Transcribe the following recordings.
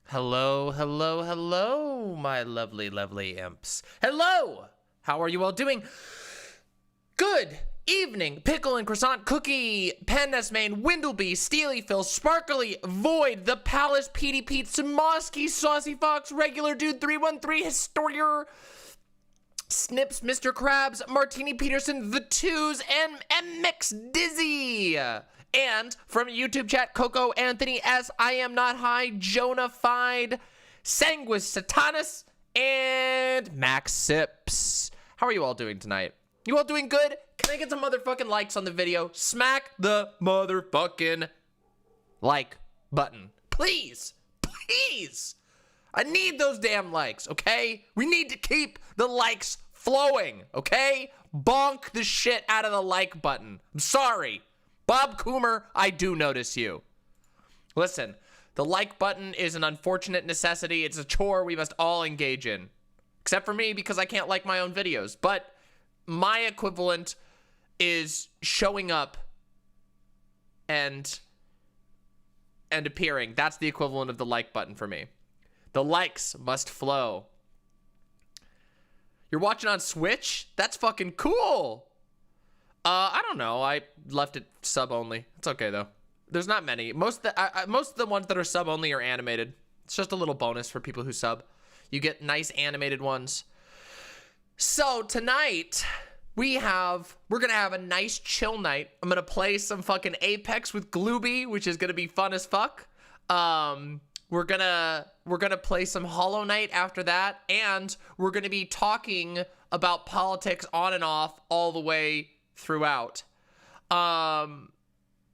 Hello, hello, hello, my lovely, lovely imps. Hello! How are you all doing? Good evening, Pickle and Croissant Cookie, Pandesmain, Windleby, Steely Phil, Sparkly, Void, The Palace, Petey Pete, Samosky, Saucy Fox, Regular Dude 313, Historier, Snips, Mr. Krabs, Martini Peterson, The Twos, and MX Dizzy. And from YouTube chat, Coco, Anthony S, I Am Not High, Jonafied, Sanguis Satanus, and Max Sips. How are you all doing tonight? You all doing good? Can I get some motherfucking likes on the video? Smack the motherfucking like button. Please. Please. I need those damn likes, okay? We need to keep the likes flowing, okay? Bonk the shit out of the like button. I'm sorry. Bob Coomer, I do notice you. Listen, the like button is an unfortunate necessity. It's a chore we must all engage in. Except for me, because I can't like my own videos. But my equivalent is showing up and appearing. That's the equivalent of the like button for me. The likes must flow. You're watching on Switch? That's fucking cool. I don't know. I left it sub only. It's okay though. There's not many. Most of the ones that are sub only are animated. It's just a little bonus for people who sub. You get nice animated ones. So tonight we're gonna have a nice chill night. I'm gonna play some fucking Apex with Glooby, which is gonna be fun as fuck. We're gonna play some Hollow Knight after that, and we're gonna be talking about politics on and off all the way throughout. Yeah,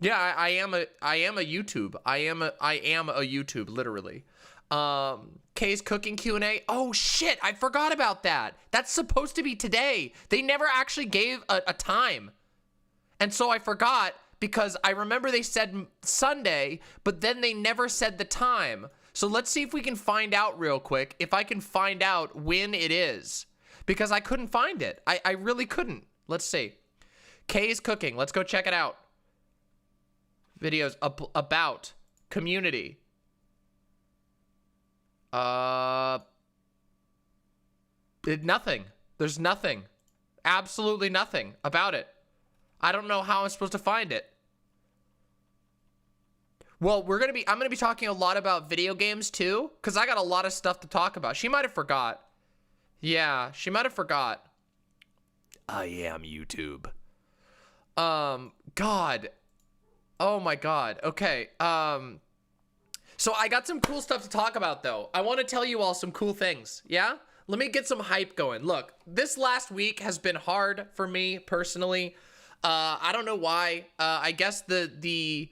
I am a YouTube. I am a YouTube, literally. Kay's cooking Q&A. Oh shit, I forgot about that. That's supposed to be today. They never actually gave a time. And so I forgot because I remember they said Sunday, but then they never said the time. So let's see if we can find out real quick if I can find out when it is. Because I couldn't find it. I really couldn't. Let's see. Kay's cooking. Let's go check it out. Videos about community. Nothing. There's nothing. Absolutely nothing about it. I don't know how I'm supposed to find it. Well, I'm gonna be talking a lot about video games too, because I got a lot of stuff to talk about. She might have forgot. Yeah, she might have forgot. I am YouTube. God. Oh my God. Okay. So I got some cool stuff to talk about though. I want to tell you all some cool things. Yeah? Let me get some hype going. Look, this last week has been hard for me personally. I don't know why. I guess the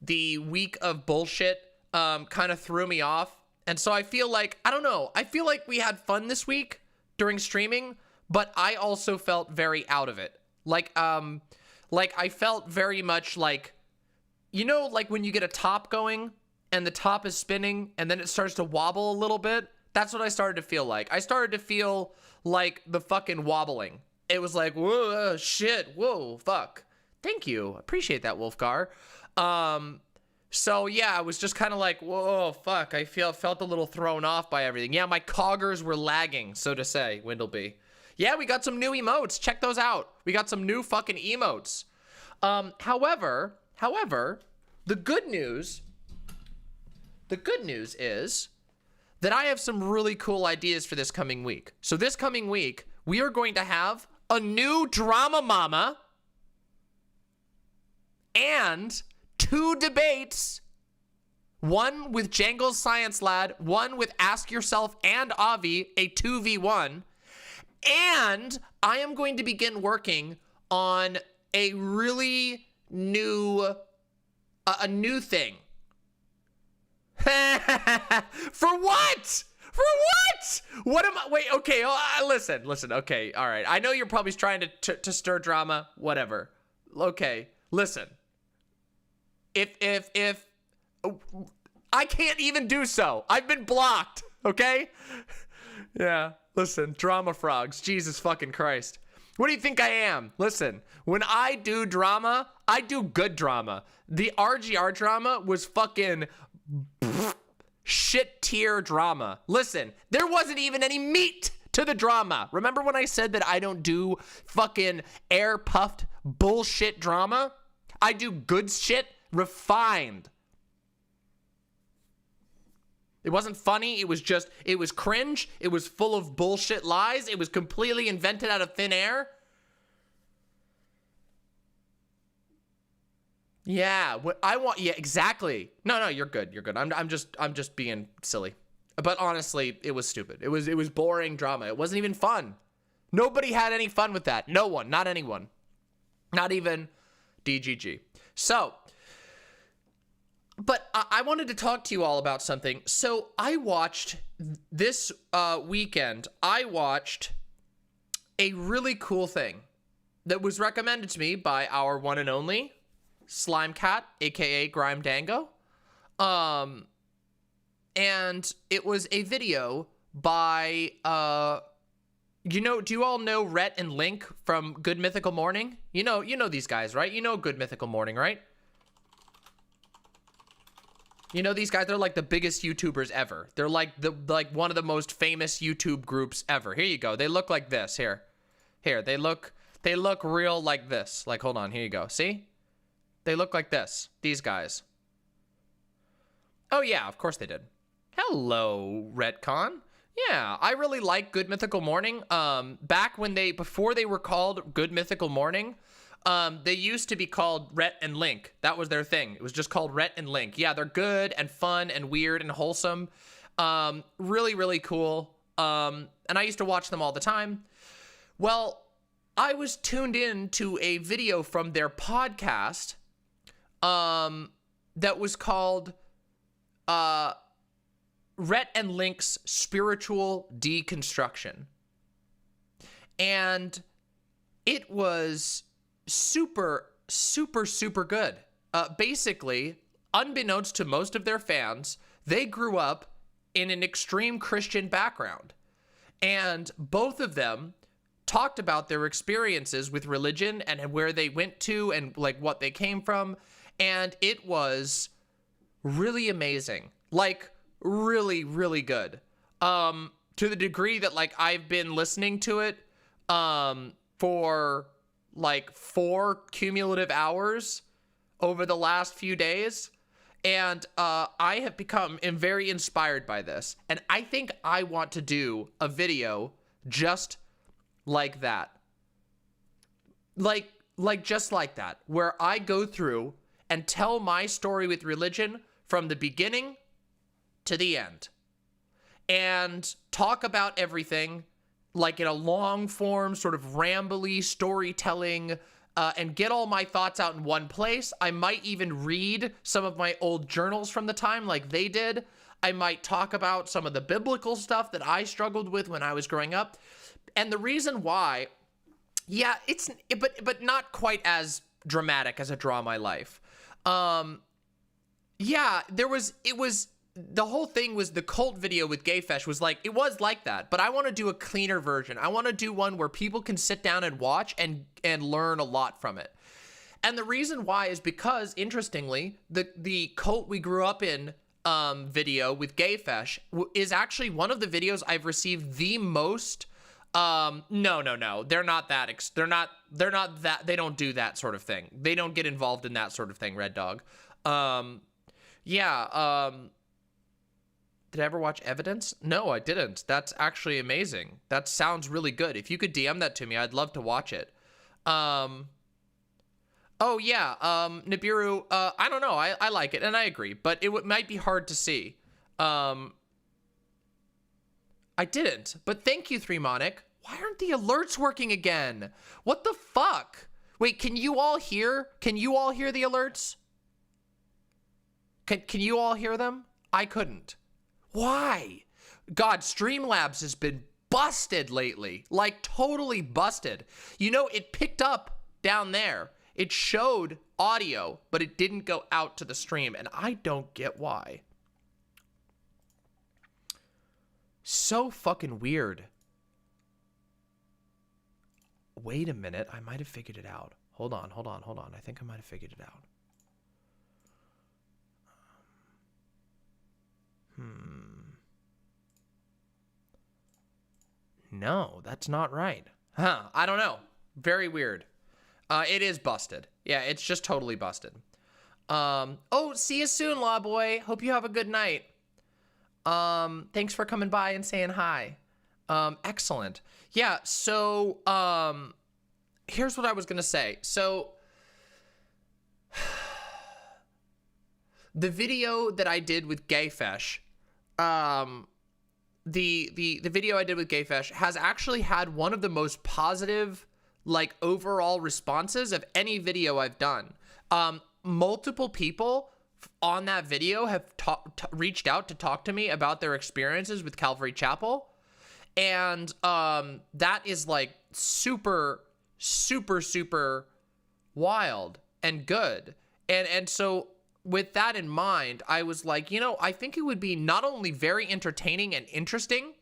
week of bullshit kind of threw me off. And so I feel like, I don't know. I feel like we had fun this week during streaming, but I also felt very out of it. Like I felt very much like, you know, like when you get a top going and the top is spinning and then it starts to wobble a little bit. That's what I started to feel like. I started to feel like the fucking wobbling. It was like, whoa, shit, whoa, fuck. Thank you. Appreciate that, Wolfgar. So yeah, I was just kind of like, whoa, fuck. I felt a little thrown off by everything. Yeah, my coggers were lagging, so to say, Windleby. Yeah, we got some new emotes. Check those out. We got some new fucking emotes. However, the good news is that I have some really cool ideas for this coming week. So this coming week, we are going to have a new drama mama and 2 debates. One with Jangles Science Lad, one with Ask Yourself and Avi, a 2v1. And I am going to begin working on a really new, a new thing. For what? For what? What am I? Wait, okay. Listen. Okay, all right. I know you're probably trying to stir drama. Whatever. Okay, listen. If I can't even do so. I've been blocked. Okay. Yeah. Listen, drama frogs. Jesus fucking Christ. What do you think I am? Listen, when I do drama, I do good drama. The RGR drama was fucking shit tier drama. Listen, there wasn't even any meat to the drama. Remember when I said that I don't do fucking air puffed bullshit drama? I do good shit, refined. It wasn't funny. It was cringe. It was full of bullshit lies. It was completely invented out of thin air. Yeah, yeah, exactly. No, you're good. You're good. I'm just being silly. But honestly, it was stupid. It was boring drama. It wasn't even fun. Nobody had any fun with that. No one, not anyone. Not even DGG. So, but I wanted to talk to you all about something. So I watched this weekend, I watched a really cool thing that was recommended to me by our one and only Slime Cat, aka Grime Dango. And it was a video by do you all know Rhett and Link from Good Mythical Morning? You know these guys, right? You know Good Mythical Morning, right? You know these guys, they're like the biggest YouTubers ever. They're like one of the most famous YouTube groups ever. Here you go. They look like this. Here, they look real like this. Like, hold on, here you go. See? They look like this. These guys. Oh yeah, of course they did. Hello, Retcon. Yeah, I really like Good Mythical Morning. Back when before they were called Good Mythical Morning, they used to be called Rhett and Link. That was their thing. It was just called Rhett and Link. Yeah, they're good and fun and weird and wholesome. Really, really cool. And I used to watch them all the time. Well, I was tuned in to a video from their podcast that was called Rhett and Link's Spiritual Deconstruction. And it was super, super, super good. Basically, unbeknownst to most of their fans, they grew up in an extreme Christian background. And both of them talked about their experiences with religion and where they went to and like what they came from. And it was really amazing. Like, really, really good. To the degree that like I've been listening to it for like 4 cumulative hours over the last few days. And I have am very inspired by this. And I think I want to do a video just like that. Like just like that, where I go through and tell my story with religion from the beginning to the end and talk about everything like in a long form, sort of rambly storytelling, and get all my thoughts out in one place. I might even read some of my old journals from the time like they did. I might talk about some of the biblical stuff that I struggled with when I was growing up. And the reason why, yeah, but not quite as dramatic as a Draw My Life. Yeah, the whole thing was the cult video with Gayfesh was like, it was like that, but I want to do a cleaner version. I want to do one where people can sit down and watch and learn a lot from it. And the reason why is because, interestingly, the cult we grew up in video with Gayfesh is actually one of the videos I've received the most. No. They're not that, they don't do that sort of thing. They don't get involved in that sort of thing, Red Dog. Did I ever watch Evidence? No, I didn't. That's actually amazing. That sounds really good. If you could DM that to me, I'd love to watch it. Oh yeah, Nibiru, I don't know. I like it and I agree, but it might be hard to see. I didn't, but thank you, Threemonic. Why aren't the alerts working again? What the fuck? Wait, can you all hear the alerts? Can you all hear them? I couldn't. Why? God, Streamlabs has been busted lately. Like, totally busted. You know, it picked up down there. It showed audio, but it didn't go out to the stream, and I don't get why. So fucking weird. Wait a minute. I might have figured it out. Hold on. I think I might have figured it out. no, that's not right. Huh, I don't know. Very weird. It is busted. Yeah, it's just totally busted. Oh, see you soon, Law Boy. Hope you have a good night. Thanks for coming by and saying hi. Excellent. Yeah, so, here's what I was gonna say. So, the video that I did with Gayfesh, the video I did with Gayfesh has actually had one of the most positive, like, overall responses of any video I've done. Multiple people on that video have reached out to talk to me about their experiences with Calvary Chapel. And that is like super, super, super wild and good. And so with that in mind, I was like, you know, I think it would be not only very entertaining and interesting,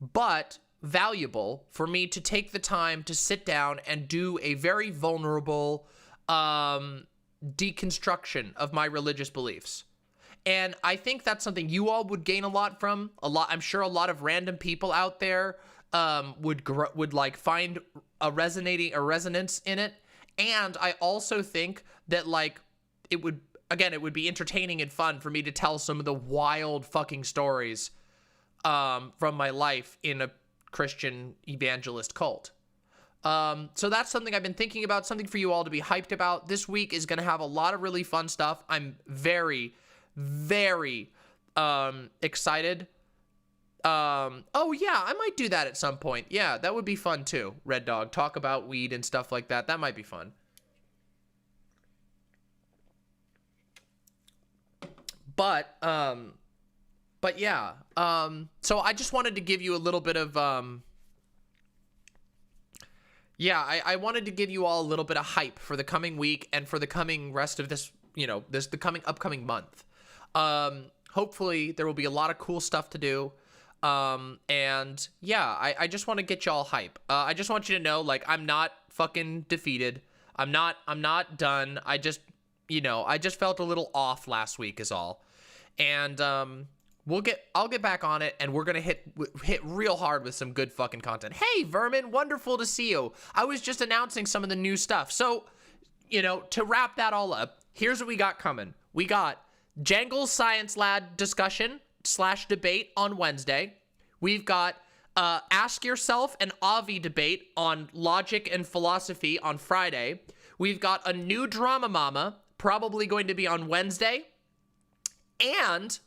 but valuable for me to take the time to sit down and do a very vulnerable deconstruction of my religious beliefs. And I think that's something you all would gain a lot from. I'm sure a lot of random people out there would like find a resonance in it. And I also think that like it would be entertaining and fun for me to tell some of the wild fucking stories from my life in a Christian evangelist cult. So that's something I've been thinking about, something for you all to be hyped about. This week is going to have a lot of really fun stuff. I'm very, very excited. Oh yeah, I might do that at some point. Yeah, that would be fun too. Red Dog, talk about weed and stuff like that. That might be fun. But yeah. So I just wanted to give you a little bit of I wanted to give you all a little bit of hype for the coming week and for the coming rest of this, you know, the upcoming month. Hopefully there will be a lot of cool stuff to do. And yeah, I just want to get y'all hype. I just want you to know, like, I'm not fucking defeated. I'm not done. I just felt a little off last week is all. And, I'll get back on it, and we're gonna hit real hard with some good fucking content. Hey, Vermin, wonderful to see you. I was just announcing some of the new stuff. So, you know, to wrap that all up, here's what we got coming. We got Jangle's Science Lab discussion / debate on Wednesday. We've got Ask Yourself and Avi debate on logic and philosophy on Friday. We've got a new Drama Mama, probably going to be on Wednesday. And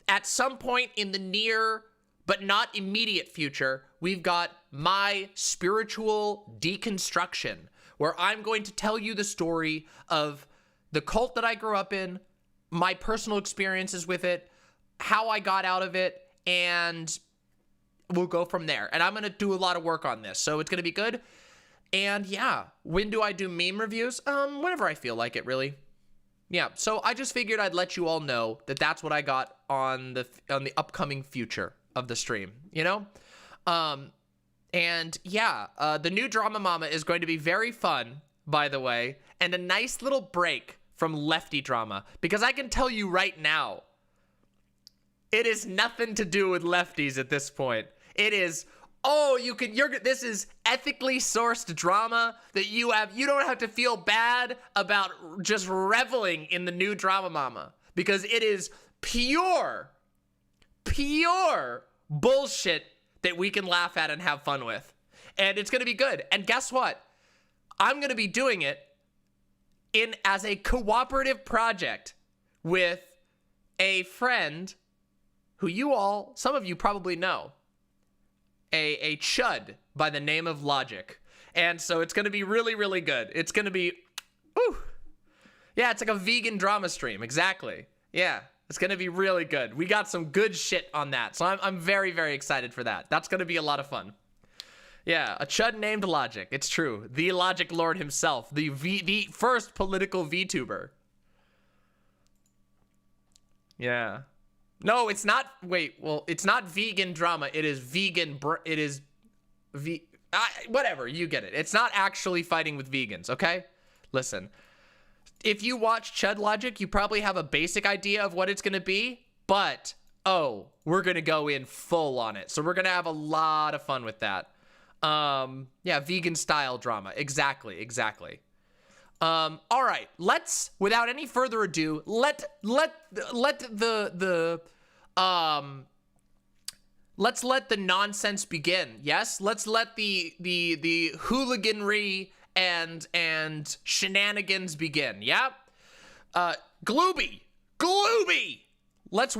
at some point in the near but not immediate future, we've got my spiritual deconstruction, where I'm going to tell you the story of the cult that I grew up in, my personal experiences with it, how I got out of it, and we'll go from there. And I'm going to do a lot of work on this, so it's going to be good. And yeah, when do I do meme reviews? Whenever I feel like it, really. Yeah, so I just figured I'd let you all know that that's what I got on the upcoming future of the stream, you know? And yeah, the new Drama Mama is going to be very fun, by the way, and a nice little break from lefty drama, because I can tell you right now, it is nothing to do with lefties at this point. It is, this is ethically sourced drama that you don't have to feel bad about just reveling in the new Drama Mama, because it is pure bullshit that we can laugh at and have fun with. And it's going to be good. And guess what? I'm going to be doing it as a cooperative project with a friend who some of you probably know. A chud by the name of Logic. And so it's going to be really, really good. It's going to be, yeah, it's like a vegan drama stream. Exactly. Yeah, it's going to be really good. We got some good shit on that. So I'm very, very excited for that. That's going to be a lot of fun. Yeah, a chud named Logic. It's true. The Logic Lord himself. The first political VTuber. Yeah. No, it's not. Wait, well, it's not vegan drama. It is vegan. Whatever, you get it. It's not actually fighting with vegans, okay? Listen, if you watch Chud Logic, you probably have a basic idea of what it's going to be, but Oh, we're gonna go in full on it. So we're gonna have a lot of fun with that. Yeah, vegan style drama. Exactly. All right, let's, without any further ado, let's let the nonsense begin. Yes, let's let the hooliganry and shenanigans begin. Yeah. Glooby. Let's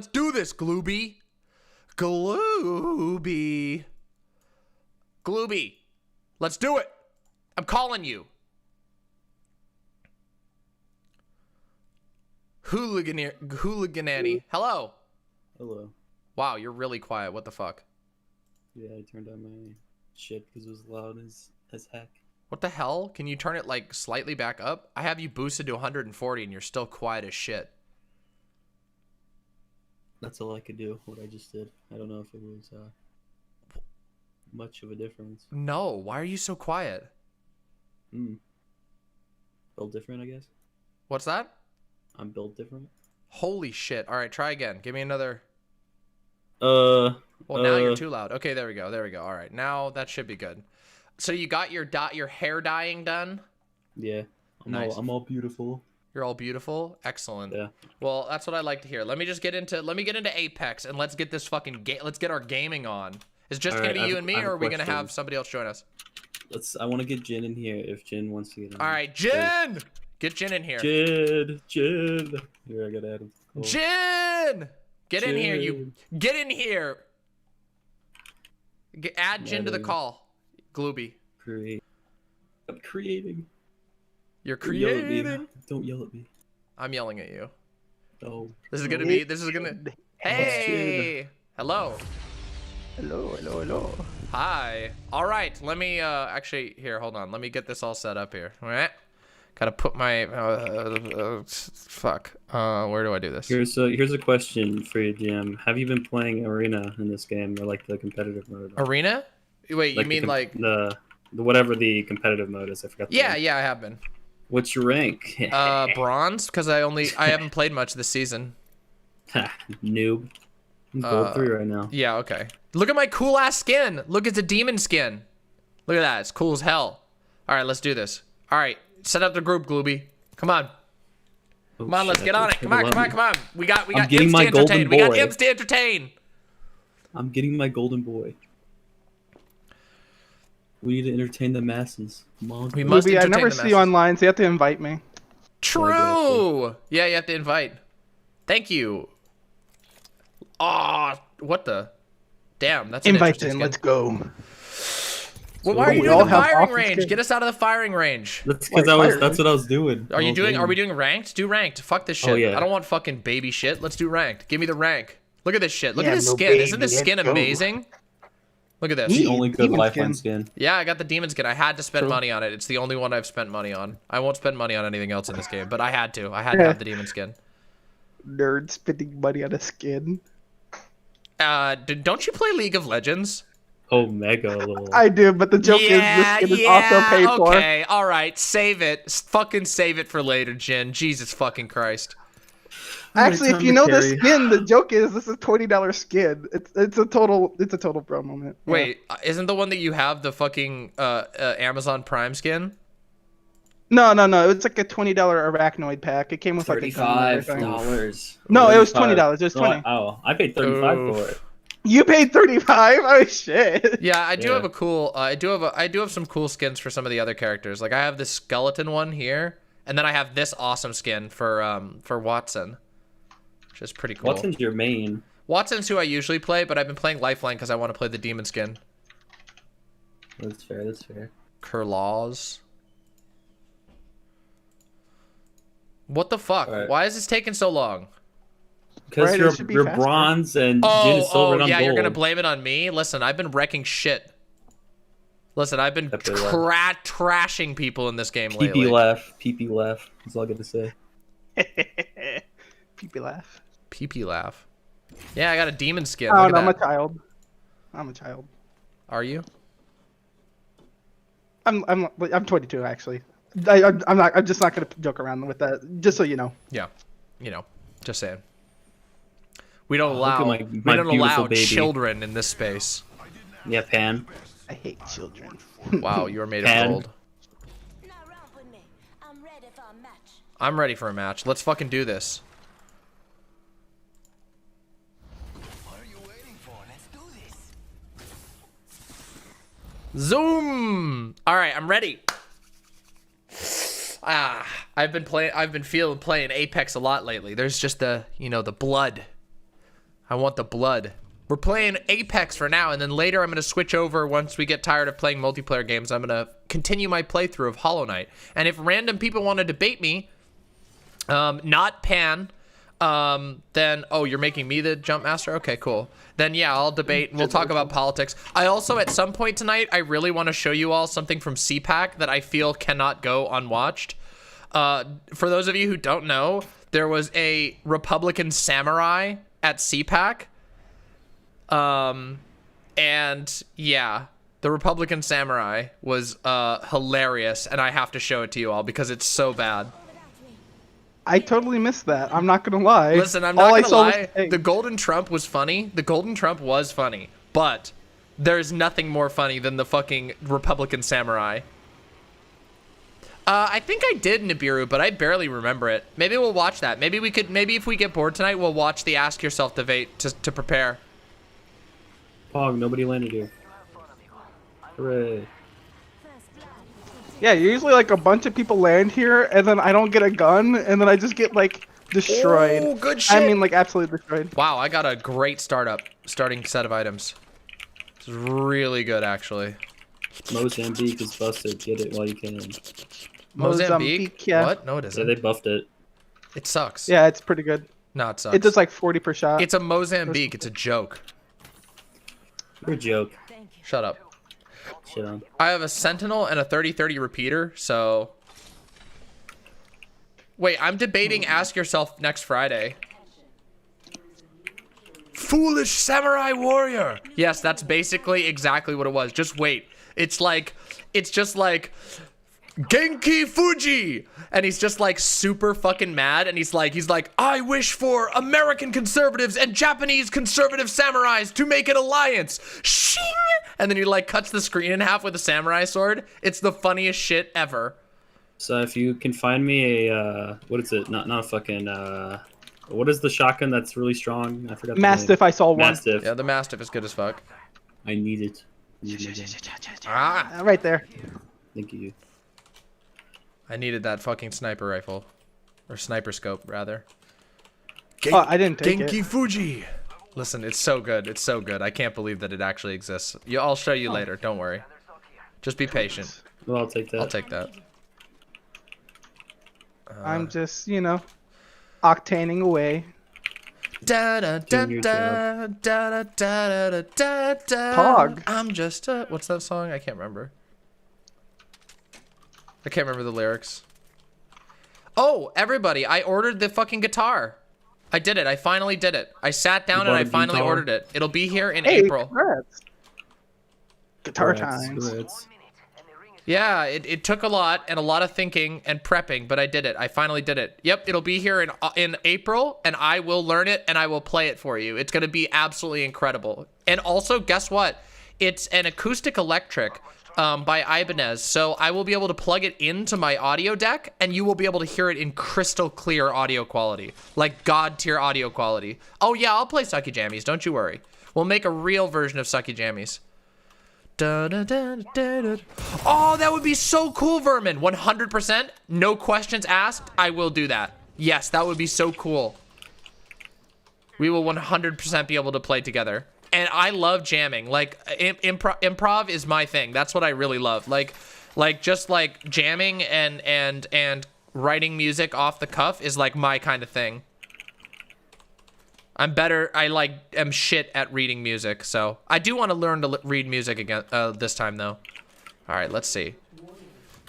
do this, Glooby. Let's do it. I'm calling you. Hooligananny. Hello. Hello. Wow, you're really quiet. What the fuck? Yeah, I turned on my shit because it was loud as heck. What the hell? Can you turn it like slightly back up? I have you boosted to 140 and you're still quiet as shit. That's all I could do, what I just did. I don't know if it was much of a difference. No, why are you so quiet? Built different, I guess. What's that? I'm built different. Holy shit. All right, try again. Give me another. Well, now you're too loud. Okay, there we go. All right, now that should be good. So you got your hair dyeing done? Yeah. Nice. I'm all beautiful. You're all beautiful. Excellent. Yeah. Well, that's what I like to hear. Let me get into Apex and let's get this fucking let's get our gaming on. Is it just gonna be you and me, or are we gonna have somebody else join us? I want to get Jin in here if Jin wants to get in. All right, Jin. Get Jin in here. Jin. Here, I gotta add him. Cool. Jin. Get in here. You get in here. Add Jin to the call. Glooby. I'm creating. You're creating. Don't yell at me. I'm yelling at you. No. This is gonna. Hey. Hello. Hello. Hi. All right. Let me actually here. Hold on. Let me get this all set up here. All right. Gotta put my fuck. Where do I do this? Here's a question for you, GM. Have you been playing Arena in this game, or like the competitive mode? Arena? Wait, like you mean like the whatever the competitive mode is? I forgot. Yeah, I have been. What's your rank? Bronze, because I haven't played much this season. Noob. I'm gold 3 right now. Yeah, okay. Look at my cool ass skin. Look, it's a demon skin. Look at that. It's cool as hell. All right, let's do this. All right, set up the group, Glooby. Come on. Come on, let's get on it. Come on. We got imps to entertain. We got imps to entertain. I'm getting my golden boy. We need to entertain the masses. Come on. We must entertain I never see you online, so you have to invite me. True. Yeah, you have to invite. Thank you. Aw, what the? Damn, that's an invite interesting in. Let's go. Well, why are you doing the firing range? Get us out of the firing range. That's because that's what I was doing. Are we doing ranked? Do ranked. Fuck this shit. Oh, yeah. I don't want fucking baby shit. Let's do ranked. Give me the rank. Look at this shit. Look at this skin. Isn't this skin amazing? Look at this. The only good lifeline skin. Yeah, I got the demon skin. I had to spend money on it. It's the only one I've spent money on. I won't spend money on anything else in this game, but I had to. I had to have the demon skin. Nerd spending money on a skin. Don't you play League of Legends? Oh, mega little. I do, but the joke is this skin is also paid for. Okay, all right, save it. Fucking save it for later, Jin. Jesus fucking Christ. Actually, if you know the skin, the joke is this is $20 skin. It's a total bro moment. Yeah. Wait, isn't the one that you have the fucking Amazon Prime skin? No. It's like a $20 arachnoid pack. It came with like $35. No, it was $20. It was $20. Oh, I paid $35 for it. You paid $35? Oh shit. Yeah, I do have a cool. I do have some cool skins for some of the other characters. Like I have this skeleton one here, and then I have this awesome skin for Watson, which is pretty cool. Watson's your main. Watson's who I usually play, but I've been playing Lifeline because I want to play the demon skin. That's fair. Kurlaws. What the fuck? Right. Why is this taking so long? Because you're bronze and Jin is silver and I'm gold. You're gonna blame it on me? Listen, I've been wrecking shit. Listen, I've been trashing people in this game lately. PP laugh. That's all I got to say. PP laugh. PP laugh. Yeah, I got a demon skin. Oh, no, I'm a child. Are you? I'm 22 actually. I'm just not gonna joke around with that. Just so you know. Yeah, just saying. We don't Look at allow my we don't beautiful allow baby. children in this space. Yeah, Pan. I hate children. Wow, you are made of Pan. gold. I'm ready for a match. Let's fucking do this. Zoom. All right, I'm ready. I've been playing Apex a lot lately. There's just the blood. I want the blood. We're playing Apex for now, and then later I'm gonna switch over once we get tired of playing multiplayer games. I'm gonna continue my playthrough of Hollow Knight. And if random people want to debate me, not Pan, then you're making me the jump master? Okay, cool. Then yeah, I'll debate. We'll talk about politics. I also, at some point tonight, I really want to show you all something from CPAC that I feel cannot go unwatched. For those of you who don't know, there was a Republican samurai at CPAC. And yeah, the Republican samurai was hilarious, and I have to show it to you all because it's so bad. I totally missed that. I'm not gonna lie. Listen, I'm not gonna lie. The Golden Trump was funny. The Golden Trump was funny, but there's nothing more funny than the fucking Republican samurai. I think I did Nibiru, but I barely remember it. Maybe we'll watch that. Maybe if we get bored tonight, we'll watch the Ask Yourself debate to prepare. Pog, nobody landed here. Hooray. Yeah, usually like a bunch of people land here, and then I don't get a gun, and then I just get like destroyed. Oh, good shit. I mean, like absolutely destroyed. Wow, I got a great starting set of items. It's really good, actually. Mozambique is busted. Get it while you can. Mozambique? Yeah. What? No, it Yeah, isn't. they buffed it. It sucks. Yeah, it's pretty good. No, it sucks. It does like 40 per shot. It's a Mozambique. It's a joke. You're a joke. Shut up. Shit on. I have a Sentinel and a 30-30 repeater, so... Wait, I'm debating Ask Yourself next Friday. Foolish Samurai Warrior! Yes, that's basically exactly what it was. Just wait. It's just like... Genki Fuji! And he's just like super fucking mad, and he's like, I wish for American conservatives and Japanese conservative samurais to make an alliance. Shing! And then he like cuts the screen in half with a samurai sword. It's the funniest shit ever. So if you can find me a what is it? Not a fucking what is the shotgun that's really strong? I forgot. Mastiff, I saw one. Mastiff. Yeah, the Mastiff is good as fuck. I need it. Right there. Thank you. I needed that fucking sniper rifle. Or sniper scope, rather. Oh, I didn't take Genki it. Fuji! Listen, it's so good. It's so good. I can't believe that it actually exists. I'll show you later. Don't worry. Just be patient. Well, I'll take that. I'll take that. I'm just, octaning away. Pog. I'm just what's that song? I can't remember. I can't remember the lyrics. Oh, everybody, I ordered the fucking guitar. I did it. I finally did it. I sat down and I finally ordered it. It'll be here in April. Congrats. Guitar times. Congrats. Yeah, it took a lot and a lot of thinking and prepping, but I did it. I finally did it. Yep, it'll be here in April, and I will learn it and I will play it for you. It's going to be absolutely incredible. And also, guess what? It's an acoustic electric by Ibanez, so I will be able to plug it into my audio deck, and you will be able to hear it in crystal clear audio quality, like god tier audio quality. Oh yeah, I'll play Sucky Jammies, don't you worry. We'll make a real version of Sucky Jammies. Oh, that would be so cool, Vermin. 100%, no questions asked, I will do that. Yes, that would be so cool. We will 100% be able to play together. And I love jamming. Like improv is my thing. That's what I really love. Like just like jamming and writing music off the cuff is like my kind of thing. I'm better. I am shit at reading music, so I do want to learn to read music again this time though. All right, let's see.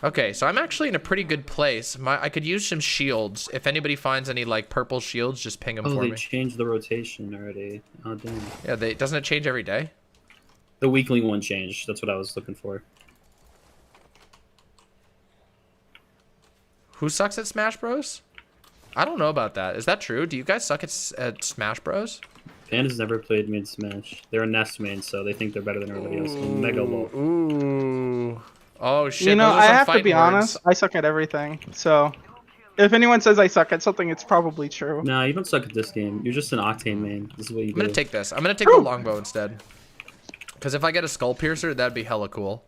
Okay, so I'm actually in a pretty good place. I could use some shields. If anybody finds any like purple shields, just ping them for me. Oh, they changed the rotation already. Oh, damn. Yeah, doesn't it change every day? The weekly one changed. That's what I was looking for. Who sucks at Smash Bros? I don't know about that. Is that true? Do you guys suck at Smash Bros? Panda's never played mid Smash. They're a Nest main, so they think they're better than everybody else. Mega low. Ooh. Oh shit. You know, those are I some have to fighting be words. honest. I suck at everything. So, if anyone says I suck at something, it's probably true. Nah, you don't suck at this game. You're just an Octane main. This is what you I'm do. gonna take this. I'm gonna take the longbow instead. Because if I get a skull piercer, that'd be hella cool.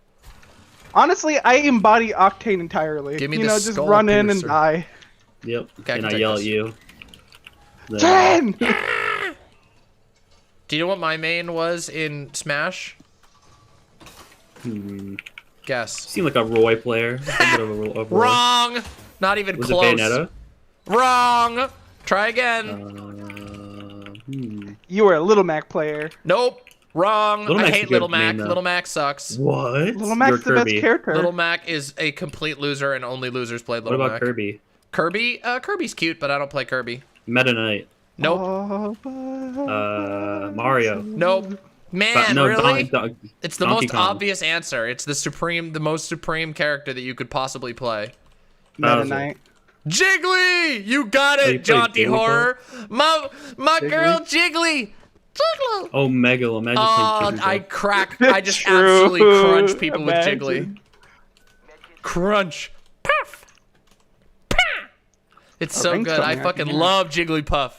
Honestly, I embody Octane entirely. Give me you the know, just skull run in and piercer. die. Yep. Okay, And I take yell this. at you. Then- 10! Do you know what my main was in Smash? Guess. Seem like a Roy player. A bit of a Roy. Wrong! Not even Was close. it Bayonetta? Wrong! Try again. You were a Little Mac player. Nope. Wrong. Little I Mac's a hate good Little Mac. name, though. Little Mac sucks. What? Little Mac's the best Kirby. character. Little Mac is a complete loser, and only losers play What Little about Mac. Kirby? Kirby? Kirby's cute, but I don't play Kirby. Meta Knight. Nope. Mario. Nope. Man, But no, really? It's the Donkey most Kong. obvious answer. It's the most supreme character that you could possibly play. Meta Bowser. Knight. Jiggly! You got you it, played jaunty Jigglypuff? horror. My Jiggly? girl Jiggly. Jiggly. Oh, Megalo. Imagine Oh, playing I Jigglypuff. crack. I just True. absolutely crunch people with Imagine. Jiggly. Crunch. Puff. Pah. It's so ring's good. I coming, I fucking can hear it. love Jigglypuff.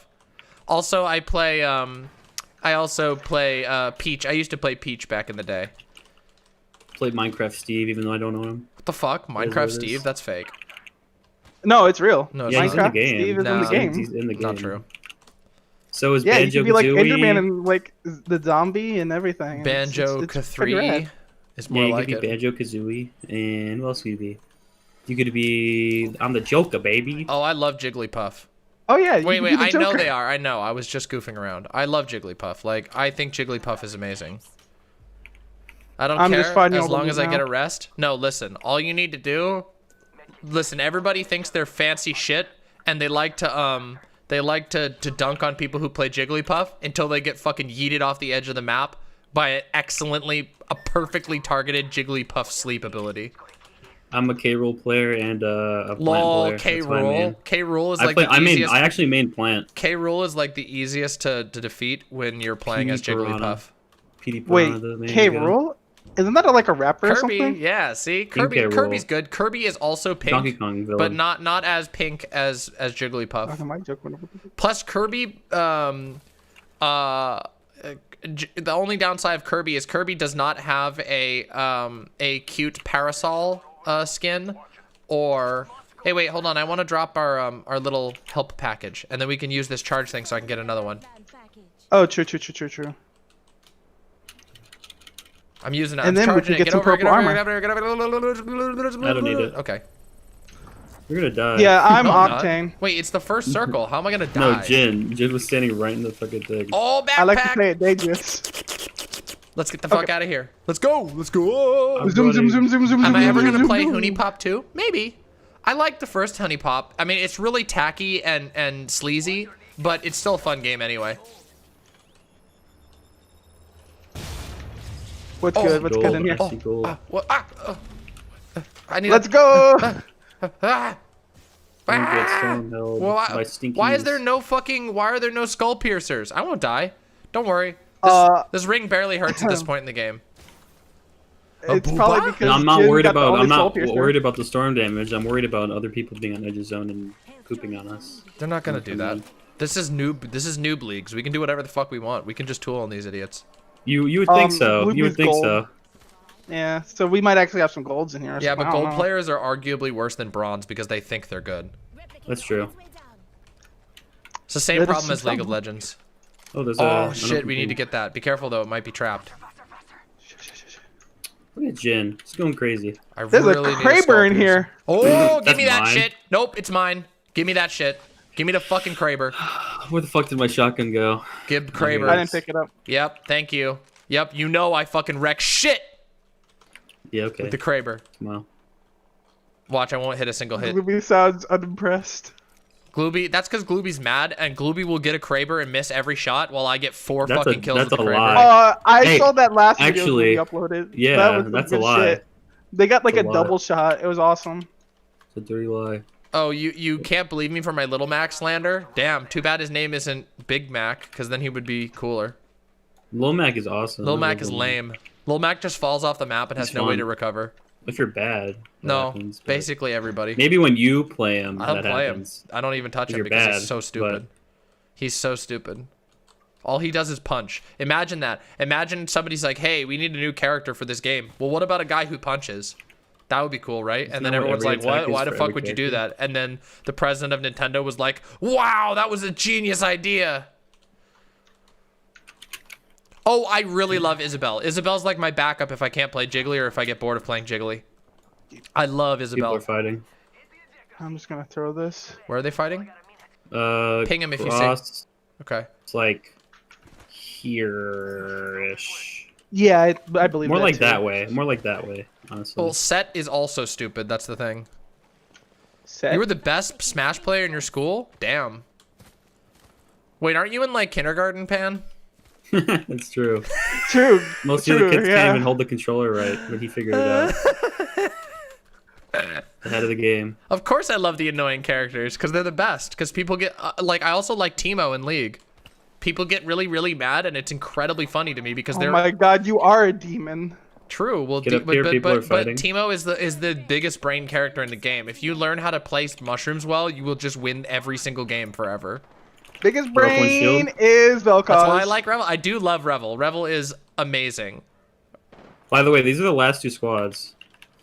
Also, I also play Peach. I used to play Peach back in the day. Played Minecraft Steve, even though I don't know him. What the fuck? is Minecraft what it Steve? is. That's fake. No, it's real. No, it's Yeah, he's in not. the Minecraft game. Steve is in No. the game. He's in the game. Not true. So is Yeah, you Banjo can be like Kazooie. Enderman and like the zombie and everything. Banjo It's pretty rad. K3 is more Yeah, you like could be it. Banjo Kazooie, and what else could you be? You could be. I'm the Joker, baby. Oh, I love Jigglypuff. Oh yeah. you Wait, can wait. be the I know Joker. they are. I know. I was just goofing around. I love Jigglypuff. Like, I think Jigglypuff is amazing. I don't I'm care just finding as all the long as I loot get now. a rest. No, listen. All you need to do. Listen. Everybody thinks they're fancy shit, and they like to dunk on people who play Jigglypuff until they get fucking yeeted off the edge of the map by a perfectly targeted Jigglypuff sleep ability. I'm a K-roll player and a plant Lol, player. K That's what I Roll. mean. K Roll is I like play. the I easiest. actually main plant. K Rool is like the easiest to defeat when you're playing as Petey Piranha. Jigglypuff. PD Wait, Piranha, the main K. guy. Rool? Isn't that like a rapper or Kirby, something? yeah, see? K. Rool. Kirby's good. Kirby is also pink, Donkey Kong villain. but not as pink as Jigglypuff. Okay, my joke went over. Plus Kirby the only downside of Kirby is Kirby does not have a cute parasol skin or hey, wait, hold on. I want to drop our little help package and then we can use this charge thing so I can get another one. Oh, true. I'm using it. And I'm then we charging can it. get some over, purple over, armor. over. I don't need it. Okay. You're gonna die. Yeah, I'm No, I'm not. Octane. Wait, it's the first circle. How am I gonna die? No, Jin. Jin was standing right in the fucking thing. Oh, backpack. I like to play it dangerous. Let's get the fuck out of here. Let's go. Let's go. I'm Zoom, zoom, running. zoom, zoom, zoom. Am I zoom, ever zoom, gonna zoom, play zoom. Honey Pop 2? Maybe. I like the first Honey Pop. I mean, it's really tacky and sleazy, but it's still a fun game anyway. What's good? What's good in here? Gold, gold. What? I need. Let's go. Ah. Don't get stone held Well, by stinkies. why is there no fucking? Why are there no skull piercers? I won't die. Don't worry. This ring barely hurts at this point in the game. It's probably because And I'm not Jin worried got the about. only I'm soul not piercer. worried about the storm damage. I'm worried about other people being on edge of zone and pooping on us. They're not gonna do that. This is noob leagues. We can do whatever the fuck we want. We can just tool on these idiots. You would think so. Blue You would Blue's think gold. so. Yeah, so we might actually have some golds in here. Or Yeah, something. but I don't gold know. players are arguably worse than bronze because they think they're good. That's true. It's the same That is problem as League of something. Legends. Oh, there's Oh a. shit, we need to get that. Be careful though, it might be trapped. Look at Jin. It's going crazy. I There's really a need a skull Kraber in piercer. here. Oh, give That's me that mine. shit. Nope, it's mine. Give me that shit. Give me the fucking Kraber. Where the fuck did my shotgun go? Give I Kraber. didn't pick it up. Yep, thank you. Yep, you know I fucking wreck shit Yeah, okay. with the Kraber. Come on. Watch, I won't hit a single hit. Ruby sounds unimpressed. Glooby, that's because Glooby's mad, and Glooby will get a Kraber and miss every shot while I get four That's fucking a- kills that's with the a Kraber. lie. I Hey, saw that last actually, video we uploaded. yeah, That was some that's a good lie. shit. They got like It's a a lie. double shot. It was awesome. It's a dirty lie. Oh, you can't believe me for my Little Mac slander? Damn, too bad his name isn't Big Mac, because then he would be cooler. Lil Mac is awesome. Lil Mac is lame. Lil Mac just falls off the map and has no way to recover. If you're bad. No, happens, basically everybody. Maybe when you play him, I don't that play happens. him. I don't even touch him You're because bad, he's so stupid. but- He's so stupid. All he does is punch. Imagine that. Imagine somebody's like, hey, we need a new character for this game. Well, what about a guy who punches? That would be cool, right? And then not what everyone's every like, attack what? is Why the for fuck every would you do character. that? And then the president of Nintendo was like, wow, that was a genius idea. Oh, I really love Isabelle. Isabelle's like my backup if I can't play Jiggly or if I get bored of playing Jiggly. I love People Isabelle. are fighting. I'm just gonna throw this. Where are they fighting? Ping him if you see. Okay. It's like here-ish. Yeah, I believe More that like too. that way. More like that way, honestly. Well, Set is also stupid. That's the thing. Set. You were the best Smash player in your school? Damn. Wait, aren't you in like kindergarten, Pan? That's true. True. Most of the kids can't even hold the controller right, but he figured it out. Ahead of the game. Of course I love the annoying characters because they're the best. Because people get like I also like Teemo in League. People get really, really mad, and it's incredibly funny to me because Oh they're my god, you are a demon. true. Well, Get up here, people are but fighting. Teemo is the biggest brain character in the game. If you learn how to place mushrooms well, you will just win every single game forever. Biggest Broke one brain shield. is Vel'Koz. That's why I like Revel. I do love Revel. Revel is amazing. By the way, these are the last two squads.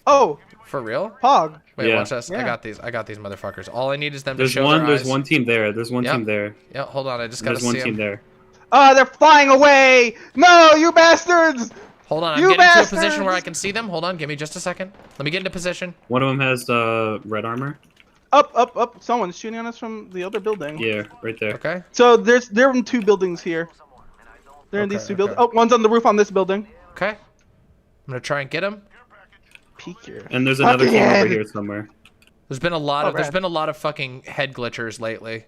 Oh, For real? Pog. Wait, Yeah. watch this. I Yeah. got these. I got these motherfuckers. All I need is them to There's show one. their There's eyes. one team there. There's one Yep. team there. Yeah, hold on. I just gotta There's one see team them. there. Oh, they're flying away! No, you bastards! Hold on. I'm You getting to a position where I bastards! can see them. Hold on. Give me just a second. Let me get into position. One of them has red armor. Up. Someone's shooting on us from the other building. Yeah, right there. Okay. So they're in two buildings here. They're in Okay, these two okay. buildings. Oh, one's on the roof on this building. Okay. I'm gonna try and get him. Peek here. And there's another team Fucking over head. here somewhere. There's been a lot of Alright. there's been a lot of fucking head glitchers lately,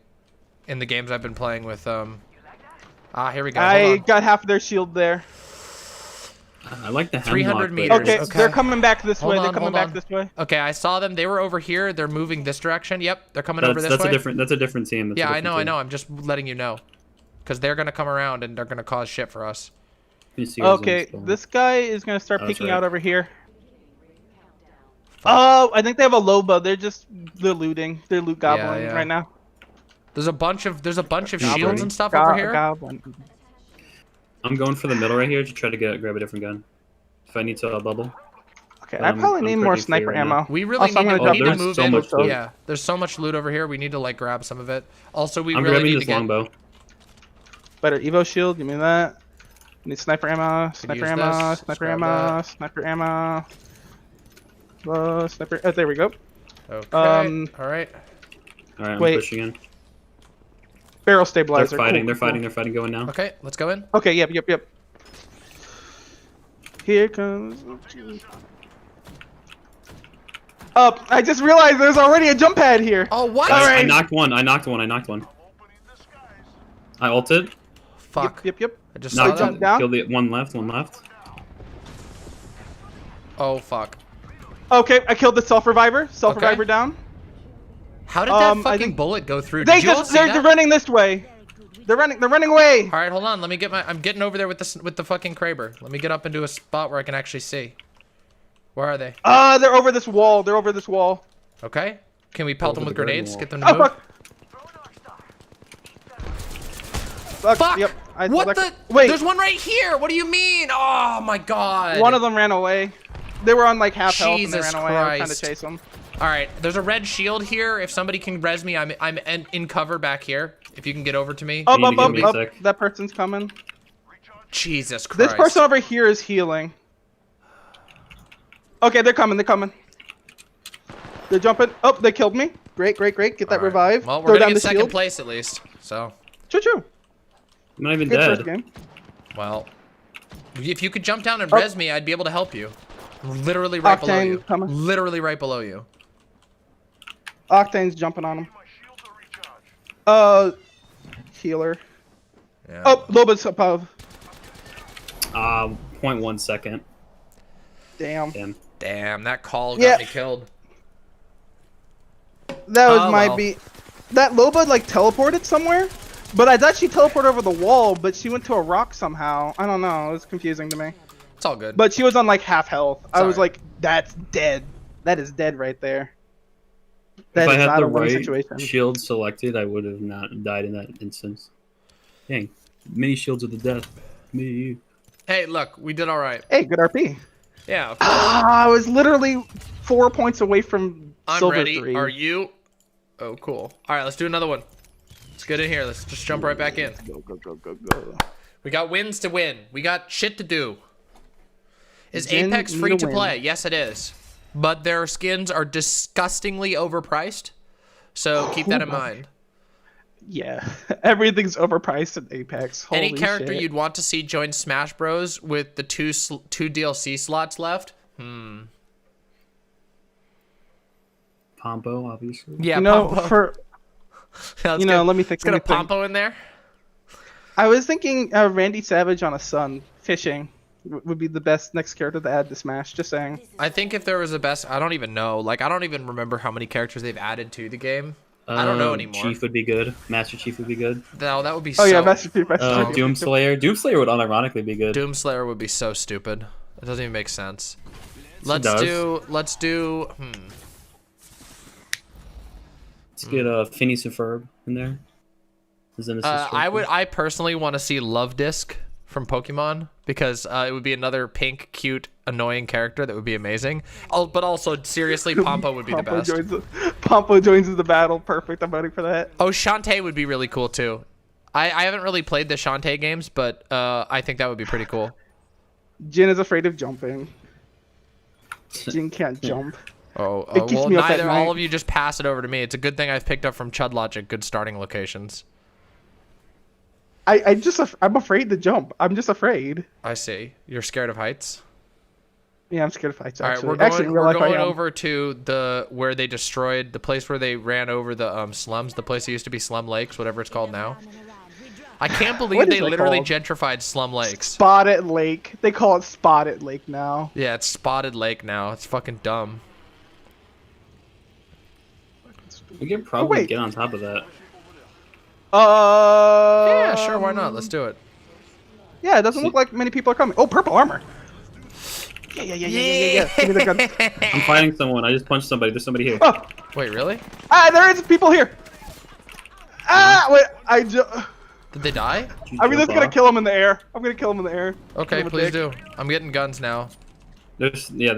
in the games I've been playing with. Here we go. Hold I on. got half of their shield there. I like the 300 hemlock, but- meters. Okay, Okay. they're coming back this Hold way. on, They're coming hold back on. this way. Okay, I saw them. They were over here. They're moving this direction. Yep, they're coming over this That's way. a different. That's a different team. That's a Yeah, I different know. I team. know. I'm just letting you know, because they're gonna come around and they're gonna cause shit for us. Let me see who's Okay, installed. this guy is gonna start Oh, that's peeking right. out over here. Oh, I think they have a Loba. They're looting. They're loot goblin yeah. right now. There's a bunch of Goblin. shields and stuff over here. Goblin. I'm going for the middle right here to try to grab a different gun. If I need to bubble. Okay, I probably I'm need more pretty free sniper right now. ammo. We really Also, I'm need to, gonna we need drop to there's move so in. much loot. Yeah, there's so much loot over here. We need to like grab some of it. Also, we I'm really grabbing need to this get. longbow. Better Evo shield. Give me that. Need sniper ammo. Sniper use ammo. this. Sniper Grab ammo. that. Sniper ammo. Sniper. Oh, there we go. Okay. Um, All right. All right, I'm Wait. pushing in. Barrel They're stabilizer. fighting. Cool, They're cool. fighting. They're fighting. Going now. Okay, let's go in. Okay, yep. Here comes. Up! I just realized there's already a jump pad here. Oh, what? All I right. knocked one. I knocked one. I ulted. Fuck. Yep. I just saw Knocked jump that. down. Killed the one left. One left. Oh fuck. Okay, I killed the self reviver. Self reviver Okay. down. How did that I fucking think- bullet go through? They Did you all just see they're that? running this way. They're running away. All right, hold on. Let me get my. I'm getting over there with the fucking Kraber. Let me get up into a spot where I can actually see. Where are they? They're over this wall. They're over this wall. Okay. Can we pelt Over them with the garden grenades? wall. Get them to Oh move. fuck. Fuck! Yep. What the? Wait. There's one right here. What do you mean? Oh my god. One of them ran away. They were on like half health and they Jesus ran away. I was trying Christ. to chase them. All right. There's a red shield here. If somebody can res me, I'm in cover back here. If you can get over to me. Up, need to up, give up, me a up. sec. That person's coming. Jesus Christ. This person over here is healing. Okay, they're coming. They're jumping. Oh, they killed me. Great. Get that All right. revive. Well, we're Throw gonna down get the second shield. place at least. So, Choo. I'm not even Good dead. first game. well, if you could jump down and Oh. res me, I'd be able to help you. Literally right below Octane you. coming. Literally right below you. Octane's jumping on him. Healer. Yeah. Oh, Loba's above. 0.1 second. Damn. Damn. Damn, that call Yeah. got me killed. That was Oh, my well. beat. That Loba like teleported somewhere, But I thought she teleported over the wall, but she went to a rock somehow. I don't know. It was confusing to me. It's all good. But she was on like half health. I was alright. like, that's dead. That is dead right there. That If I is had not the a win right situation. shield selected, I would have not died in that instance. Dang. Mini shields of the death. Me. Hey, look, we did all right. Hey, good RP. Yeah, of course. I was literally 4 points away from I'm silver ready. 3. Are you? Oh, cool. All right, let's do another one. Let's get in here. Let's just jump right back in. Go. We got wins to win. We got shit to do. Is Jin, Apex need free a to win. play? Yes, it is. But their skins are disgustingly overpriced. So keep that in mind. Yeah, everything's overpriced in Apex. Holy Any character shit. you'd want to see join Smash Bros with the two DLC slots left? Pompo, obviously. Yeah, You know, Pompo. for Yeah, you know, let me think. Let's get a Pompo in there. I was thinking Randy Savage on a sun fishing would be the best next character to add to Smash. Just saying. I think if there was a best, I don't even know. Like, I don't even remember how many characters they've added to the game. I don't know anymore. Chief would be good. Master Chief would be good. No, that would be Oh so... yeah, Master Chief. Doomslayer. Doomslayer would unironically be good. Doomslayer would be so stupid. It doesn't even make sense. Let's does. do... Let's get Phineas and Ferb in there. As an assist character. I personally want to see Love Disc from Pokemon because it would be another pink, cute, annoying character that would be amazing. Oh, but also, seriously, Pompo would be the best. Pompo joins the battle. Perfect. I'm voting for that. Oh, Shantae would be really cool too. I haven't really played the Shantae games, but I think that would be pretty cool. Jin is afraid of jumping. Jin can't jump. Oh, It keeps well, me up at neither. night. All of you just pass it over to me. It's a good thing I've picked up from Chud Logic good starting locations. I'm afraid to jump. I'm just afraid. I see. You're scared of heights? Yeah, I'm scared of heights. All right, Actually, we're going, in real we're life, I going am. over to where they destroyed the place where they ran over the slums, the place that used to be Slum Lakes, whatever it's called now. I can't believe What is they that literally called? gentrified Slum Lakes. Spotted Lake. They call it Spotted Lake now. Yeah, it's Spotted Lake now. It's fucking dumb. We could probably wait. get on top of that. Yeah, sure, why not? Let's do it. Yeah, it doesn't look like many people are coming. Oh, purple armor. Yeah. Give me the gun. I'm fighting someone. I just punched somebody. There's somebody here. Oh, Wait, really? there is people here. Wait, Did they die? I'm just gonna kill him in the air. I'm gonna kill him in the air. Okay, Give him a please dick. do. I'm getting guns now. There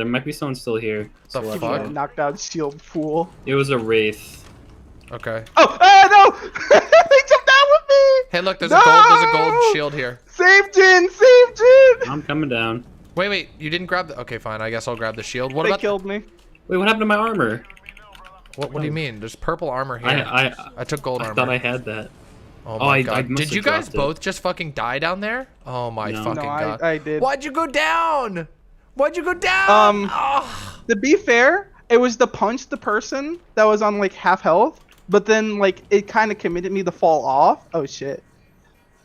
might be someone still here. The watch fuck? out. Knocked out shield fool. It was a wraith. Okay. Oh, no! They jumped down with me. Hey, look, there's No! a gold shield here. Save Jin! Save Jin! I'm coming down. Wait, you didn't grab the... Okay, fine, I guess I'll grab the shield. What They about... killed me. Wait, what happened to my armor? What do you mean? There's purple armor here. I took gold I armor. thought I had that. Oh Oh, my I god. must Did have you guys dropped it. both just fucking die down there? Oh my No. fucking No, god. I did. Why'd you go down? Why'd you go down? Oh. To be fair, it was to punch the person that was on like half health, but then like it kind of committed me to fall off. Oh shit.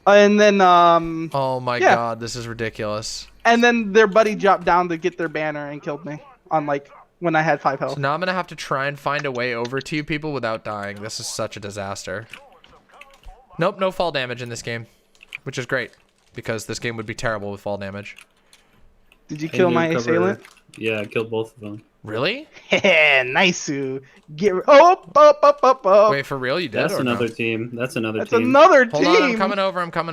And then Oh my yeah. god, this is ridiculous. and then their buddy dropped down to get their banner and killed me on like when I had 5 health. So now I'm gonna have to try and find a way over to you people without dying. This is such a disaster. Nope, no fall damage in this game, which is great because this game would be terrible with fall damage. Did you I kill need my to cover- assailant? Yeah, I killed both of them. Really? Nice. Get up. Wait, for real? You did? That's or another no? team. That's another That's team. another Hold team. on, I'm coming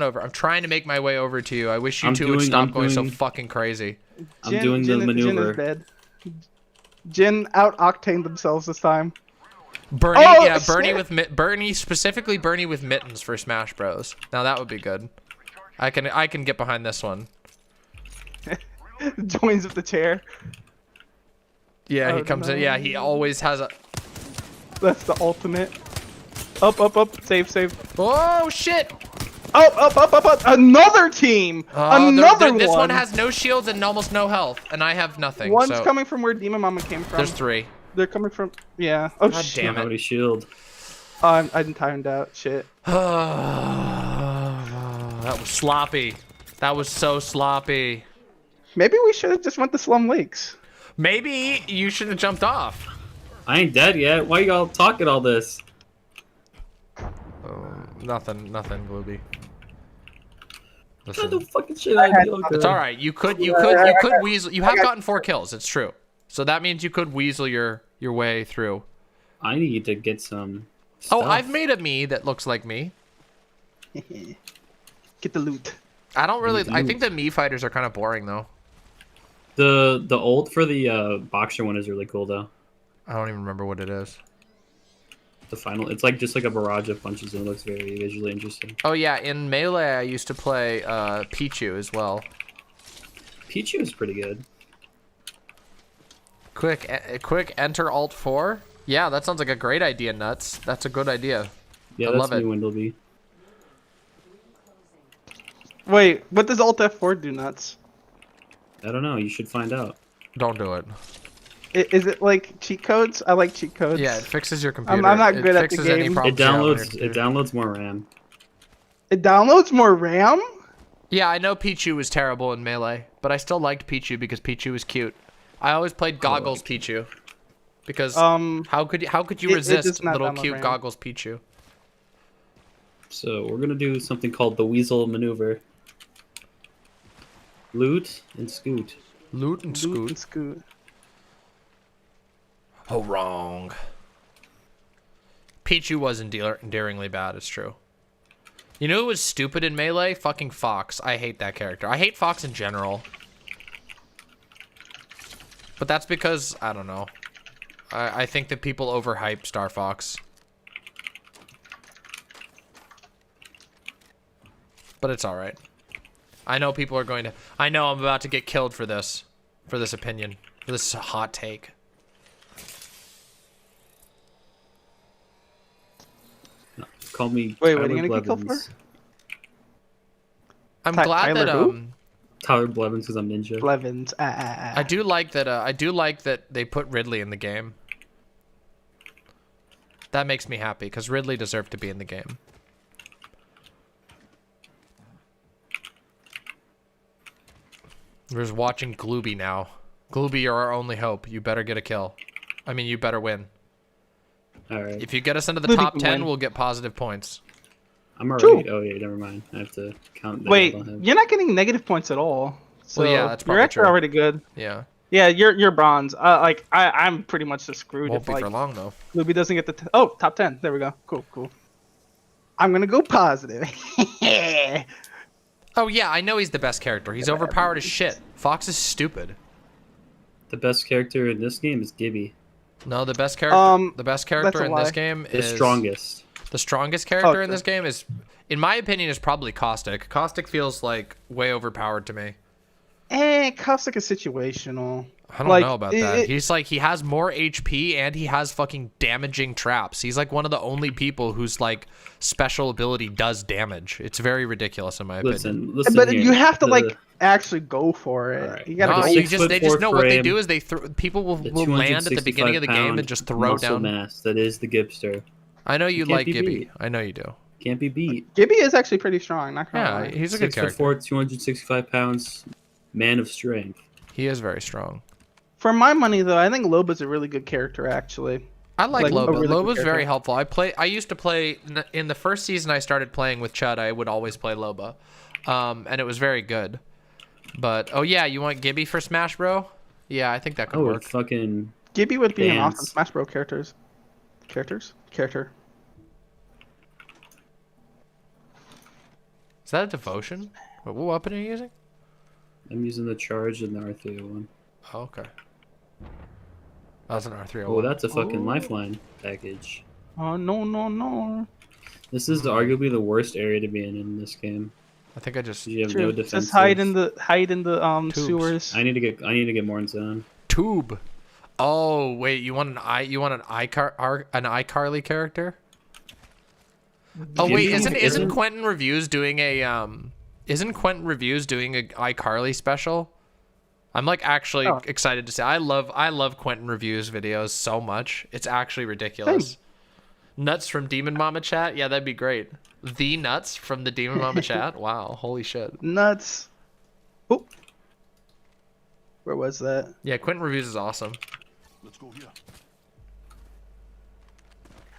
over. I'm trying to make my way over to you. I wish you I'm two would doing- stop I'm going so doing- fucking crazy. I'm doing the Jin maneuver. is dead. Jin out-octaned themselves this time. Bernie, Oh, yeah, shit. Bernie specifically Bernie with mittens for Smash Bros. Now that would be good. I can get behind this one. Joins with the chair. Yeah, he Oh, comes in. no. Yeah, he always has a. That's the ultimate. Up. Save. Oh shit! Up. Another team. Another one. This one has no shields and almost no health, and I have nothing. One's so coming from where Demon Mama came from. there's 3. They're coming from. Yeah. Oh God shit. damn How it! many shield? I didn't timed out. Shit. That was sloppy. That was so sloppy. Maybe we should have just went to Slum Lakes. Maybe you should have jumped off. I ain't dead yet. Why y'all talking all this? Nothing, Glooby. What Listen, the fucking shit I do? it's all right. You could weasel. You have gotten 4 kills. It's true. So that means you could weasel your way through. I need to get some. Oh, Stuff. I've made a me that looks like me. Get the loot. I don't really. I think the me fighters are kind of boring though. The ult for the boxer one is really cool though. I don't even remember what it is. The final, it's like just like a barrage of punches and it looks very visually interesting. Oh yeah, in Melee I used to play Pichu as well. Pichu is pretty good. Quick enter alt 4. Yeah, that sounds like a great idea, Nuts. That's a good idea. Yeah, I that's love it. me, Windleby. Wait, what does Alt F4 do, Nuts? I don't know. You should find out. Don't do it. Is it like cheat codes? I like cheat codes. Yeah, it fixes your computer. I'm not good at the fixes any game. problems It you have on your downloads. It computer. downloads more RAM. It downloads more RAM? Yeah, I know Pichu was terrible in Melee, but I still liked Pichu because Pichu was cute. I always played Goggles Pichu. Because how could you it resist does not little download cute RAM. Goggles Pichu? So we're gonna do something called the Weasel Maneuver. Loot and scoot. Loot and Loot scoot. and scoot. Oh, wrong. Pichu was endearingly bad, it's true. You know who was stupid in Melee? Fucking Fox. I hate that character. I hate Fox in general. But that's because, I don't know. I think that people overhype Star Fox. But it's alright. I know people are going to... I know I'm about to get killed for this. For this opinion. For this hot take. Call me. Wait, what are Tyler you gonna get killed Blevins. for? I'm glad Tyler that who? Tyler Blevins because I'm ninja. Blevins. I do like that. I do like that they put Ridley in the game. That makes me happy because Ridley deserved to be in the game. We're just watching Glooby now. Glooby, you're our only hope. You better get a kill. I mean, you better win. All right. If you get us into the Glooby top can 10, win. we'll get positive points. I'm already. Oh yeah, never mind. I have to count. That Wait, I don't have. you're not getting negative points at all. So Well, yeah, that's you're probably actually true. already good. Yeah. Yeah, you're bronze. Like I'm pretty much just screwed Won't if be like for long, though. Luby doesn't get the top 10. There we go. Cool. I'm gonna go positive. Oh, yeah, I know he's the best character. He's overpowered as shit. Fox is stupid. The best character in this game is Gibby. No, the best character. The best that's character a in this lie. game The is strongest. The strongest character in Okay. this game is, in my opinion, is probably Caustic. Caustic feels like way overpowered to me. Caustic is situational. I don't know about that. He's like, he has more HP and he has fucking damaging traps. He's like one of the only people whose like special ability does damage. It's very ridiculous in my opinion. Listen. But here. you have to The- like actually go for it. Alright. You gotta No, go. you 6 just they foot just know what they frame, do is they people will the land at the beginning of the game 265 and just throw muscle down. mass that is the Gibster. I know you can't like be Gibby. beat. I know you do. Can't be beat. Gibby is actually pretty strong. Not gonna Yeah, lie. he's a good 6'4", character. 265 pounds, man of strength. He is very strong. For my money though, I think Loba's a really good character actually. I like Like, a Loba. really good Loba's very character. helpful. I used to play in the first season I started playing with Chud. I would always play Loba, and it was very good. But oh yeah, you want Gibby for Smash Bro? Yeah, I think that could Oh, work. fucking Gibby would be an Dance. awesome Smash Bros. Character. Is that a devotion? What weapon are you using? I'm using the charge and the R301. Oh, okay. That's an R301. Oh, that's a fucking Oh. lifeline package. Oh no. This is arguably the worst area to be in this game. I think I just You have True. no defense. Just hide in the Tubes. sewers. I need to get more in zone. tube. Oh wait, you want an iCarly character? Oh wait, Gibby isn't isn't- Quentin Reviews doing a iCarly special? I'm like actually Oh. excited to say I love Quentin Reviews videos so much. It's actually ridiculous. Same. Nuts from Demon Mama chat? Yeah, that'd be great. The Nuts from the Demon Mama chat? Wow, holy shit. Nuts. Oh. Where was that? Yeah, Quentin Reviews is awesome. Let's go here.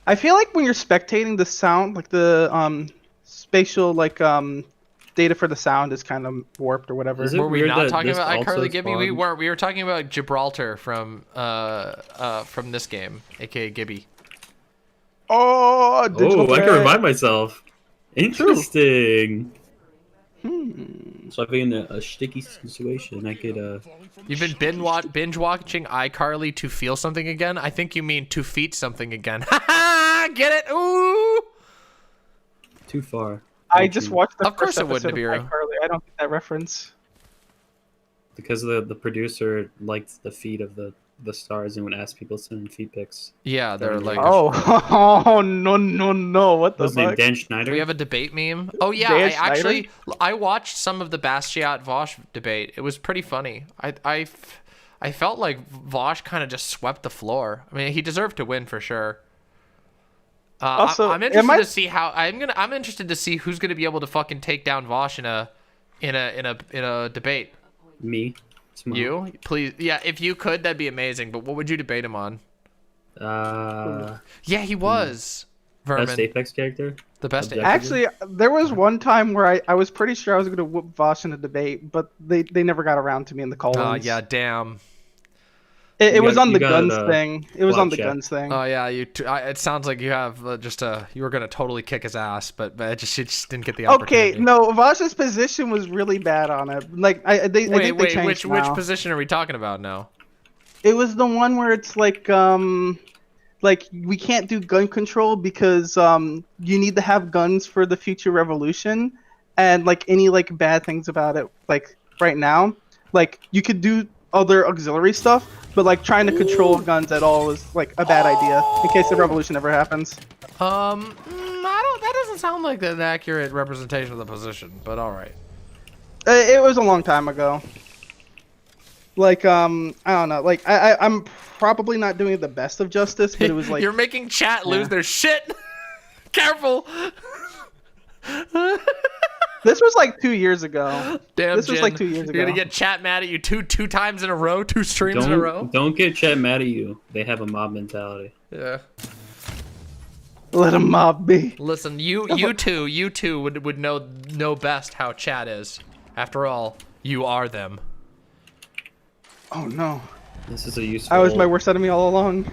I feel like when you're spectating, the sound, like the spatial data for the sound is kind of warped or whatever. Is it Were we weird not that talking this about also iCarly Gibby? We spawned? weren't. We were talking about Gibraltar from this game, aka Gibby. Oh, digital Oh, I can threat. revive myself. Interesting. So I've been in a sticky situation. I could You've been binge watching iCarly to feel something again? I think you mean to feet something again. Get it? Ooh! too far. I just watched the Of course first it would, episode of Nibiru. iCarly. I don't get that reference. Because the producer liked the feet of the stars and would ask people to send in feet pics. Yeah, they're like. Oh, oh no, no, no! What the What's his name? fuck? Dan Schneider? We have a debate meme. Oh yeah, Dan I Schneider? actually I watched some of the Bastiat Vosh debate. It was pretty funny. I felt like Vosh kind of just swept the floor. I mean, he deserved to win for sure. Also, I'm interested to see how I'm interested to see who's gonna be able to fucking take down Vosh in a debate. Me. Smile. You, please, yeah. If you could, that'd be amazing. But what would you debate him on? Yeah, he was Vermin, Best Apex character? the best. Objective. Actually, there was one time where I was pretty sure I was going to whoop Vosh in a debate, but they never got around to me in the call-ins. Yeah, damn. It was got- on you the got guns it, thing. It was on the check. guns thing. Oh yeah, it sounds like you have you were gonna totally kick his ass, but you just didn't get the opportunity. Okay, no, Vosh's position was really bad on it. Like I think they changed which now. position are we talking about now? It was the one where it's like we can't do gun control because you need to have guns for the future revolution, and like any like bad things about it, like right now, like you could do other auxiliary stuff, but like trying to control guns at all is like a bad idea in case the revolution ever happens. That doesn't sound like an accurate representation of the position, but all right. It was a long time ago. Like I don't know. Like I'm probably not doing the best of justice, but it was like You're making chat lose their shit. Careful. this was like 2 years ago. Damn, This was Jin. like 2 years You're ago. gonna get chat mad at you two times in a row, two streams in a row. Don't get chat mad at you. They have a mob mentality. Yeah. Let a mob be. Listen, you two would know best how chat is. After all, you are them. Oh no. This is a useful. I was my worst enemy all along.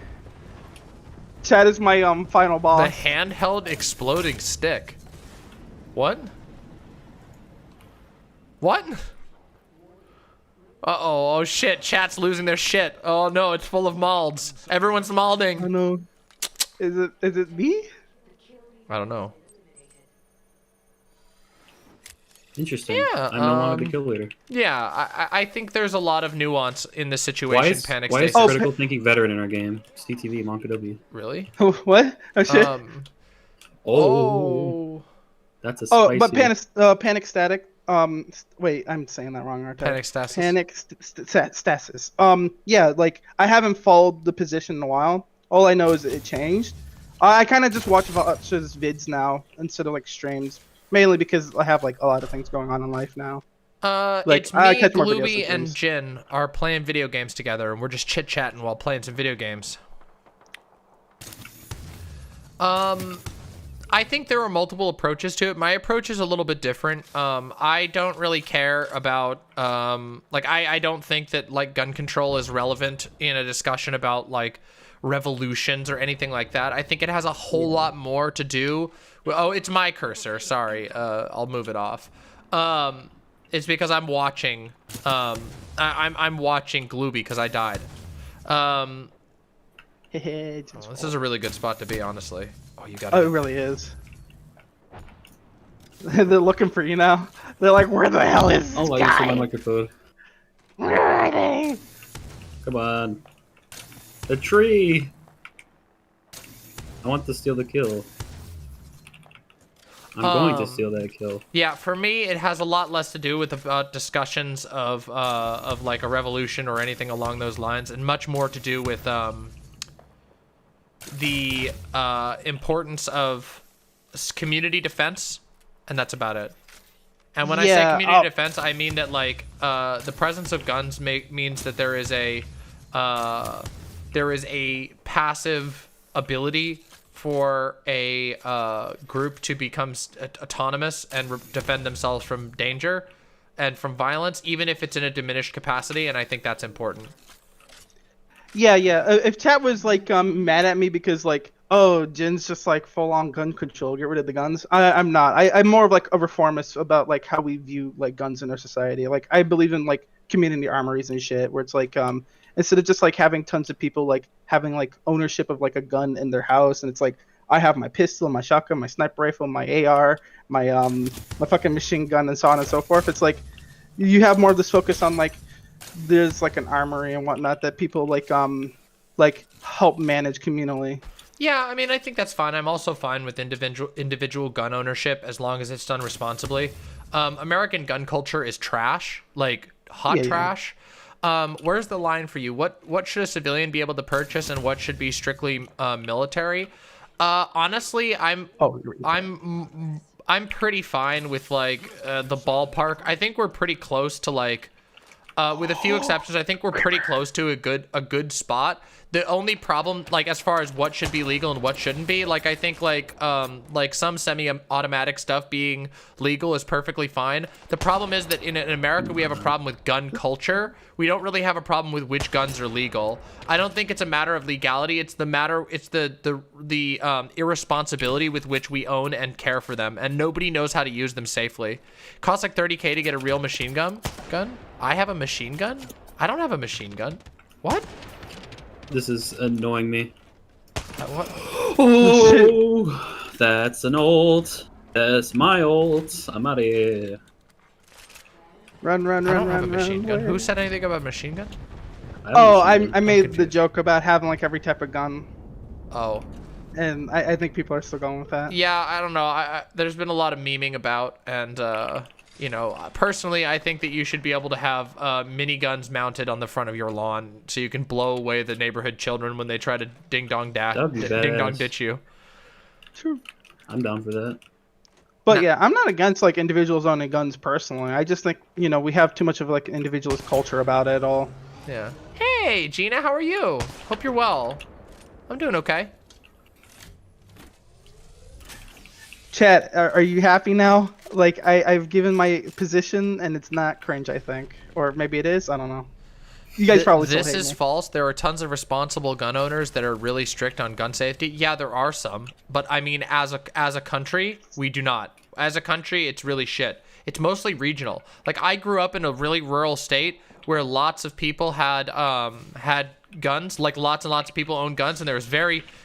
Chad is my final The boss. handheld exploding stick. What? What? Uh-oh, oh shit, chat's losing their shit. Oh no, it's full of malds. Everyone's Oh malding. no. Is it me? I don't know. Interesting. Yeah, I'm no longer the kill leader. Yeah, I think there's a lot of nuance in the situation. Why is Panic why is Stasis. critical thinking veteran in our game? CTV, Monka W. Really? What? Oh shit. Oh, that's a spicy. Oh, but panic static. Wait, I'm saying that wrong, aren't I? Panic stasis. Stasis. Yeah, like I haven't followed the position in a while. All I know is it changed. I kind of just watch Vosh's vids now instead of like streams, mainly because I have like a lot of things going on in life now. Like, It's I me, catch more videos Glooby, than and streams. Jin are playing video games together, and we're just chit-chatting while playing some video games. I think there are multiple approaches to it. My approach is a little bit different. I don't really care about, I don't think that, like, gun control is relevant in a discussion about, like, revolutions or anything like that. I think it has a whole lot more to do. Oh, it's my cursor. Sorry. I'll move it off. It's because I'm watching. I'm watching Glooby because I died. This is a really good spot to be, honestly. Oh, you got Oh, it really is. They're looking for you now. They're like, where the hell is this Oh, I used my guy? microphone. Where are they? Come on. The tree. I want to steal the kill. I'm going to steal that kill. Yeah, for me, it has a lot less to do with discussions of like a revolution or anything along those lines, and much more to do with the importance of community defense, and that's about it. And when I say community defense, I mean that like the presence of guns means that there is a passive ability for a group to become autonomous and defend themselves from danger and from violence, even if it's in a diminished capacity, and I think that's important. Yeah. If chat was like mad at me because like, oh, Jin's just like full on gun control, get rid of the guns. I'm not. I'm more of like a reformist about like how we view like guns in our society. Like I believe in like community armories and shit, where it's like instead of just like having tons of people like having like ownership of like a gun in their house, and it's like I have my pistol, my shotgun, my sniper rifle, my AR, my fucking machine gun, and so on and so forth. It's like you have more of this focus on like there's like an armory and whatnot that people like help manage communally. Yeah, I mean, I think that's fine. I'm also fine with individual gun ownership as long as it's done responsibly. American gun culture is trash, like hot trash. Where's the line for you? What should a civilian be able to purchase, and what should be strictly military? Honestly, I'm pretty fine with like the ballpark. I think we're pretty close to like, with a few exceptions, I think we're pretty close to a good spot. The only problem, like as far as what should be legal and what shouldn't be, like I think like some semi-automatic stuff being legal is perfectly fine. The problem is that in America we have a problem with gun culture. We don't really have a problem with which guns are legal. I don't think it's a matter of legality. It's the irresponsibility with which we own and care for them, and nobody knows how to use them safely. It costs like $30K to get a real machine gun. I have a machine gun? I don't have a machine gun. What? This is annoying me. What? Oh, that's an ult. That's my ult. I'm out of here. Run, I don't have a run, machine gun. run. Who said anything about machine gun? I made the joke about having like every type of gun, Oh. and I think people are still going with that. Yeah, I don't know. There's been a lot of memeing about, and you know, personally, I think that you should be able to have miniguns mounted on the front of your lawn so you can blow away the neighborhood children when they try to ding dong ditch you. True. I'm down for that. But yeah, I'm not against like individuals owning guns personally. I just think we have too much of like individualist culture about it all. Yeah. Hey, Jeena, how are you? Hope you're well. I'm doing okay. Chat, are you happy now? Like I've given my position and it's not cringe, I think, or maybe it is. I don't know. You guys probably still This hate is me. false. There are tons of responsible gun owners that are really strict on gun safety. Yeah, there are some, but I mean, as a country, we do not. As a country, it's really shit. It's mostly regional. Like I grew up in a really rural state where lots of people had guns. Like lots and lots of people owned guns, and there was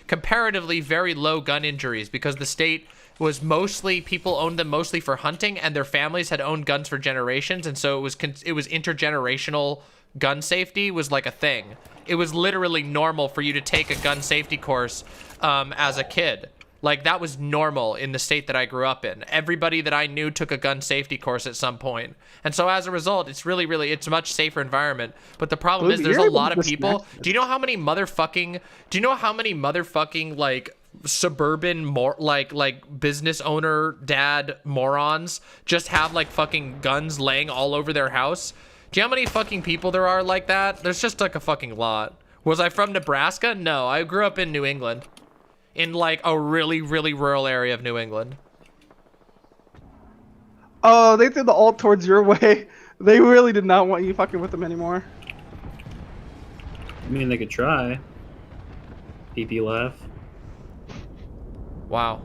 comparatively very low gun injuries because the state was mostly, people owned them mostly for hunting, and their families had owned guns for generations, and so it was intergenerational. Gun safety was like a thing. It was literally normal for you to take a gun safety course as a kid. Like that was normal in the state that I grew up in. Everybody that I knew took a gun safety course at some point. And so as a result, it's it's a much safer environment. But the problem is there's a lot of people. Do you know how many motherfucking like suburban like business owner dad morons just have like fucking guns laying all over their house? Do you know how many fucking people there are like that? There's just like a fucking lot. Was I from Nebraska? No, I grew up in New England. In like a really, really rural area of New England. Oh, they threw the ult towards your way. They really did not want you fucking with them anymore. I mean, they could try. PP laugh. Wow.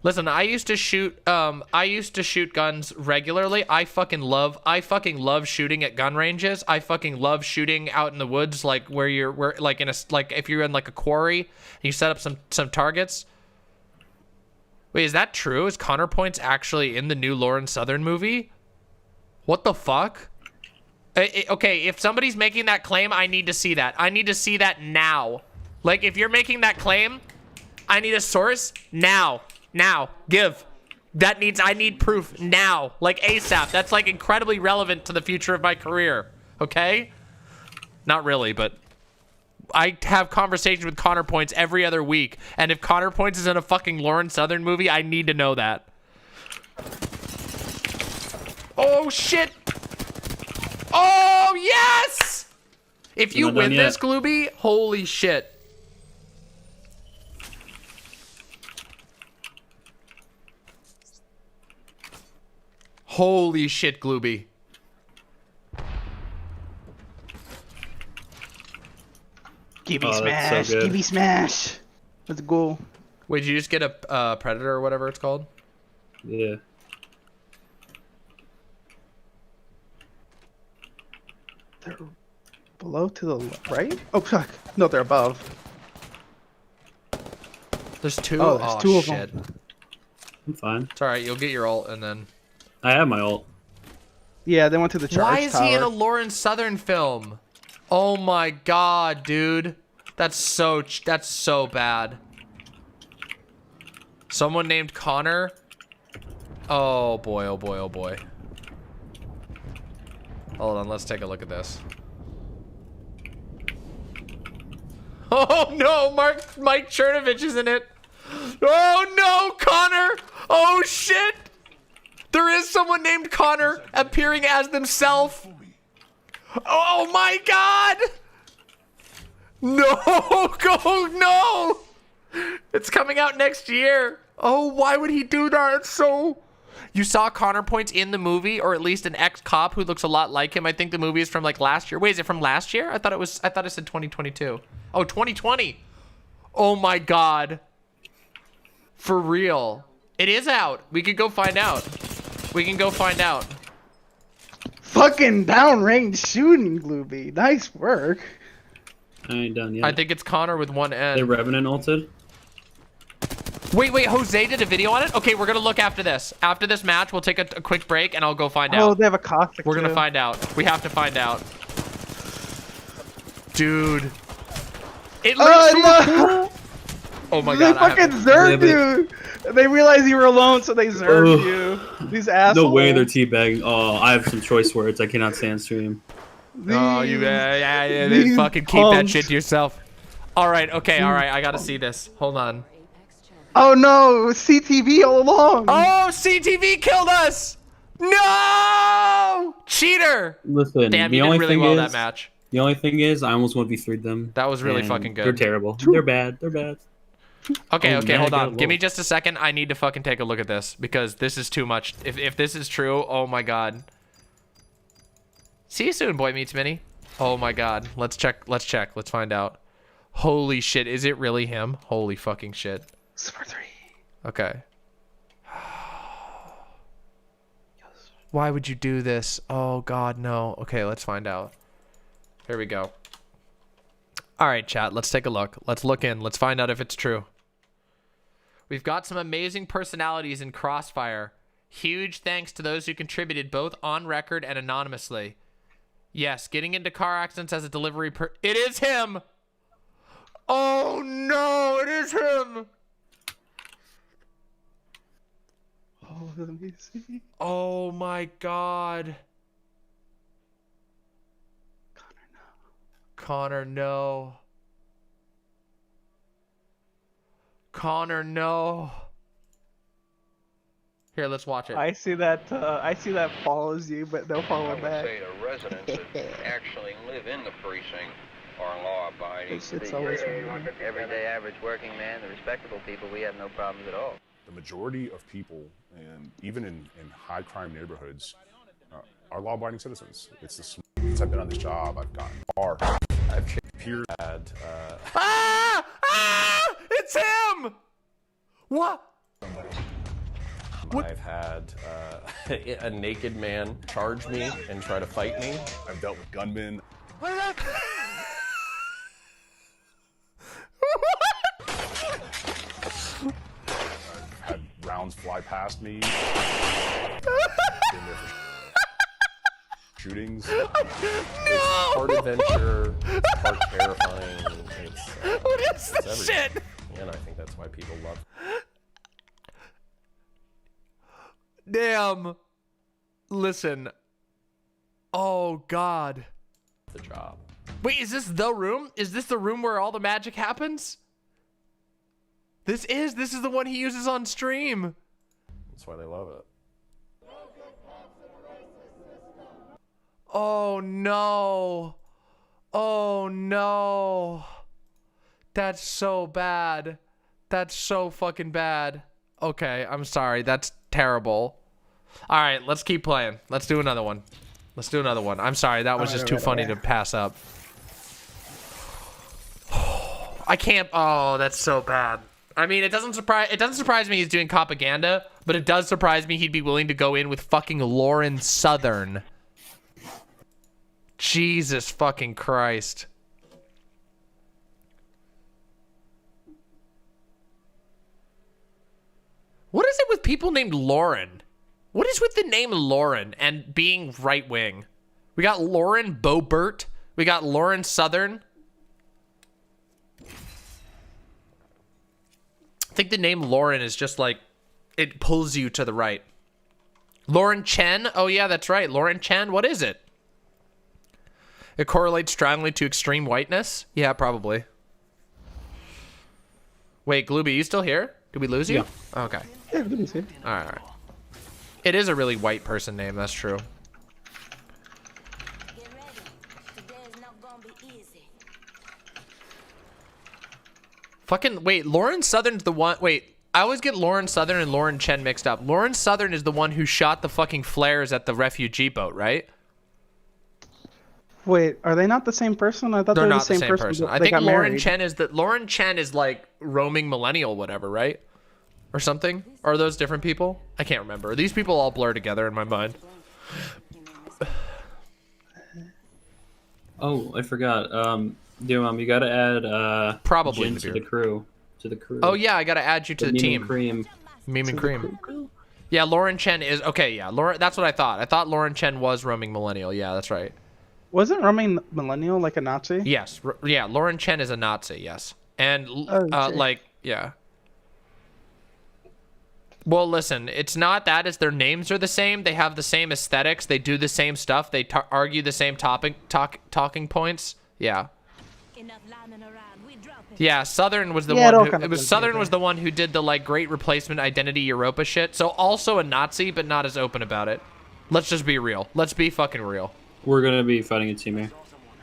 Listen, I used to shoot guns regularly. I fucking love shooting at gun ranges. I fucking love shooting out in the woods, like if you're in like a quarry and you set up some targets. Wait, is that true? Is Counterpoints actually in the new Lauren Southern movie? What the fuck? Okay, if somebody's making that claim, I need to see that. I need to see that now. Like, if you're making that claim, I need a source now. Now, give. I need proof now, like ASAP. That's like incredibly relevant to the future of my career, okay? Not really, but I have conversations with Counterpoints every other week, and if Counterpoints is in a fucking Lauren Southern movie, I need to know that. Oh, shit. Oh, yes! If you win this, Glooby, holy shit. Holy shit, Glooby. Gibby Oh, that's smash. so good. Gibby smash. Let's go. Wait, did you just get a predator or whatever it's called? Yeah. They're below to the right? Oh, fuck. No, they're above. There's two? Oh, there's two of shit. them. I'm fine. It's alright, you'll get your ult and then... I have my ult. Yeah, they went to the charge Why is tower. he in a Lawrence Southern film? Oh my god, dude. That's so bad. Someone named Connor? Oh boy, oh boy, oh boy. Hold on, let's take a look at this. Oh no, Mike Chernovich is in it. Oh no, Connor! Oh shit! There is someone named Connor appearing as themselves. Oh my god! No, go, no! It's coming out next year. Oh, why would he do that? It's so... You saw Connor Points in the movie, or at least an ex-cop who looks a lot like him. I think the movie is from like last year. Wait, is it from last year? I thought it said 2022. Oh, 2020. Oh my god. For real. It is out. We could go find out. We can go find out. Fucking downrange shooting, Glooby. Nice work. I ain't done yet. I think it's Connor with one They N. Revenant ulted. Wait, Jose did a video on it? Okay, we're gonna look after this. After this match, we'll take a quick break and I'll go find Oh, out. they have a caustic We're gonna too. find out. We have to find out. Dude. It looks Oh, so no. cool. Oh my They god. I fucking have zerged Yeah, you. They realized you were alone, so they zerged Ugh. you. These assholes. No way they're teabagging. Oh, I have some choice words. I cannot stand stream. Oh, you yeah, these fucking keep that punks. shit to yourself. Alright, okay, alright. I gotta see this. Hold on. Oh no, it was CTV all along. Oh, CTV killed us! No! Cheater! Listen, Damn, the you only did really thing well is, that match. the only thing is, I almost 1v3'd them. That was really and fucking good. They're terrible. They're bad. They're bad. Okay, Oh, okay, man, hold I got on. a Give me low. just a second. I need to fucking take a look at this because this is too much. If this is true, oh my god. See you soon, boy meets Minnie. Oh my god. Let's check. Let's check. Let's find out. Holy shit, is it really him? Holy fucking shit. Super 3. Okay. Why would you do this? Oh god, no. Okay, let's find out. Here we go. All right, chat, let's take a look. Let's look in. Let's find out if it's true. We've got some amazing personalities in Crossfire. Huge thanks to those who contributed both on record and anonymously. Yes, getting into car accidents as a delivery It is him! Oh no, it is him! Oh, let me see. Oh my god. Connor, no. Connor, no. Here, let's watch it. I see that follows you, but no I follow would back. say the residents that actually live in the precinct are law-abiding. This shit's always The wrong. everyday average working man, the respectable people, we have no problems at all. The majority of people, and even in high crime neighborhoods, are law-abiding citizens. It's the since I've been on this job, I've gotten far. I've peers had Ah! Ah! It's him! What? I've had a naked man charge me and try to fight me. I've dealt with gunmen. I've had rounds fly past me. Been there for shootings. It's part adventure, part terrifying. It's, What is it's this everything. shit? And I think that's why people love Damn. Listen. Oh, God. the job. Wait, is this the room? Is this the room where all the magic happens? This is the one he uses on stream. That's why they love it. Oh, no. Oh, no. That's so bad. That's so fucking bad. Okay, I'm sorry. That's terrible. All right, let's keep playing. Let's do another one. Let's do another one. I'm sorry, that was just too funny to pass up. I can't. Oh, that's so bad. I mean, it doesn't surprise me he's doing propaganda, but it does surprise me he'd be willing to go in with fucking Lauren Southern. Jesus fucking Christ. What is it with people named Lauren? What is with the name Lauren and being right wing? We got Lauren Boebert. We got Lauren Southern. I think the name Lauren is just like, it pulls you to the right. Lauren Chen. Oh yeah, that's right. Lauren Chen. What is it? It correlates strongly to extreme whiteness. Yeah, probably. Wait, Glooby, you still here? Did we lose you? Yeah. Okay. Yeah, let me see. All right. It is a really white person name. That's true. Get ready. Today is not gonna be easy. Fucking wait, Lauren Southern's the one. Wait, I always get Lauren Southern and Lauren Chen mixed up. Lauren Southern is the one who shot the fucking flares at the refugee boat, right? Wait, are they not the same person? I thought They're they were not the same person. but I they think got Lauren married. Chen is the Lauren Chen is like roaming millennial, whatever, right? Or something? Or are those different people? I can't remember. These people all blur together in my mind. Oh, I forgot. You gotta add Probably Jin the to beer. the crew. To the crew. Oh yeah, I gotta add you to the Meme and team. Cream. Meme and cream. Yeah, Lauren Chen is okay. Yeah, Lauren. That's what I thought. I thought Lauren Chen was roaming millennial. Yeah, that's right. Wasn't roaming millennial like a Nazi? Yes. Yeah, Lauren Chen is a Nazi. Yes, and Okay. like yeah. Well, listen, it's not that. It's their names are the same. They have the same aesthetics. They do the same stuff. They argue the same talking points. Yeah. Enough lying around. We drop it. Yeah, Southern was the Yeah, it all one. Who, kinda it was blends Southern together. was the one who did the like Great Replacement Identity Europa shit. So also a Nazi, but not as open about it. Let's just be real. Let's be fucking real. We're gonna be fighting a team here.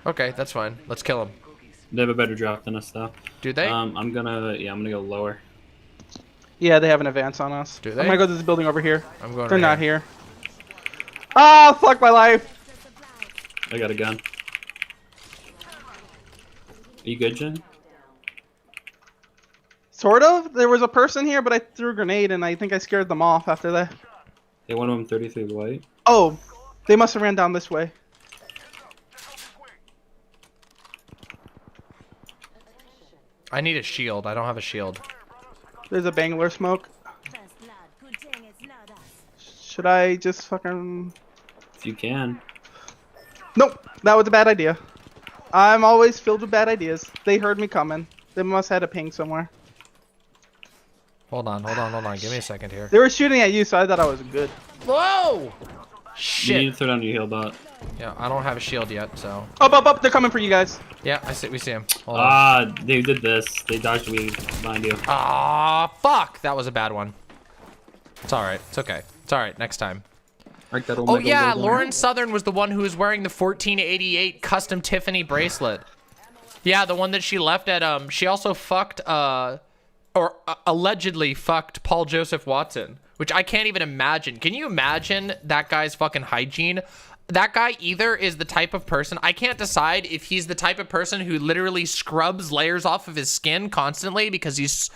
Okay, that's fine. Let's kill him. They have a better drop than us though. Do they? I'm gonna go lower. Yeah, they have an advance on us. Do I'm they? gonna go to this building over here. I'm going. They're right not here. Ah, fuck my life. I got a gun. Are you good, Jen? Sort of. There was a person here, but I threw a grenade and I think I scared them off after that. Hey, one of them 33 white. Oh, they must have ran down this way. I need a shield. I don't have a shield. There's a Bangalore smoke. First blood. Good thing it's not us. Should I just fucking... If you can. Nope, that was a bad idea. I'm always filled with bad ideas. They heard me coming. They must have had a ping somewhere. Hold on. Give me a second here. They were shooting at you, so I thought I was good. Whoa! You need Shit. to throw down your heal bot. Yeah, I don't have a shield yet, so. Up! They're coming for you guys. Yeah, we see him. Hold on. Ah, they did this. They dodged me behind you. Ah, fuck! That was a bad one. It's alright. It's okay. It's alright. Next time. Mark that old Oh metal yeah, building. Lauren Southern was the one who was wearing the 1488 custom Tiffany bracelet. Yeah, the one that she left at she also fucked allegedly fucked Paul Joseph Watson, which I can't even imagine. Can you imagine that guy's fucking hygiene? That guy either is the type of person, I can't decide if he's the type of person who literally scrubs layers off of his skin constantly because he's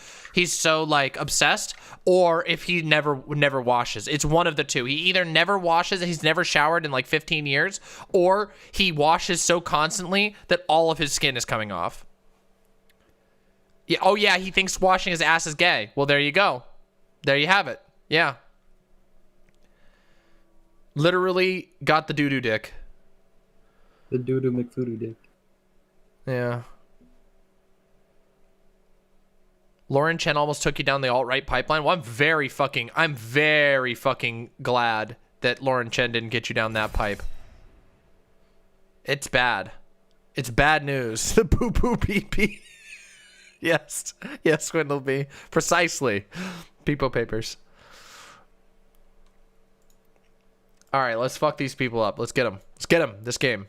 so like obsessed, or if he never washes. It's one of the two. He either never washes, he's never showered in like 15 years, or he washes so constantly that all of his skin is coming off. Yeah, oh yeah, he thinks washing his ass is gay. Well, there you go. There you have it. Yeah. Literally got the doo-doo dick. The doo-doo McFoodoo dick. Yeah. Lauren Chen almost took you down the alt-right pipeline. Well, I'm very fucking glad that Lauren Chen didn't get you down that pipe. It's bad. It's bad news. The poo-poo pee-pee. Yes. Yes, Swindleby. Precisely. Peepo papers. All right, let's fuck these people up. Let's get them. Let's get them this game.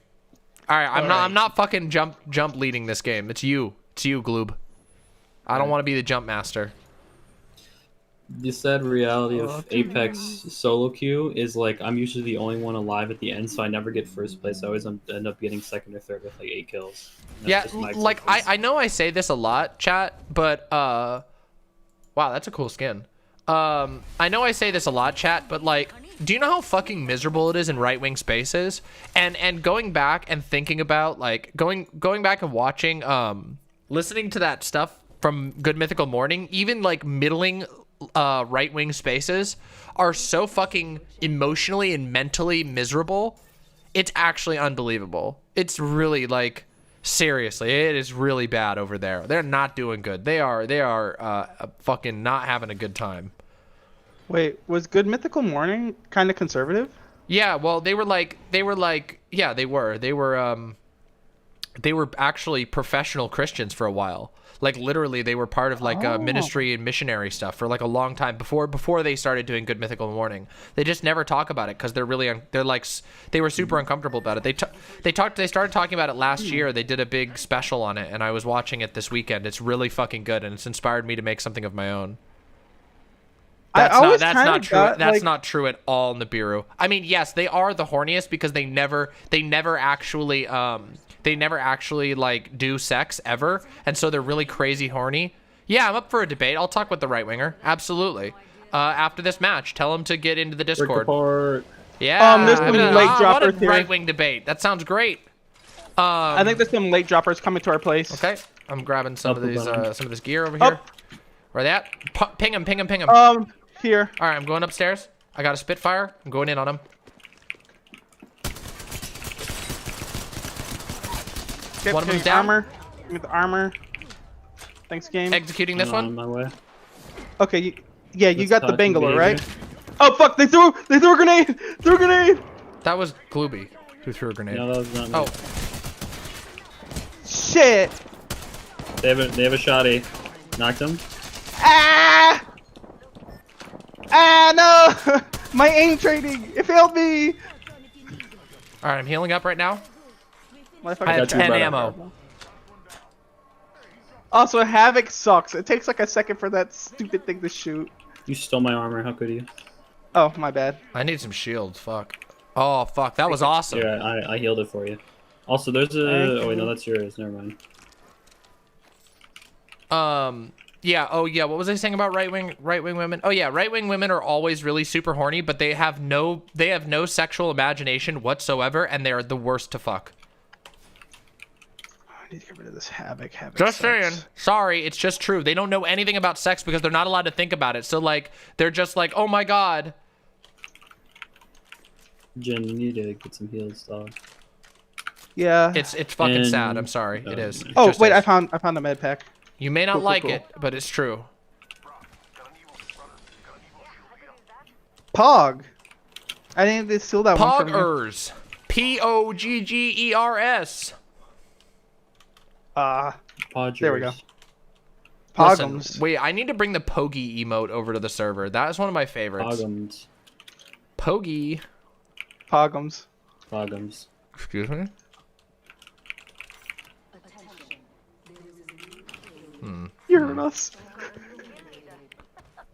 All right, I'm not fucking jump leading this game. It's you. It's you, Gloob. I don't want to be the jump master. The sad reality of Apex solo queue is like I'm usually the only one alive at the end, so I never get first place. I always end up getting second or third with like 8 kills. And Yeah, that's just my like existence. I know I say this a lot, chat, but wow, that's a cool skin. I know I say this a lot, chat, but like, do you know how fucking miserable it is in right-wing spaces? And going back and thinking about like going back and watching listening to that stuff from Good Mythical Morning, even like middling right-wing spaces are so fucking emotionally and mentally miserable. It's actually unbelievable. It's really like, seriously, it is really bad over there. They're not doing good. They are fucking not having a good time. Wait, was Good Mythical Morning kind of conservative? Yeah, well, they were yeah, they were actually professional Christians for a while. Like literally they were part of like ministry and missionary stuff for like a long time before they started doing Good Mythical Morning. They just never talk about it because they're really they were super uncomfortable about it. They started talking about it last year. They did a big special on it, and I was watching it this weekend. It's really fucking good, and it's inspired me to make something of my own. That's not true at all, Nibiru. I mean, yes, they are the horniest because they never actually like do sex ever, and so they're really crazy horny. Yeah, I'm up for a debate. I'll talk with the right winger. Absolutely. After this match, tell him to get into the Discord. Yeah. There's some late droppers here. Right wing debate. That sounds great. I think there's some late droppers coming to our place. Okay, I'm grabbing some of this gear over here. Where they at? Ping him. Here. All right, I'm going upstairs. I got a Spitfire. I'm going in on him. Get One of them's down. armor. Give me the armor. Thanks, game. Executing this one. On my way. Okay, you got the talk Bangalore, behavior. right? Oh fuck! They threw a grenade. Threw a grenade. That was Glooby who threw a grenade. No, that was not me. Oh, Shit. They have a shotty. Knocked him. Ah! No! My aim training. It failed me. all right. I'm healing up right now. I Motherfucker. have got you, 10 brother. ammo. Also, Havoc sucks. It takes like a second for that stupid thing to shoot. You stole my armor. How could you? Oh, my bad. I need some shields. Fuck. Oh, fuck. That was awesome. Yeah, I healed it for you. Also, there's a. Oh wait, no, that's yours. Never mind. Yeah. Oh, yeah. What was I saying about right wing women? Oh, yeah. Right wing women are always really super horny, but they have no sexual imagination whatsoever, and they are the worst to fuck. I need to get rid of this Havoc. Just saying. Sorry, it's just true. They don't know anything about sex because they're not allowed to think about it. So like, they're just like, oh my god. Jen, you need to get some heals, dog. Yeah. It's fucking And- sad. I'm sorry. It oh, is. man. It Oh just wait, is. I found a med pack. You may not Cool, like cool. it, but it's true. Pog. I didn't even steal that one from you. Poggers. Poggers. Podgers. There we go. Listen, Pogums. wait, I need to bring the Pogi emote over to the server. That is one of my favorites. Pogums. Pogi. Pogums. Pogums. Excuse me? You heard us.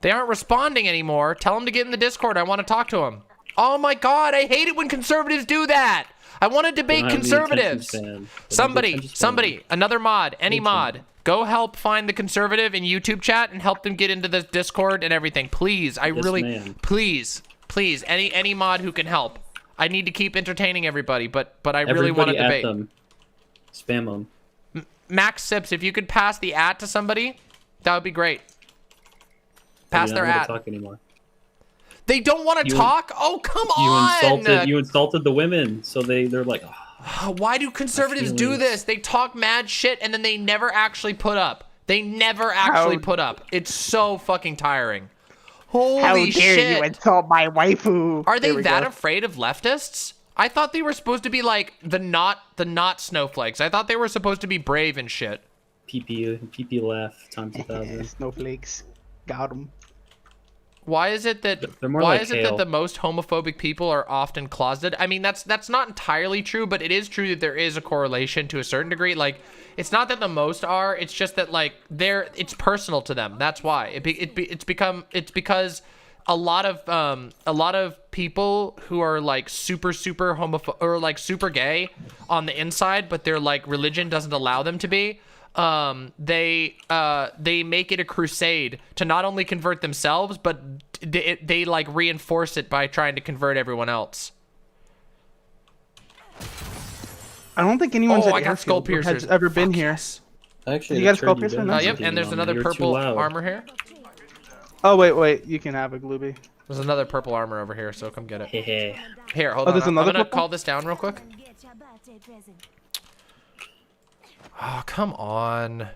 They aren't responding anymore. Tell them to get in the Discord. I want to talk to them. Oh my god, I hate it when conservatives do that. I want to debate They don't have the conservatives. attention span. They don't have the Somebody, attention span. another mod, any Thank you. mod, go help find the conservative in YouTube chat and help them get into the Discord and everything. Please, Yes, ma'am. please, any mod who can help. I need to keep entertaining everybody, but I really want to Everybody at debate. them. Spam them. Max Sips, if you could pass the @ to somebody, that would be great. Pass their @ Talk anymore. They don't want to You- talk? Oh, come on! You insulted the women, so they're like, oh, Why do conservatives do feelings. this? They talk mad shit and then they never actually put up. They never actually put up. It's so fucking tiring. Holy How dare shit. you insult my waifu? Are they There we that go. afraid of leftists? I thought they were supposed to be like the not snowflakes. I thought they were supposed to be brave and shit. PP laugh time 2000. Snowflakes. Got 'em. Why is it that They're more why like is it that the most homophobic people are often closeted? I mean, that's not entirely true, but it is true that there is a correlation to a certain degree. Like, it's not that the most are, it's just that like it's personal to them. That's why. It's because a lot of people who are like super homophobic or like super gay on the inside, but their like religion doesn't allow them to be. They make it a crusade to not only convert themselves, but they like reinforce it by trying to convert everyone else. I don't think anyone's Oh, at I got skull Airfield has piercers. ever been Fuck here. yes. Actually, You got a turned skull piercer? down Nice. Yep, something and there's on me. another You're too purple loud. armor here. Oh wait, you can have a Glooby. There's another purple armor over here, so come get it. Hehe. Here, hold Oh, on. there's I'm another gonna purple? call this down real quick. And get your birthday present. Oh, come on.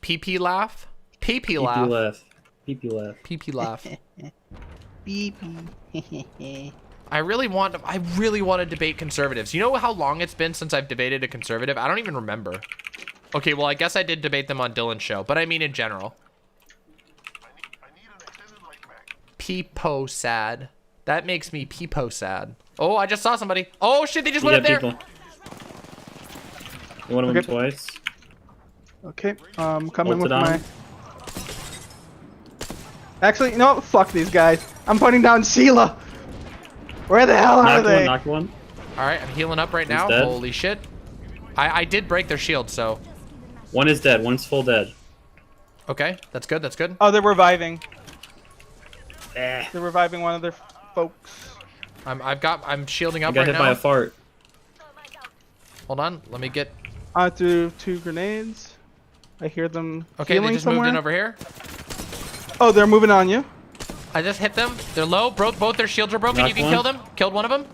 PP laugh? PP PP laugh. laugh. PP laugh. PP laugh. Beep. I really want to debate conservatives. You know how long it's been since I've debated a conservative? I don't even remember. Okay, well, I guess I did debate them on Dylan's show, but I mean in general. Peepo sad. That makes me peepo sad. Oh, I just saw somebody. Oh shit, they just You went up got there. people. You want them Okay. twice? Okay, coming Ult with it on. my. Actually, you know what? Fuck these guys. I'm putting down Sheila. Where the hell are Knocked one, they? knocked one. All right, I'm healing up right now. dead. Holy shit. I did break their shield, so. One is dead, one's full dead. Okay, that's good, that's good. Oh, they're reviving. Eh. They're reviving one of their folks. I'm shielding I up got right hit by now. a fart. Hold on, let me get. I threw 2 grenades. I hear them Okay, healing they just somewhere. moved in over here. Oh, they're moving on you. I just hit them. They're low. Both their shields are broken. Knocked You can one. kill them. Killed one of them.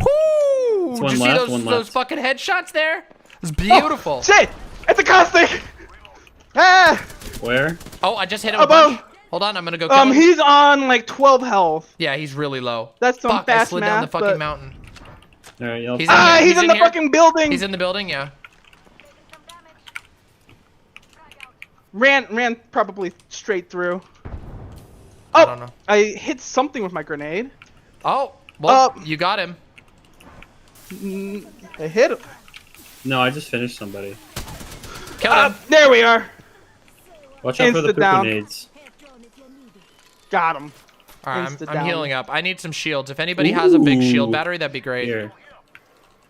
Whoo! It's Did one you see left, those one those left. fucking headshots there? It's beautiful. Shit! It's a caustic! Ah! Where? Oh, I just hit him a Above. bunch. Hold on, I'm gonna go kill him. He's on like 12 health. Yeah, he's really low. That's some Fuck, I fast slid down the math, fucking but- mountain. Alright, y'all. He's in Ah, here. he's in the here. fucking building! He's in the building, yeah. Ran probably straight through. I Oh, don't know. I hit something with my grenade. Oh, well, Oh. you got him. I hit him. No, I just finished somebody. Killed him. There we are. Watch out for the Insta poop down. grenades. Headphone if you need it. Got him. All right, Insta I'm down. healing up. I need some shields. If anybody has a big shield Ooh. battery, that'd be great. Here.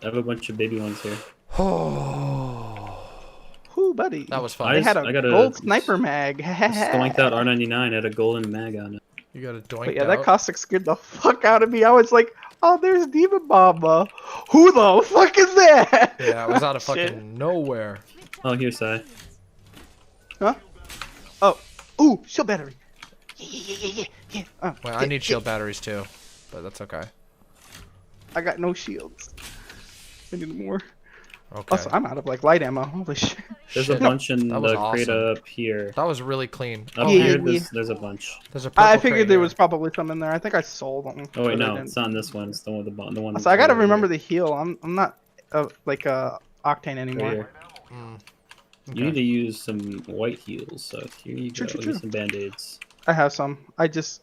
I have a bunch of baby ones here. Whoo, buddy. That was I fun. They had a I got a- gold sniper mag. Stonked out R99 had a golden mag on it. You got a doink But yeah, out. that caustic scared the fuck out of me. I was like, oh, there's Demon Mama. Who the fuck is that? Yeah, it was out of Shit. fucking nowhere. Oh, here's Sai. Huh? Oh. Ooh, shield battery. Yeah. Well, I need shield batteries too, but that's okay. I got no shields. I need more. Okay. Also, I'm out of like light ammo. Holy shit. There's Shit. a bunch in That was the crate awesome. up here. That was really clean. Up Oh, Yeah, here, yeah. there's a bunch. there's a purple I crate figured there here. was probably some in there. I think I sold them. Oh wait, but I no, didn't. it's not on this one. It's the one with the one. So I gotta right remember here. the heal. I'm not like octane anymore. Right here. You need to use some white heals. So here you True, go. true, Use true. some band-aids. I have some. I just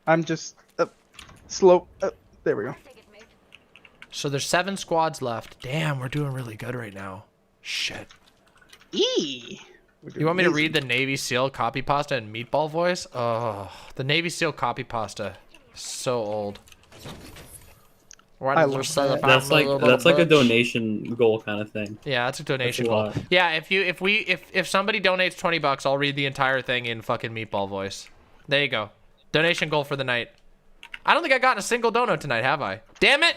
I'm just slow. There we go. So there's 7 squads left. Damn, we're doing really good right now. Shit. E. You want me to read the Navy SEAL copy pasta in meatball voice? Oh, the Navy SEAL copy pasta. So old. I love that. That's like a donation goal kind of thing. Yeah, that's a donation That's a goal. lot. Yeah, if somebody donates $20, I'll read the entire thing in fucking meatball voice. There you go. Donation goal for the night. I don't think I got a single dono tonight, have I? Damn it!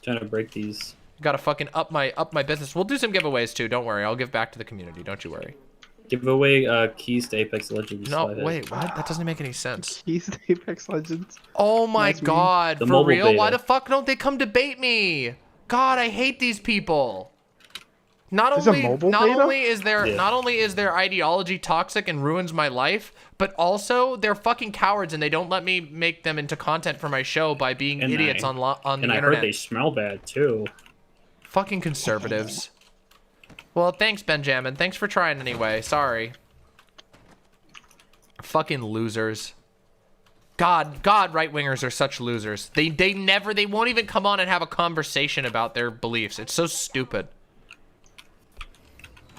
Trying to break these. Gotta fucking up my business. We'll do some giveaways too. Don't worry. I'll give back to the community. Don't you worry. Give away keys to Apex Legends. No, slide it. wait, what? That doesn't make any sense. Keys to Apex Legends. Oh my Nice meme. god, The for mobile real? Why beta. the fuck don't they come debate me? God, I hate these people. Not There's a only mobile not beta? only is their Yeah. not only is their ideology toxic and ruins my life, but also they're fucking cowards and they don't let me make them into content for my show by being And idiots I- on the And I internet. heard they smell bad too. Fucking conservatives. Well, thanks, Benjamin. Thanks for trying anyway. Sorry. Fucking losers. God, right wingers are such losers. They won't even come on and have a conversation about their beliefs. It's so stupid.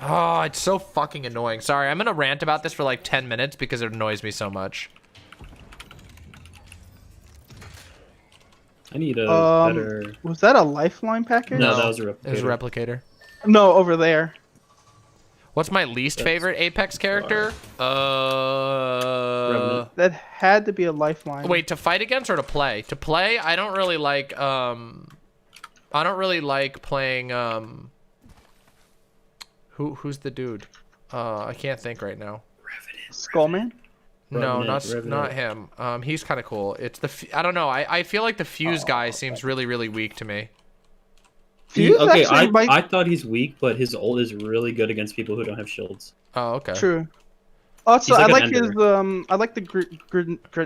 Oh, it's so fucking annoying. Sorry, I'm gonna rant about this for like 10 minutes because it annoys me so much. I need a better. Was that a lifeline package? No, that was a replicator. It was a replicator. No, over there. What's my least favorite Apex character? Revenant. That had to be a lifeline. Wait, to fight against or to play? To play, I don't really like playing who's the dude? I can't think right now. Skullman? No, Revenant. not him. He's kind of cool. It's I don't know. I feel like the Fuse guy seems really weak to me. Okay, actually might- I thought he's weak, but his ult is really good against people who don't have shields. Oh, okay. True. Also, He's like I an like ender. his I like the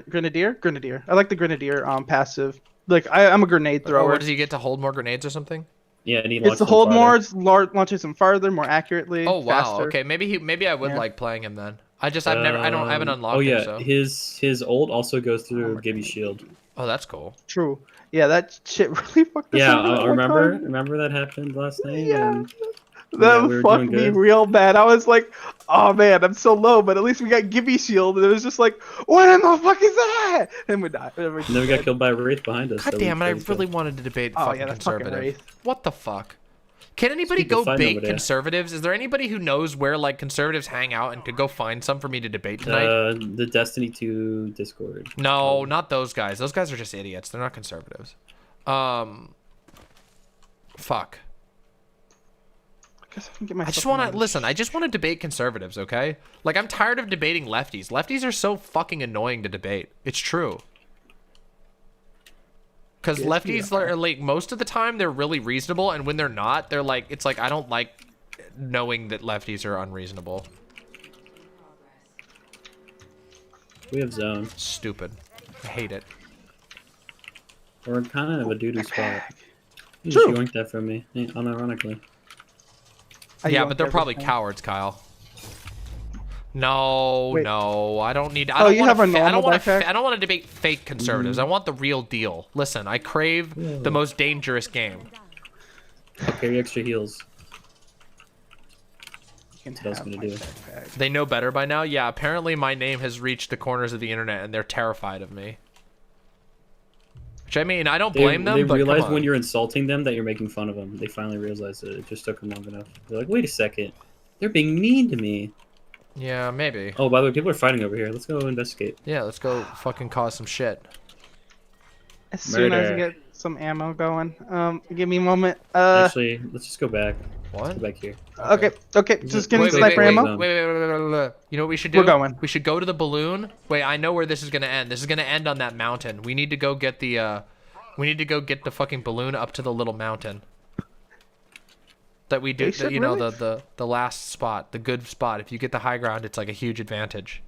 grenadier. I like the grenadier passive. Like I'm a grenade Or thrower. does he get to hold more grenades or something? Yeah, and he It's launches to them hold farther. more, launches them farther, more accurately. Oh wow. faster. Okay, maybe I would Yeah. like playing him then. I haven't unlocked Oh yeah, him. So. his ult also goes through Gibby's shield. Oh, that's cool. True. Yeah, that shit really fucked us Yeah, up. I one remember. time. Remember that happened last night. Yeah. And That we were fucked doing me good. real bad. I was like, oh man, I'm so low, but at least we got Gibby shield. And it was just like, what in the fuck is that? And we died. And then we got killed by a wraith behind us. God that we damn it! I killed. really wanted to debate Oh, fucking yeah, that's fucking conservative. Wraith. What the fuck? Can anybody people go fighting bait over there. conservatives? Is there anybody who knows where like conservatives hang out and could go find some for me to debate tonight? The Destiny 2 Discord. No, not those guys. Those guys are just idiots. They're not conservatives. Fuck. I guess I can get I myself just want to another- listen. I just want to debate conservatives, okay? Like I'm tired of debating lefties. Lefties are so fucking annoying to debate. It's true. Because Yes, lefties we are. are like most of the time they're really reasonable, and when they're not, they're like it's like I don't like knowing that lefties are unreasonable. We have zone. Stupid. I hate it. We're in kind of a doo-doo spot. You True. just yoinked that from me, unironically. Yeah, yoinked but they're probably everything. cowards, Kyle. No, Wait. no, I don't need. Oh, you have a I don't normal want backpack? to. I don't want to debate fake conservatives. I want the real deal. Listen, I crave the most dangerous game. Carry extra heals. You can What else have can my I do? backpack. They know better by now. Yeah, apparently my name has reached the corners of the internet, and they're terrified of me. Which I mean, I don't blame them. They but realize come on. when you're insulting them that you're making fun of them. They finally realize it. It just took them long enough. They're like, wait a second. They're being mean to me. Yeah, maybe. Oh, by the way, people are fighting over here. Let's go investigate. Yeah, let's go fucking cause some shit. As soon as I Murder. get some ammo going. Give me a moment. Actually, let's just go back. What? Go back here. Okay, just give me Wait, wait, sniper wait, ammo. wait, wait. You know what we should do? We're going. We should go to the balloon. Wait, I know where this is gonna end. This is gonna end on that mountain. We need to go get the fucking balloon up to the little mountain. That we do, They should you know, really- the last spot, the good spot. If you get the high ground, it's like a huge advantage.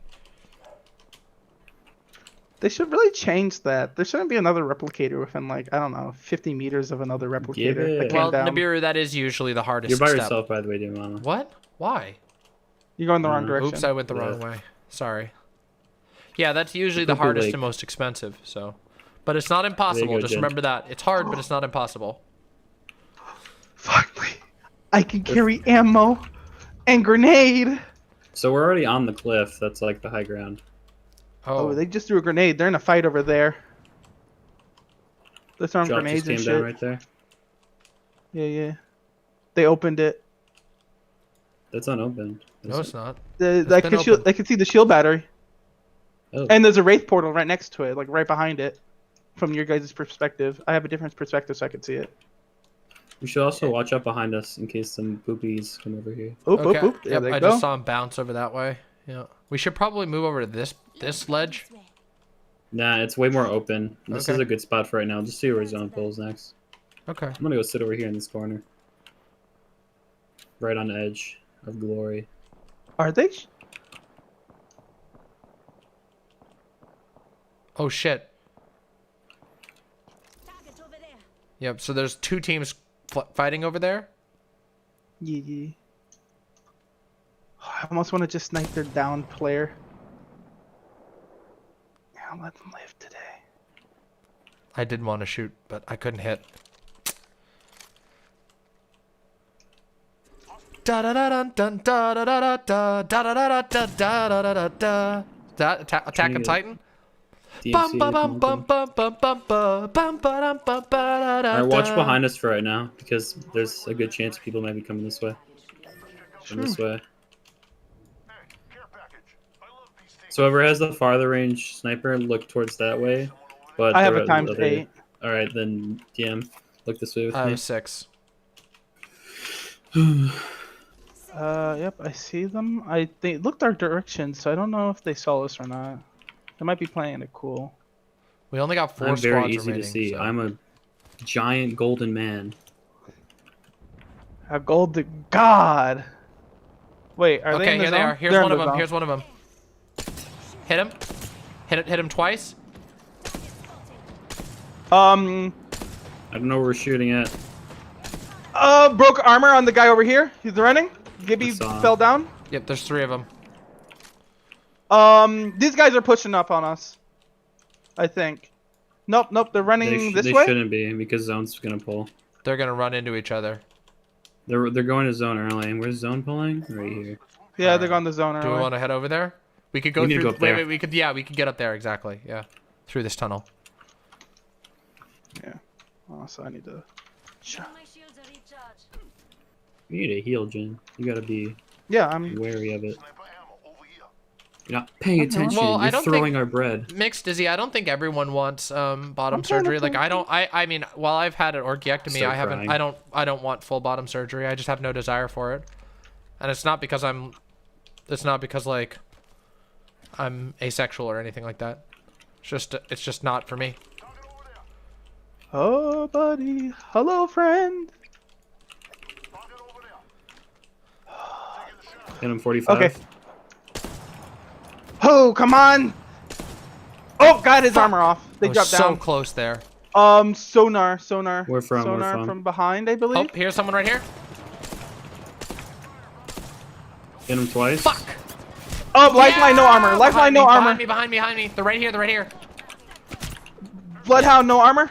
They should really change that. There shouldn't be another replicator within like, I don't know, 50 meters of another replicator it- that came Well, down. Nibiru, that is usually the hardest You're by step. yourself, by the way, dear mama. What? Why? You're going the wrong direction. Oops, I went the wrong Yeah. way. Sorry. Yeah, that's usually the Cuckoo hardest Lake. and most expensive, so. But it's not impossible, go, just Jen. remember that. It's hard, but it's not impossible. Finally, I can carry ammo and grenade. So we're already on the cliff. That's like the high ground. Oh, they just threw a grenade. They're in a fight over there. They're throwing Drop grenades just and came shit. down right there. Yeah. They opened it. That's unopened. No, it's not. I been could shield, opened. I could see the shield battery. Oh. And there's a wraith portal right next to it, like right behind it. From your guys' perspective, I have a different perspective, so I can see it. We should also watch out behind us in case some boopies come over here. Oop, Okay. oop, oop. There Yep, they I go. just saw him bounce over that way. Yeah. We should probably move over to this ledge. This way. Nah, it's way more open. This Okay. is a good spot for right now. Just see where zone pulls next. Okay. I'm gonna go sit over here in this corner. Right on the edge of glory. Are they? Oh shit. Target over there. Yep. So there's two teams fighting over there. Yeah. I almost want to just snipe their down player. Don't let them live today. I did want to shoot, but I couldn't hit. Da da da dun da da da da da da da da da da da da. That Attack on Titan. Bum bum bum bum bum bum bum bum bum bum bum ba da. Alright, watch behind us for right now because there's a good chance people might be coming this way. From this way. So whoever has the farther range sniper, look towards that way. But I have a times 8. All right, then DM, look this way with I me. have 6. Yep, I see them. They looked our direction, so I don't know if they saw us or not. They might be playing it cool. We only got 4 I'm squads very easy remaining. to see. So. I'm a giant golden man. A gold god. Wait, are they Okay, in the here zone? they are. Here's They're one in of the them. zone. Here's one of them. Hit him twice. I don't know where we're shooting at. Broke armor on the guy over here. He's running. Gibby I saw him. fell down. Yep, there's 3 of them. These guys are pushing up on us. I think. Nope, they're running this they way. shouldn't be because zone's gonna pull. They're gonna run into each other. They're going to zone early. Where's zone pulling? Right here. Yeah, they're going the zone Do we early. want to head over there? We could go We need to through. go up there. Wait, we could. Yeah, we could get up there exactly. Yeah, through this tunnel. Yeah. Oh, so I need to. My shields are recharged. You need a heal, Jin. You gotta be Yeah, I'm. wary of it. You're not paying attention. Well, I You're don't throwing think- our bread. Mixed Dizzy, I don't think everyone wants bottom I'm trying to surgery. Like think. I don't. I mean, while I've had an orchiectomy, Start I haven't. crying. I don't want full bottom surgery. I just have no desire for it. And it's not because I'm. It's not because like. I'm asexual or anything like that. It's just not for me. Oh, buddy. Hello, friend. Hit him 45. Okay. Oh, come on. Oh, got his armor off. They I was dropped so down. close there. Sonar. Where from? Sonar from behind, I Oh, believe. here's someone right here. Hit him twice. Fuck. Oh, lifeline, no armor. Lifeline, no armor. Behind me. They're right here. Bloodhound, no armor.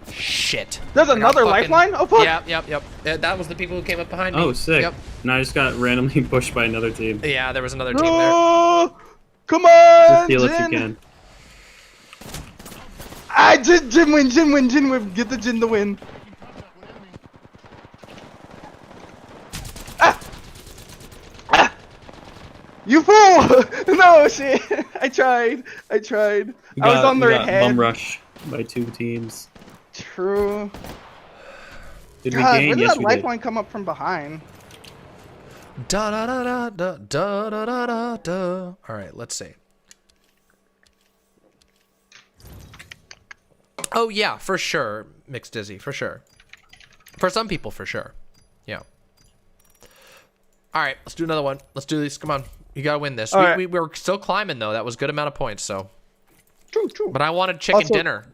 Shit. There's I got another fucking- lifeline? Oh, fuck. Yep. That was the people who came up behind me. Oh, sick. Yep. And I just got randomly pushed by another team. Yeah, there was another team there. Oh, come on, Just heal if you Jin. can. Jin win. Get the Jin to win. You fool! No, shit. I tried. I was on their head. Bum rush by 2 teams. True. Did we God, where gain? did Yes, that we did. lifeline come up from behind? Da da da da da da da da da da. All right, let's see. Oh yeah, for sure, Mixed Dizzy, for sure. For some people, for sure. Yeah. All right, let's do another one. Let's do these. Come on, you gotta win this. All right. We're still climbing though. That was a good amount of points. So, True. but I wanted chicken Also- dinner.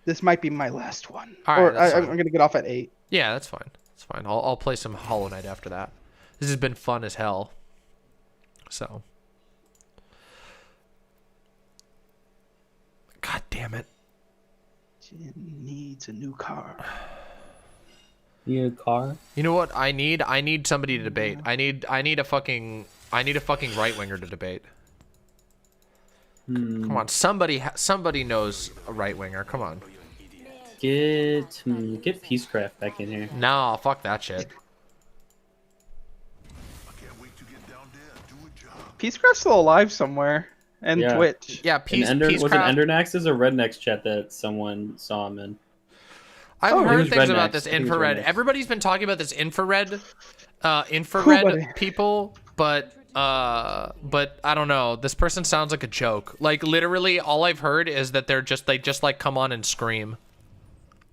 This might be my last one. All right, Or that's I'm fine. gonna get off at 8. Yeah, that's fine. That's fine. I'll play some Hollow Knight after that. This has been fun as hell. So. God damn it. Jin needs a new car. You need a car? You know what I need? I need somebody to debate. I need a fucking right winger to debate. Come on, somebody knows a right winger. Come on. Get Peacecraft back in here. No, fuck that shit. Peacecraft's still alive somewhere. And Yeah. Twitch. Yeah, Was Peacecraft. it Endernax's or Redneck's chat that someone saw him in? I've Oh, it heard was things about Rednecks. this I think it was infrared. Rednecks. Everybody's been talking about this infrared buddy? people, but I don't know. This person sounds like a joke. Like literally, all I've heard is that they just like come on and scream.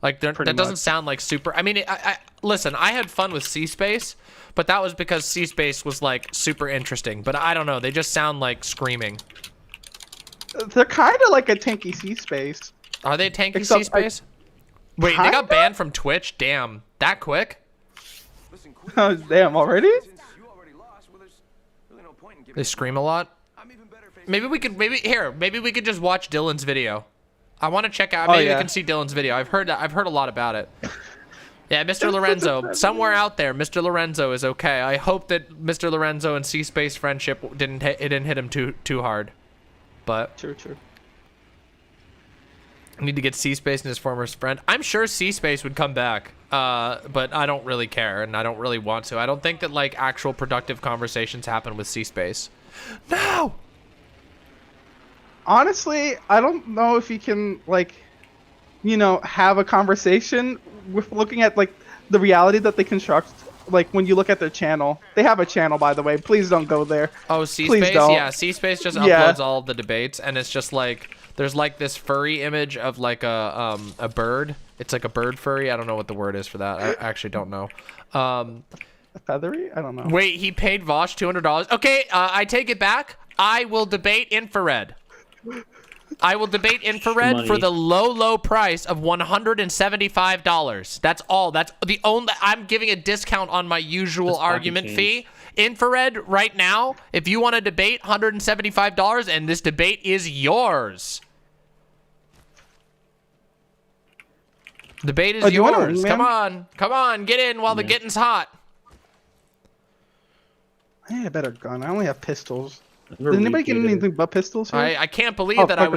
Like that Pretty doesn't much. sound like super. I mean, listen. I had fun with C Space, but that was because C Space was like super interesting. But I don't know. They just sound like screaming. They're kind of like a tanky sea space. Are they tanky Except C Space? Wait, they got Kinda? banned from Twitch. Damn, that quick? Oh, damn, already? They scream a lot. Maybe we could just watch Dylan's video. I want to check out. Maybe we can see Dylan's video. I've heard a lot about it. Yeah, Mr. Lorenzo, somewhere out there, Mr. Lorenzo is okay. I hope that Mr. Lorenzo and C-Space friendship didn't hit him too hard. But True. I need to get C-Space and his former friend. I'm sure C-Space would come back, but I don't really care, and I don't really want to. I don't think that, like, actual productive conversations happen with C-Space. No! Honestly, I don't know if you can, like, you know, have a conversation with looking at, like, the reality that they construct. Like, when you look at their channel. They have a channel, by the way. Please don't go there. Oh, C-Space? Yeah, C-Space just uploads all of the debates, and it's just, like, there's, like, this furry image of, like, a bird. It's, like, a bird furry. I don't know what the word is for that. I actually don't know. Feathery? I don't know. Wait, he paid Vosh $200? Okay, I take it back. I will debate infrared. I will debate infrared for the low price of $175. That's all. That's the only. I'm giving a discount on my usual argument fee. Infrared right now, if you want to debate, $175, and this debate is yours. Debate is yours. Come on, get in while the getting's hot. I need a better gun. I only have pistols. Did anybody get anything but pistols here? I can't believe that I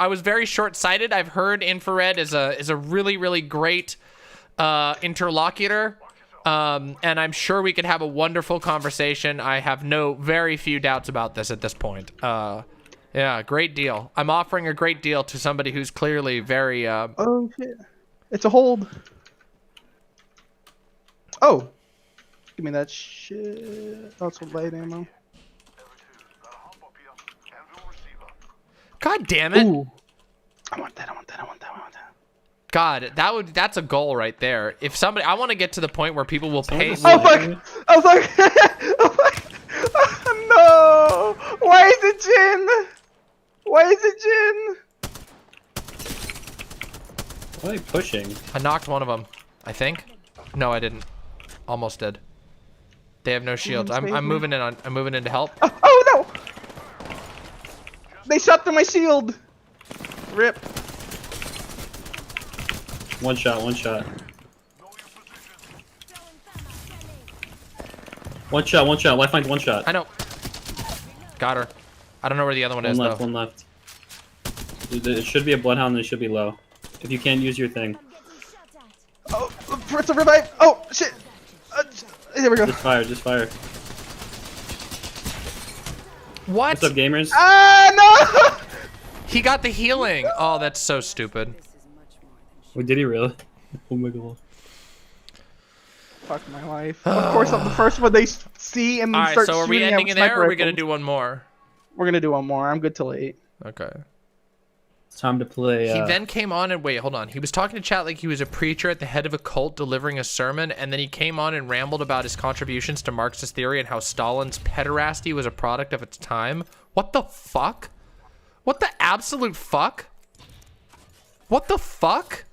was very short-sighted. I've heard infrared is a really great interlocutor, and I'm sure we could have a wonderful conversation. I have very few doubts about this at this point. Yeah, great deal. I'm offering a great deal to somebody who's clearly very Oh shit! It's a hold. Oh, give me that shit. That's some light ammo. God damn it. Ooh. I want that. God, that's a goal right there. If somebody, I want to get to the point where people will pay. Oh fuck! I was like, no! Why is it Jin? Why are they pushing? I knocked one of them, I think. No, I didn't. Almost did. They have no shields. I'm moving in. I'm moving in to help. Oh no! They shot through my shield. Rip. One shot. Lifeline, one shot. I know. Got her. I don't know where the other one is, though. One left. It should be a bloodhound and it should be low. If you can't use your thing. Oh, it's a revive. Oh, shit. Here we go. Just fire. What? What's up, gamers? Ah, no! He got the healing. Oh, that's so stupid. Wait, did he really? Oh my god. Fuck my life. Of course, I'm the first one they see and then start shooting. Alright, so are we ending it there, or are we gonna do one more? We're gonna do one more. I'm good till 8. Okay. It's time to play. He then came on and wait, hold on. He was talking to chat like he was a preacher at the head of a cult delivering a sermon, and then he came on and rambled about his contributions to Marxist theory and how Stalin's pederasty was a product of its time. What the fuck? What the absolute fuck? What the fuck?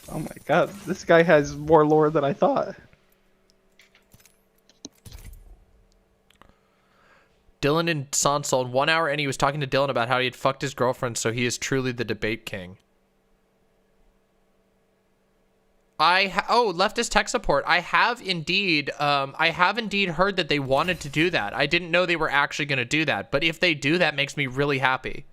Oh my god, this guy has more lore than I thought. Dylan and Sansol in 1 hour, and he was talking to Dylan about how he had fucked his girlfriend, so he is truly the debate king. Leftist tech support. I have indeed heard that they wanted to do that. I didn't know they were actually going to do that, but if they do, that makes me really happy.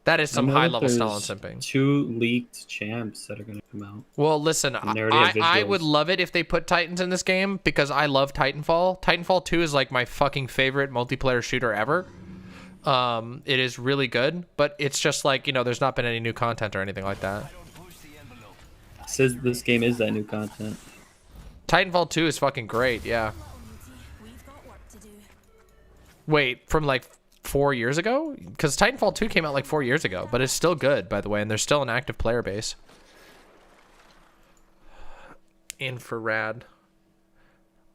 That is some high-level Stalin simping. 2 leaked champs that are going to come out. Well, listen, I would love it if they put Titans in this game because I love Titanfall. Titanfall 2 is like my fucking favorite multiplayer shooter ever. It is really good, but it's just like, you know, there's not been any new content or anything like that. It says this game is that new content. Titanfall 2 is fucking great, yeah. Wait, from like 4 years ago? Because Titanfall 2 came out like 4 years ago, but it's still good, by the way, and there's still an active player base. Infrared.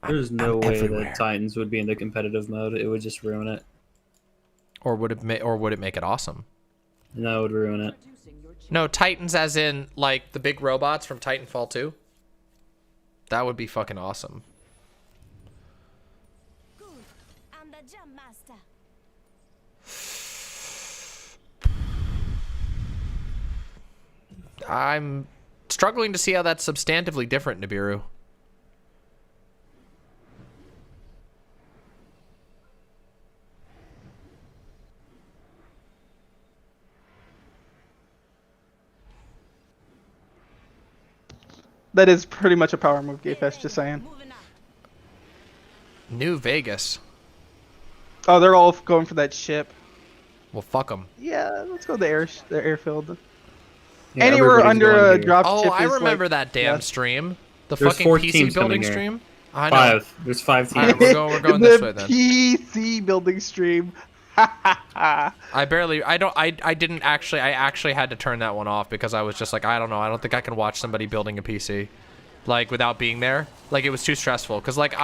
There's no way that Titans would be in the competitive mode. It would just ruin it. Or would it make it awesome? No, it would ruin it. No, Titans as in like the big robots from Titanfall 2. That would be fucking awesome. Good. I'm the jump master. I'm struggling to see how that's substantively different, Nibiru. That is pretty much a power move, Gayfest, just saying. Moving up. New Vegas. Oh, they're all going for that ship. Well, fuck them. Yeah, let's go to the airfield. Yeah, Anywhere everybody's under going a here. drop Oh, ship I is remember like, that damn yeah. stream. The There's fucking 4 PC teams coming building here. stream. I know. 5. There's 5 All teams. right, we're going the this way then. PC building stream. I actually had to turn that one off because I was just like, I don't know. I don't think I can watch somebody building a PC, like, without being there. Like, it was too stressful. Cause like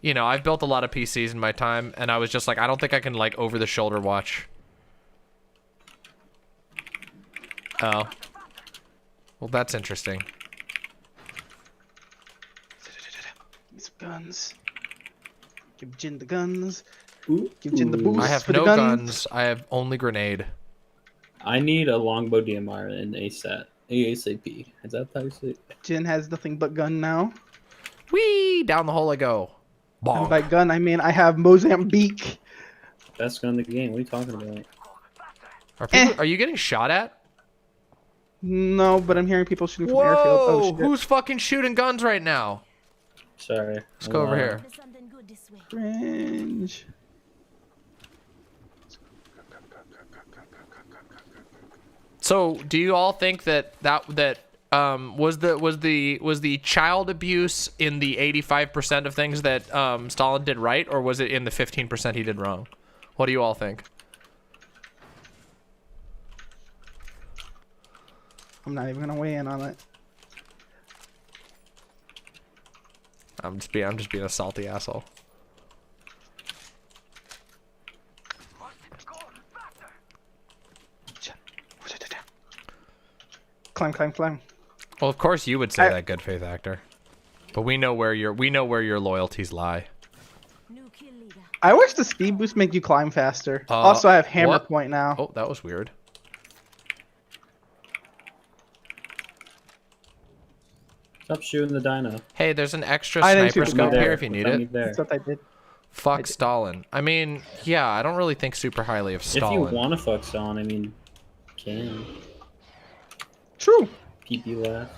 you know, I've built a lot of PCs in my time, and I was just like, I don't think I can like over the shoulder watch. Oh. Well, that's interesting. Some guns. Give Jin the guns. Ooh. Give Jin the boost I have for no the guns. guns. I have only grenade. I need a longbow DMR and ASAP. Is that how you say it? Jin has nothing but gun now. Whee! Down the hole I go. And Bonk. by gun, I mean I have Mozambique. Best gun in the game. What are you talking about? Are you getting shot at? No, but I'm hearing people shooting from airfield. Oh, Whoa! shit. Who's fucking shooting guns right now? Sorry. Let's go over here. There's something good this way. Cringe. So, do you all think that was the child abuse in the 85% of things that Stalin did right, or was it in the 15% he did wrong? What do you all think? I'm not even gonna weigh in on it. I'm just being a salty asshole. Climb, climb, climb. Well, of course you would say I- that, good faith actor. But we know where your loyalties lie. New kill leader. I wish the speed boost make you climb faster. Uh, Also, I have hammer what? point now. Oh, that was weird. Stop shooting the dino. Hey, there's an extra I didn't sniper shoot scope them here there. if you need Put it. me there. That's what I did. Fuck Stalin. I mean, yeah, I don't really think super highly of If you Stalin. want to fuck Stalin, I mean, you can. True. PP laugh.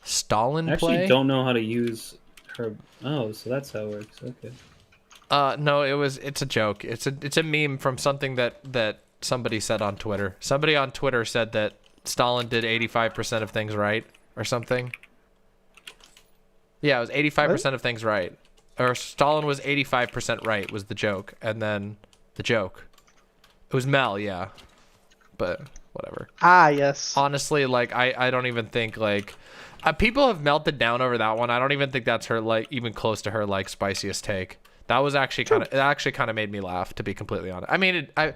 Stalin I actually play? don't know how to use her. Oh, so that's how it works. Okay. No, it's a joke. It's a meme from something that somebody said on Twitter. Somebody on Twitter said that Stalin did 85% of things right or something. Yeah, it was 85% of things right. Or Stalin was 85% right was the joke. And then the joke. It was Mel, yeah. But whatever. Ah, yes. Honestly, like I don't even think like people have melted down over that one. I don't even think that's her like even close to her like spiciest take. That was actually kind of made me laugh, to be completely honest. I mean, I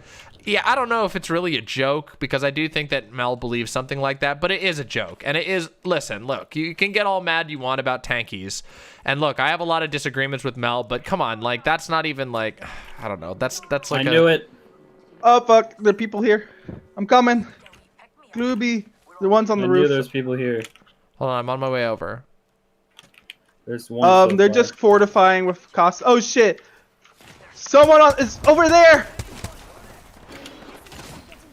don't know if it's really a joke because I do think that Mel believes something like that, but it is a joke. And it is, listen, look, you can get all mad you want about tankies. And look, I have a lot of disagreements with Mel, but come on, like that's not even like, I don't know. That's like I knew it. Oh, fuck. There are people here. I'm coming. Glooby. The one's on I the knew roof. there's people here. Hold on, I'm on my way over. There's one. so They're far. just fortifying with cost. Oh, shit. Someone is over there.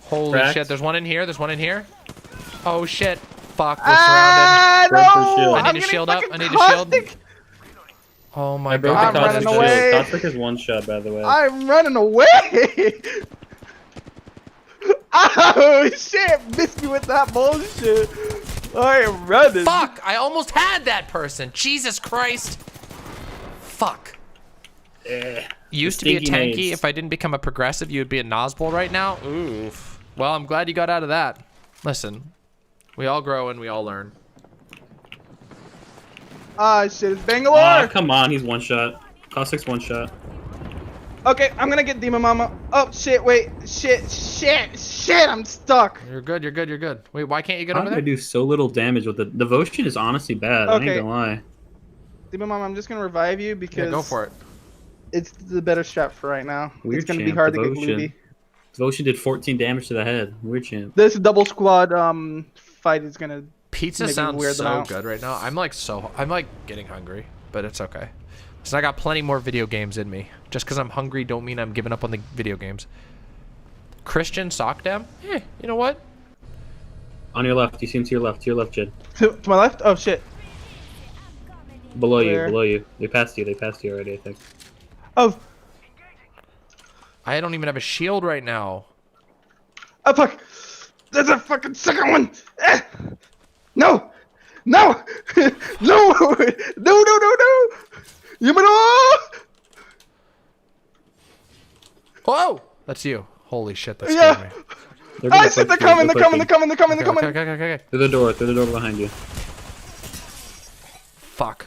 Holy Cracked. shit, there's one in here. There's one in here. Oh shit. Fuck, we're surrounded. Ah, Grab her no. shield. I need I'm to getting shield up. fucking I need to shield. caustic. Oh my I broke god. the I'm Cosmic running away. shield. Cosmic is one shot, by the way. I'm running away. Oh, shit. Missed me with that bullshit. I am running. Fuck! I almost had that person. Jesus Christ. Fuck. Used to be a stinky tanky. nades. If I didn't become a progressive, you would be a Nosball right now. Oof. Well, I'm glad you got out of that. Listen, we all grow and we all learn. Ah, shit. It's Bangalore. Ah, come on, he's one shot. Caustic's one shot. Okay, I'm gonna get Demon Mama. Oh, shit. Wait. Shit. shit, I'm stuck. You're good. You're good. You're good. Wait, why can't you get How over did I there? do so little damage with it? Devotion is honestly bad. I Okay. ain't gonna lie. Demon Mom, I'm just gonna revive you because Yeah, go for it. it's the better strat for right now. Weird It's gonna be champ, hard to get Devotion. looty. Devotion did 14 damage to the head. Weird champ. This double squad fight is gonna Pizza maybe sounds weird them so out. good right now. I'm like getting hungry, but it's okay. So I got plenty more video games in me. Just because I'm hungry don't mean I'm giving up on the video games. Christian Sockdam? Eh, you know what? On your left, you see him to your left, Jin. To my left? Oh shit. Below Where? you, below you. They passed you already, I think. Oh, I don't even have a shield right now. oh fuck! There's a fucking second one! Eh! No! No! No! No! No! No! No! Yamano! Whoa! That's you. Holy shit, that's Yeah. scared me. They're gonna I said they're push you, coming! They're coming! They're coming! They're coming! They're Okay, coming! okay, okay, okay. Through the door behind you. Fuck.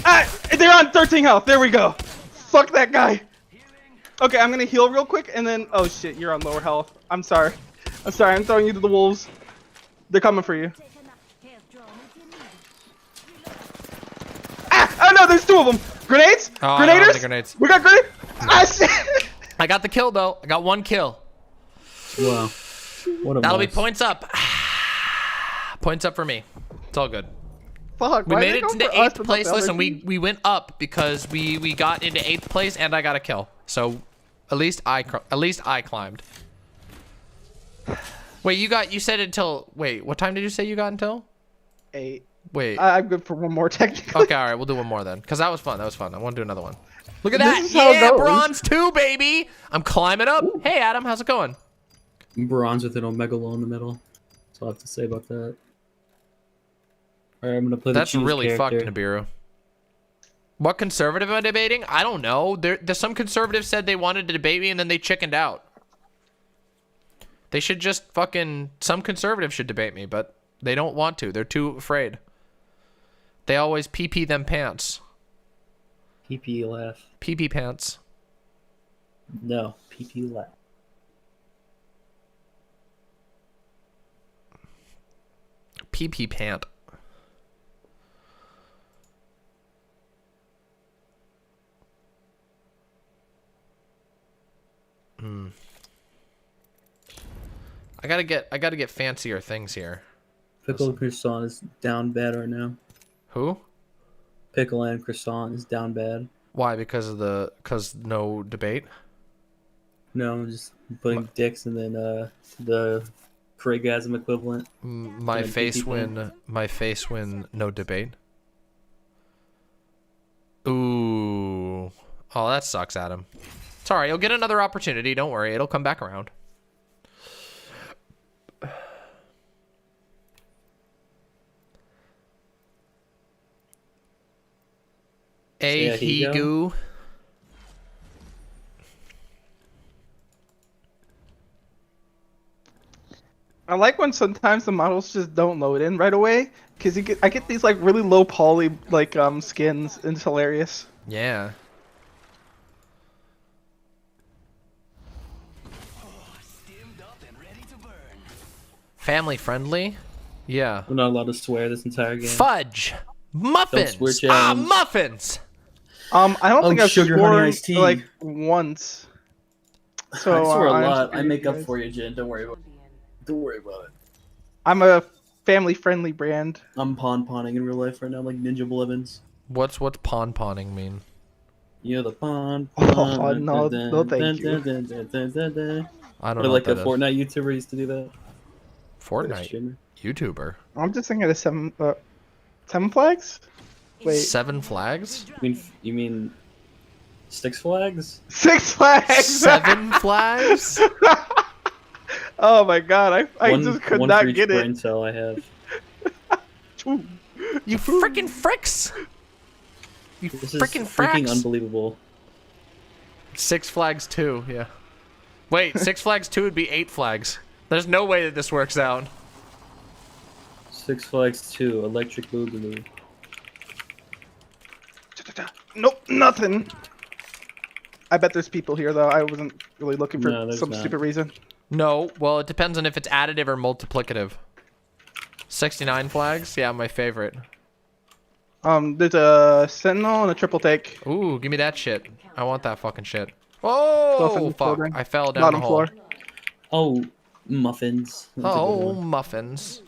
Ah! They're on 13 health. There we go. Fuck that guy. Okay, I'm gonna heal real quick and then. Oh shit, you're on lower health. I'm sorry. I'm sorry. I'm throwing you to the wolves. They're coming for you. Take a health drone if you need it. Ah! Oh no, there's two of them. Grenades? Oh, I don't have Grenaders? any grenades. We got grenades. Ah shit! I got the kill though. I got one kill. Wow. What a That'll be mess. points up. Points up for me. It's all good. Fuck. We why made they it go into for us 8th but not place. the other Listen, team? we went up because we got into 8th place and I got a kill. So at least I climbed. Wait, you said until wait, what time did you say you got until? 8. Wait. I'm good for one more technically. Okay, all right, we'll do one more then cuz that was fun. That was fun. I want to do another one. Look at This that. is how it Yeah, goes. bronze 2, baby. I'm climbing up. Hey Adam, how's it going? Bronze with an Omegalo in the middle. That's all I have to say about that. Alright, I'm gonna play That's the choose really character. fucked, Nibiru. What conservative am I debating? I don't know. There's some conservatives said they wanted to debate me and then they chickened out. They should just fucking... Some conservatives should debate me, but they don't want to. They're too afraid. They always pee them pants. PP laugh. Pee pants. No, PP laugh. Pee pant. I gotta get fancier things here. Pickle and croissant is down bad right now. Who? Pickle and croissant is down bad. Why? Because no debate? No, I'm just putting dicks and then the Craigasm equivalent. My Yeah, face PP when no debate. Ooh. Oh, that sucks, Adam. It's alright, you'll get another opportunity, don't worry, it'll come back around. Yeah, here you Ahigu. I like when sometimes the models just don't load in right away because I get these like really low poly like skins and it's hilarious. Yeah. Family friendly? Yeah. We're not allowed to swear this entire game. Fudge! Muffins! swear, Ah, James. muffins! I don't think I've sugar, honey, sworn iced tea. like once. So I swear a I'm lot. just I make up guys. for you, Jen. Don't worry about it. Don't worry about it. I'm a family friendly brand. I'm pawning in real life right now, like Ninja Blevins. What's pawning mean? You know the pawn. Oh, no, thank you. I don't Or know like what a that is. Fortnite YouTuber used to do that. Fortnite Streamer. YouTuber. I'm just thinking of seven flags. Wait, 7 flags? You mean Six Flags? 6 flags. 7 flags? Oh my god, I just could one not for each get brain it. cell I have. Ooh. You freaking fricks! You This is freaking freaking fracks! unbelievable. 6 Flags 2, yeah. Wait, 6 Flags 2 would be 8 flags. There's no way that this works out. Six Flags 2, Electric Boogaloo. Nope, nothing. I bet there's people here though. I wasn't really looking for No, there's some not. stupid reason. No, well, it depends on if it's additive or multiplicative. 69 flags? Yeah, my favorite. There's a sentinel and a triple take. Ooh, give me that shit. I want that fucking shit. Close in Oh, the fuck. building. I fell down Bottom the hole. floor. Oh, muffins. That's a good Oh, one. muffins.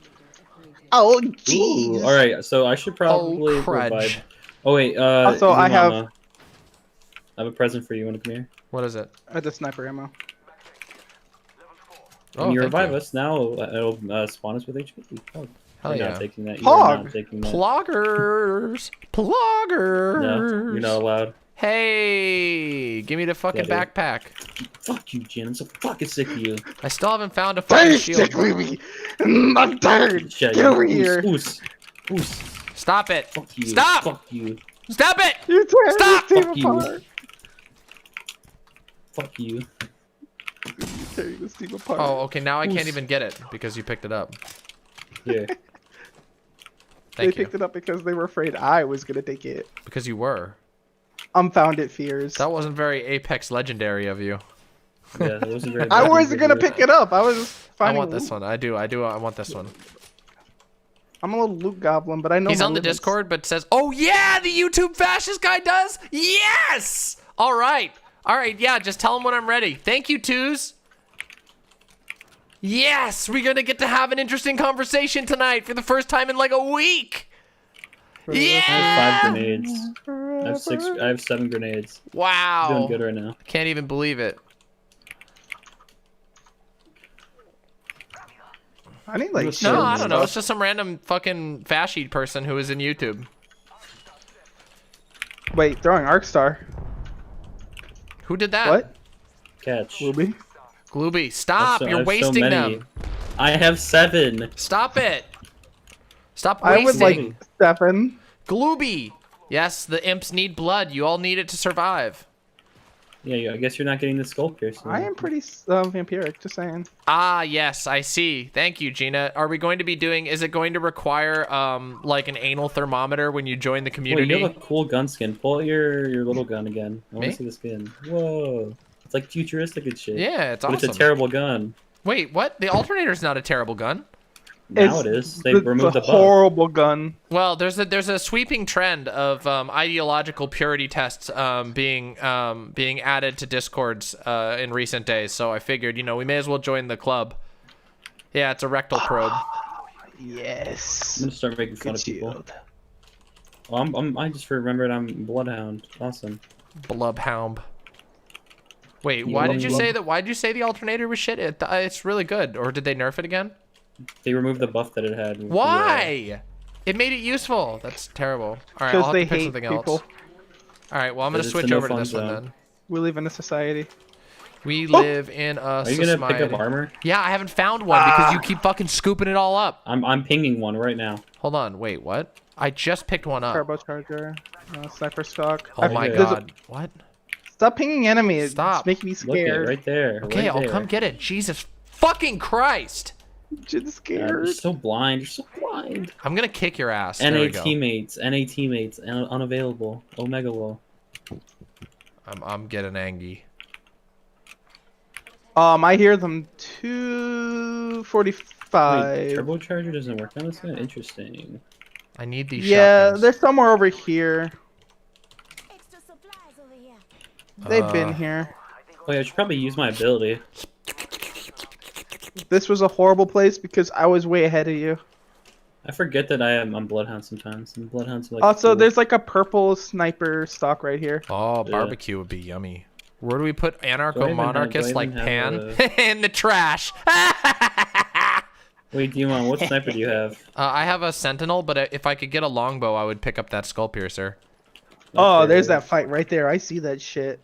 Oh, Ooh, jeez. all right, so I should probably Oh, crudge. revive. Oh wait, Also, I have- Mama. I have a present for you. Want to come here? What is it? I had the sniper ammo. When you thank revive you. us now, it'll spawn us with HP. Oh, Hell you're yeah. not taking that. You are not Pog. taking that. Ploggers. Ploggers. No, you're not allowed. Hey, give me the fucking Yeah, dude. backpack. Fuck you, Jin. I'm so fucking sick of you. I still haven't found a fucking shield. me! I'm tired! Shut Get you. over here! Oos. Oos. Stop it. Fuck you. Stop. Fuck you. Stop it. You're tearing Stop! this team Fuck you. apart! Fuck you. You're tearing this team apart. Oh, okay. Now I can't Oos. even get it because you picked it up. Here. They Thank you. picked it up because they were afraid I was gonna take it. Because you were. Unfounded fears. That wasn't very Apex legendary of you. Yeah, it wasn't very. I bad. wasn't gonna pick it up. I was just I finding want this loot. one. I do. I want this one. I'm a little loot goblin, but I know He's my on the limits. Discord, but says, "Oh yeah, the YouTube fascist guy does." Yes. All right. Yeah. Just tell him when I'm ready. Thank you, twos. Yes, we're gonna get to have an interesting conversation tonight for the first time in like a week. I Yeah. have 5 grenades. I have 6. I have 7 grenades. Wow. Doing good right now. Can't even believe it. I need like No, No, shields I and don't know. It's stuff. just some random fucking fashy person who is in YouTube. Wait, throwing arc star. Who did that? What? Catch. Ruby? Glooby, stop! I You're have so wasting many. them. I have 7. Stop it. Stop I would wasting. like 7. Glooby. Yes, the imps need blood. You all need it to survive. Yeah, I guess you're not getting the skull piercing. I am pretty vampiric, just saying. Ah, yes, I see. Thank you, Jeena. Are we going to be doing? Is it going to require like an anal thermometer when you join the Wait, community? you have a cool gun skin. Pull out your little gun again. I want Me? to see the skin. Whoa. It's like futuristic and shit. Yeah, it's But awesome. it's a terrible gun. Wait, what? The alternator's not a terrible gun. Now it is. They It's removed a the buff. horrible gun. Well, there's a sweeping trend of ideological purity tests being added to Discords in recent days. So I figured, we may as well join the club. Yeah, it's a rectal probe. Yes. I'm gonna start making fun Good of people. shield. Oh, I just remembered I'm Bloodhound. Awesome. Blubhound. Wait, You why love did you blub? say that? Why did you say the alternator was shit? It's really good. Or did they nerf it again? They removed the buff that it had. with the, Why? It made it useful. That's terrible. All right, I'll Because have they to pick hate something people. else. All right, well, I'm gonna Because it's switch a no over to fun this one zone. then. We live in a society. We live in a Are you gonna pick society. up armor? Yeah, I haven't found one because you keep fucking scooping it all up. I'm pinging one right now. Hold on, wait, what? I just picked one up. Turbocharger. Sniper stock. Oh my there's a- god. What? Stop pinging enemies. Stop. It's making me Look at scared. right there. Okay, right I'll there. come get it. Jesus fucking Christ. Just God, scared. you're so blind. You're so blind. I'm gonna kick your ass. There NA we go. teammates. NA teammates. Unavailable. Omega low. I'm getting angry. I hear them Wait, 245. turbocharger doesn't work on this gun? Interesting. I need these Yeah, shotguns. they're somewhere over here. Extra supplies over here. They've been here. Oh yeah, I should probably use my ability. This was a horrible place because I was way ahead of you. I forget that I'm Bloodhound sometimes. And Bloodhounds are like Also, cool. there's like a purple sniper stock right here. Oh, Yeah. barbecue would be yummy. Where do we put Do I even anarcho-monarchists have- like do I Pan? even have In the trash. Wait, Demon, what sniper do you have? I have a sentinel, but if I could get a longbow, I would pick up that skull piercer. Oh, Okay. there's that fight right there. I see that shit.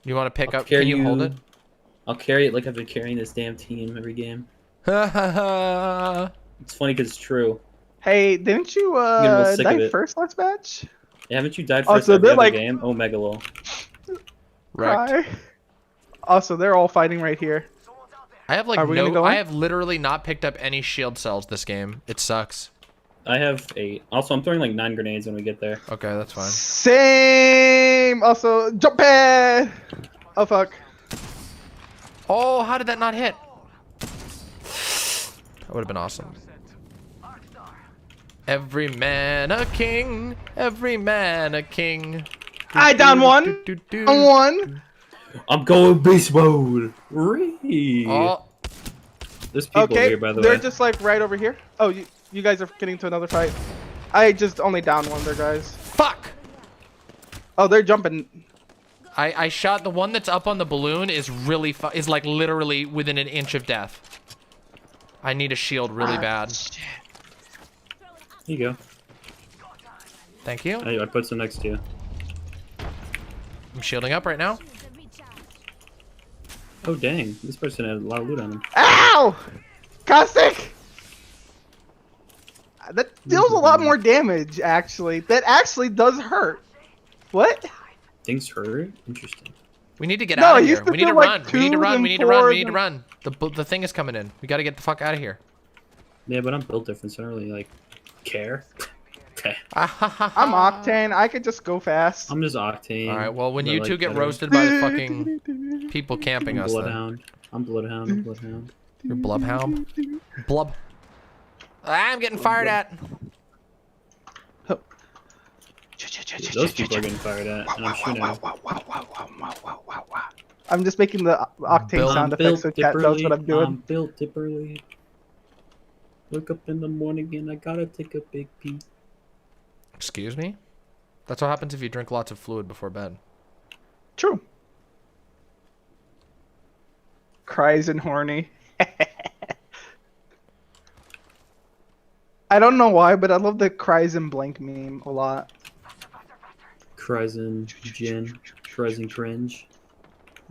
You want to pick I'll up? Can you hold it? I'll carry it like I've been carrying this damn team every game. Oh, It's funny because it's true. Hey, didn't you getting a little sick of die it. first last match? Yeah, haven't you died Oh, first so every they're other like- game? Oh, Megalo. wrecked. Cry. Also, they're all fighting right here. I have like Are we gonna go I in? have literally not picked up any shield cells this game. It sucks. I have 8. Also, I'm throwing like 9 grenades when we get there. Okay, that's fine. Same. Also, jump pad. Oh fuck. Oh, how did that not hit? That would have been awesome. Every man a king. Every man a king. I down one. On one. I'm going baseball. Ree. Oh, There's people over Okay, here, by the they're way. just like right over here. Oh, you guys are getting to another fight. I just only down one there, guys. fuck! Oh, they're jumping. I shot the one that's up on the balloon is really is like literally within an inch of death. I need a shield really bad. Shit. Here you go. Thank you. I put some next to you. I'm shielding up right now. Oh dang, this person had a lot of loot on him. Ow! Caustic! That deals a lot more damage, actually. That actually does hurt. What? Things hurt. Interesting. We need to get No, out of it here. used to We need to feel like run. We need to twos run. and We need to run. We fours need to and- run. The thing is coming in. We got to get the fuck out of here. Yeah, but I'm built different, so I don't really like care. Okay. I'm Octane. I could just go fast. I'm just Octane. All right. Well, when I you like two get better. roasted by the fucking people camping I'm us, then. Bloodhound. I'm Bloodhound. I'm Bloodhound. You're Blubhound. Blub. I'm getting fired at. Those people are getting fired at, and I'm shooting at them. I'm just making the Octane Build- sound effects so chat knows what I'm doing. I'm built differently. Wake up in the morning and I gotta take a big pee. Excuse me? That's what happens if you drink lots of fluid before bed. True. Cries and horny. I don't know why, but I love the cries and blank meme a lot. Cries and gin. Cries and cringe.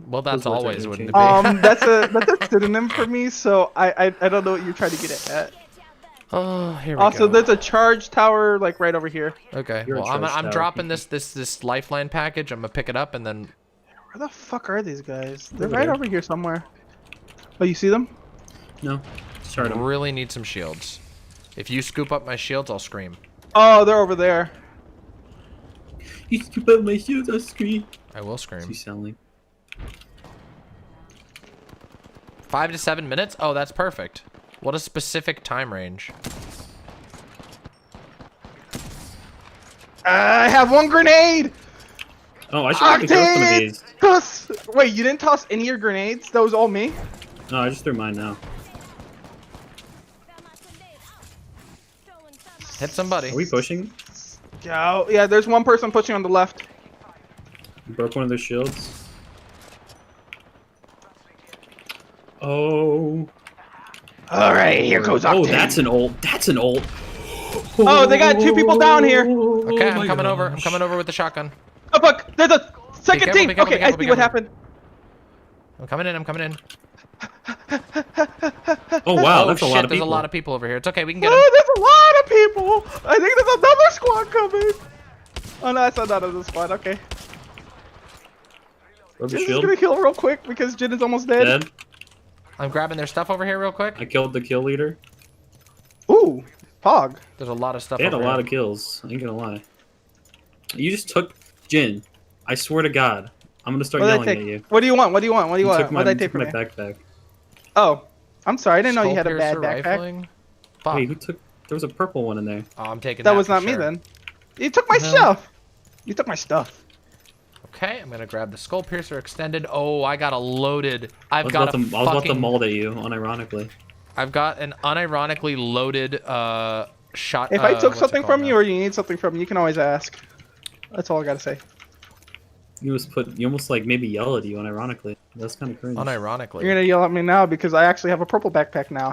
Well, that's Those words are always wouldn't it be? That's a synonym for me, so I don't know what you're trying to get at. Oh, here we Also, go. there's a charge tower like right over here. Okay. You're a Well, I'm charge tower. dropping this lifeline package. I'm gonna pick it up and then. Where the fuck are these guys? They're Over right there. over here somewhere. Oh, you see them? No. Start 'em. Really need some shields. If you scoop up my shields, I'll scream. Oh, they're over there. You scoop up my shields, I'll scream. I will What's he scream. selling? 5 to 7 minutes? Oh, that's perfect. What a specific time range. I have one grenade. Oh, I should probably throw some of Octane! these. Toss! Wait, you didn't toss any of your grenades? That was all me? No, I just threw mine now. Hit somebody. Are we pushing? Go. Yeah, there's one person pushing on the left. Broke one of their shields. Oh. Alright, here goes Octane. Oh, that's an ult. That's an ult. Oh, they got two people down here. Okay, I'm my coming over. I'm gosh. coming over with the shotgun. Oh, fuck! There's a second careful, team! be careful, Okay, be I careful, see be what careful. happened. I'm coming in. I'm coming in. Oh wow, Oh that's shit, a lot of there's people. a lot of people over here. It's okay, we can get them. Oh, there's a lot of people! I think there's another squad coming! Oh no, I saw that other squad, okay. Broke the Jin's shield. gonna kill real quick because Jin is almost dead. Dead. I'm grabbing their stuff over here real quick. I killed the kill leader. Ooh, Pog. There's a lot of stuff They had a over lot here. of kills. I ain't gonna lie. You just took Jin. I swear to God, I'm gonna start What did I yelling at take? you. What do you want? What do you want? What do you want? took my, What did I you take took from my you? backpack. Oh, I'm sorry. I didn't know you Skull had a bad piercer backpack. rifling. Fuck. Wait, who took? There was a purple one in there. Oh, I'm taking That was for not me sure. then. You took my No. stuff. You took my stuff. Okay, I'm gonna grab the skull piercer extended. Oh, I got a loaded. I I've was, got about a to, I was about to fucking. mold at you, unironically. I've got an unironically loaded shot. If I took what's it something called from you now? or you need something from me, you can always ask. That's all I gotta say. You almost like maybe yell at you, unironically. That's kind of cringe. Unironically. You're gonna yell at me now because I actually have a purple backpack now.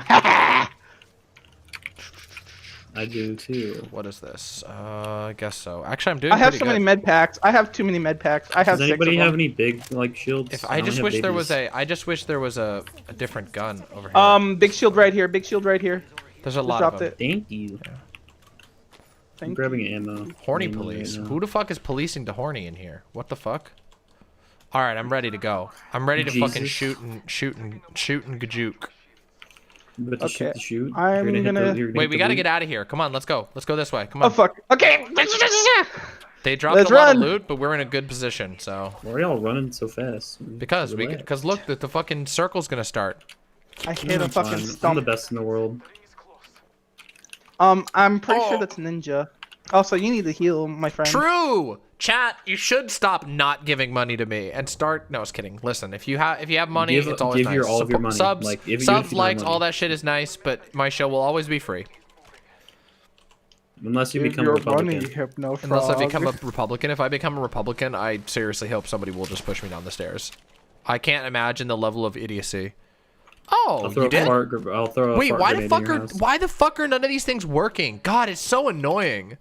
I do too. What is this? I guess so. Actually, I'm doing. I have pretty so good. many med packs. I have too many med packs. I have Does 6 anybody of have them. any big like shields? If I only just have wish there was babies. I just wish there was a different gun over here. Big shield right here. Big shield right here. There's a Just lot dropped of them. it. Thank you. I'm Thank grabbing ammo. Horny Ammo police. right now. Who the fuck is policing to horny in here? What the fuck? All right, I'm ready to go. I'm ready to fucking Jesus. shoot and gajuke. You about to shoot Okay, the shoot? I'm You're hit gonna- you're Wait, hit we the gotta loot? get out of here. Come on, let's go. Let's go this way. Come Oh on. fuck. Okay. They dropped Let's a lot run. of loot, but we're in a good position. So Why are y'all running so fast? because Relax. look, the fucking circle's gonna start. I hit a I'm fucking fine. I'm the stump. best in the world. I'm pretty sure Oh. that's ninja. Also, you need to heal, my friend. True. Chat, you should stop not giving money to me and start. No, I was kidding. Listen, if you have money, it's always give nice. all of your money. Subs, Like, if you subs, don't likes, money. all that shit is nice, but my show will always be free. Unless you Give become a your Republican. money, Hypno Unless I Frog. become a Republican. If I become a Republican, I seriously hope somebody will just push me down the stairs. I can't imagine the level of idiocy. Oh, I'll throw you a did? I'll throw a Wait, fart why the grenade fuck in your are house. none of these things working? God, it's so annoying.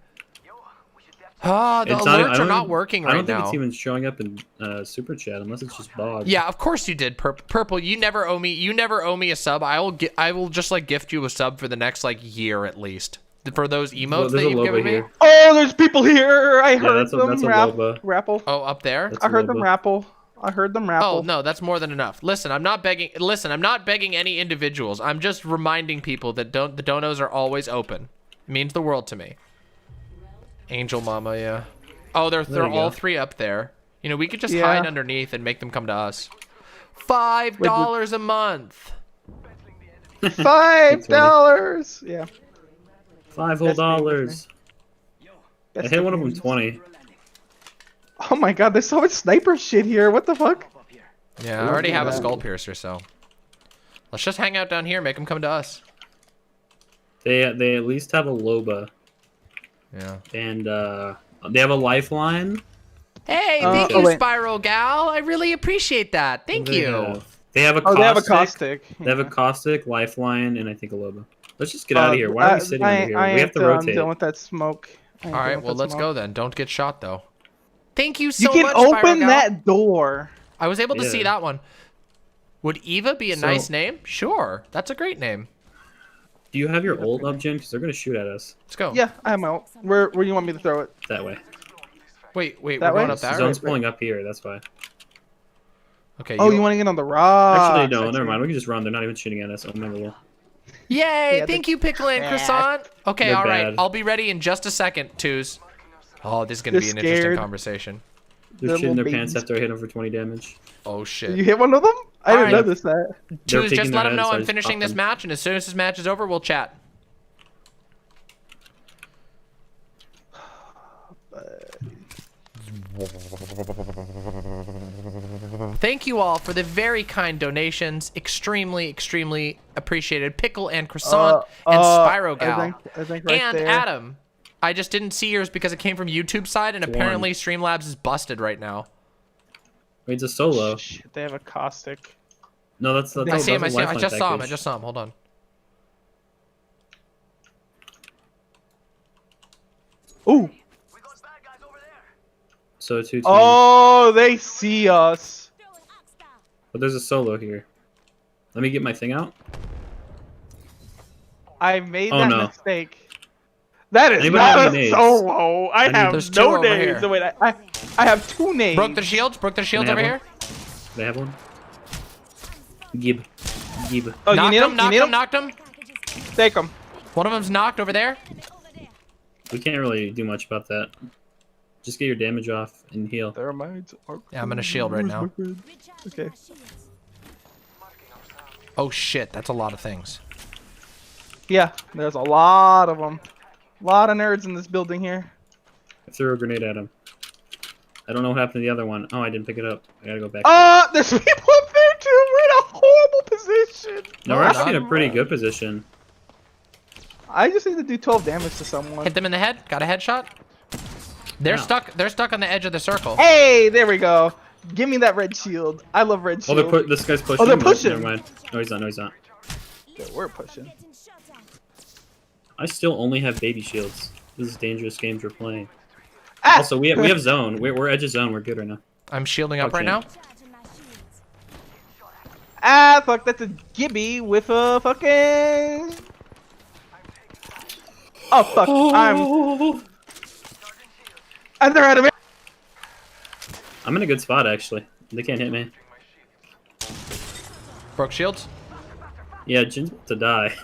Ah, the It's alerts I are don't not even- working I right don't think now. it's even showing up in super chat unless it's just Bob. Yeah, of course you did, Purple. You never owe me. You never owe me a sub. I will just like gift you a sub for the next like year at least for those emotes Well, that there's a you've Loba given me. here. Oh, there's people here. I heard that's a them Loba. rapple. Oh, up there. That's I heard them Loba. rapple. I heard them rapple. Oh no, that's more than enough. Listen, I'm not begging. Listen, I'm not begging any individuals. I'm just reminding people that the donos are always open. It means the world to me. Angel Mama, yeah. Oh, they're There you all go. three up there. You know, we could just Yeah. hide underneath and make them come to us. $5 a month. $5. Yeah. $5 whole That's me, dollars. I That's hit the one of them games. 20. Oh my god, there's so much sniper shit here. What the fuck? Yeah, I already have a that. skull piercer, so let's just hang out down here. Make them come to us. They at least have a Loba, Yeah. and they have a lifeline. Hey, Oh, thank oh, you, wait. Spiral Gal. I really appreciate that. Thank They you. They have a Oh, caustic. they have a caustic. They have a caustic, lifeline, and I think a Loba. Let's just get out of here. Why are we sitting I, over here? I We have to rotate. dealing with that smoke. All right, well, let's go then. Don't get shot, though. Thank you so You can much, Spiral open Gal. that door. I was able to Yeah. see that one. Would Eva be a So- nice name? Sure. That's a great name. Do you have your ult up, Jim? Because they're gonna shoot at us Let's go. Yeah, I'm out. Where do you want me to throw it? that way. Wait, That we're going way? up there? Zone's pulling up here. That's why. Okay. Oh, you want to get on the rock? Actually, no. Never mind. We can just run. They're not even shooting at us. Oh my lord. Yay! Yeah, Thank you, Pickle and Croissant. Okay, They're all right. bad. I'll be ready in just a second, twos. Oh, this is gonna be They're an interesting scared. conversation. They're They're shitting their little pants babies. after I hit them for 20 damage. Oh You shit. hit one of them? I didn't Alright. notice that. They're Twos, peeking just their let them heads, know so I I'm just finishing popped this them. match, and as soon as this match is over, we'll chat. Thank you all for the very kind donations. Extremely, extremely appreciated. Pickle and Croissant and Spyro Gal. I think right And there. Adam. I just didn't see yours because it came from YouTube side, and apparently Streamlabs is busted right now. Wait, it's a solo. Shit, they have a caustic. No, that's I see him. I that's see a him. I lifeline just saw him. I package. just saw him. Hold on. Ooh. So two teams. Oh, they see us. But there's a solo here. Let me get my thing out. I made Oh, that no. mistake. That is Anybody not have a any nades? solo. I have There's two no over nades. here. Oh, wait, I have two nades. Broke their shields. Broke their shields Can I over have here. They have one. Gib. Oh, you Knocked need him. them? Knocked You need him. Knocked him. Take them. One of them's knocked over there. We can't really do much about that. Just get your damage off and heal. Their minds are Yeah, I'm in a shield right now. Okay. Oh shit, that's a lot of things. Yeah, there's a lot of them. A lot of nerds in this building here. I threw a grenade at him. I don't know what happened to the other one. Oh, I didn't pick it up. I gotta go back. There's people up there too. We're in a horrible position. No, we're we're actually in not. a pretty good position. I just need to do 12 damage to someone. Hit them in the head. Got a headshot. They're Wow. stuck. They're stuck on the edge of the circle. Hey, there we go. Give me that red shield. I love red Oh, shield. this guy's pushing. they're No, pushing. Never mind. No, he's not. No, he's not. Yeah, we're pushing. I still only have baby shields. This is dangerous games we're playing. Ah! Also, we have zone. We're edge of zone. We're good right now. I'm shielding up right Okay. now. Ah, fuck, that's a Gibby with a fucking... Oh, fuck, I'm there out of it. I'm in a good spot actually. They can't hit me. Broke shields. Yeah, Jin's about to die.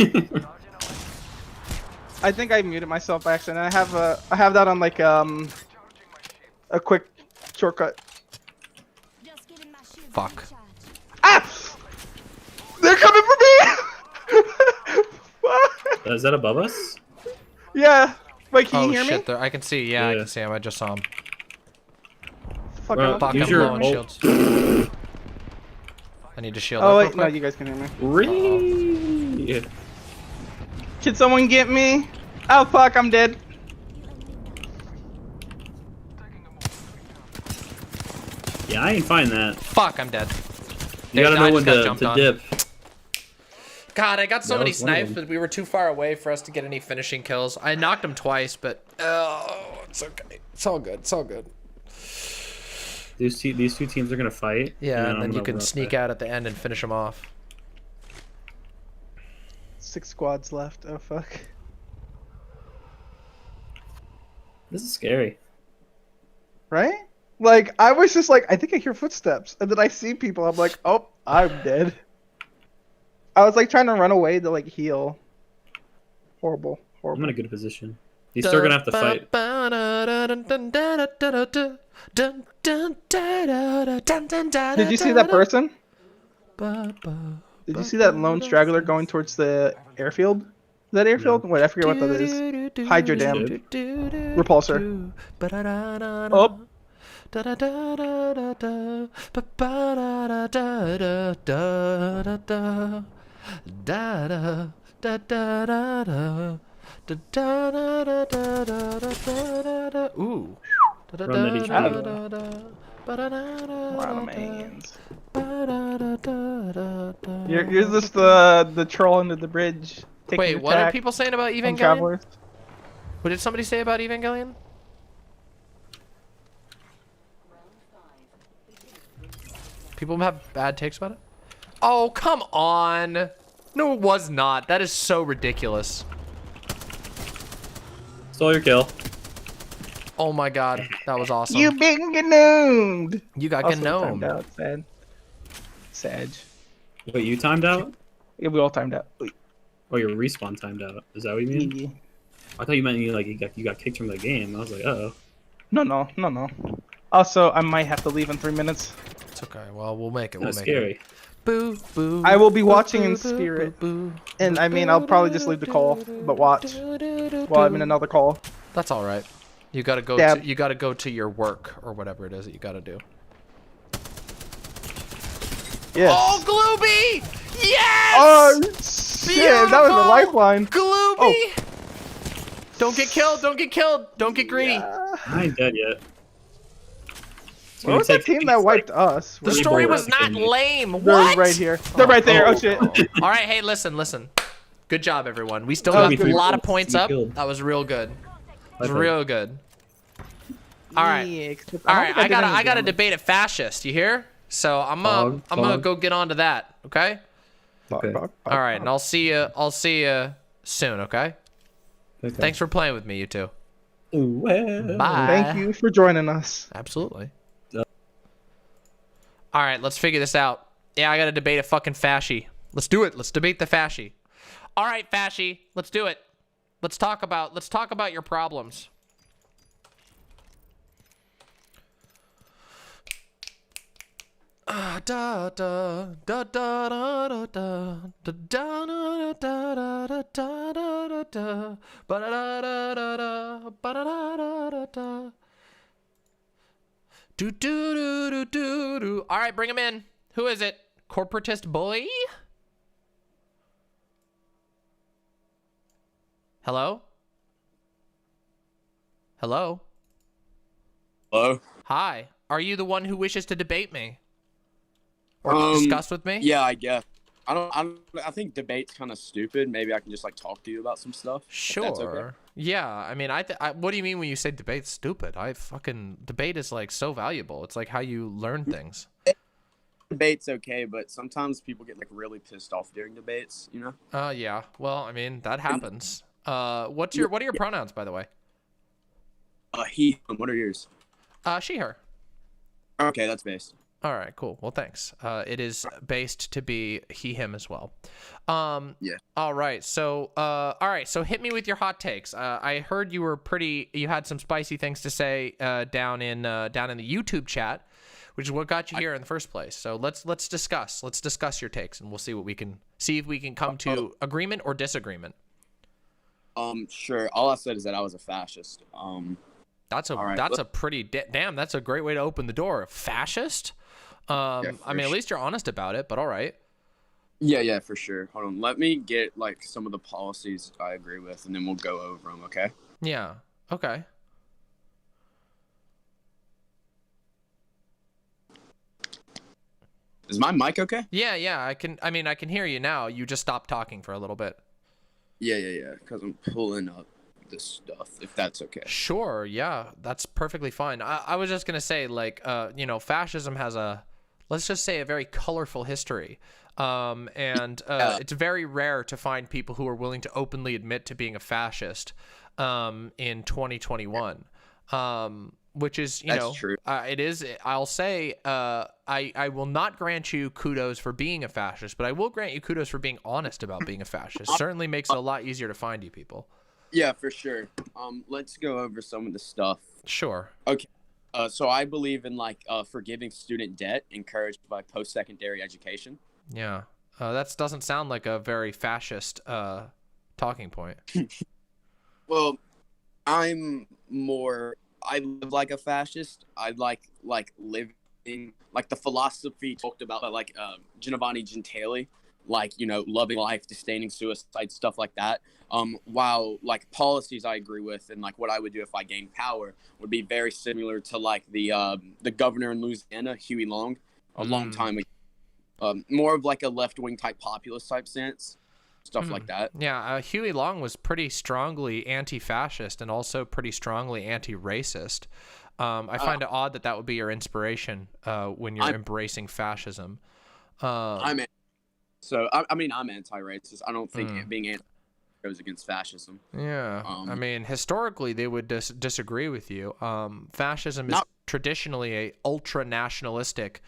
I think I muted myself by accident. I have that on like a quick shortcut. Fuck. Ah! They're coming for me! Is that above us? Yeah. Wait, can Oh you hear shit! me? There, I can see. Yeah, I Yeah. can see him. I just saw him. Fuck, Bro, I'm Fuck, use I'm your low on ult. shields. I need to shield Oh up wait, real no, quick. you guys can hear me. Ree! Can someone get me? Oh fuck, I'm dead. Yeah, I ain't find that. Fuck, I'm dead. You gotta I know just when got to jumped on. dip. God, I got so That many was one of snipes, them. but we were too far away for us to get any finishing kills. I knocked him twice, but oh, it's okay. It's all good. It's all good. These two teams are gonna fight. Yeah, and then I'm you gonna can run sneak away. out at the end and finish them off. 6 squads left. Oh fuck. This is scary. Right? Like I was just like, I think I hear footsteps, and then I see people. I'm like, oh, I'm dead. I was like trying to run away to like heal. Horrible, I'm horrible. in a good position. He's still gonna have to fight. Did you see that person? Did you see that lone straggler going towards the airfield? Is that airfield? Wait, I forget what that is. Hydro dam. Repulsor. Oh. Ooh. Run at each other. You're just the troll under the bridge. Taking Wait, what are attack people saying about on Evangelion? travelers. What did somebody say about Evangelion? People have bad takes about it? Oh, come on. No, it was not. That is so ridiculous. Stole your kill. Oh my god, that was awesome. You been gnomed. You got Also timed gnomed. out. Sad. Sag. Wait, you timed out? Yeah, we all timed out. Oh, your respawn timed out. Is that what you mean? Yeah. I thought you meant you got kicked from the game. I was like, uh oh. No. Also, I might have to leave in 3 minutes. It's okay. Well, we'll make it. We'll That's make scary. it. Boo, boo. I will be boo, watching boo, in boo, spirit. boo, boo. And I mean, I'll probably just leave the call, but watch while I'm in another call. That's all right. You gotta go. Dab. You gotta go to your work or whatever it is that you gotta do. Yes. Oh, Glooby! Yes! Oh, shit! That was a Beautiful! lifeline. Glooby! Oh. Don't get killed! Don't get killed! Don't get greedy! I ain't dead yet. It's What gonna was that take team at that least, wiped like, us? The Three story bullets was to not kill me. lame. They're What? right here. They're right there. Oh shit. All right, hey, listen. Good job, everyone. We still That got was a good. lot of points up. Killed. That was real good. It was Bye-bye. real good. All right. Yeah, except All don't right, think I gotta did any damage. debate a fascist. You hear? So I'm Fog, gonna fog. go get onto that. Okay. Okay. Fuck. All right, and I'll see you soon. Okay. Okay. Thanks for playing with me, you two. Ooh, well. Bye. Thank you for joining us. Absolutely. Yeah. All right, let's figure this out. Yeah, I gotta debate a fucking fasci. Let's do it. Let's debate the fasci. All right, fasci, let's do it. Let's talk about your problems. Da da da da da da da da da da da da da da da ba da da da da ba da da da da. Do do do do do do. All right, bring him in. Who is it? Corporatist boy? Hello? Hello? Hello? Hi. Are you the one who wishes to debate me? Or discuss with me? Yeah, I guess. I think debate's kind of stupid. Maybe I can just like talk to you about some stuff. if that's okay. Sure. Yeah, I mean, what do you mean when you say debate's stupid? Debate is like so valuable. It's like how you learn things. Debate's okay, but sometimes people get like really pissed off during debates, you know? Yeah. Well, I mean, that happens. What are your pronouns, by the way? What are yours? She, her. Okay, that's based. All right, cool. Well, thanks. It is based to be he, him as well. Yeah. All right. So hit me with your hot takes. I heard you had some spicy things to say down in the YouTube chat, which is what got you here in the first place. So let's discuss. Let's discuss your takes, and we'll see if we can come to agreement or disagreement. Sure. All I said is that I was a fascist. That's all right, a pretty damn. That's a great way to open the door. Fascist. I mean, at least you're honest about it. But all right. Yeah, for sure. Hold on. Let me get like some of the policies I agree with, and then we'll go over them. Okay. Yeah. Okay. Is my mic okay? Yeah. I can hear you now. You just stopped talking for a little bit. Yeah. Because I'm pulling up this stuff, if that's okay. Sure. Yeah, that's perfectly fine. I was just gonna say, like, fascism has let's just say, a very colorful history. It's very rare to find people who are willing to openly admit to being a fascist in 2021. Which is, That's true. It is. I'll say, I will not grant you kudos for being a fascist, but I will grant you kudos for being honest about being a fascist. Certainly makes it a lot easier to find you people. Yeah, for sure. Let's go over some of the stuff. Sure. Okay. So I believe in forgiving student debt encouraged by post-secondary education. Yeah. That doesn't sound like a very fascist talking point. Well, I live like a fascist. I like living like the philosophy talked about by Giovanni Gentili, loving life, disdaining suicide, stuff like that. While policies I agree with and what I would do if I gained power would be very similar to the governor in Louisiana, Huey Long, a long time ago. More of a left-wing type populist type stance. Stuff like that. Yeah, Huey Long was pretty strongly anti-fascist and also pretty strongly anti-racist. I find it odd that would be your inspiration when you're embracing fascism. I'm anti-racist. I don't think being anti goes against fascism. Yeah, I mean, historically they would disagree with you. Fascism is traditionally a ultra-nationalistic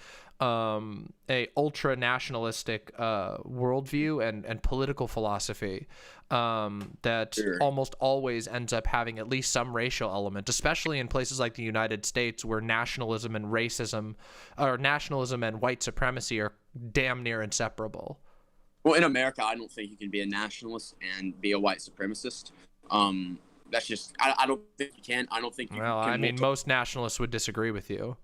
worldview and political philosophy that almost always ends up having at least some racial element, especially in places like the United States where nationalism and racism, or nationalism and white supremacy, are damn near inseparable. Well, in America, I don't think you can be a nationalist and be a white supremacist. That's just I don't think you can. I don't think you well, can. I mean, most nationalists would disagree with you.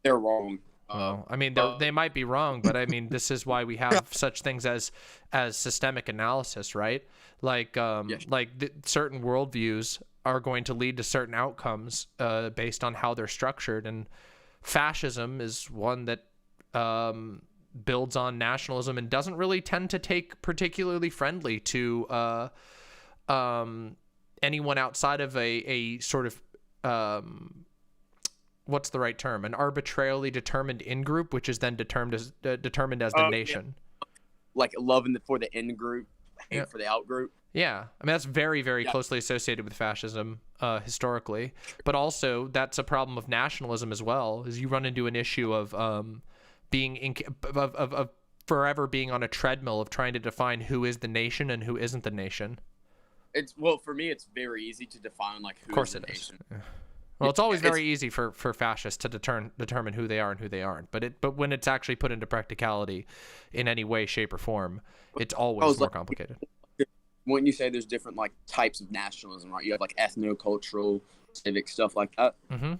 They're wrong. Well, I mean, they might be wrong, but I mean, this is why we have such things as systemic analysis, right? Certain worldviews are going to lead to certain outcomes based on how they're structured, and fascism is one that builds on nationalism and doesn't really tend to take particularly friendly to anyone outside of a sort of what's the right term? An arbitrarily determined in-group, which is then determined as the nation. Like love for the in-group, hate for the out-group. Yeah. I mean, that's very, very closely associated with fascism historically. But also, that's a problem of nationalism as well, is you run into an issue of of forever being on a treadmill of trying to define who is the nation and who isn't the nation. For me, it's very easy to define who is the nation. Yeah. Well, it's always very easy for fascists to determine who they are and who they aren't. But when it's actually put into practicality in any way, shape, or form, it's always more complicated. When you say there's different types of nationalism, right? You have ethno-cultural, civic, stuff like that. Mm-hmm.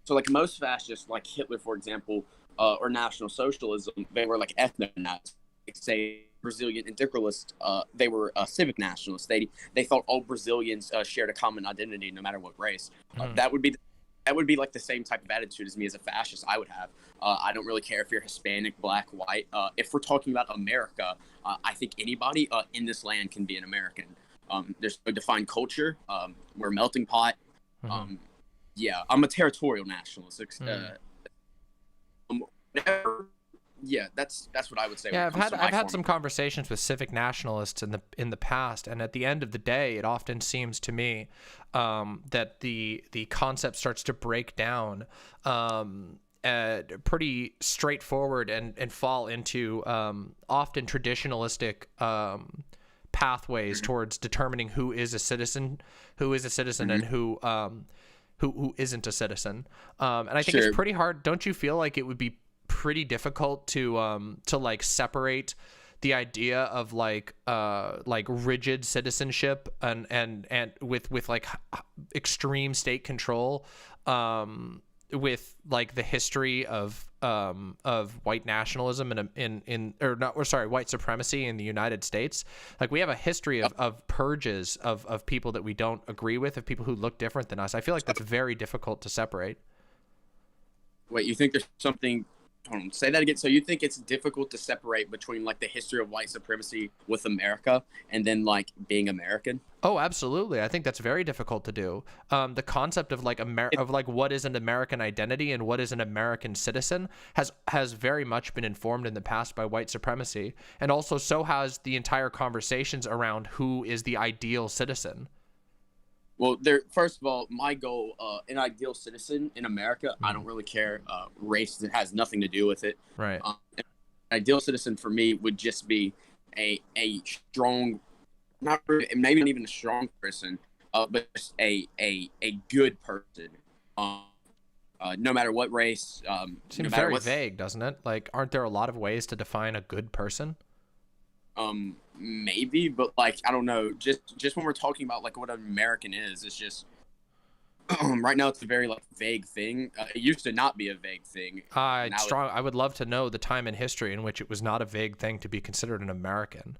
So most fascists, like Hitler, for example, or National Socialism, they were ethno-Nazis. Say Brazilian integralists, they were civic nationalists. They thought all Brazilians shared a common identity, no matter what race. That would be the same type of attitude as me as a fascist I would have. I don't really care if you're Hispanic, black, white. If we're talking about America, I think anybody in this land can be an American. There's a defined culture. We're a melting pot. Yeah, I'm a territorial nationalist. Yeah, that's what I would say. Yeah, I've had some conversations with civic nationalists in the past, and at the end of the day, it often seems to me that the concept starts to break down pretty straightforward and fall into often traditionalistic pathways towards determining who is a citizen, and who isn't a citizen. And I think it's pretty hard. Don't you feel like it would be pretty difficult to separate the idea of like rigid citizenship and with like extreme state control, with like the history of white nationalism white supremacy in the United States. Like we have a history of purges of people that we don't agree with, of people who look different than us. I feel like that's very difficult to separate. Wait, you think there's something? Hold on, say that again. So you think it's difficult to separate between like the history of white supremacy with America and then like being American? Oh, absolutely. I think that's very difficult to do. The concept of like what is an American identity and what is an American citizen has very much been informed in the past by white supremacy, and also so has the entire conversations around who is the ideal citizen. Well, first of all, my goal, an ideal citizen in America, I don't really care. Race has nothing to do with it. Right. An ideal citizen for me would just be a strong, maybe not even a strong person, but just a good person. No matter what race. Seems very vague, doesn't it? Like, aren't there a lot of ways to define a good person? Maybe, but like I don't know. Just when we're talking about like what an American is, it's just right now it's a very like vague thing. It used to not be a vague thing. I would love to know the time in history in which it was not a vague thing to be considered an American.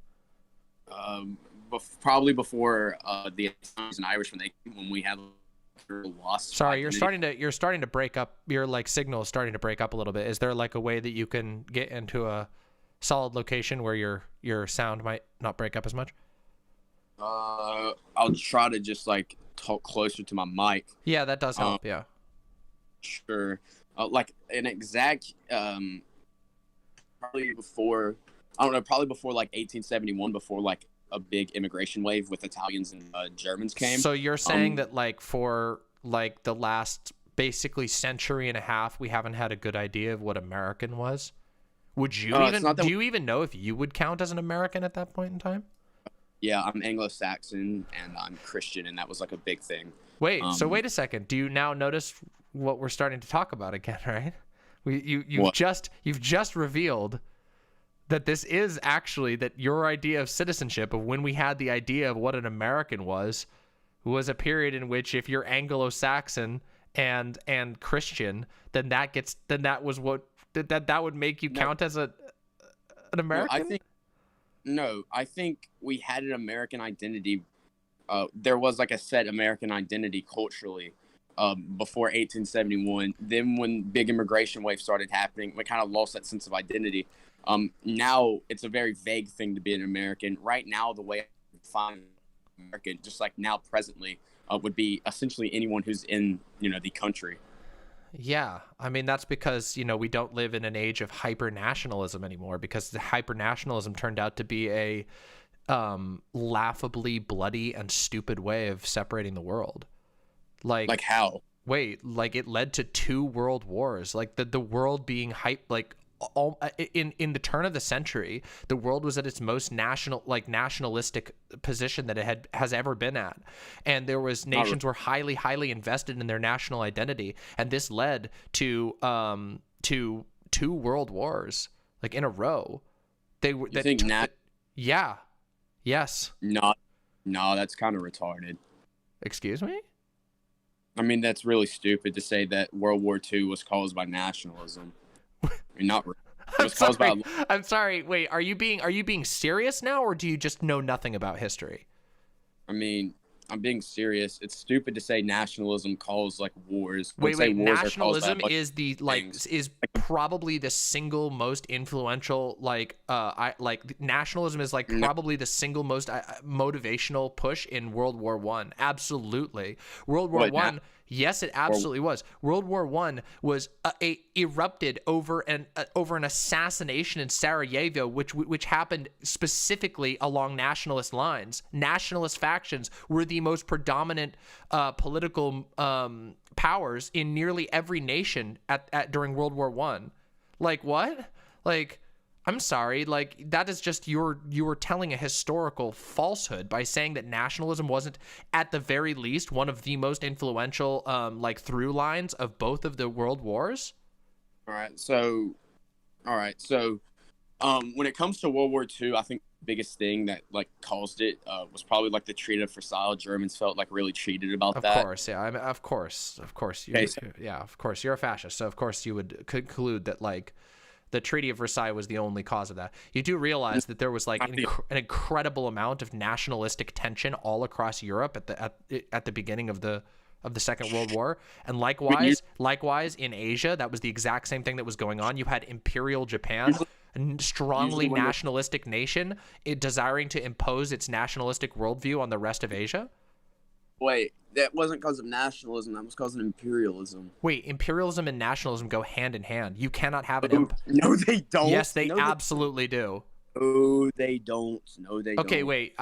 Probably before the Italians and Irish when we had lost. Sorry, you're starting to break up. Your like signal is starting to break up a little bit. Is there like a way that you can get into a solid location where your sound might not break up as much? I'll try to just like talk closer to my mic. Yeah, that does help. Yeah. Sure. Like an exact probably before like 1871, before like a big immigration wave with Italians and Germans came. So you're saying that like for like the last basically century and a half, we haven't had a good idea of what American was? Would you do you even know if you would count as an American at that point in time? Yeah, I'm Anglo-Saxon and I'm Christian, and that was like a big thing. Wait, so wait a second. Do you now notice what we're starting to talk about again, right? You've just revealed that this is actually that your idea of citizenship, of when we had the idea of what an American was a period in which if you're Anglo-Saxon and Christian, then that would make you count as an American? I think we had an American identity. There was like a set American identity culturally before 1871. Then when big immigration wave started happening, we kind of lost that sense of identity. Now it's a very vague thing to be an American. Right now, the way I define American, just like now presently, would be essentially anyone who's in the country. Yeah, I mean, that's because, we don't live in an age of hyper-nationalism anymore, because the hyper-nationalism turned out to be a laughably bloody and stupid way of separating the world. Like how? Wait, like it led to 2 world wars. Like the world being in the turn of the century, the world was at its most nationalistic position that it has ever been at, and there was nations were highly invested in their national identity, and this led to 2 world wars like in a row. Yeah. Yes. No, that's kind of retarded. Excuse me? I mean, that's really stupid to say that World War II was caused by nationalism. I'm sorry. Wait, are you being serious now, or do you just know nothing about history? I mean, I'm being serious. It's stupid to say nationalism caused like wars. Wait. Nationalism is probably the single most influential nationalism is probably the single most motivational push in World War I. Absolutely. World War I. Yes, it absolutely was. World War I was erupted over an assassination in Sarajevo, which happened specifically along nationalist lines. Nationalist factions were the most predominant political powers in nearly every nation during World War I. Like what? Like, I'm sorry, like that is just you were telling a historical falsehood by saying that nationalism wasn't at the very least one of the most influential through lines of both of the world wars. All right, so When it comes to World War II, I think the biggest thing that like caused it was probably like the Treaty of Versailles. Germans felt like really cheated about Of that. course, yeah. I mean, of course. Okay, so- Yeah, of course. You're a fascist, so of course you would conclude that like the Treaty of Versailles was the only cause of that. You do realize that there was like an incredible amount of nationalistic tension all across Europe at the beginning of the Second World War, and likewise in Asia, that was the exact same thing that was going on. You had Imperial Japan, a strongly nationalistic nation, desiring to impose its nationalistic worldview on the rest of Asia. Wait, that wasn't because of nationalism. That was because of imperialism. Wait, imperialism and nationalism go hand in hand. You cannot have an No, they don't. Yes, they absolutely do. No, they don't. No, they don't. Okay, wait.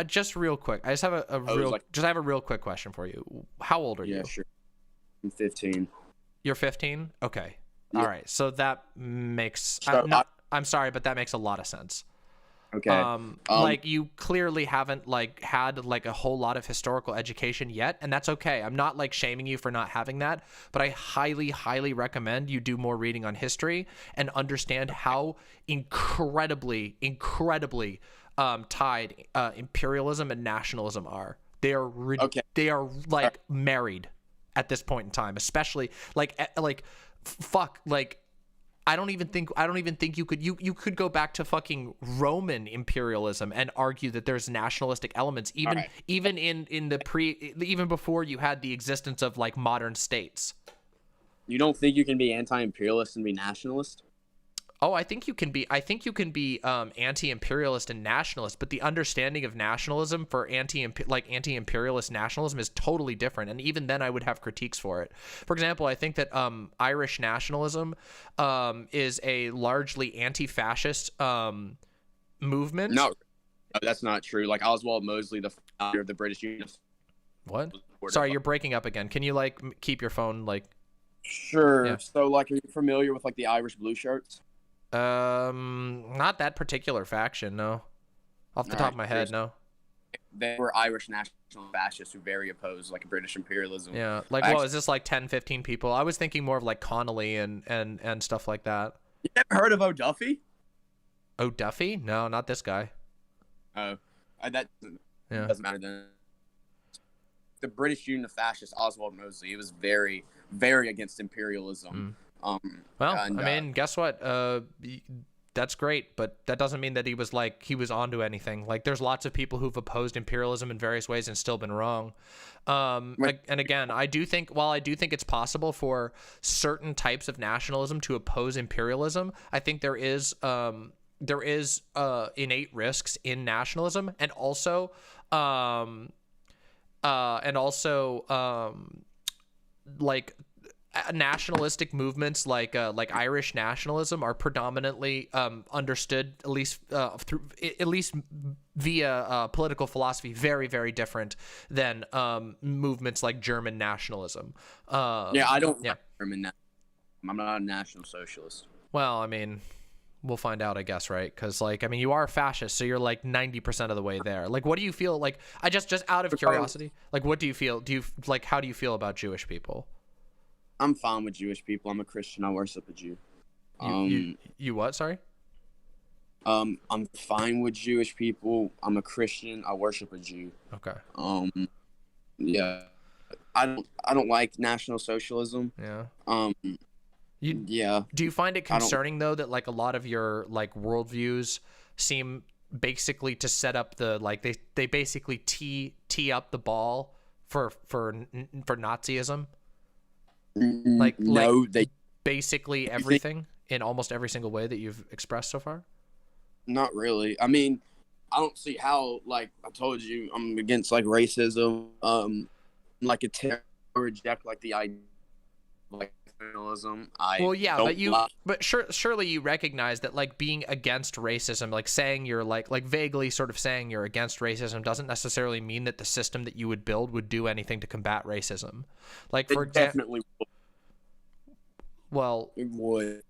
Just real quick. I just have a real quick question for you. How old are you? Yeah, sure. I'm 15. You're 15? Okay. Yeah. All right. So that makes I'm sorry, but that makes a lot of sense. Okay. Like you clearly haven't like had like a whole lot of historical education yet, and that's okay. I'm not like shaming you for not having that, but I highly recommend you do more reading on history and understand how incredibly tied imperialism and nationalism are. They are they are like married at this point in time, especially fuck, like I don't even think you could go back to fucking Roman imperialism and argue that there's nationalistic elements even before you had the existence of like modern states. You don't think you can be anti-imperialist and be nationalist? Oh, I think you can be anti-imperialist and nationalist, but the understanding of nationalism for anti-imperialist nationalism is totally different, and even then I would have critiques for it. For example, I think that Irish nationalism is a largely anti-fascist movement. No, that's not true. Like Oswald Mosley, the founder of the British Union. What? Sorry, you're breaking up again. Can you like keep your phone like? Sure. Yeah. So, like, are you familiar with like the Irish Blue Shirts? Not that particular faction, no. Off the top of my head, no. They were Irish national fascists who very opposed like British imperialism. Yeah, like what is this, like 10, 15 people? I was thinking more of like Connolly and stuff like that. You never heard of O'Duffy? O'Duffy? No, not this guy. Oh, that doesn't matter then. The British Union of Fascists, Oswald Mosley, he was very, very against imperialism. Well, I mean, guess what? That's great, but that doesn't mean that he was onto anything. Like, there's lots of people who've opposed imperialism in various ways and still been wrong. And again, I do think it's possible for certain types of nationalism to oppose imperialism. I think there is innate risks in nationalism, and also like nationalistic movements like Irish nationalism are predominantly understood at least via political philosophy very, very different than movements like German nationalism. I don't like German nationalism. I'm not a National Socialist. Well, I mean, we'll find out, I guess, right? Because, like, I mean, you are a fascist, so you're like 90% of the way there. Like, what do you feel like? I just out of curiosity, like, what do you feel? How do you feel about Jewish people? I'm fine with Jewish people. I'm a Christian. I worship a Jew. You what? Sorry. I'm fine with Jewish people. I'm a Christian. I worship a Jew. Okay. Yeah. I don't like National Socialism. Yeah. Do you find it concerning though that like a lot of your like worldviews seem basically to set up the like they basically tee up the ball for Nazism? They basically everything in almost every single way that you've expressed so far? Not really. I mean, I don't see how, like I told you, I'm against like racism, like a terror, reject like the idea of, like nationalism. But surely you recognize that like being against racism, like saying you're like vaguely sort of saying you're against racism doesn't necessarily mean that the system that you would build would do anything to combat racism. Like for example, well, it would.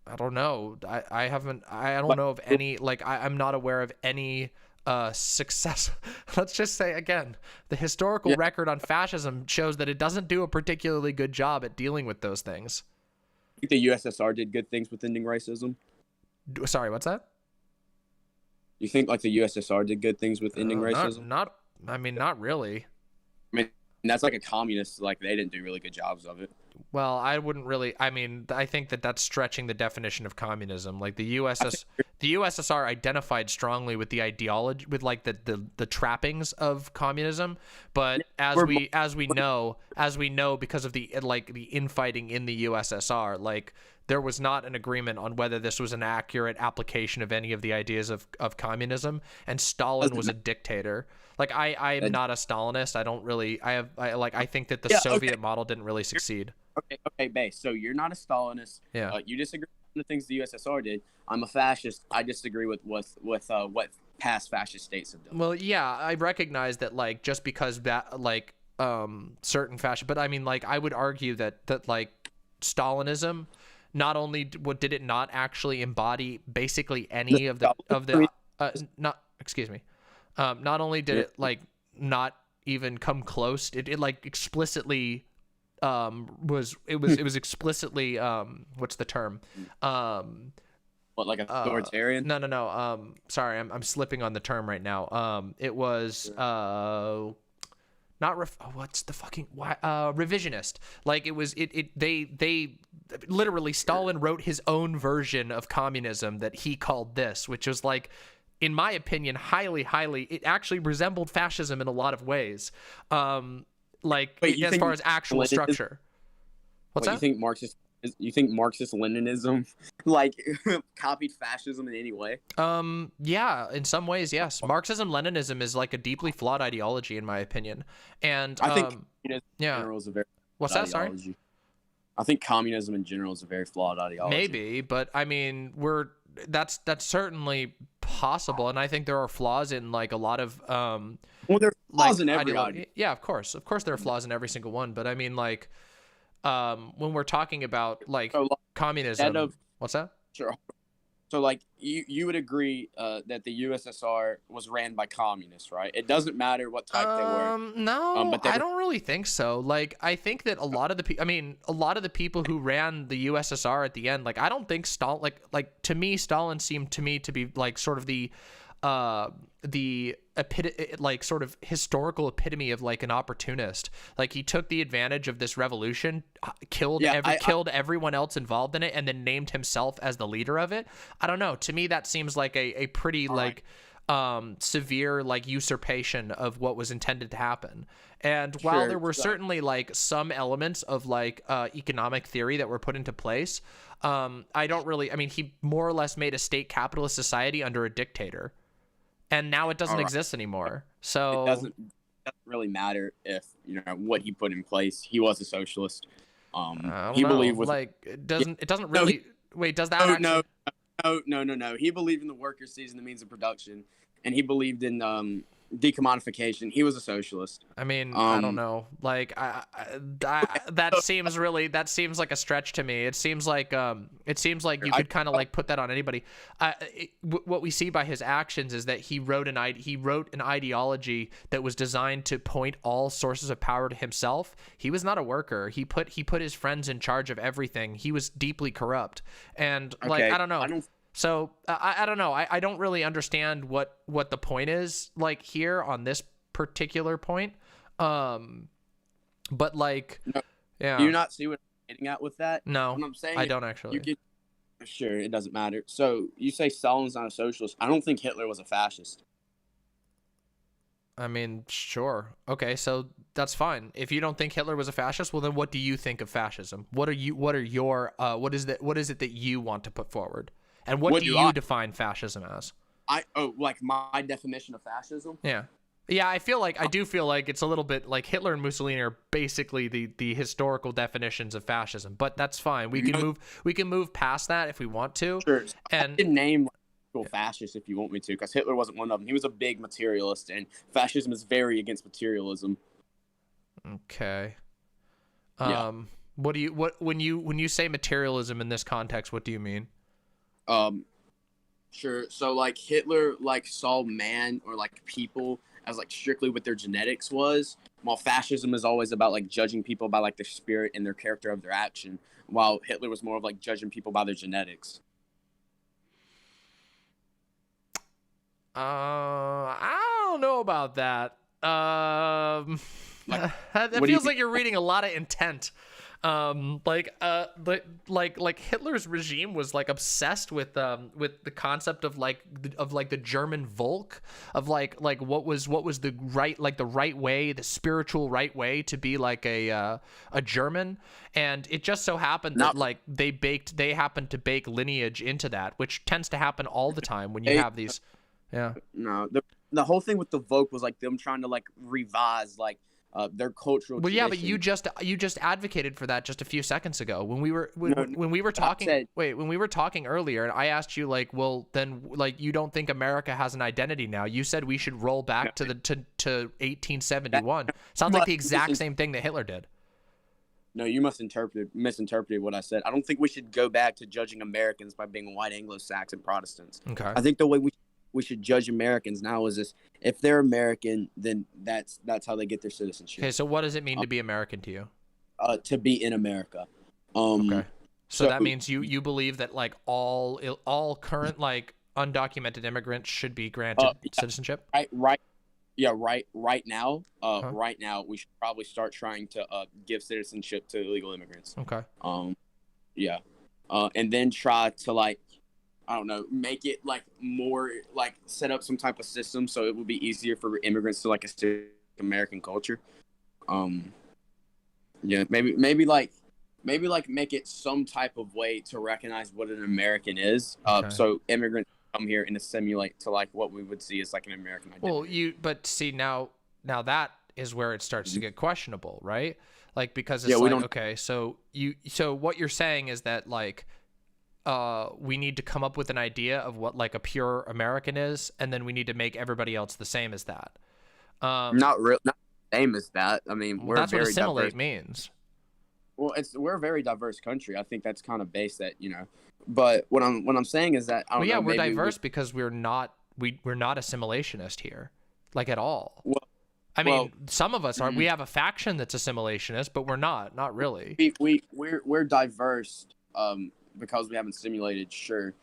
I don't know. I don't know of any, like I'm not aware of any success. Let's just say again, the historical record on fascism shows that it doesn't do a particularly good job at dealing with those things. I think the USSR did good things with ending racism. Sorry, what's that? You think like the USSR did good things with ending racism? I mean, not really. I mean, that's like a communist. Like they didn't do really good jobs of it. Well, I wouldn't really. I mean, I think that that's stretching the definition of communism. Like the USSR identified strongly with the ideology, with like the trappings of communism. But as we know, because of the infighting in the USSR, like there was not an agreement on whether this was an accurate application of any of the ideas of communism. And Stalin was a dictator. Like I am not a Stalinist. I don't really. I think that the Soviet model didn't really succeed. Okay, base. So you're not a Stalinist. Yeah. You disagree with the things the USSR did. I'm a fascist. I disagree with what past fascist states have done. Well, yeah, I recognize that, like, just because certain fascist, but I mean, like, I would argue that like Stalinism, not only did it not actually embody basically any of the not only did it like not even come close, it like explicitly was explicitly what's the term, what, like authoritarian? No, sorry, I'm slipping on the term right now. It was what's the fucking revisionist. Like they literally, Stalin wrote his own version of communism that he called this, which was like, in my opinion, highly, it actually resembled fascism in a lot of ways. Like, Wait, as far as actual structure. What's that? You think Marxist Leninism like copied fascism in any way? Yeah, in some ways, yes. Marxism Leninism is like a deeply flawed ideology, in my opinion. And I think communism in yeah. general is a very What's flawed that? Sorry. ideology. I think communism in general is a very flawed ideology. Maybe, but I mean, that's certainly possible, and I think there are flaws in like a lot of well, there are flaws in every ideology. Yeah, of course there are flaws in every single one, but I mean, like, when we're talking about like communism, what's that? Sure. So like you would agree that the USSR was ran by communists, right? It doesn't matter what type they were. No, but I don't really think so. Like, I think that a lot of the people who ran the USSR at the end, like, I don't think Stalin, like to me, Stalin seemed to me to be like sort of the like sort of historical epitome of like an opportunist. Like, he took the advantage of this revolution, killed everyone else involved in it, and then named himself as the leader of it. I don't know. To me, that seems like a pretty severe like usurpation of what was intended to happen. And while there were certainly like some elements of like economic theory that were put into place, I mean, he more or less made a state capitalist society under a dictator. And now it doesn't exist anymore. So it doesn't really matter if what he put in place. He was a socialist. He believed with it doesn't really. Wait, does that? No. He believed in the workers seizing the means of production, and he believed in decommodification. He was a socialist. I mean, I don't know. Like, that seems like a stretch to me. It seems like you could kind of like put that on anybody. What we see by his actions is that he wrote an ideology that was designed to point all sources of power to himself. He was not a worker. He put his friends in charge of everything. He was deeply corrupt, and like, I don't know. So I don't know. I don't really understand what the point is like here on this particular point. But like, yeah. Do you not see what I'm getting at with that? No, what I'm saying I don't actually. Sure, it doesn't matter. So you say Stalin's not a socialist. I don't think Hitler was a fascist. I mean, sure. Okay, so that's fine. If you don't think Hitler was a fascist, well then what do you think of fascism? What is it that you want to put forward? And what do you define fascism as? Like my definition of fascism? Yeah. Yeah, I do feel like it's a little bit like Hitler and Mussolini are basically the historical definitions of fascism, but that's fine. We can move past that if we want to. Sure. And I can name fascists if you want me to, because Hitler wasn't one of them. He was a big materialist, and fascism is very against materialism. Okay. Yeah. When you say materialism in this context, what do you mean? Sure. So like Hitler like saw man or like people as like strictly what their genetics was, while fascism is always about like judging people by like their spirit and their character of their action, while Hitler was more of like judging people by their genetics. I don't know about that. Like, That what do you feels like you're reading a lot of intent. Like Hitler's regime was like obsessed with the concept of the German Volk, of like what was the right way, the spiritual right way to be like a German, and it just so happened that like they happened to bake lineage into that, which tends to happen all the time when you have these. Yeah. No, the whole thing with the Vogue was like them trying to like revise like their cultural. Well, yeah, but tradition. you just advocated for that just a few seconds ago when we were when, No, when we were talking. said- When we were talking earlier, and I asked you like, well, then like you don't think America has an identity now? You said we should roll back to 1871. Sounds like the exact same thing that Hitler did. No, you misinterpreted what I said. I don't think we should go back to judging Americans by being white Anglo-Saxon Protestants. Okay. I think the way we should judge Americans now is this: if they're American, then that's how they get their citizenship. Okay. So what does it mean to be American to you? To be in America. Okay. So so- that means you believe that like all current like undocumented immigrants should be granted citizenship? Right now, right now, we should probably start trying to give citizenship to illegal immigrants. Okay. And then try to like, I don't know, make it like more like set up some type of system so it would be easier for immigrants to like assimilate American culture. Maybe like make it some type of way to recognize what an American is. So immigrants come here and assimilate to like what we would see as like an American identity. Well, but see now that is where it starts to get questionable, right? Like because it's Yeah, we like don't- okay, so what you're saying is that like we need to come up with an idea of what like a pure American is, and then we need to make everybody else the same as that. Not the same as that. I mean, we're That's what very assimilate diverse. means. Well, we're a very diverse country. I think that's kind of based that, But what I'm saying is that I don't Well, yeah, know, we're maybe diverse because we're not assimilationist here, like at all. Well, I mean, well, some of us are. We have a faction that's assimilationist, but we're not really. we're diverse because we haven't simulated, sure.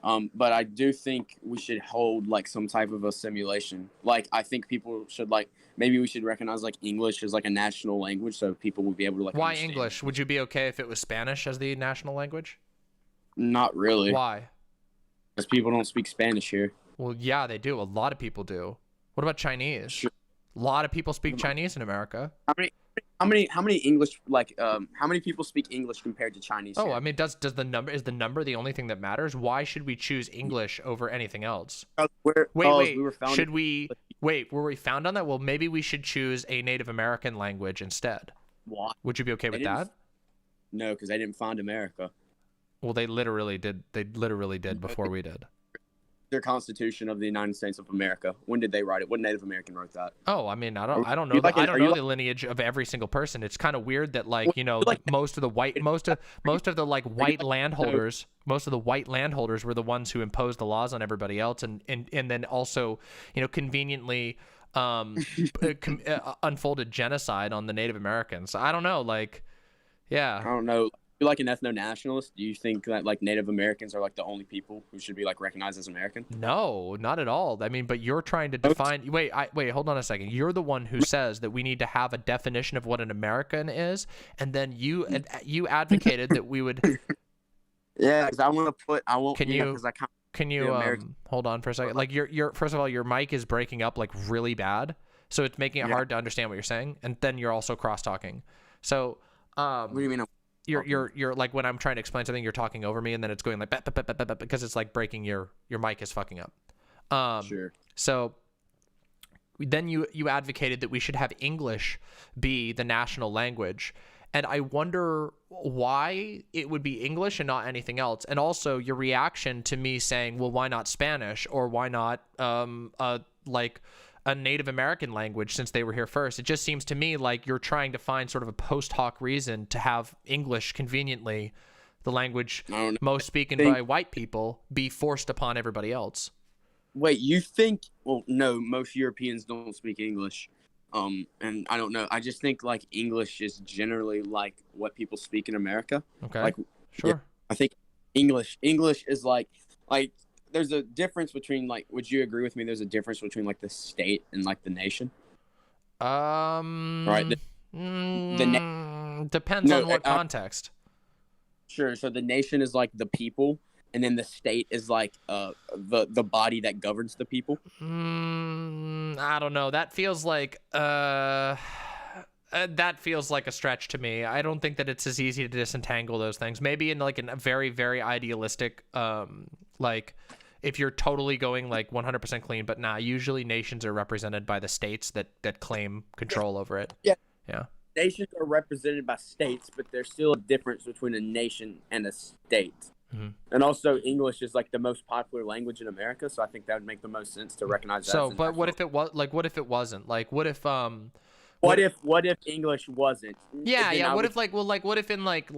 But I do think we should hold like some type of a simulation. Like I think people should like maybe we should recognize like English as like a national language so people would be able to like. Why understand. English? Would you be okay if it was Spanish as the national language? Not really. Why? Because people don't speak Spanish here. Well, yeah, they do. A lot of people do. What about Chinese? Sure. A lot of people speak Chinese in America. How many English like how many people speak English compared to Chinese? Oh, here? I mean, is the number the only thing that matters? Why should we choose English over anything else? Wait. Wait. We were founded- Should we wait? Were we found on that? Well, maybe we should choose a Native American language instead. Why? Would you be okay with that? No, because they didn't find America. Well, they literally did. They literally did before we did. Their Constitution of the United States of America. When did they write it? What Native American wrote that? Oh, I mean, I don't know. Are I you don't know like- the lineage of every single person. It's kind of weird that, like, like- most of the white landholders, most of the white landholders were the ones who imposed the laws on everybody else, and then also, conveniently, unfolded genocide on the Native Americans. I don't know, like, I yeah. don't know. You're like an ethno-nationalist. Do you think that like Native Americans are like the only people who should be like recognized as American? No, not at all. I mean, but you're trying to define. Wait, hold on a second. You're the one who says that we need to have a definition of what an American is, and then you advocated that we would. Yeah, because I want to put. I won't. Can you? Because I can't. Can you American. hold on for a second? Like your first of all, your mic is breaking up like really bad, so it's making it hard to understand what you're saying, and then you're also cross talking. So What do you mean? you're like when I'm trying to explain something, you're talking over me, and then it's going like because it's like breaking your mic is fucking up. Sure. So then you advocated that we should have English be the national language. And I wonder why it would be English and not anything else. And also your reaction to me saying, well, why not Spanish, or why not like a Native American language since they were here first? It just seems to me like you're trying to find sort of a post hoc reason to have English conveniently, the language most spoken by white people, be forced upon everybody else. Wait, you think? Well, no, most Europeans don't speak English. And I don't know. I just think like English is generally like what people speak in America. Okay. Like, Sure. yeah, I think English is like there's a difference between like. Would you agree with me? There's a difference between like the state and like the nation. Right. Depends No, on what context. Sure. So the nation is like the people, and then the state is like the body that governs the people. I don't know. That feels like a stretch to me. I don't think that it's as easy to disentangle those things. Maybe in like a very, very idealistic, like if you're totally going like 100% clean, but nah, usually nations are represented by the states that claim control over it. Yeah. Yeah. Nations are represented by states, but there's still a difference between a nation and a state. Mm-hmm. And also, English is like the most popular language in America, so I think that would make the most sense to recognize that. So, but what if it was like? What if it wasn't? Like, what if What if English wasn't? Yeah, Then yeah. I What would- if like, well, like, what if in like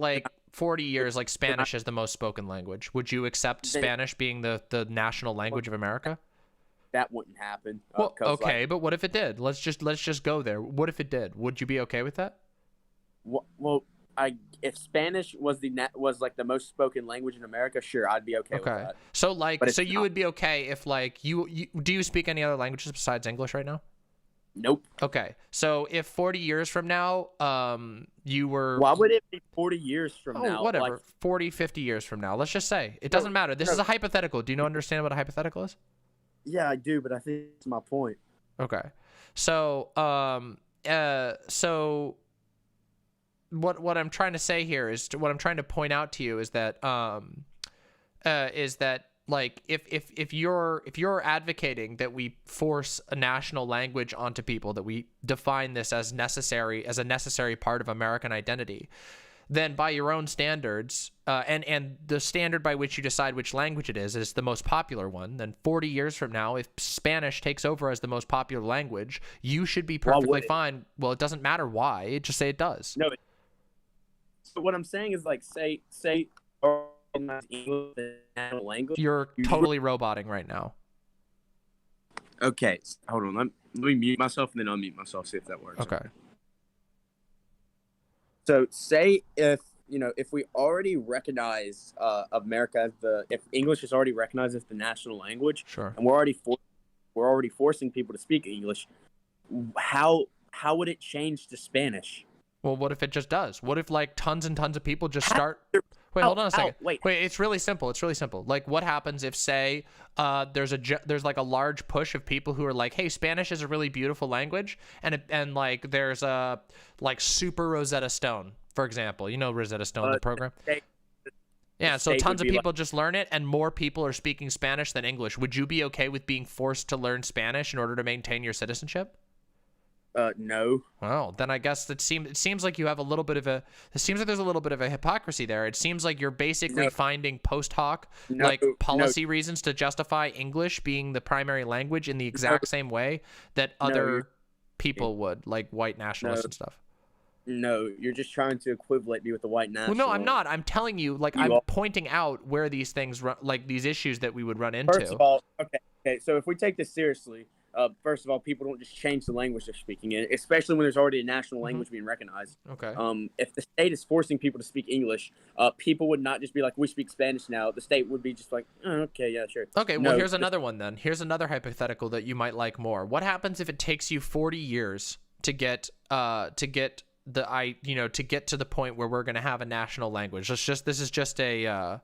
40 years, like Spanish is the most spoken language? Would you accept Spanish being the national language of America? That wouldn't happen. Well, 'Cause, okay, like, but what if it did? Let's just go there. What if it did? Would you be okay with that? well, if Spanish was like the most spoken language in America, sure, I'd be okay with Okay. that. So like, But it's so you not. would be okay if like you do you speak any other languages besides English right now? Nope. Okay. So if 40 years from now, you were Why would it be 40 years from oh, now? whatever, Like, 40, 50 years from now. Let's just say it doesn't matter. This is a hypothetical. Do you understand what a hypothetical is? yeah, I do, but I think that's my point. Okay. So, so what I'm trying to say here is what I'm trying to point out to you is that like if you're advocating that we force a national language onto people, that we define this as a necessary part of American identity, then by your own standards, and the standard by which you decide which language it is the most popular one, then 40 years from now, if Spanish takes over as the most popular language, you should be perfectly fine. Well, it doesn't matter why. Just say it does. No. So what I'm saying is like say English the national language. You're totally roboting right now. Okay, hold on. Let me mute myself and then unmute myself. See if that works. Okay. So say if we already recognize America as if English is already recognized as the national language, Sure. and we're already forcing people to speak English, how would it change to Spanish? Well, what if it just does? What if like tons and tons of people just start? Wait, hold on a second. Wait, it's really simple. It's really simple. Like, what happens if, say, there's like a large push of people who are like, hey, Spanish is a really beautiful language, and like there's a like super Rosetta Stone, for example. You know Rosetta Stone, the program. Yeah, so tons of people just learn it, and more people are speaking Spanish than English. Would you be okay with being forced to learn Spanish in order to maintain your citizenship? No. Well, then I guess it seems like you have a little bit of a. It seems like there's a little bit of a hypocrisy there. It seems like you're basically finding post hoc policy reasons to justify English being the primary language in the exact same way that other people would, like white nationalists and stuff. No, you're just trying to equivalent me with the white nationalists. Well, no, I'm not. I'm telling you, like, I'm pointing out where these things, like these issues that we would run into. First of all, okay. So if we take this seriously, first of all, people don't just change the language they're speaking in, especially when there's already a national language being recognized. Okay. If the state is forcing people to speak English, people would not just be like, we speak Spanish now. The state would be just like, okay, yeah, sure. Okay, well, here's another one then. Here's another hypothetical that you might like more. What happens if it takes you 40 years to get to get to the point where we're going to have a national language? This is just a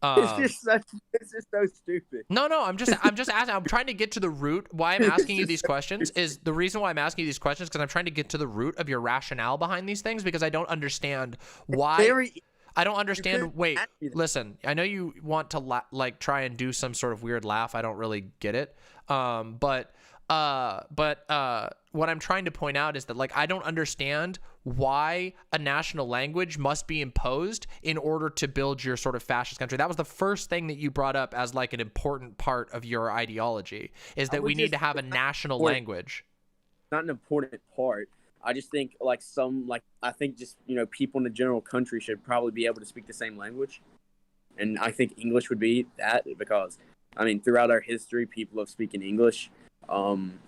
It's just so stupid. No, I'm just asking. I'm trying to get to the root. Why I'm asking you these questions is the reason why I'm asking you these questions, because I'm trying to get to the root of your rationale behind these things, because I don't understand why. I don't understand. Wait, listen. I know you want to try and do some sort of weird laugh. I don't really get it. But what I'm trying to point out is that, like, I don't understand why a national language must be imposed in order to build your sort of fascist country. That was the first thing that you brought up as like an important part of your ideology, is that we need to have a national language. Not an important part. I just think I think just, people in the general country should probably be able to speak the same language. And I think English would be that, because, I mean, throughout our history, people have spoken English. And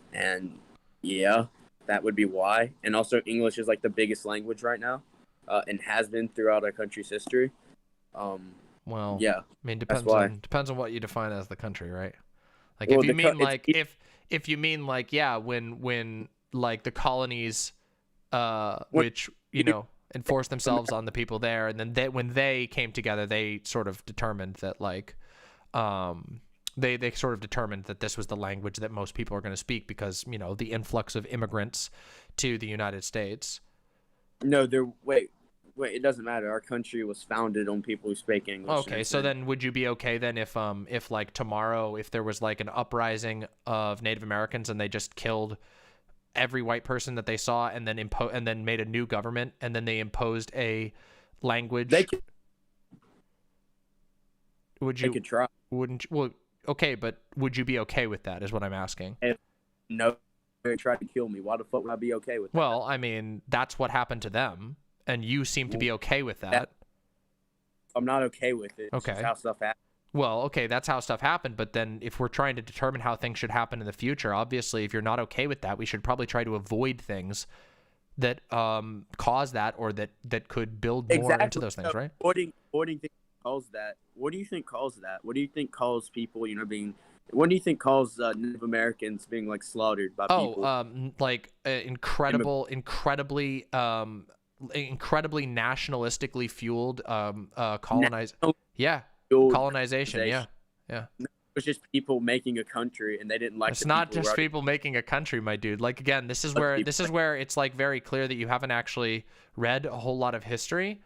yeah, that would be why. And also, English is like the biggest language right now, and has been throughout our country's history. Well, Yeah, I mean, that's why. depends on what you define as the country, right? Like Well, if you the co- mean it's- like if you mean like yeah, when like the colonies When- which, you know, enforced themselves on the people there, and then when they came together, they sort of determined that like they sort of determined that this was the language that most people are going to speak because, you know, the influx of immigrants to the United States. No, wait, it doesn't matter. Our country was founded on people who speak English. Okay, so then would you be okay then if like tomorrow, if there was like an uprising of Native Americans and they just killed every white person that they saw and then made a new government and then they imposed a language? They could try. Wouldn't you? Well, okay, but would you be okay with that is what I'm asking. No, they tried to kill me. Why the fuck would I be okay with that? Well, I mean, that's what happened to them, and you seem to be okay with that. I'm not okay with it. Okay. It's just how stuff happens. Well, okay, that's how stuff happened, but then if we're trying to determine how things should happen in the future, obviously, if you're not okay with that, we should probably try to avoid things that cause that or that could build more into those things, right? Avoiding things cause that. What do you think caused that? What do you think caused people, you know, being? What do you think caused Native Americans being like slaughtered by people? Like incredibly nationalistically fueled colonization. Yeah. It was just people making a country, and they didn't like. It's not just people making a country, my dude. Like again, this is where it's like very clear that you haven't actually read a whole lot of history.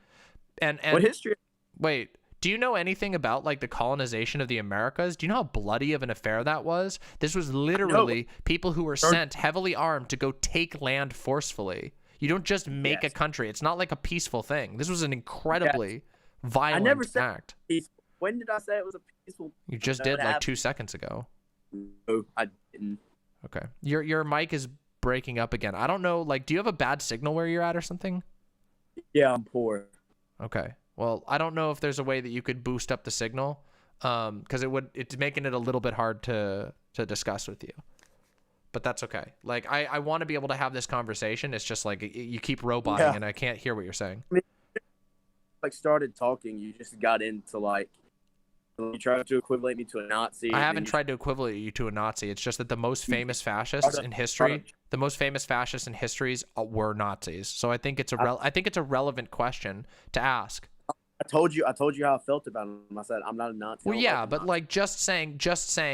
And what history? Wait, do you know anything about like the colonization of the Americas? Do you know how bloody of an affair that was? This was literally people who were sent heavily armed to go take land forcefully. You don't just make a country. It's not like a peaceful thing. This was an incredibly violent act. Peaceful. When did I say it was a peaceful? You just did like 2 seconds ago. No, I didn't. Okay. Your mic is breaking up again. I don't know, like, do you have a bad signal where you're at or something? Yeah, I'm poor. Okay. Well, I don't know if there's a way that you could boost up the signal, because it's making it a little bit hard to discuss with you. But that's okay. Like, I want to be able to have this conversation. It's just like you keep roboting and I can't hear what you're saying. I mean, like started talking, you just got into like. You tried to equivalent me to a Nazi. I haven't tried to equivalent you to a Nazi. It's just that the most famous fascists in history, were Nazis. So I think it's a relevant question to ask. I told you how I felt about him. I said I'm not a Nazi. Well, yeah, but like just saying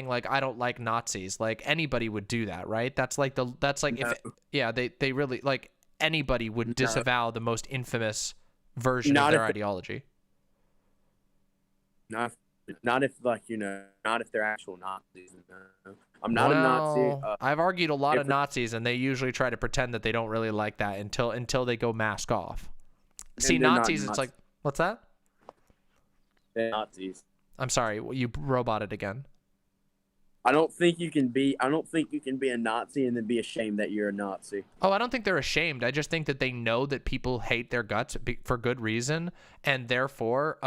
like I don't like Nazis. Like anybody would do that, right? That's like they really like anybody would disavow the most infamous version of their ideology. Not if they're actual Nazis. No. I'm not a Nazi. I've argued a lot of Nazis, and they usually try to pretend that they don't really like that until they go mask off. See, Nazis, it's like, what's that? They're Nazis. I'm sorry, you roboted again. I don't think you can be a Nazi and then be ashamed that you're a Nazi. Oh, I don't think they're ashamed. I just think that they know that people hate their guts for good reason, and therefore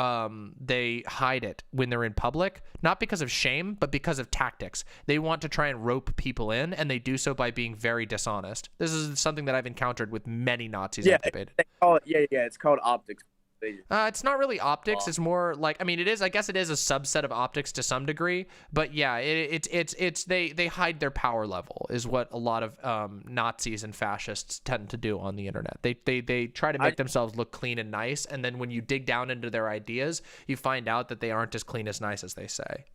they hide it when they're in public, not because of shame, but because of tactics. They want to try and rope people in, and they do so by being very dishonest. This is something that I've encountered with many Nazis I've debated. It's called optics. It's not really optics. It's more like, I mean, it is. I guess it is a subset of optics to some degree. But yeah, they hide their power level is what a lot of Nazis and fascists tend to do on the internet. They try to make themselves look clean and nice, and then when you dig down into their ideas, you find out that they aren't as clean as nice as they say.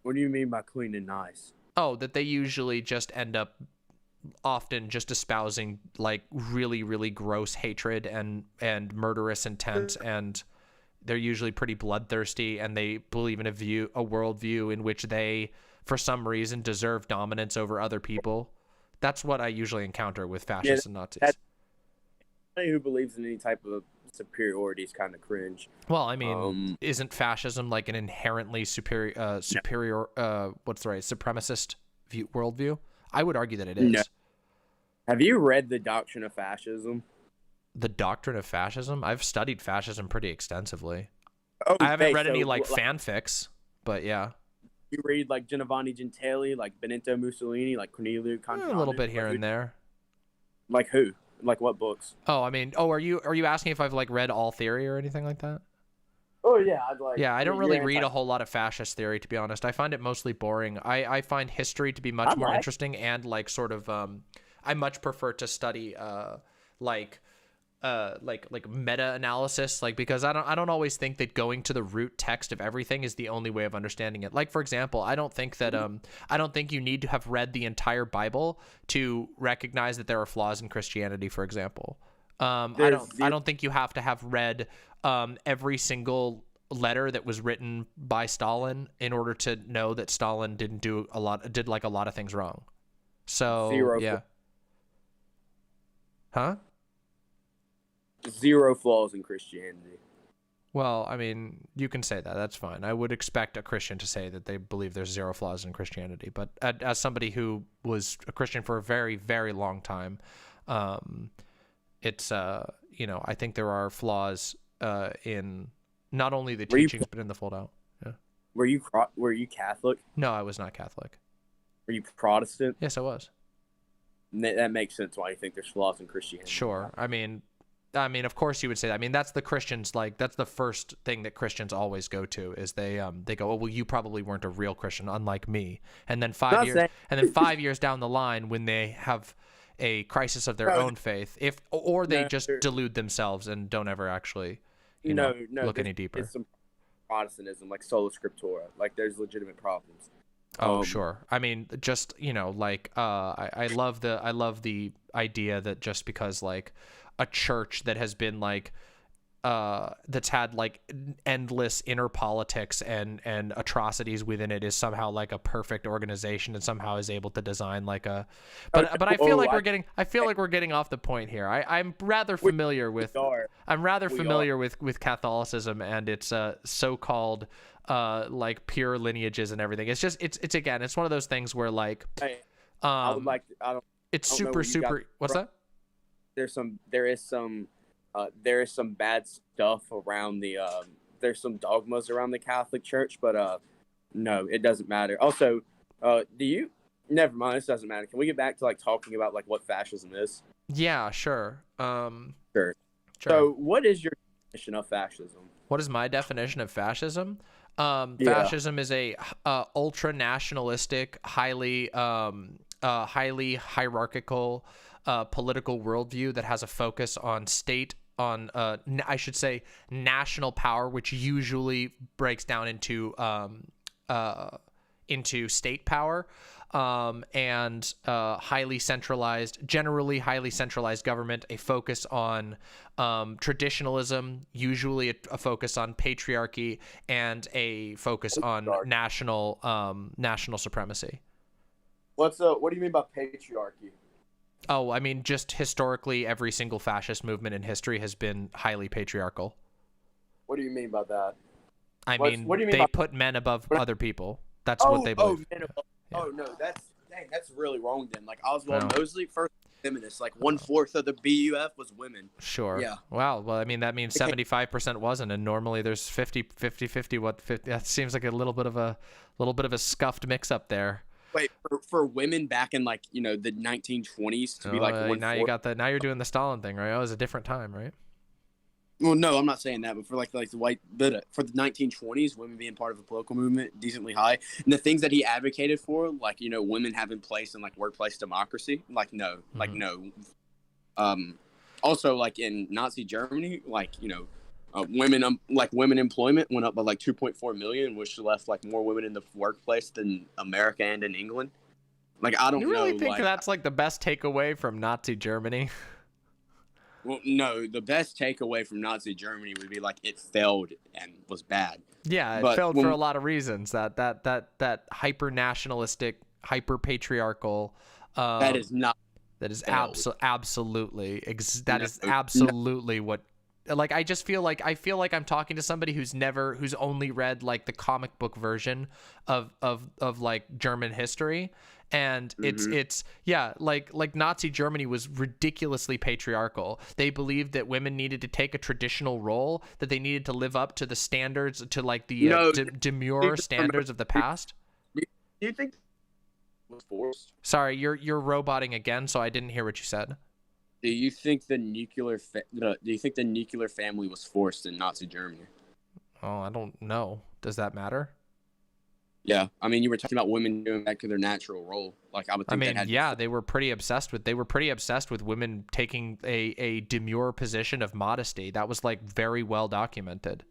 What do you mean by clean and nice? Oh, that they usually just end up often just espousing like really, really gross hatred and murderous intent, and they're usually pretty bloodthirsty, and they believe in a worldview in which they, for some reason, deserve dominance over other people. That's what I usually encounter with fascists and Nazis. Anybody who believes in any type of superiority is kind of cringe. Well, I mean, isn't fascism like an inherently supremacist worldview? I would argue that it is. No. Have you read The Doctrine of Fascism? The Doctrine of Fascism? I've studied fascism pretty extensively. Oh, I haven't read any like fanfics, but yeah. You read like Giovanni Gentili, like Benito Mussolini, like Cornelio Contagiano? A little bit here and there. Like who? Like what books? Oh, I mean, are you asking if I've like read all theory or anything like that? Oh Oh yeah, I'd like. Yeah, I don't you're really read anti- a whole lot of fascist theory, to be honest. I find it mostly boring. I find history to be much more interesting and like sort of I much prefer to study like meta analysis, like, because I don't always think that going to the root text of everything is the only way of understanding it. Like, for example, I don't think that I don't think you need to have read the entire Bible to recognize that there are flaws in Christianity, for example. I don't think you have to have read every single letter that was written by Stalin in order to know that Stalin did a lot of things wrong. So yeah. Huh? Zero flaws in Christianity. Well, I mean, you can say that. That's fine. I would expect a Christian to say that they believe there's zero flaws in Christianity. But as somebody who was a Christian for a very, very long time, it's I think there are flaws in not only the teachings but in the fold out. Yeah. Were you Catholic? No, I was not Catholic. Were you Protestant? Yes, I was. That makes sense why you think there's flaws in Christianity. Sure. I mean, of course you would say that. I mean, that's the Christians, like, that's the first thing that Christians always go to is they go, oh, well, you probably weren't a real Christian, unlike me. And then 5 years down the line, when they have a crisis of their own faith, they just delude themselves and don't ever actually, look any deeper. It's some Protestantism, like sola scriptura, like there's legitimate problems. Oh, sure. I mean, just, I love the idea that just because, like, a church that has been, like, that's had, like, endless inner politics and atrocities within it is somehow, like, a perfect organization and somehow is able to design, like, a... But I feel like we're getting off the point here. I'm rather familiar with... with Catholicism and its so-called... like pure lineages and everything. It's just it's again, it's one of those things where, like, it's super. What's that? There is some bad stuff around the there's some dogmas around the Catholic Church, but no, it doesn't matter. Also, never mind, this doesn't matter. Can we get back to, like, talking about, like, what fascism is? Yeah, sure. Sure. So what is your definition of fascism? What is my definition of fascism? Fascism is a ultra nationalistic, highly hierarchical political worldview that has a focus on national power, which usually breaks down into state power, and generally highly centralized government, a focus on traditionalism, usually a focus on patriarchy, and a focus on national supremacy. What do you mean by patriarchy? Oh, I mean, just historically, every single fascist movement in history has been highly patriarchal. What do you mean by that? What do you mean they put men above other people. That's what they believe. Men above. Yeah. Oh no, that's really wrong then. Like, Oswald Mosley, first feminist, like 1/4 of the BUF was women. Sure. Yeah. Wow. Well, I mean, that means 75% wasn't, and normally there's 50. That seems like a little bit of a scuffed mix up there. Wait, for women back in, like, the 1920s to be like 1/4. Now you're doing the Stalin thing, right? Oh, it was a different time, right? Well, no, I'm not saying that, but for like the for the 1920s, women being part of a political movement decently high, and the things that he advocated for, like, women having place in, like, workplace democracy, like, no, like, no. Also, like, in Nazi Germany, like, women employment went up by like 2.4 million, which left, like, more women in the workplace than America and in England. Like, I don't know. You really think that's, like, the best takeaway from Nazi Germany? Well, no, the best takeaway from Nazi Germany would be, like, it failed and was bad. Yeah, it failed for a lot of reasons. That hyper nationalistic, hyper patriarchal. That is not. That is absolutely what. Like, I just feel like I'm talking to somebody who's only read, like, the comic book version of like, German history, and it's like Nazi Germany was ridiculously patriarchal. They believed that women needed to take a traditional role, that they needed to live up to the standards, to, like, the demure standards of the past. Do you think it was forced? Sorry, you're roboting again, so I didn't hear what you said. Do you think the nuclear family was forced in Nazi Germany? Oh, I don't know. Does that matter? Yeah, I mean, you were talking about women going back to their natural role. Like, I would I think mean, that had. yeah, they were pretty obsessed with women taking a demure position of modesty. That was like very well documented.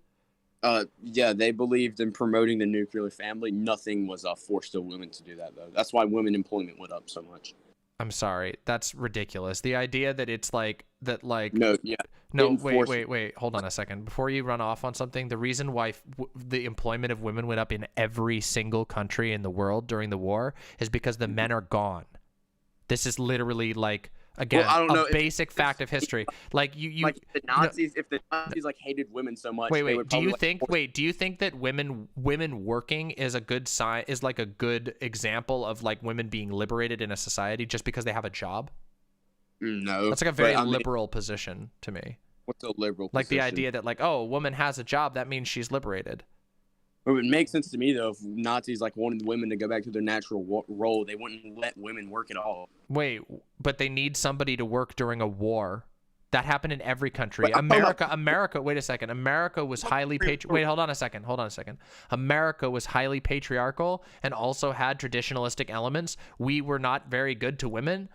Yeah, they believed in promoting the nuclear family. Nothing was forced on women to do that, though. That's why women employment went up so much. I'm sorry, that's ridiculous. The idea that it's like that, like No, yeah. no, didn't force it. wait, hold on a second. Before you run off on something, the reason why the employment of women went up in every single country in the world during the war is because the men are gone. This is literally like, again, Well, I don't know a basic fact of history. Like you Like the Nazis, if the Nazis like hated women so much, they wait, would do you probably, think do you think that women working is a good sign, is like a good example of like women being liberated in a society just because they have a job? No, That's like a very but, I mean, liberal position to me. what's a liberal? Like the position? idea that like, oh, a woman has a job, that means she's liberated. It would make sense to me though if Nazis like wanted women to go back to their natural role, they wouldn't let women work at all. Wait, but they need somebody to work during a war. That happened in every country. Wait, I'm talking America, wait a second. America was highly wait, hold on a second. America was highly patriarchal and also had traditionalistic elements. We were not very good to women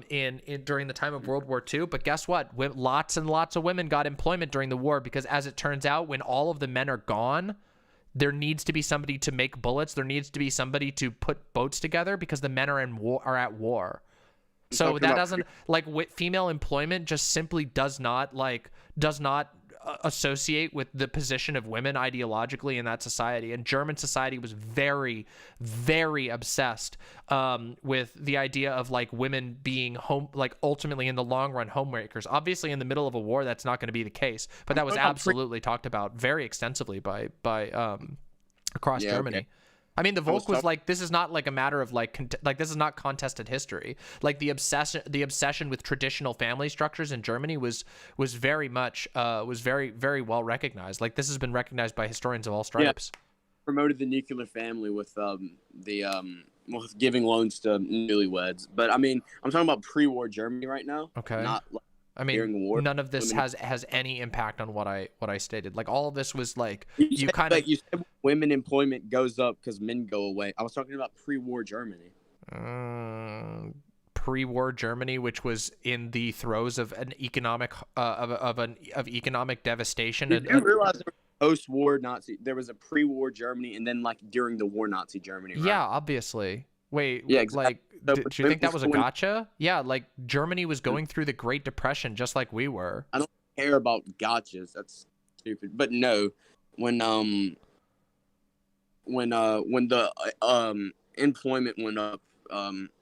in during the time of World War II, but guess what? Lots and lots of women got employment during the war because, as it turns out, when all of the men are gone, there needs to be somebody to make bullets. There needs to be somebody to put boats together because the men are at war. So that doesn't like female employment just simply does not associate with the position of women ideologically in that society. And German society was very, very obsessed with the idea of like women being home, like ultimately in the long run homemakers. Obviously, in the middle of a war, that's not going to be the case, but that was absolutely talked about very extensively by across Germany. Okay. I mean, the Volk was like, this is not like a matter of like this is not contested history. Like the obsession with traditional family structures in Germany was very much very well recognized. Like this has been recognized by historians of all stripes. Yeah. Promoted the nuclear family with with giving loans to newlyweds. But I mean, I'm talking about pre-war Germany right now. Okay. Not like I mean, during the war. none of this has any impact on what I stated. Like all of this was like you said women employment goes up because men go away. I was talking about pre-war Germany. Pre-war Germany, which was in the throes of an economic of economic devastation. Did you realize there was post-war Nazi? There was a pre-war Germany, and then like during the war Nazi Germany. Right? Yeah, obviously. Wait, yeah, exactly. Like, So, do you think that was a gotcha? Yeah, like Germany was going through the Great Depression just like we were. I don't care about gotchas. That's stupid. But no, when the employment went up,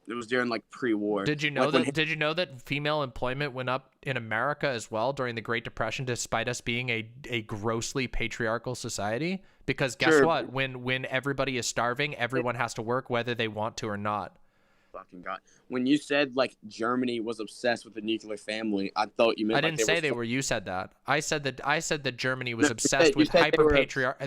it was during like pre-war. Did you know like, Did you know that female employment went up in America as well during the Great Depression, despite us being a grossly patriarchal society? Because guess what? When everybody is starving, everyone has to work whether they want to or not. Fucking God. When you said like Germany was obsessed with the nuclear family, I thought you meant I didn't like, say they were. You said that. I said that Germany was obsessed you with said they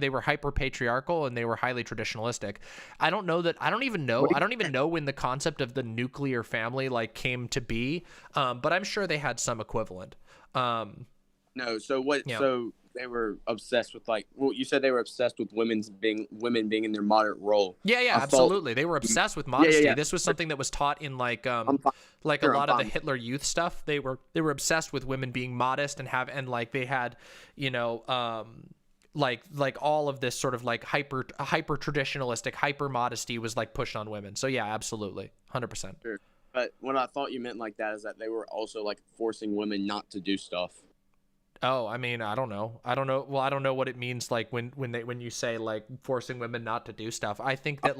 were hyper patriarchal and they were highly traditionalistic. I don't know that. I don't even know when the concept of the nuclear family like came to be. But I'm sure they had some equivalent. No. So what? Yeah. So they were obsessed with like. Well, you said they were obsessed with women being in their moderate role. Yeah, absolutely. They were obsessed with modesty. Yeah. This was something that was taught in like a lot of the Hitler Youth stuff. They were obsessed with women being modest and like they had, like all of this sort of like hyper traditionalistic hyper modesty was like pushed on women. So yeah, absolutely, 100%. Sure. But what I thought you meant like that is that they were also like forcing women not to do stuff. Oh, I mean, I don't know. Well, I don't know what it means like when you say like forcing women not to do stuff. I think that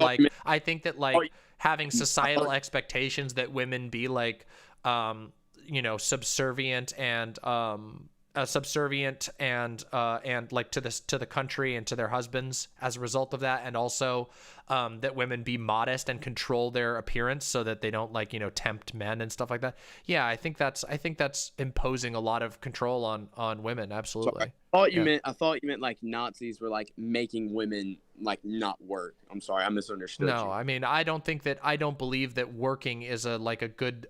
having societal expectations that women be like subservient and like to the country and to their husbands as a result of that, and also that women be modest and control their appearance so that they don't tempt men and stuff like that. Yeah, I think that's imposing a lot of control on women. Absolutely. I thought you meant like Nazis were like making women like not work. I'm sorry, I misunderstood. No, you. I mean, I don't believe that working is a good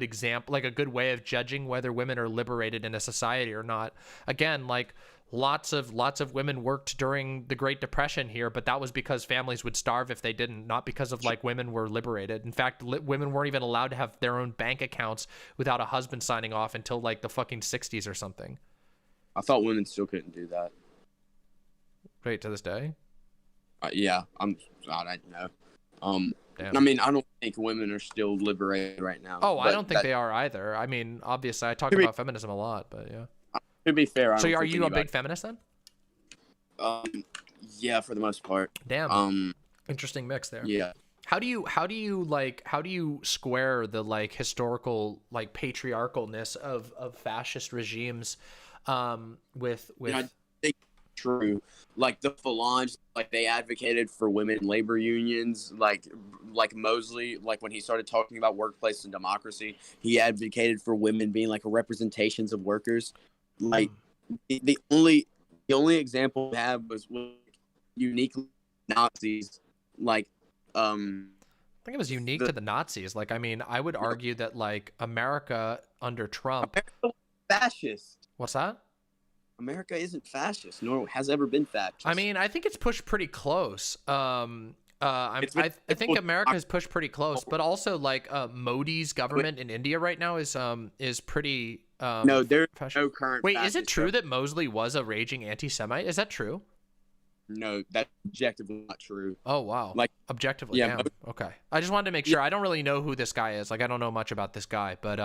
example, like a good way of judging whether women are liberated in a society or not. Again, like lots of women worked during the Great Depression here, but that was because families would starve if they didn't, not because of like women were liberated. In fact, women weren't even allowed to have their own bank accounts without a husband signing off until like the fucking 60s or something. I thought women still couldn't do that. Right, to this day? Yeah, I don't know. Damn. I mean, I don't think women are still liberated right now. Oh, I don't think they are either. I mean, obviously, I talk about feminism a lot, but yeah. To be fair, I So don't are think you a anybody- big feminist then? Yeah, for the most part. Damn. Interesting mix there. Yeah. How do you square the like historical like patriarchalness of fascist regimes with I think true. Like the Phalange, like they advocated for women in labor unions. Like Mosley, like when he started talking about workplace and democracy, he advocated for women being like representations of workers. Like the only example we have was uniquely Nazis. Like I think it was unique to the Nazis. Like, I mean, I would argue that like America under Trump. Fascist. What's that? America isn't fascist, nor has ever been fascist. I mean, I think it's pushed pretty close. I think America has pushed pretty close, but also like Modi's government in India right now is pretty. No, there's fascist. no current. Wait, is it fascist true that Mosley was a raging anti-Semite? Is that true? No, that's objectively not true. Oh wow! Like objectively, yeah, damn. Okay, I just wanted to make sure. I don't really know who this guy is. Like, I don't know much about this guy, but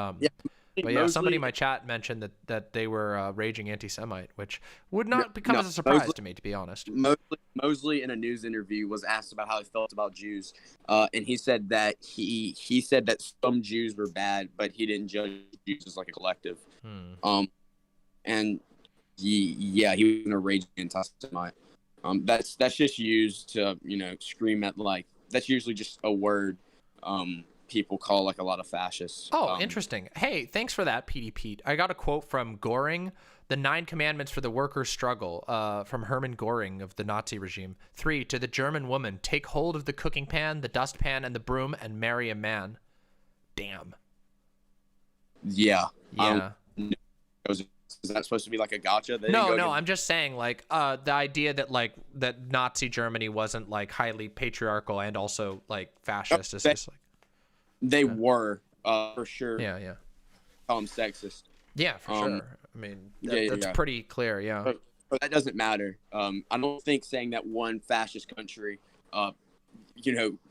But yeah, somebody in my chat mentioned that they were raging anti-Semite, which would not come as a surprise to me, to be honest. Mosley, in a news interview, was asked about how he felt about Jews, and he said that he said that some Jews were bad, but he didn't judge Jews as like a collective. And he was a raging anti-Semite. That's just used to scream at, like, that's usually just a word people call like a lot of fascists. Oh, interesting. Hey, thanks for that, Petey Pete. I got a quote from Goring, the 9 Commandments for the Workers' Struggle, from Hermann Goring of the Nazi regime. 3, to the German woman, take hold of the cooking pan, the dustpan, and the broom, and marry a man. Damn. Yeah. Yeah. Is that supposed to be like a gotcha? No, I'm just saying, like, the idea that, like, that Nazi Germany wasn't, like, highly patriarchal and also, like, fascist is just, like... They were, for sure. Yeah. Sexist. Yeah, for sure. I mean, that's pretty clear, yeah. But that doesn't matter. I don't think saying that one fascist country,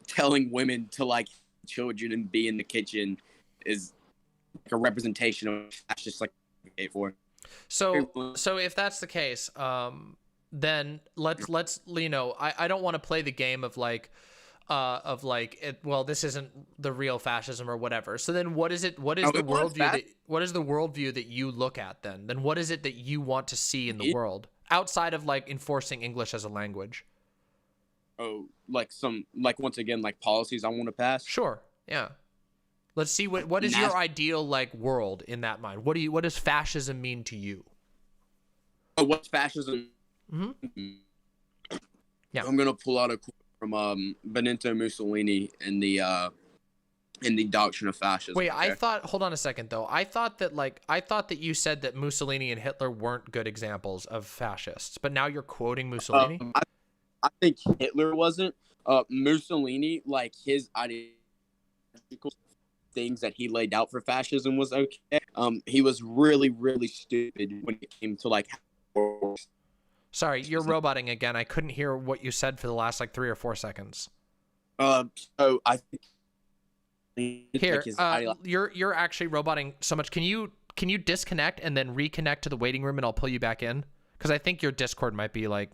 telling women to, like, children and be in the kitchen is like a representation of fascist, like, for. So if that's the case, then let's I don't want to play the game of like this isn't the real fascism or whatever. So then what is the worldview that you look at then? Then what is it that you want to see in the world outside of like enforcing English as a language? Oh, once again, like policies I want to pass? Sure. Yeah. Let's see what is your ideal like world in that mind? What does fascism mean to you? Oh, what's fascism? Mm-hmm. Yeah. I'm gonna pull out a quote from Benito Mussolini in the Doctrine of Fascism. Wait, okay? Hold on a second though. I thought that you said that Mussolini and Hitler weren't good examples of fascists, but now you're quoting Mussolini? I think Hitler wasn't. Mussolini, like his ideological things that he laid out for fascism was okay. He was really, really stupid when it came to like. Sorry, you're roboting again. I couldn't hear what you said for the last like 3 or 4 seconds. So I think here, you're actually roboting so much. Can you disconnect and then reconnect to the waiting room, and I'll pull you back in? Because I think your Discord might be like.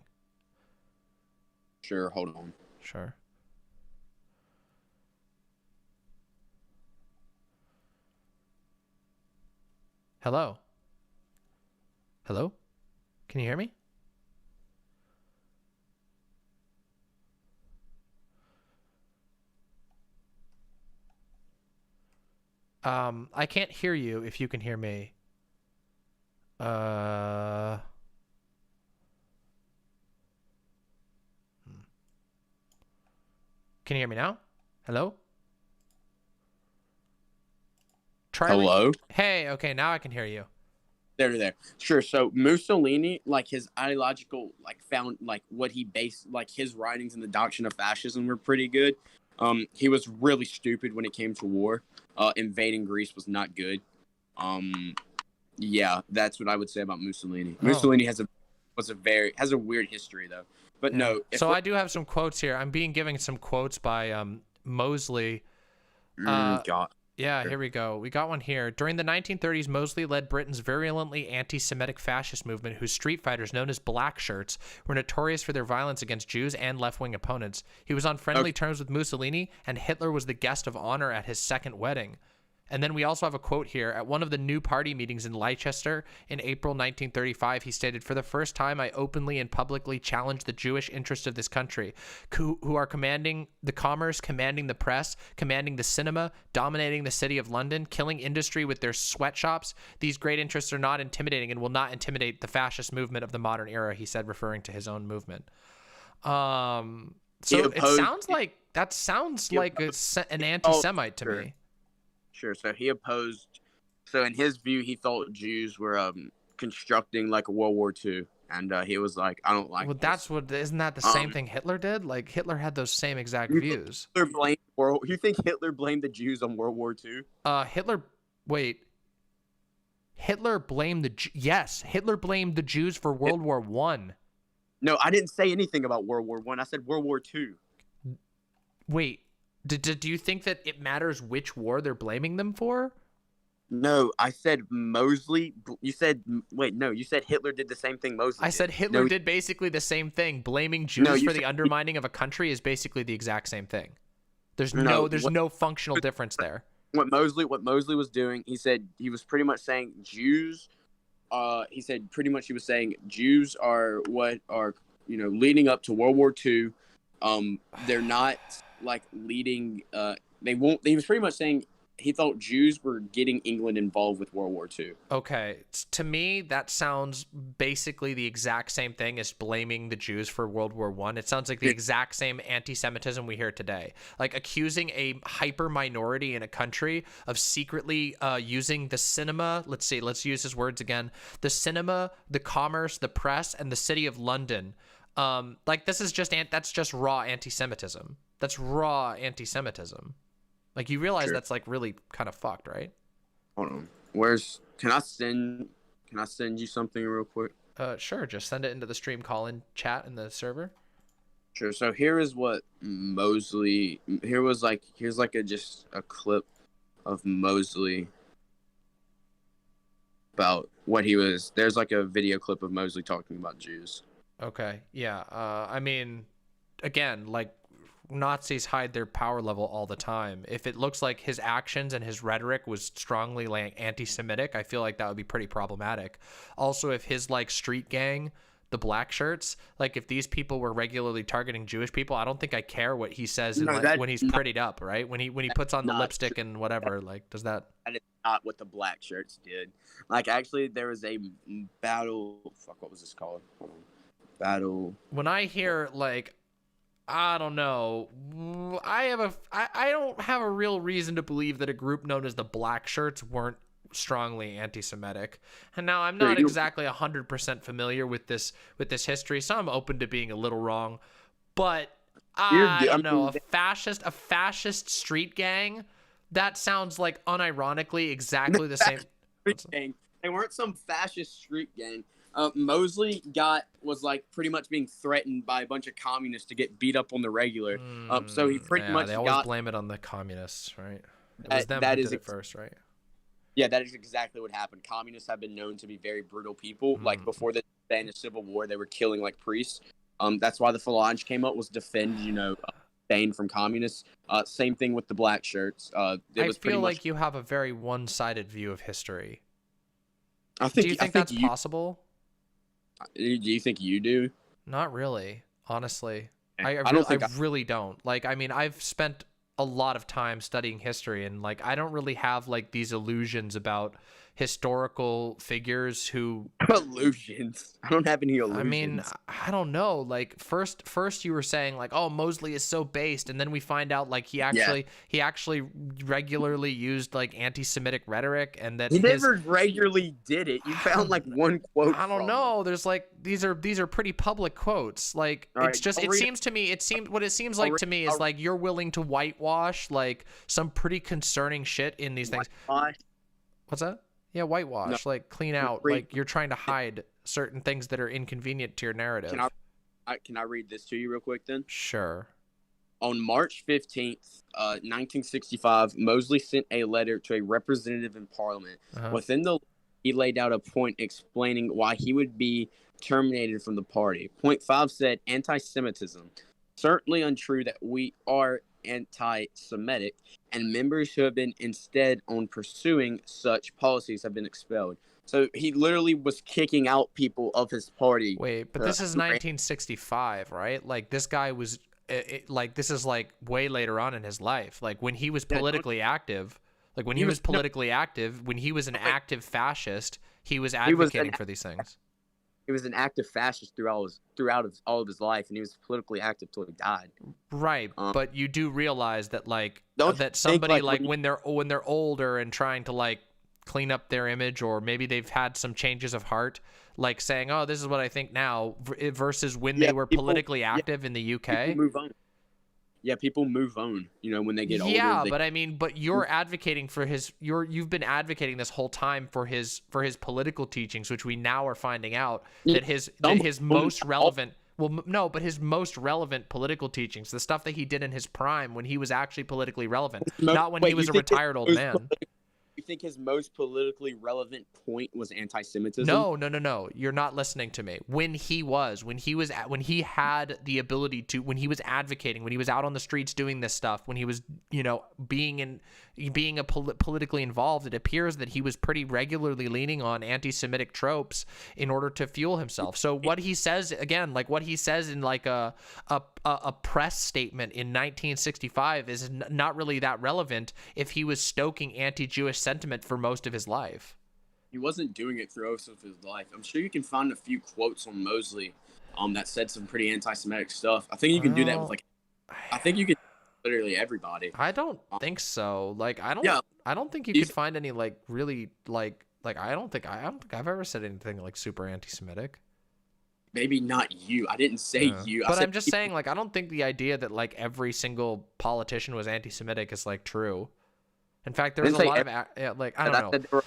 Sure, hold on. Sure. Hello? Hello? Can you hear me? I can't hear you if you can hear me. Can you hear me now? Hello? Hello? Hey, okay, now I can hear you. There. Sure. So Mussolini, like his ideological, like found like what he based, like his writings and the doctrine of fascism were pretty good. He was really stupid when it came to war. Invading Greece was not good. Yeah, that's what I would say about Mussolini. Oh. Mussolini has a weird history though. But Yeah. no. So I do have some quotes here. I'm being given some quotes by Mosley. God. Yeah, here we go. We got one here. During the 1930s, Mosley led Britain's virulently anti-Semitic fascist movement, whose street fighters, known as black shirts, were notorious for their violence against Jews and left-wing opponents. He was on friendly terms with Mussolini, and Hitler was the guest of honor at his second wedding. And then we also have a quote here. At one of the new party meetings in Leicester in April 1935, he stated, "For the first time, I openly and publicly challenge the Jewish interests of this country, who are commanding the commerce, commanding the press, commanding the cinema, dominating the city of London, killing industry with their sweatshops. These great interests are not intimidating and will not intimidate the fascist movement of the modern era," he said, referring to his own movement. So it sounds like that sounds like an anti-Semite to me. Sure. So he opposed. So in his view, he thought Jews were constructing like a World War II, and he was like, "I don't like." Well, that's what isn't that the same thing Hitler did? Like Hitler had those same exact views. You think Hitler blamed the Jews on World War II? Hitler blamed Hitler blamed the Jews for World War I. No, I didn't say anything about World War I. I said World War II. Wait. Do you think that it matters which war they're blaming them for? No, I said Mosley. You said you said Hitler did the same thing Mosley I said Hitler did basically the same thing. Blaming Jews for the undermining of a country is basically the exact same thing. There's no functional difference there. What Mosley was doing, he said he was pretty much saying Jews. He was saying Jews are what are leading up to World War II. They're not like leading. They won't. He was pretty much saying he thought Jews were getting England involved with World War II. Okay, to me that sounds basically the exact same thing as blaming the Jews for World War I. It sounds like the exact same anti-Semitism we hear today, like accusing a hyper minority in a country of secretly using the cinema. Let's use his words again: the cinema, the commerce, the press, and the city of London. Like that's just raw anti-Semitism. That's raw anti-Semitism. Like you realize that's like really kind of fucked, right? Hold on. Can I send you something real quick? Sure. Just send it into the stream call-in chat in the server. Sure. So here is what Mosley. Here's just a clip of Mosley about what he was. There's like a video clip of Mosley talking about Jews. Okay. Yeah. I mean, again, like Nazis hide their power level all the time. If it looks like his actions and his rhetoric was strongly like anti-Semitic, I feel like that would be pretty problematic. Also, if his like street gang, the black shirts, like if these people were regularly targeting Jewish people, I don't think I care what he says when he's prettied up, right? When he puts on the lipstick and whatever, like does that? That is not what the black shirts did. Like actually, there was a battle. Fuck, what was this called? Hold on. Battle. When I hear like, I don't know, I don't have a real reason to believe that a group known as the Black Shirts weren't strongly anti-Semitic. And now I'm not exactly 100% familiar with this history, so I'm open to being a little wrong. But I don't know, a fascist street gang. That sounds like unironically exactly the same. They weren't some fascist street gang. Mosley was like pretty much being threatened by a bunch of communists to get beat up on the regular. So he pretty much they always blame it on the communists, right? It was them who did it first, right? Yeah, that is exactly what happened. Communists have been known to be very brutal people. Like before the Spanish Civil War, they were killing like priests. That's why the Falange came up, was defend, Spain from communists. Same thing with the black shirts. I feel like you have a very one-sided view of history. Do you think that's possible? Do you think you do? Not really, honestly. I really don't. Like, I mean, I've spent a lot of time studying history, and like, I don't really have like these illusions about, historical figures who Illusions. I don't have any illusions. I mean, I don't know. Like first you were saying like, oh, Mosley is so based, and then we find out like he actually regularly used like anti-Semitic rhetoric, and that he never regularly did it. You found like one quote. I don't know. There's like these are pretty public quotes. Like All it's right, just I'll it read seems to me what it seems like to me is like you're willing to whitewash like some pretty concerning shit in these things. What's that? Yeah, whitewash, like clean out, like you're trying to hide certain things that are inconvenient to your narrative. Can I read this to you real quick then? Sure. On March 15th, 1965, Mosley sent a letter to a representative in Parliament. Within the he laid out a point explaining why he would be terminated from the party. Point 5 said, anti-Semitism. Certainly untrue that we are anti-Semitic, and members who have been instead on pursuing such policies have been expelled. So he literally was kicking out people of his party. Wait, but this is 1965, right? Like this guy was like this is like way later on in his life. Like when he was politically active, like when he was politically active, when he was an active fascist, he was advocating for these things. He was an active fascist throughout all of his life, and he was politically active till he died. Right, but you do realize that like that somebody like when they're older and trying to like clean up their image, or maybe they've had some changes of heart, like saying, "Oh, this is what I think now," versus when they were politically active in the UK. People move on. Yeah, people move on, when they get older. Yeah, but I mean, but you're advocating for you've been advocating this whole time for his political teachings, which we now are finding out that his most relevant, but his most relevant political teachings, the stuff that he did in his prime when he was actually politically relevant, not when he was a retired old man. You think his most politically relevant point was anti-Semitism? No. You're not listening to me. When he had the ability to, when he was advocating, when he was out on the streets doing this stuff, when he was, being politically involved, it appears that he was pretty regularly leaning on anti-Semitic tropes in order to fuel himself. So what he says again, like what he says in like a press statement in 1965 is not really that relevant if he was stoking anti-Jewish sentiment for most of his life. He wasn't doing it for most of his life. I'm sure you can find a few quotes on Mosley that said some pretty anti-Semitic stuff. I think you can do that with I think you could literally everybody. I don't think so. Like I don't think you could find any like really like I don't think I've ever said anything like super anti-Semitic. Maybe not you. I didn't say you. But I'm just saying, like, I don't think the idea that like every single politician was anti-Semitic is like true. In fact, there's a lot of like I don't know.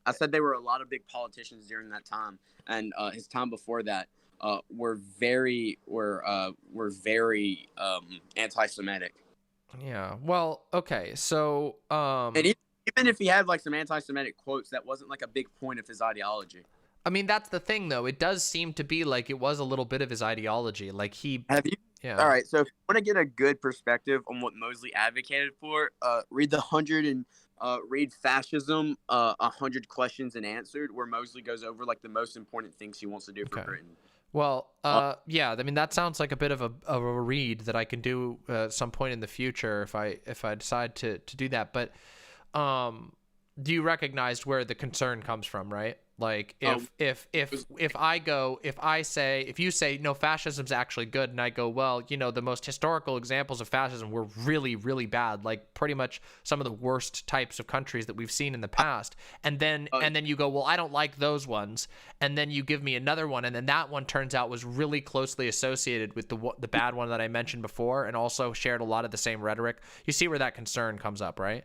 I said there were a lot of big politicians during that time, and his time before that were very anti-Semitic. Yeah. Well, okay. So and even if he had like some anti-Semitic quotes, that wasn't like a big point of his ideology. I mean, that's the thing, though. It does seem to be like it was a little bit of his ideology. Like yeah. All right. So if you want to get a good perspective on what Mosley advocated for, read read Fascism, 100 Questions and Answered, where Mosley goes over like the most important things he wants to do for Britain. Well, yeah. I mean, that sounds like a bit of a read that I can do at some point in the future if I decide to do that. But do you recognize where the concern comes from, right? Like if you say no, fascism's actually good, and I go, well, the most historical examples of fascism were really, really bad, like pretty much some of the worst types of countries that we've seen in the past, and then you go, well, I don't like those ones, and then you give me another one, and then that one turns out was really closely associated with the bad one that I mentioned before, and also shared a lot of the same rhetoric. You see where that concern comes up, right?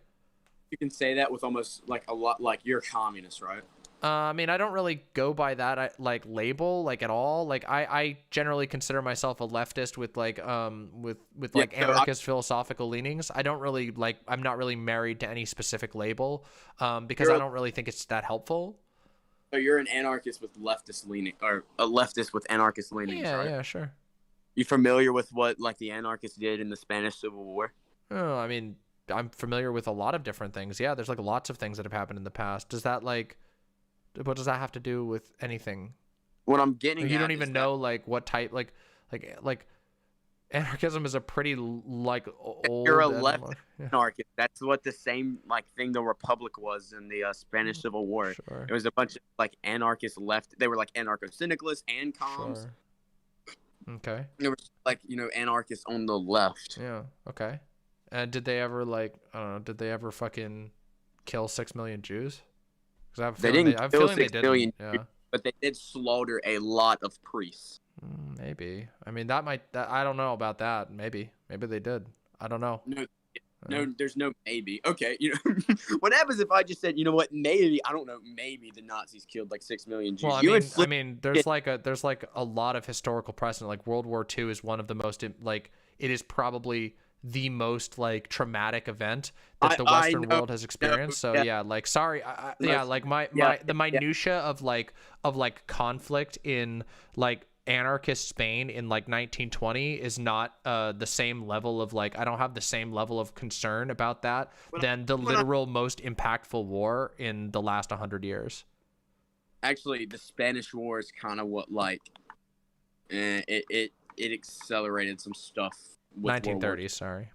You can say that with almost like a lot, like you're a communist, right? I mean, I don't really go by that label like at all. Like I generally consider myself a leftist with like anarchist philosophical leanings. I don't really I'm not really married to any specific label because I don't really think it's that helpful. So you're an anarchist with leftist leaning, or a leftist with anarchist leanings, right? Yeah, sure. You familiar with what like the anarchists did in the Spanish Civil War? Oh, I mean, I'm familiar with a lot of different things. Yeah, there's like lots of things that have happened in the past. What does that have to do with anything? What I'm getting you don't even know like what type like Anarchism is a pretty like old. You're a and, left yeah, anarchist. That's what the same like thing the Republic was in the Spanish Civil War. sure, It was a bunch of like anarchist left. They were like anarcho-syndicalists and comms. sure. Okay. They were like anarchists on the left. Yeah. Okay. And did they ever like I don't know? Did they ever fucking kill 6 million Jews? Because I have a They feeling didn't I have a kill feeling they 6 didn't. million Yeah. Jews, but they did slaughter a lot of priests. Maybe. I mean, I don't know about that. Maybe they did. I don't know. No, there's no maybe. Okay, what happens if I just said, you know what, maybe I don't know, maybe the Nazis killed like 6 million Jews. Well, You would I flip mean, there's like a lot of historical precedent. Like World War II is one of the most like it is probably the most like traumatic event that the Western world has experienced. So yeah, like sorry, yeah, like the minutia of like conflict in like anarchist Spain in like 1920 is not the same level of like I don't have the same level of concern about that than the literal most impactful war in the last 100 years. Actually, the Spanish War is kind of what like it accelerated some stuff with 1930s, sorry.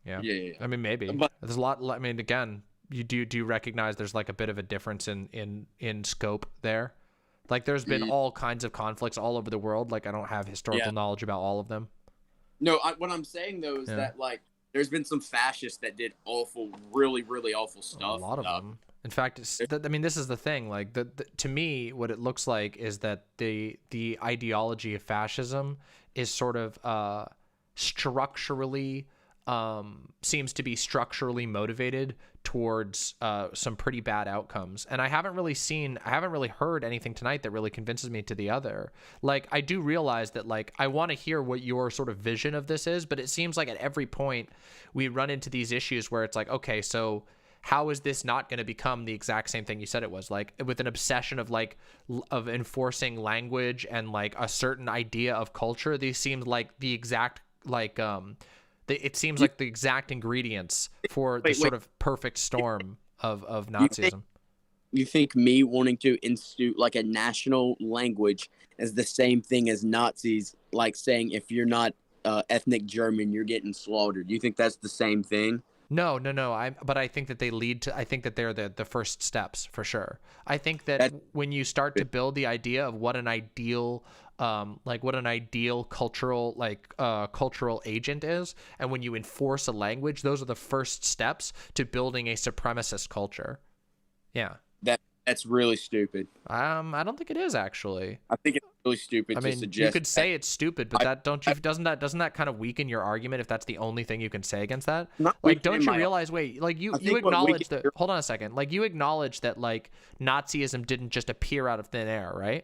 Yeah. Yeah. I mean, maybe. But there's a lot. I mean, again, you do recognize there's like a bit of a difference in scope there. Like there's been all kinds of conflicts all over the world. Like I don't have historical knowledge about all of them. No, what I'm saying though is that like there's been some fascists that did awful, really, really awful stuff. A lot of them. In fact, I mean, this is the thing. Like, to me, what it looks like is that the ideology of fascism is sort of structurally seems to be structurally motivated towards some pretty bad outcomes. And I haven't really heard anything tonight that really convinces me to the other. Like, I do realize that, like, I want to hear what your sort of vision of this is, but it seems like at every point we run into these issues where it's like, okay, so how is this not going to become the exact same thing you said it was? Like, with an obsession of like of enforcing language and like a certain idea of culture, these seem like the exact like it seems like the exact ingredients for the sort of perfect storm of Nazism. You think me wanting to institute like a national language is the same thing as Nazis like saying if you're not ethnic German, you're getting slaughtered? You think that's the same thing? No. But I think that they lead to. I think that they're the first steps for sure. I think that when you start to build the idea of what an ideal, cultural agent is, and when you enforce a language, those are the first steps to building a supremacist culture. Yeah. That's really stupid. I don't think it is actually. I think it's really stupid to suggest. You could say it's stupid, but doesn't that kind of weaken your argument if that's the only thing you can say against that? Like, don't you realize? Wait, like you acknowledge that. Hold on a second. Like you acknowledge that like Nazism didn't just appear out of thin air, right?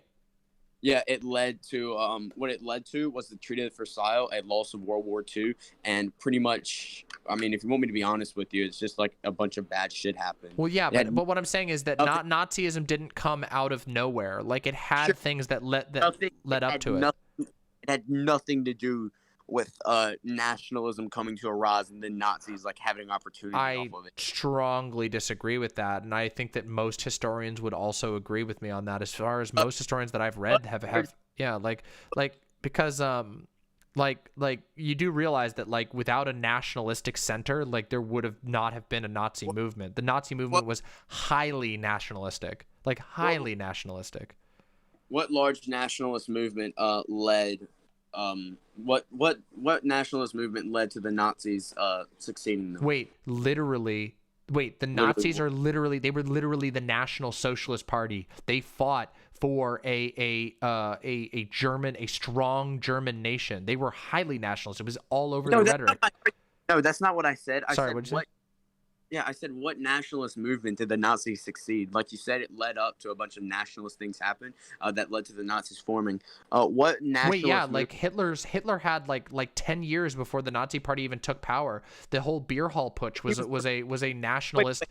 Yeah, it led to what it led to was the Treaty of Versailles, a loss of World War II, and pretty much, I mean, if you want me to be honest with you, it's just like a bunch of bad shit happened. Well, yeah, but what I'm saying is that Nazism didn't come out of nowhere. Like it had things that led up to it. It had nothing to do with nationalism coming to a rise and then Nazis like having opportunity off of it. Strongly disagree with that, and I think that most historians would also agree with me on that. As far as most historians that I've read have because you do realize that like without a nationalistic center, like there would have not have been a Nazi movement. The Nazi movement was highly nationalistic, like highly nationalistic. What large nationalist movement led? What nationalist movement led to the Nazis succeeding them? The Nazis are literally the National Socialist Party. They fought for a strong German nation. They were highly nationalist. It was all over the rhetoric. No, that's not what I said. I said what nationalist movement did the Nazis succeed? Like you said, it led up to a bunch of nationalist things happen that led to the Nazis forming. What nationalist? Hitler had like 10 years before the Nazi Party even took power. The whole beer hall putsch was a nationalist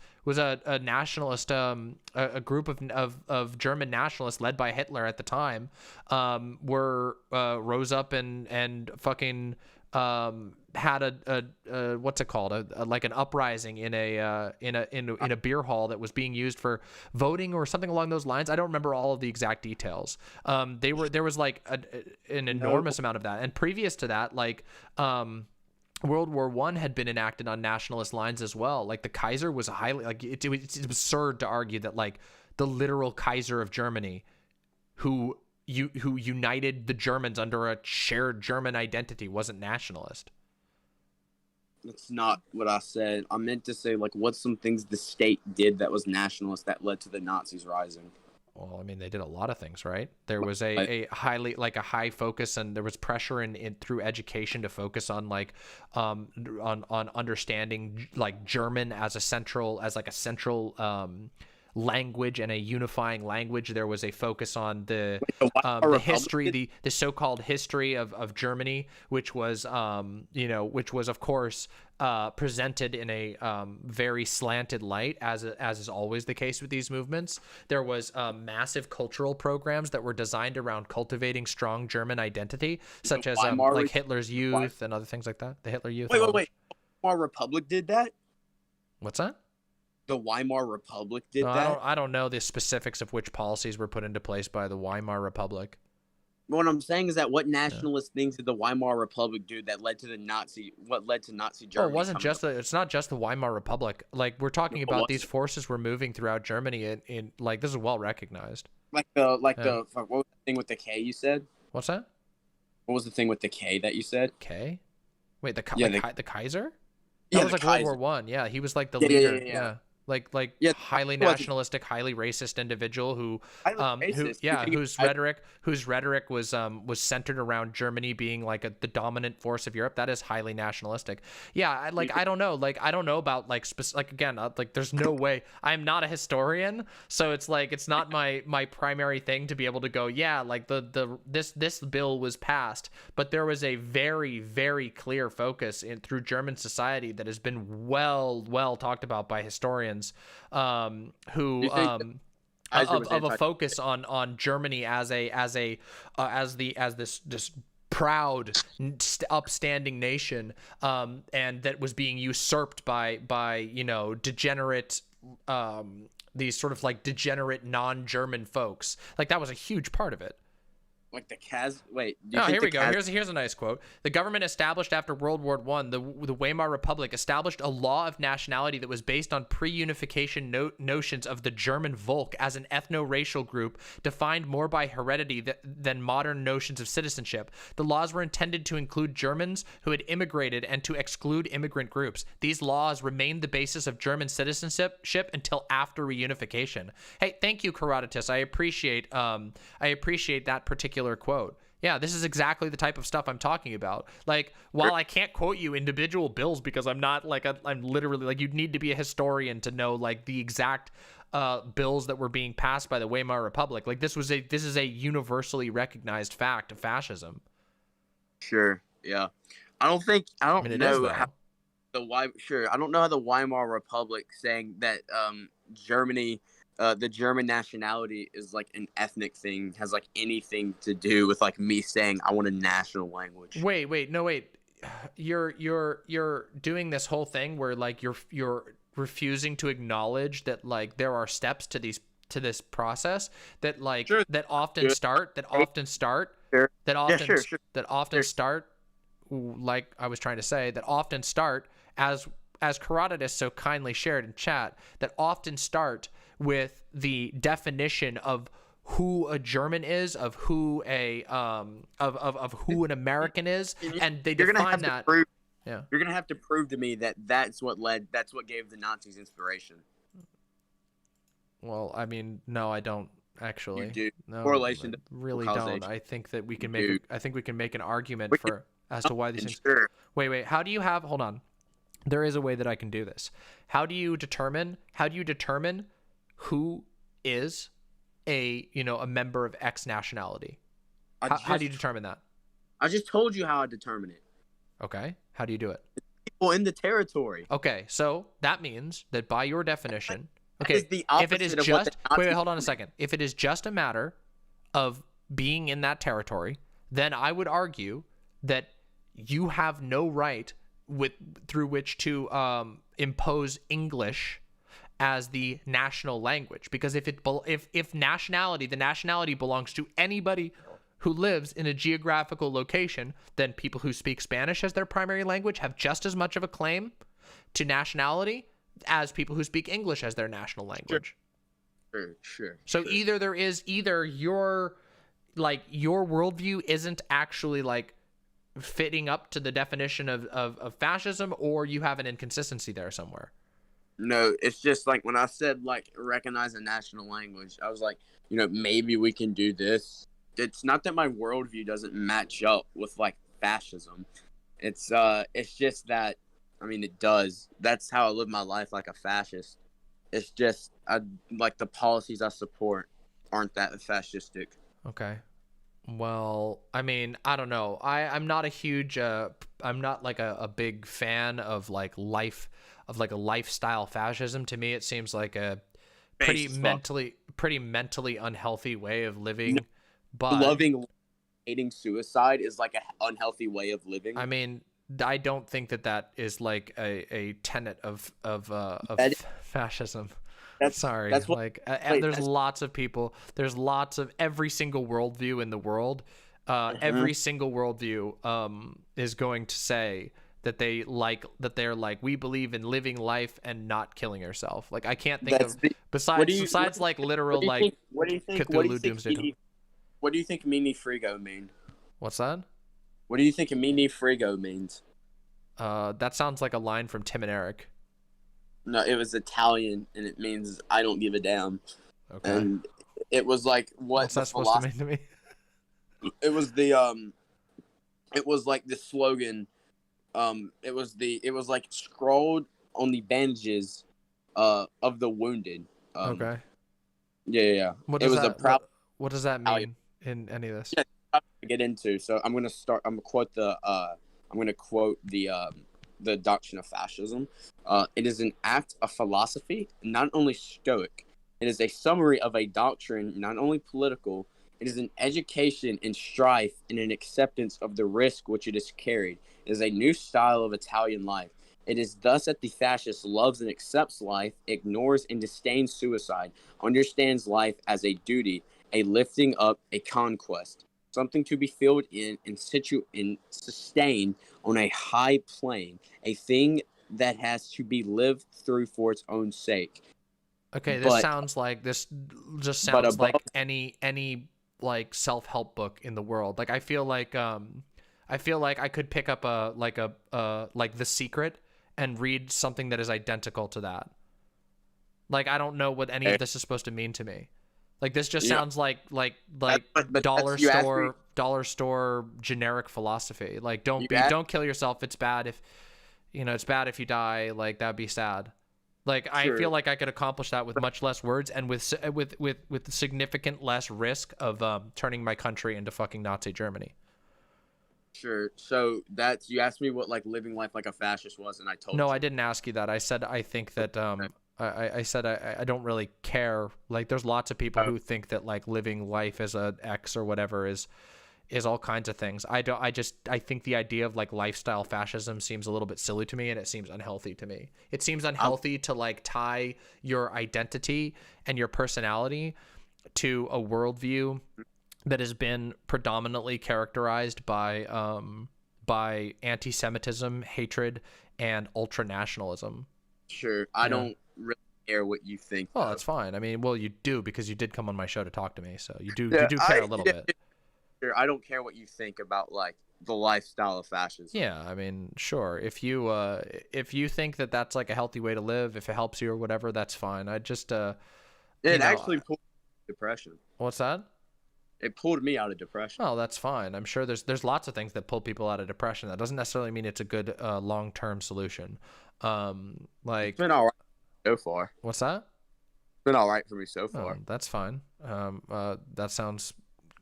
a group of German nationalists led by Hitler at the time rose up and fucking had a what's it called, like an uprising in a beer hall that was being used for voting or something along those lines. I don't remember all of the exact details. There was like an enormous amount of that, and previous to that, like World War I had been enacted on nationalist lines as well. Like the Kaiser was highly, like it's absurd to argue that like the literal Kaiser of Germany, who united the Germans under a shared German identity, wasn't nationalist. That's not what I said. I meant to say, like, what's some things the state did that was nationalist that led to the Nazis rising? Well, I mean, they did a lot of things, right? There was a high focus, and there was pressure in through education to focus on like on understanding like German as a central language and a unifying language. There was a focus on the history, the so-called history of Germany, which was of course presented in a very slanted light, as is always the case with these movements. There was massive cultural programs that were designed around cultivating strong German identity, such as like Hitler's Youth and other things like that. The Hitler Youth. Wait. The Weimar Republic did that? What's that? The Weimar Republic did that? I don't know the specifics of which policies were put into place by the Weimar Republic. What I'm saying is that what nationalist things did the Weimar Republic do that led to Nazi Germany? It's not just the Weimar Republic. Like we're talking about these forces were moving throughout Germany in like, this is well recognized. What was the thing with the K you said? What's that? What was the thing with the K that you said? K? Wait, the Kaiser? That Yeah, was like Kaiser. World War I. Yeah, he was like the leader. Yeah. Like Yeah, highly well, nationalistic, highly racist individual whose rhetoric was centered around Germany being like the dominant force of Europe. That is highly nationalistic. Yeah, I don't know. Like I don't know about like again, like there's no way. I'm not a historian, so it's like it's not my primary thing to be able to go, yeah, like this bill was passed, but there was a very, very clear focus through German society that has been well talked about by historians, who of a focus on Germany as this proud, upstanding nation, and that was being usurped by degenerate, these sort of like degenerate non-German folks. Like that was a huge part of it. Like the Kaz. Wait. Here we go. Here's a nice quote. The government established after World War I, the Weimar Republic established a law of nationality that was based on pre-unification notions of the German Volk as an ethno-racial group defined more by heredity than modern notions of citizenship. The laws were intended to include Germans who had immigrated and to exclude immigrant groups. These laws remained the basis of German citizenship until after reunification. Hey, thank you, Herodotus. I appreciate that particular quote. Yeah, this is exactly the type of stuff I'm talking about. Like, while I can't quote you individual bills because I'm not like I'm literally like, you'd need to be a historian to know like the exact bills that were being passed by the Weimar Republic. Like this is a universally recognized fact of fascism. Sure. Yeah. I don't know how the Weimar Republic saying that Germany, the German nationality is like an ethnic thing, has like anything to do with like me saying I want a national language. Wait. You're doing this whole thing where like you're refusing to acknowledge that like there are steps to this process that like that often start like I was trying to say, that often start as Herodotus so kindly shared in chat, that often start with the definition of who a German is, of who of who an American is, and they define that. Yeah, you're gonna have to prove to me that that's what gave the Nazis inspiration. Well, I mean, no, I don't actually. You do. No, correlation. I really don't. I think that we can make an argument as to why these things. Sure. Wait. How do you have? Hold on. There is a way that I can do this. How do you determine who is a member of X nationality? How do you determine that? I just told you how I determine it. Okay. How do you do it? People in the territory. Okay, so that means that by your definition, okay, if it is just wait, hold on a second. If it is just a matter of being in that territory, then I would argue that you have no right through which to impose English as the national language, because if the nationality belongs to anybody who lives in a geographical location, then people who speak Spanish as their primary language have just as much of a claim to nationality as people who speak English as their national language. Sure. So either your worldview isn't actually like fitting up to the definition of fascism, or you have an inconsistency there somewhere. No, it's just like when I said like recognize a national language, I was like, maybe we can do this. It's not that my worldview doesn't match up with like fascism. It's just that, I mean, it does. That's how I live my life, like a fascist. It's just like the policies I support aren't that fascistic. Okay. Well, I mean, I don't know. I'm not a huge I'm not like a big fan of like a lifestyle fascism. To me, it seems like a pretty mentally unhealthy way of living. But Hating suicide is like an unhealthy way of living. I mean, I don't think that is like a tenet of fascism. Sorry, that's what, like there's lots of people. There's lots of every single worldview in the world. Every single worldview is going to say that they're like, we believe in living life and not killing yourself. Like I can't think of besides like literal like Cthulhu Doomsday. What do you think Mini Frigo mean? What's that? What do you think Mini Frigo means? That sounds like a line from Tim and Eric. No, it was Italian, and it means I don't give a damn. Okay. And it was like what's that supposed to mean to me? It was like the slogan. It was like scrawled on the bandages of the wounded. Okay. Yeah. What does that mean in any of this? Yeah, I'm gonna get into. So I'm gonna quote the doctrine of fascism. It is an act of philosophy, not only stoic. It is a summary of a doctrine, not only political. It is an education in strife and an acceptance of the risk which it is carried. It is a new style of Italian life. It is thus that the fascist loves and accepts life, ignores and disdains suicide, understands life as a duty, a lifting up, a conquest, something to be filled in and sustained on a high plane, a thing that has to be lived through for its own sake. Okay, this sounds like like any like self-help book in the world. Like I feel like I could pick up like The Secret and read something that is identical to that. Like I don't know what any of this is supposed to mean to me. Like this just sounds like dollar store generic philosophy. Like don't kill yourself. It's bad if it's bad if you die. Like that'd be sad. Like I feel like I could accomplish that with much less words and with significant less risk of turning my country into fucking Nazi Germany. Sure. So you asked me what like living life like a fascist was, and I told you. No, I didn't ask you that. I said I think that I said I don't really care. Like there's lots of people who think that like living life as a X or whatever is all kinds of things. I think the idea of like lifestyle fascism seems a little bit silly to me, and it seems unhealthy to me. It seems unhealthy to like tie your identity and your personality to a worldview that has been predominantly characterized by anti-Semitism, hatred, and ultranationalism. Sure, I don't really care what you think. Well, that's fine. I mean, well, you do because you did come on my show to talk to me, so you do care a little bit. Sure, I don't care what you think about like the lifestyle of fascism. Yeah, I mean, sure. If you think that that's like a healthy way to live, if it helps you or whatever, that's fine. I just it actually pulled depression. What's that? It pulled me out of depression. Oh, that's fine. I'm sure there's lots of things that pull people out of depression. That doesn't necessarily mean it's a good long-term solution. Like it's been all right so far. What's that? It's been all right for me so far. Oh, that's fine. That sounds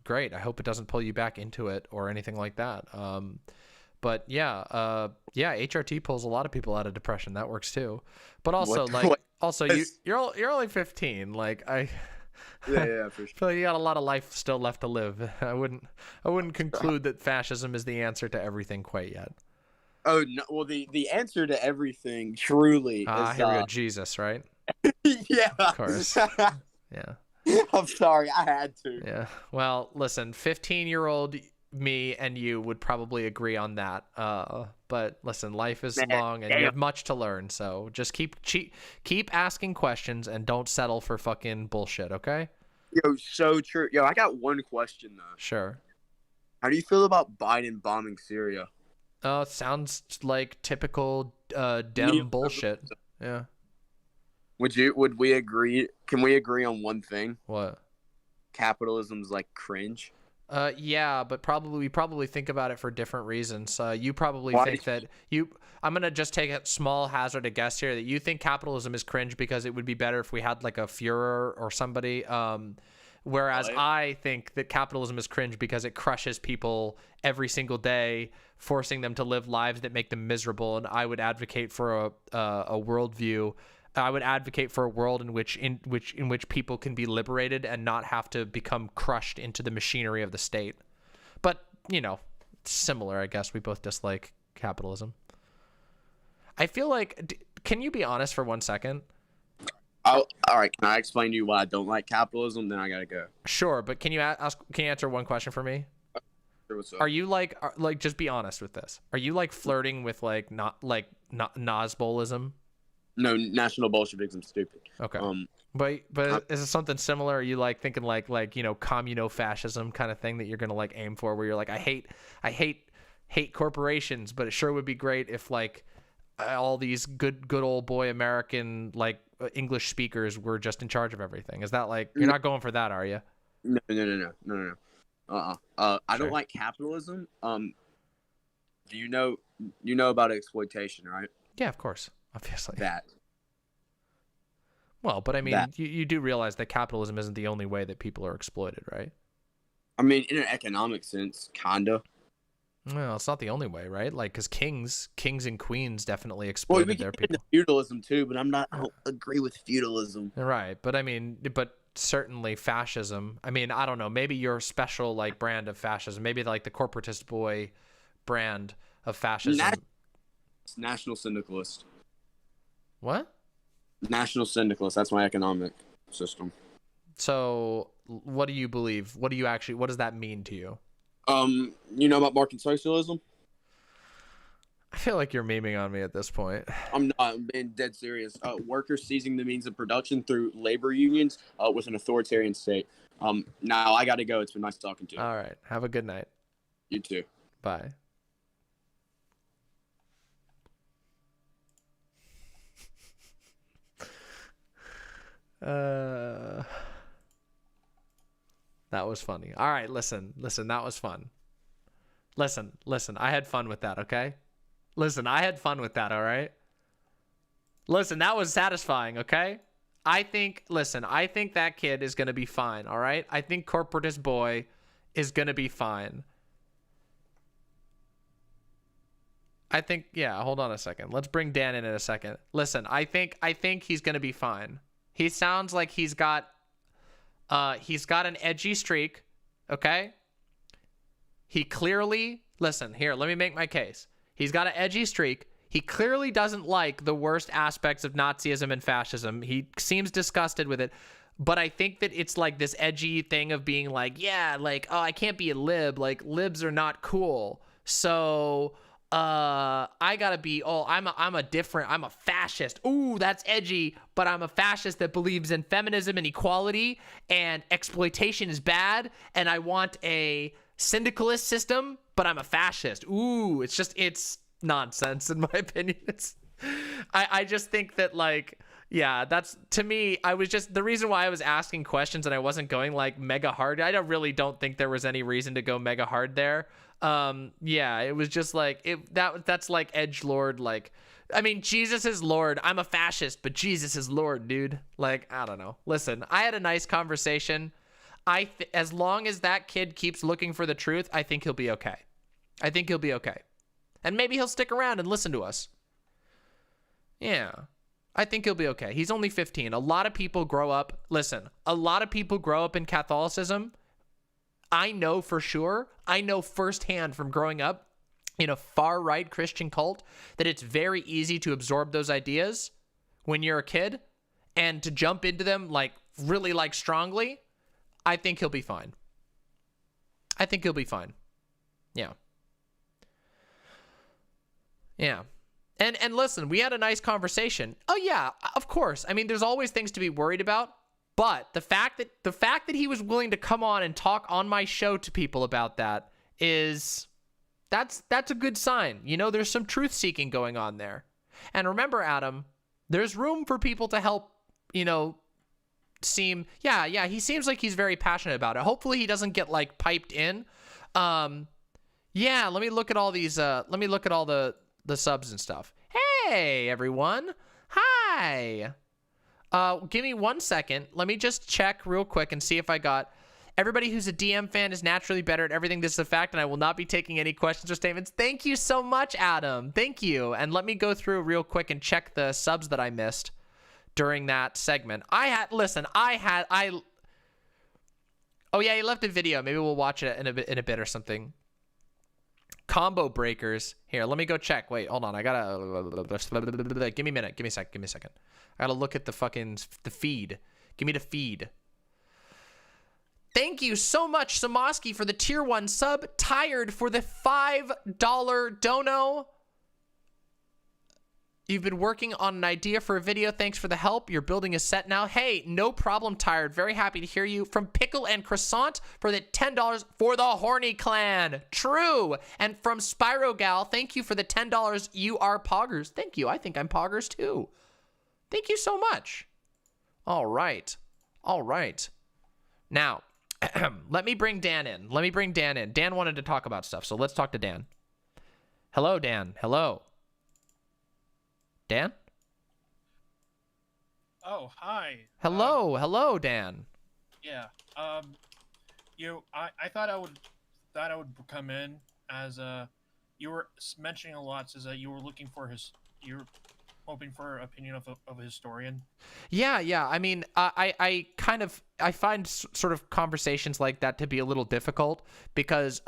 great. I hope it doesn't pull you back into it or anything like that. But yeah, HRT pulls a lot of people out of depression. That works too. But also you're only 15. Like Yeah, for sure. So you got a lot of life still left to live. I wouldn't conclude that fascism is the answer to everything quite yet. Oh no! Well, the answer to everything truly is Here we go. Jesus, right? yeah. Of course. Yeah. I'm sorry, I had to. Yeah. Well, listen, 15-year-old me and you would probably agree on that. But listen, life is long and you have much to learn. So just keep asking questions and don't settle for fucking bullshit, okay? Yo, so true. Yo, I got one question though. Sure. How do you feel about Biden bombing Syria? Sounds like typical Dem bullshit. Yeah. Would we agree? Can we agree on one thing? What? Capitalism's like cringe. Yeah, but we probably think about it for different reasons. You probably Why think that I'm gonna just take a small hazard a guess here that you think capitalism is cringe because it would be better if we had like a Führer or somebody. Whereas I think that capitalism is cringe because it crushes people every single day, forcing them to live lives that make them miserable. And I would advocate for a worldview. I would advocate for a world in which people can be liberated and not have to become crushed into the machinery of the state. But, similar, I guess. We both dislike capitalism. I feel like, can you be honest for 1 second? All right, can I explain to you why I don't like capitalism? Then I gotta go. Sure, but can you answer one question for me? Are you like just be honest with this? Are you like flirting with not Nazbolism? No, National Bolshevism, stupid. Okay. But is it something similar? Are you like thinking like communo-fascism kind of thing that you're gonna like aim for? Where you're like, I hate corporations, but it sure would be great if like all these good old boy American like English speakers were just in charge of everything. Is that like you're not going for that, are you? No. I Sure. don't like capitalism. Do you know about exploitation, right? Yeah, of course, obviously. That. Well, but I mean, you do realize that capitalism isn't the only way that people are exploited, right? I mean, in an economic sense, kinda. Well, it's not the only way, right? Like, because kings and queens definitely exploited their people. Feudalism too, but I don't agree with feudalism. Right, but I mean, certainly fascism. I mean, I don't know. Maybe your special like brand of fascism. Maybe like the corporatist boy brand of fascism. National syndicalist. What? National syndicalist. That's my economic system. So, what do you believe? What does that mean to you? You know about market socialism? I feel like you're memeing on me at this point. I'm not. I'm being dead serious. Workers seizing the means of production through labor unions with an authoritarian state. Now I got to go. It's been nice talking to you. All right. Have a good night. You too. Bye. That was funny. All right, listen, that was fun. Listen, I had fun with that, okay? Listen, I had fun with that, all right? Listen, that was satisfying, okay? I think that kid is going to be fine, all right? I think corporatist boy is going to be fine. I think, yeah, hold on a second. Let's bring Dan in a second. Listen, I think he's going to be fine. He sounds like he's got an edgy streak, okay? He clearly, listen, here, let me make my case. He's got an edgy streak. He clearly doesn't like the worst aspects of Nazism and fascism. He seems disgusted with it. But I think that it's like this edgy thing of being like, yeah, like, oh, I can't be a lib. Like, libs are not cool. So, I gotta be, I'm a fascist. Ooh, that's edgy, but I'm a fascist that believes in feminism and equality, and exploitation is bad, and I want a syndicalist system, but I'm a fascist. Ooh, it's nonsense in my opinion. I just think that like, yeah, that's, to me, the reason why I was asking questions and I wasn't going like mega hard, I really don't think there was any reason to go mega hard there. Yeah, it was just like, that's like edgelord, like, I mean, Jesus is Lord. I'm a fascist, but Jesus is Lord, dude. Like, I don't know. Listen, I had a nice conversation. As long as that kid keeps looking for the truth, I think he'll be okay. And maybe he'll stick around and listen to us. Yeah. I think he'll be okay. He's only 15. A lot of people grow up. Listen, a lot of people grow up in Catholicism. I know for sure. I know firsthand from growing up in a far-right Christian cult that it's very easy to absorb those ideas when you're a kid and to jump into them like really like strongly. I think he'll be fine. I think he'll be fine. Yeah. Yeah. And listen, we had a nice conversation. Oh yeah, of course. I mean, there's always things to be worried about, but the fact that he was willing to come on and talk on my show to people about that is that's a good sign. You know, there's some truth seeking going on there. And remember, Adam, there's room for people to help, you know, he seems like he's very passionate about it. Hopefully he doesn't get like piped in. Yeah, let me look at all these let me look at all the subs and stuff. Hey everyone. Hi. Give me 1 second. Let me just check real quick and see if I got everybody who's a DM fan is naturally better at everything. This is a fact, and I will not be taking any questions or statements. Thank you so much, Adam. Thank you. And let me go through real quick and check the subs that I missed during that segment. Oh yeah, he left a video. Maybe we'll watch it in a bit or something. Combo breakers. Here, let me go check. Wait, hold on. I gotta give me a minute. Give me a second. I gotta look at the feed. Give me the feed. Thank you so much, Samoski, for the tier 1 sub. Tired for the $5 dono. You've been working on an idea for a video. Thanks for the help. You're building a set now. Hey, no problem, Tired. Very happy to hear you. From Pickle and Croissant for the $10 for the Horny Clan. True. And from Spyrogal, thank you for the $10. You are poggers. Thank you. I think I'm poggers too. Thank you so much. All right. Now, let me bring Dan in. Dan wanted to talk about stuff, so let's talk to Dan. Hello, Dan. Hello. Dan? Oh, hi. Hello, Dan. Yeah. I thought I would come in as you were mentioning a lot, says that you were looking for you're hoping for opinion of a historian. Yeah. I mean, I find sort of conversations like that to be a little difficult because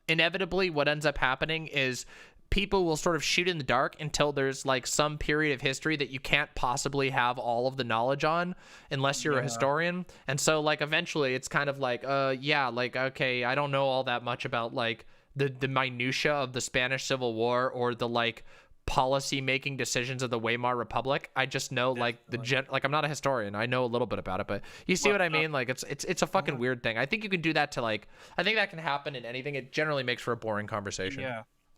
inevitably what ends up happening is people will sort of shoot in the dark until there's like some period of history that you can't possibly have all of the knowledge on unless you're a historian. And so like eventually it's kind of like okay, I don't know all that much about like the minutia of the Spanish Civil War or the like policy making decisions of the Weimar Republic. I just know like I'm not a historian. I know a little bit about it, but you see what I mean? Like it's a fucking weird thing. I think you can do that to like, I think that can happen in anything. It generally makes for a boring conversation.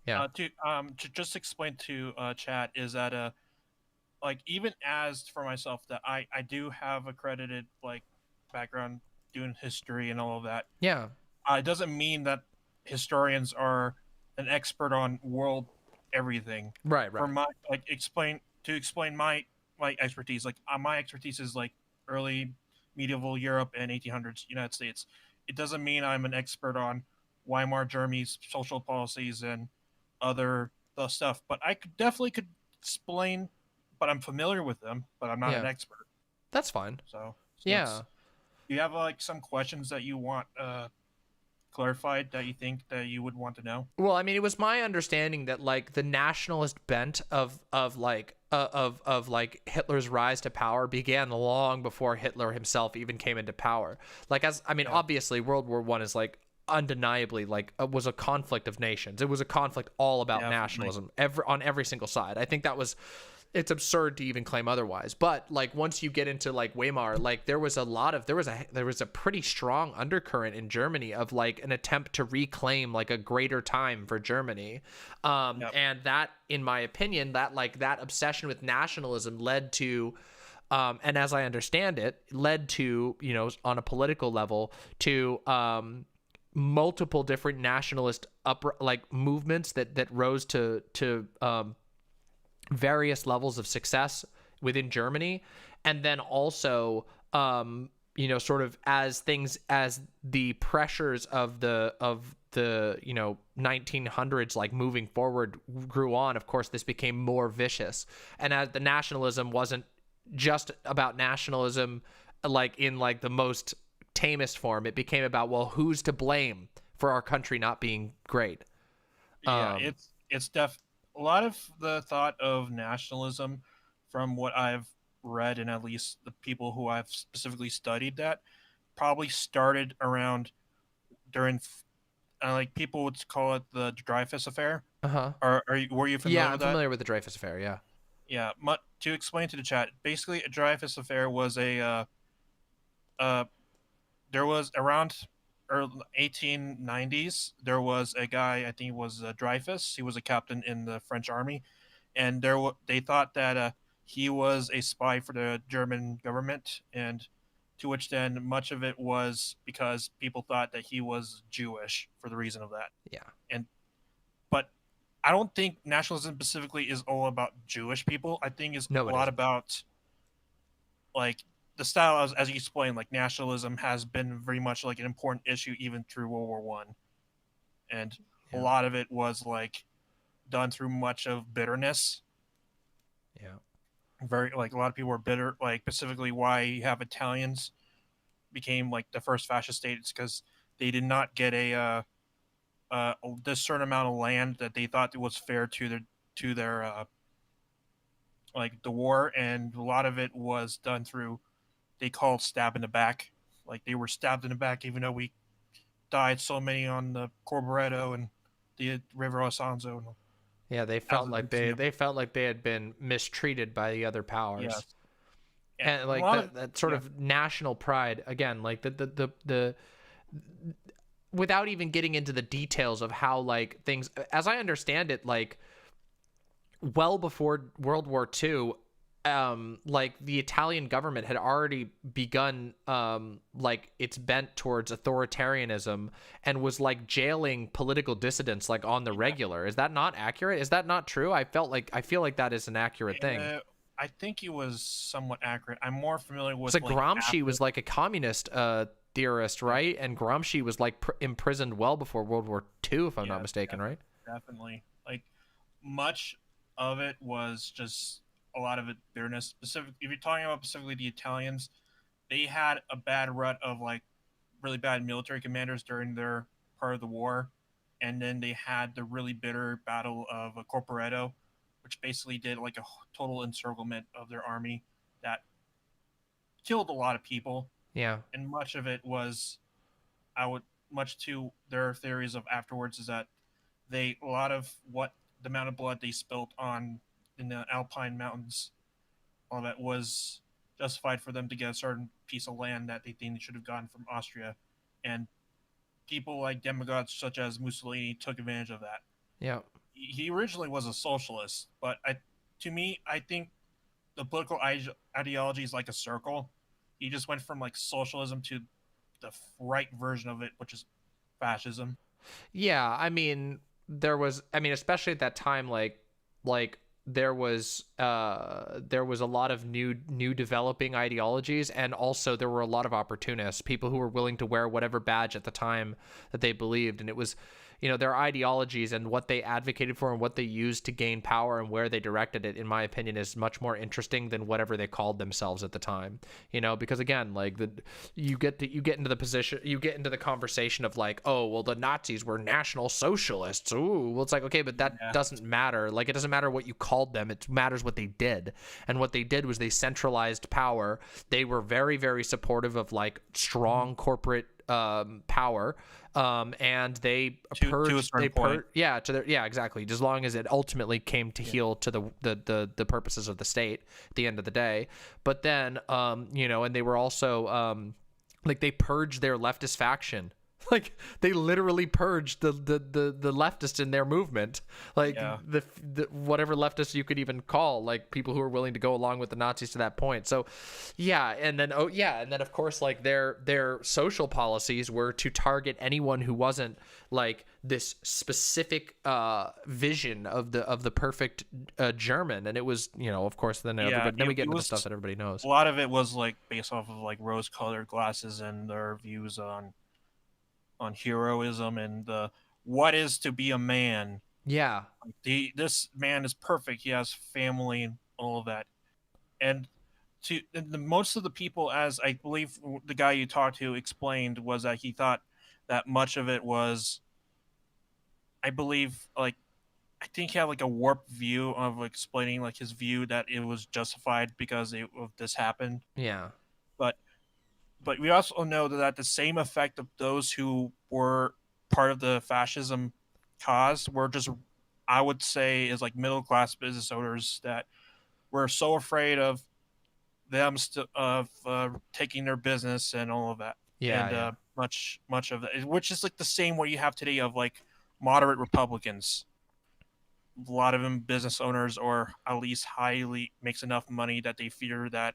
Yeah. To just explain to chat is that like even as for myself that I do have accredited like background doing history and all of that. Yeah. It doesn't mean that historians are an expert on world everything. Right. For my explain my expertise. Like my expertise is like early medieval Europe and 1800s United States. It doesn't mean I'm an expert on Weimar Germany's social policies and other stuff, but I could explain, but I'm familiar with them, but I'm not an expert. That's fine. So yeah. Do you have like some questions that you want clarified that you think that you would want to know? Well, I mean, it was my understanding that like the nationalist bent of Hitler's rise to power began long before Hitler himself even came into power. Like obviously World War I is like undeniably like was a conflict of nations. It was a conflict all about nationalism on every single side. I think it's absurd to even claim otherwise. But like once you get into like Weimar, like there was a pretty strong undercurrent in Germany of like an attempt to reclaim like a greater time for Germany. And that, in my opinion, that obsession with nationalism led to and as I understand it, led to, you know, on a political level to multiple different nationalist movements that rose to various levels of success within Germany. And then also sort of as the pressures of the 1900s, like moving forward, grew on, of course this became more vicious, and as the nationalism wasn't just about nationalism like in like the most tamest form, it became about, well, who's to blame for our country not being great. Yeah, it's a lot of the thought of nationalism, from what I've read, and at least the people who I've specifically studied that, probably started around during like people would call it the Dreyfus Affair. Uh-huh. Were you familiar Yeah, with I'm that? familiar with the Dreyfus Affair, yeah. Yeah, to explain to the chat, basically, a Dreyfus Affair was there was around 1890s. There was a guy, I think it was Dreyfus. He was a captain in the French army, and they thought that he was a spy for the German government, and to which then much of it was because people thought that he was Jewish for the reason of that. Yeah. But I don't think nationalism specifically is all about Jewish people. I think it's No, a it lot isn't. about like the style, as you explained. Like nationalism has been very much like an important issue even through World War One, and Yeah. a lot of it was like done through much of bitterness. Yeah. Very like a lot of people were bitter. Like specifically, why you have Italians became like the first fascist states, because they did not get this certain amount of land that they thought was fair to their like the war, and a lot of it was done through, they called stab in the back. Like they were stabbed in the back, even though we died so many on the Corboreto and the River Alfonso. Yeah, they felt like they felt like they had been mistreated by the other powers. Yes. And like that sort of national pride again, like the without even getting into the details of how like things, as I understand it, like well before World War II, like the Italian government had already begun like its bent towards authoritarianism and was like jailing political dissidents like on the regular. Is that not accurate? Is that not true? I feel like that is an accurate thing. I think it was somewhat accurate. I'm more familiar with It's like Gramsci was like a communist theorist, right? And Gramsci was like imprisoned well before World War II, if I'm not mistaken, right? Definitely. Like much of it was just a lot of it bitterness. Specific, if you're talking about specifically the Italians, they had a bad rut of like really bad military commanders during their part of the war, and then they had the really bitter battle of Corporeto, which basically did like a total encirclement of their army that killed a lot of people. Yeah. And much of it was, much to their theories of afterwards, is that a lot of what the amount of blood they spilt on in the Alpine mountains, all that was justified for them to get a certain piece of land that they think they should have gotten from Austria. And people like demagogues such as Mussolini took advantage of that. Yeah. He originally was a socialist, but to me, I think the political ideology is like a circle. He just went from like socialism to the right version of it, which is fascism. Yeah, I mean, especially at that time, like there was a lot of new developing ideologies, and also there were a lot of opportunists, people who were willing to wear whatever badge at the time that they believed, and it was, their ideologies and what they advocated for and what they used to gain power and where they directed it, in my opinion, is much more interesting than whatever they called themselves at the time. Because again, like you get into the conversation of like, oh, well, the Nazis were National Socialists. Ooh, well, it's like, okay, but that doesn't matter. Like, it doesn't matter what you called them. It matters what they did. And what they did was they centralized power. They were very, very supportive of like strong corporate power, and they purged. Exactly. As long as it ultimately came to heel to the purposes of the state at the end of the day. But then, and they were also like they purged their leftist faction. Like they literally purged the leftists in their movement, like the whatever leftists you could even call, like people who were willing to go along with the Nazis to that point. So and then of course, like their social policies were to target anyone who wasn't like this specific vision of the perfect German. And it was, of course, then we get into the stuff that everybody knows. A lot of it was like based off of like rose-colored glasses and their views on on heroism and the what is to be a man. Yeah. This man is perfect. He has family and all of that. And most of the people, as I believe the guy you talked to explained, was that he thought that much of it was, I believe, like, I think he had like a warped view of explaining like his view that it was justified because of this happened. Yeah. But we also know that the same effect of those who were part of the fascism cause were just, I would say, is like middle class business owners that were so afraid of them taking their business and all of that. Yeah, And yeah. much of that, which is like the same way you have today of like moderate Republicans. A lot of them business owners, or at least highly makes enough money that they fear that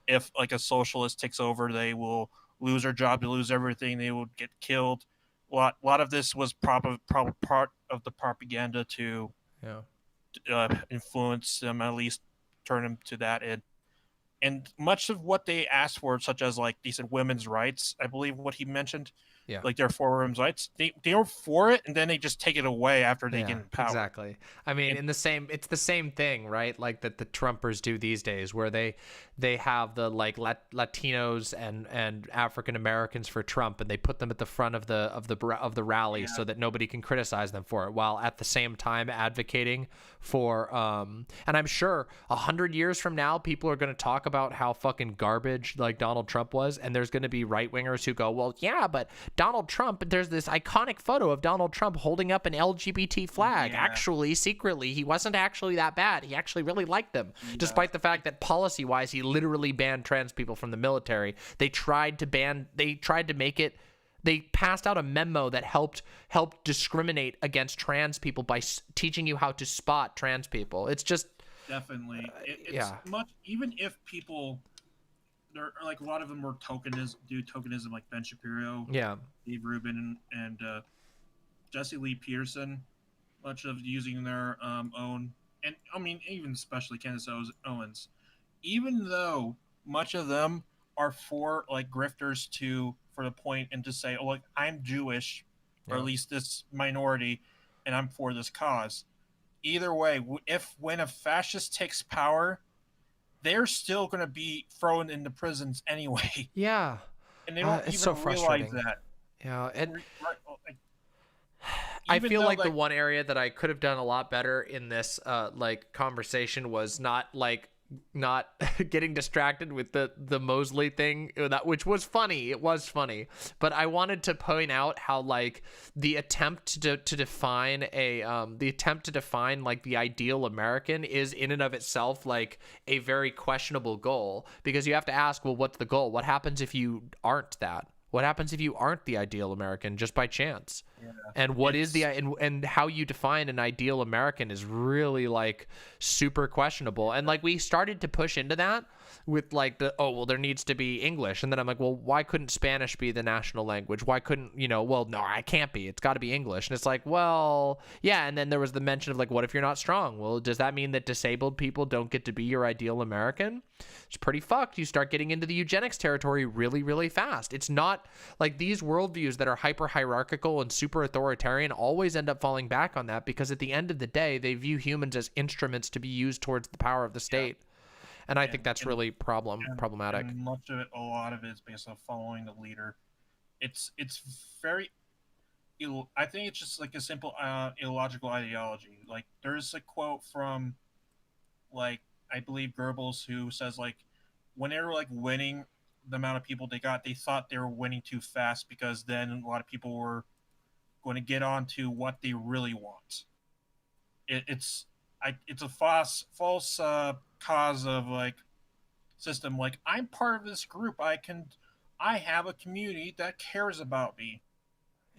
if like a socialist takes over, they will lose their job, they lose everything, they will get killed. A lot of this was probably part of the propaganda to influence them, at least turn them to that. And much of what they asked for, such as like decent women's rights, I believe what he mentioned, Yeah. like they're for women's rights, they were for it, and then they just take it away after they Yeah, get in power. exactly. I mean, it's the same thing, right? Like that the Trumpers do these days, where they have the like Latinos and African Americans for Trump, and they put them at the front of the rally so that nobody can criticize them for it, while at the same time advocating for and I'm sure 100 years from now, people are going to talk about how fucking garbage like Donald Trump was, and there's going to be right wingers who go, well, yeah, but Donald Trump, there's this iconic photo of Donald Trump holding up an LGBT flag. Yeah. Actually, secretly, he wasn't actually that bad. He actually really liked them, despite the fact that policy-wise, he literally banned trans people from the military. They tried to make it. They passed out a memo that helped discriminate against trans people by teaching you how to spot trans people. It's just definitely it's much, even if people, there are like a lot of them were tokenism, like Ben Shapiro, Dave Rubin, and Jesse Lee Peterson, much of using their own, and I mean even especially Candace Owens, even though much of them are for like grifters for the point and to say, oh, like I'm Jewish, or at least this minority, and I'm for this cause. Either way, when a fascist takes power, they're still going to be thrown into prisons anyway. Yeah. And they don't it's even so realize frustrating. that. Yeah. And I feel like the one area that I could have done a lot better in this like conversation was not getting distracted with the Mosley thing, which was funny. It was funny, but I wanted to point out how like the attempt to define like the ideal American is in and of itself like a very questionable goal, because you have to ask, well, what's the goal? What happens if you aren't that? What happens if you aren't the ideal American just by chance? Yeah. And what is and how you define an ideal American is really like super questionable. And like we started to push into that with like there needs to be English. And then I'm like, well, why couldn't Spanish be the national language? Why couldn't, well, no, I can't be. It's got to be English. And it's like, well, yeah. And then there was the mention of like, what if you're not strong? Well, does that mean that disabled people don't get to be your ideal American? It's pretty fucked. You start getting into the eugenics territory really, really fast. It's not like these worldviews that are hyper hierarchical and super authoritarian always end up falling back on that, because at the end of the day, they view humans as instruments to be used towards the power of the state. And I think that's really problematic. And a lot of it is based on following the leader. It's very, I think it's just like a simple illogical ideology. Like there's a quote from, like, I believe Goebbels, who says like when they were like winning the amount of people they got, they thought they were winning too fast, because then a lot of people were going to get on to what they really want. It's a false cause of like system. Like I'm part of this group. I have a community that cares about me.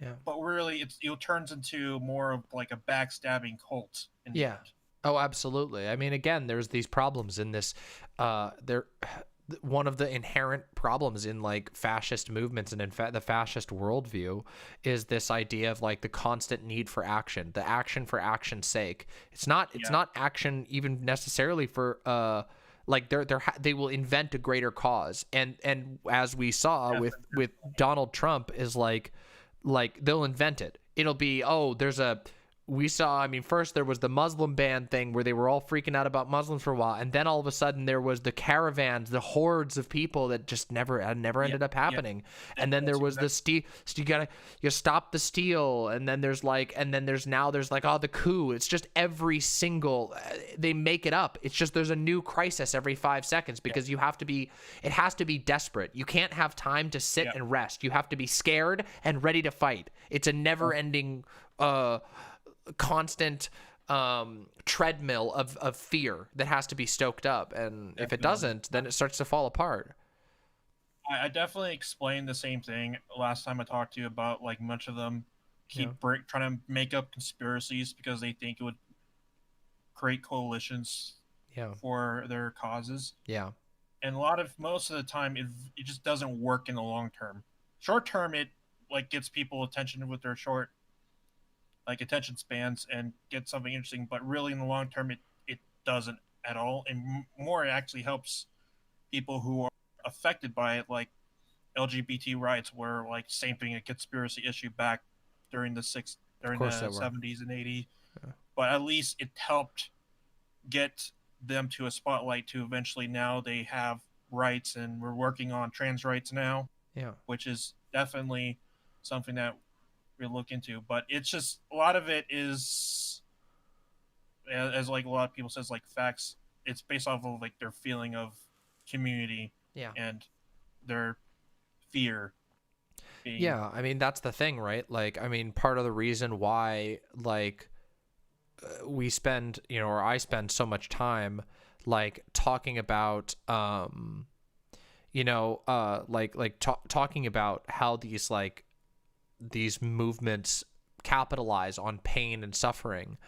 Yeah. But really, it turns into more of like a backstabbing cult. Yeah. Oh, absolutely. I mean, again, there's these problems in this. One of the inherent problems in like fascist movements and in the fascist worldview is this idea of like the constant need for action, the action for action's sake. It's not action even necessarily for like they will invent a greater cause, and as we saw with Donald Trump is like like they'll invent it. It'll be, oh, first there was the Muslim ban thing where they were all freaking out about Muslims for a while, and then all of a sudden there was the caravans, the hordes of people that just never ended up happening. And then there was the you stop the steal, and then there's like, oh, the coup. It's just every single, they make it up. It's just there's a new crisis every 5 seconds because it has to be desperate. You can't have time to sit and rest. You have to be scared and ready to fight. It's a never-ending constant treadmill of fear that has to be stoked up, and if it doesn't, then it starts to fall apart. I definitely explained the same thing last time I talked to you about, like, much of them keep trying to make up conspiracies because they think it would create coalitions for their causes. And most of the time it just doesn't work in the long term. Short term, it like gets people attention with their short attention spans and get something interesting, but really in the long term it doesn't at all. And more, it actually helps people who are affected by it, like LGBT rights, where like same thing, a conspiracy issue back during the 70s and 80s. But at least it helped get them to a spotlight to eventually now they have rights, and we're working on trans rights now, which is definitely something that we look into. But it's just a lot of it is, as like a lot of people says, like facts. It's based off of like their feeling of community and their fear. I mean, that's the thing, right? Like, I mean, part of the reason why like we spend, or I spend so much time like talking about talking about how these movements capitalize on pain and suffering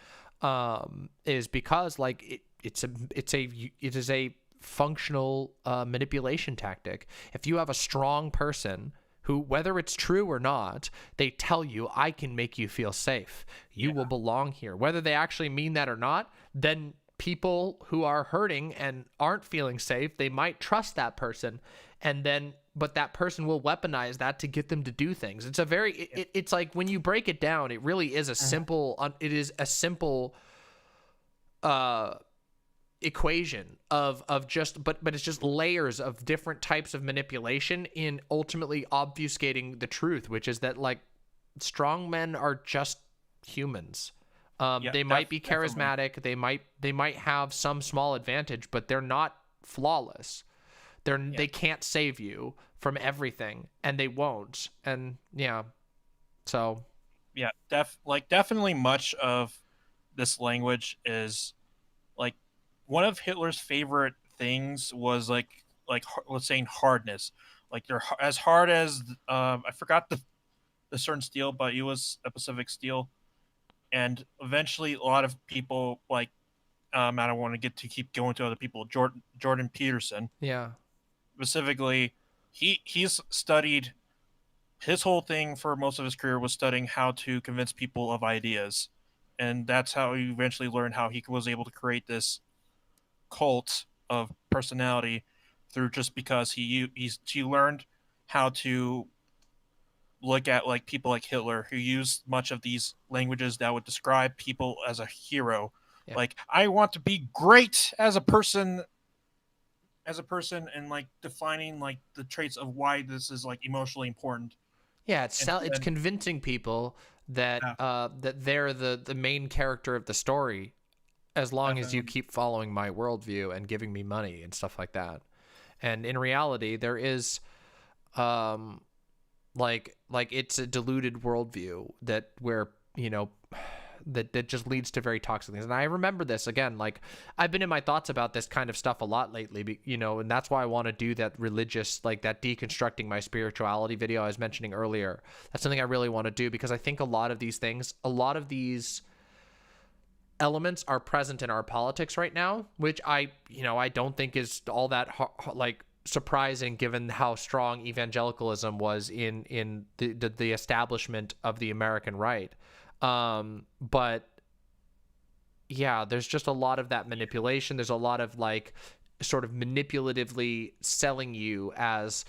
is because like it is a functional manipulation tactic. If you have a strong person who, whether it's true or not, they tell you, I can make you feel safe, you will belong here, whether they actually mean that or not, then people who are hurting and aren't feeling safe, they might trust that person, and then but that person will weaponize that to get them to do things. It's a very it's like, when you break it down, it really is a simple equation of just but it's just layers of different types of manipulation in ultimately obfuscating the truth, which is that like strong men are just humans. They might be charismatic, they might have some small advantage, but they're not flawless. They can't save you from everything, and they won't. And so definitely much of this language is like, one of Hitler's favorite things was like let's say hardness. Like, they're as hard as I forgot the certain steel, but it was a Pacific steel. And eventually a lot of people like I don't want to keep going to other people. Jordan Peterson. Specifically, he's studied, his whole thing for most of his career was studying how to convince people of ideas. And that's how he eventually learned how he was able to create this cult of personality through, just because he learned how to look at like people like Hitler, who used much of these languages that would describe people as a hero. Like, I want to be great as a person, and like defining like the traits of why this is like emotionally important. It's convincing people that that they're the main character of the story, as long as you keep following my worldview and giving me money and stuff like that. And in reality, there is like it's a diluted worldview that just leads to very toxic things. And I remember this again, like, I've been in my thoughts about this kind of stuff a lot lately, and that's why I want to do that religious, like that deconstructing my spirituality video I was mentioning earlier. That's something I really want to do, because I think a lot of these elements are present in our politics right now, which I don't think is all that surprising, given how strong evangelicalism was in the establishment of the American right. But there's just a lot of that manipulation. There's a lot of like sort of manipulatively selling you as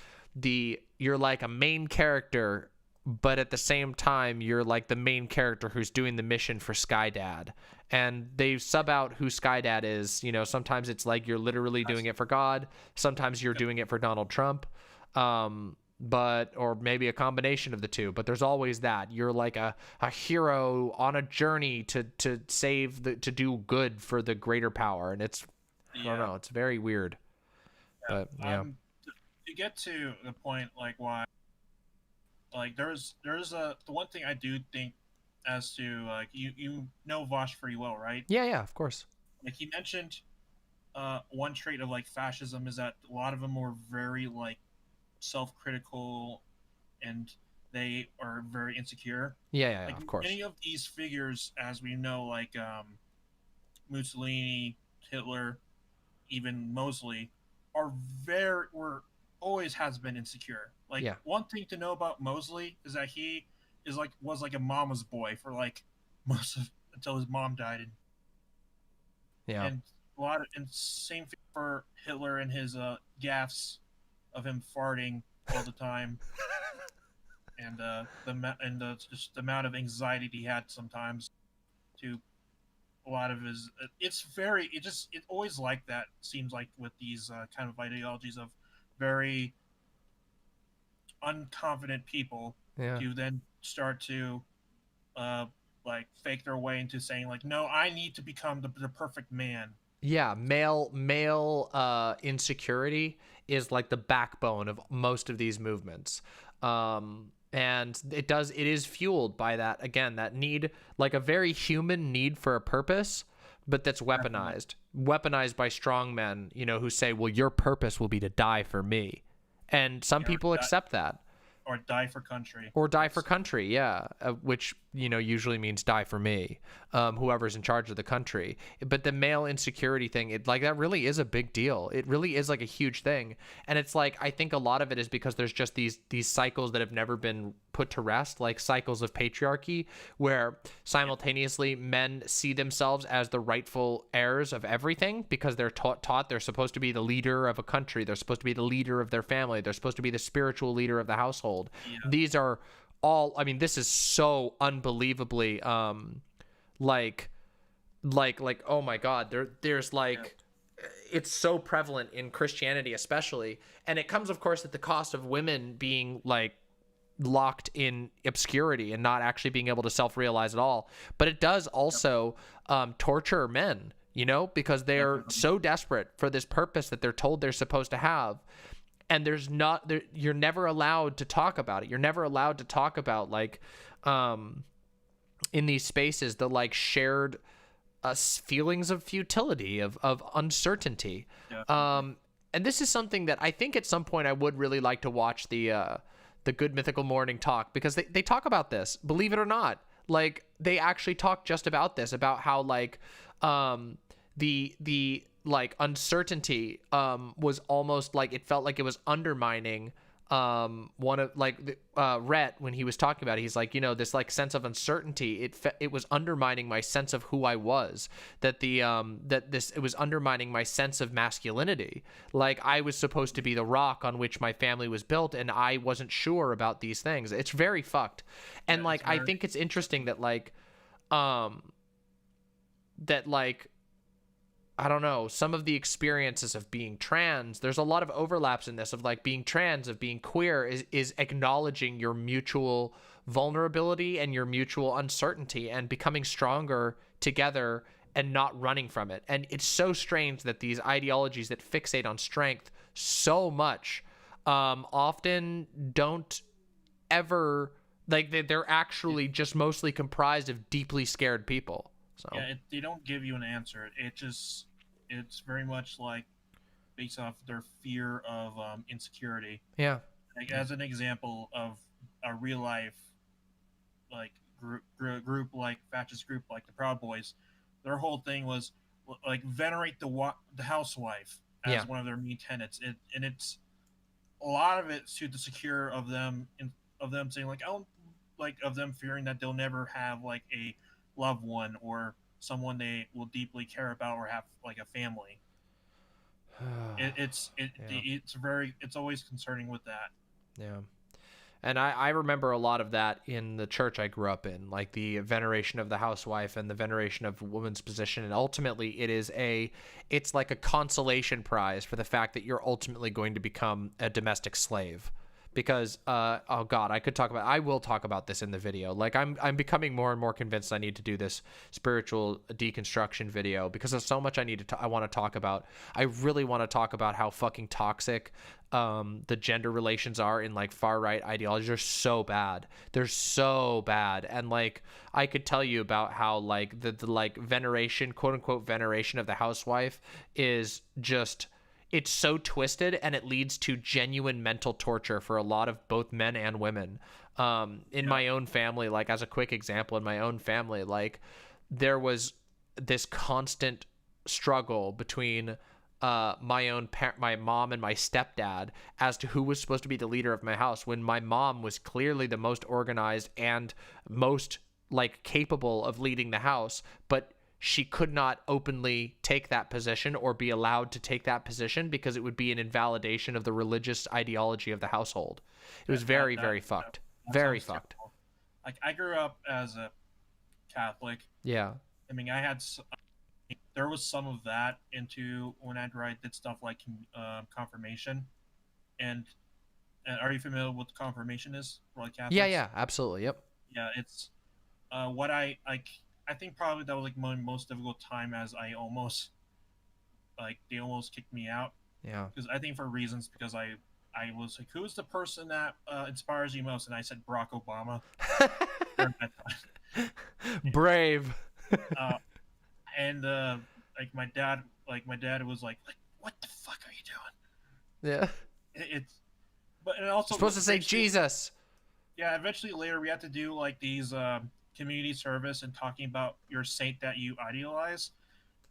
you're like a main character but at the same time you're like the main character who's doing the mission for Skydad, and they sub out who Skydad is. You know, sometimes it's like you're literally doing it for God, sometimes you're doing it for Donald Trump, but or maybe a combination of the two, but there's always that you're like a hero on a journey to save to do good for the greater power, and it's I don't know, it's very weird. But yeah. To get to the point, like why, like there's the one thing I do think as to like you know Vosh pretty well, right? Yeah, of course. Like he mentioned, one trait of like fascism is that a lot of them are very like self-critical, and they are very insecure. Yeah, Like of course. many of these figures, as we know, like Mussolini, Hitler, even Mosley, were always has been insecure. Like one thing to know about Mosley is that he was like a mama's boy for like most of until his mom died. And same thing for Hitler and his gaffes of him farting all the time. And just the amount of anxiety he had sometimes to a lot of his it always like that seems like with these kind of ideologies of very unconfident people to then start to like fake their way into saying like, no, I need to become the perfect man. Yeah, male insecurity is like the backbone of most of these movements. And it is fueled by that, again, that need, like a very human need for a purpose, but that's weaponized by strong men, you know, who say, well, your purpose will be to die for me. And some people accept that. Or die for country. Yeah. Which, you know, usually means die for me, whoever's in charge of the country. But the male insecurity thing, that really is a big deal. It really is like a huge thing. And it's like, I think a lot of it is because there's just these cycles that have never been put to rest, like cycles of patriarchy, where simultaneously men see themselves as the rightful heirs of everything because they're taught they're supposed to be the leader of a country. They're supposed to be the leader of their family. They're supposed to be the spiritual leader of the household. These are all, I mean, this is so unbelievably like oh my god, there's like it's so prevalent in Christianity especially, and it comes of course at the cost of women being like locked in obscurity and not actually being able to self-realize at all. But it does also torture men, you know, because they're so desperate for this purpose that they're told they're supposed to have. And you're never allowed to talk about it. You're never allowed to talk about like in these spaces the like shared feelings of futility, of uncertainty. And this is something that I think at some point I would really like to watch the Good Mythical Morning talk, because they talk about this, believe it or not. Like they actually talk just about this, about how like the like uncertainty was almost like it felt like it was undermining one of like Rhett, when he was talking about it, he's like, you know, this like sense of uncertainty, it was undermining my sense of who I was, it was undermining my sense of masculinity. Like I was supposed to be the rock on which my family was built, and I wasn't sure about these things. It's very fucked. And like I think it's interesting that like I don't know, some of the experiences of being trans, there's a lot of overlaps in this, of like being trans, of being queer, is acknowledging your mutual vulnerability and your mutual uncertainty and becoming stronger together and not running from it. And it's so strange that these ideologies that fixate on strength so much often don't ever, like they're actually just mostly comprised of deeply scared people. So yeah, they don't give you an answer. It's very much like based off their fear of insecurity. Yeah. Like as an example of a real life like group like fascist group like the Proud Boys, their whole thing was like venerate the housewife as one of their main tenets. And it's a lot of it to the secure of them saying like, oh, like of them fearing that they'll never have like a loved one or someone they will deeply care about or have like a family. It's always concerning with that. Yeah. And I remember a lot of that in the church I grew up in, like the veneration of the housewife and the veneration of woman's position. And ultimately, it's like a consolation prize for the fact that you're ultimately going to become a domestic slave. Because oh god, I will talk about this in the video. Like I'm becoming more and more convinced I need to do this spiritual deconstruction video because there's so much I want to talk about. I really want to talk about how fucking toxic the gender relations are in like far right ideology. They're so bad. They're so bad. And like I could tell you about how like the like veneration, quote unquote veneration of the housewife is just, it's so twisted, and it leads to genuine mental torture for a lot of both men and women. In my own family, like as a quick example, in my own family, like there was this constant struggle between my mom and my stepdad as to who was supposed to be the leader of my house, when my mom was clearly the most organized and most like capable of leading the house, but she could not openly take that position or be allowed to take that position because it would be an invalidation of the religious ideology of the household. It was very fucked. Very fucked. Terrible. Like I grew up as a Catholic. Yeah. I mean, there was some of that into whenever I did stuff like confirmation. And are you familiar with what confirmation is for like Catholics? Yeah, absolutely. Yep. Yeah, it's what I like. I think probably that was like my most difficult time, as I almost they almost kicked me out. Yeah. Because I think for reasons, because I was like, who is the person that inspires you most? And I said Barack Obama. Brave. And like my dad was like, what the fuck are you doing? Yeah. But it also You're supposed to say Jesus. Yeah, eventually later we had to do like these community service and talking about your saint that you idealize,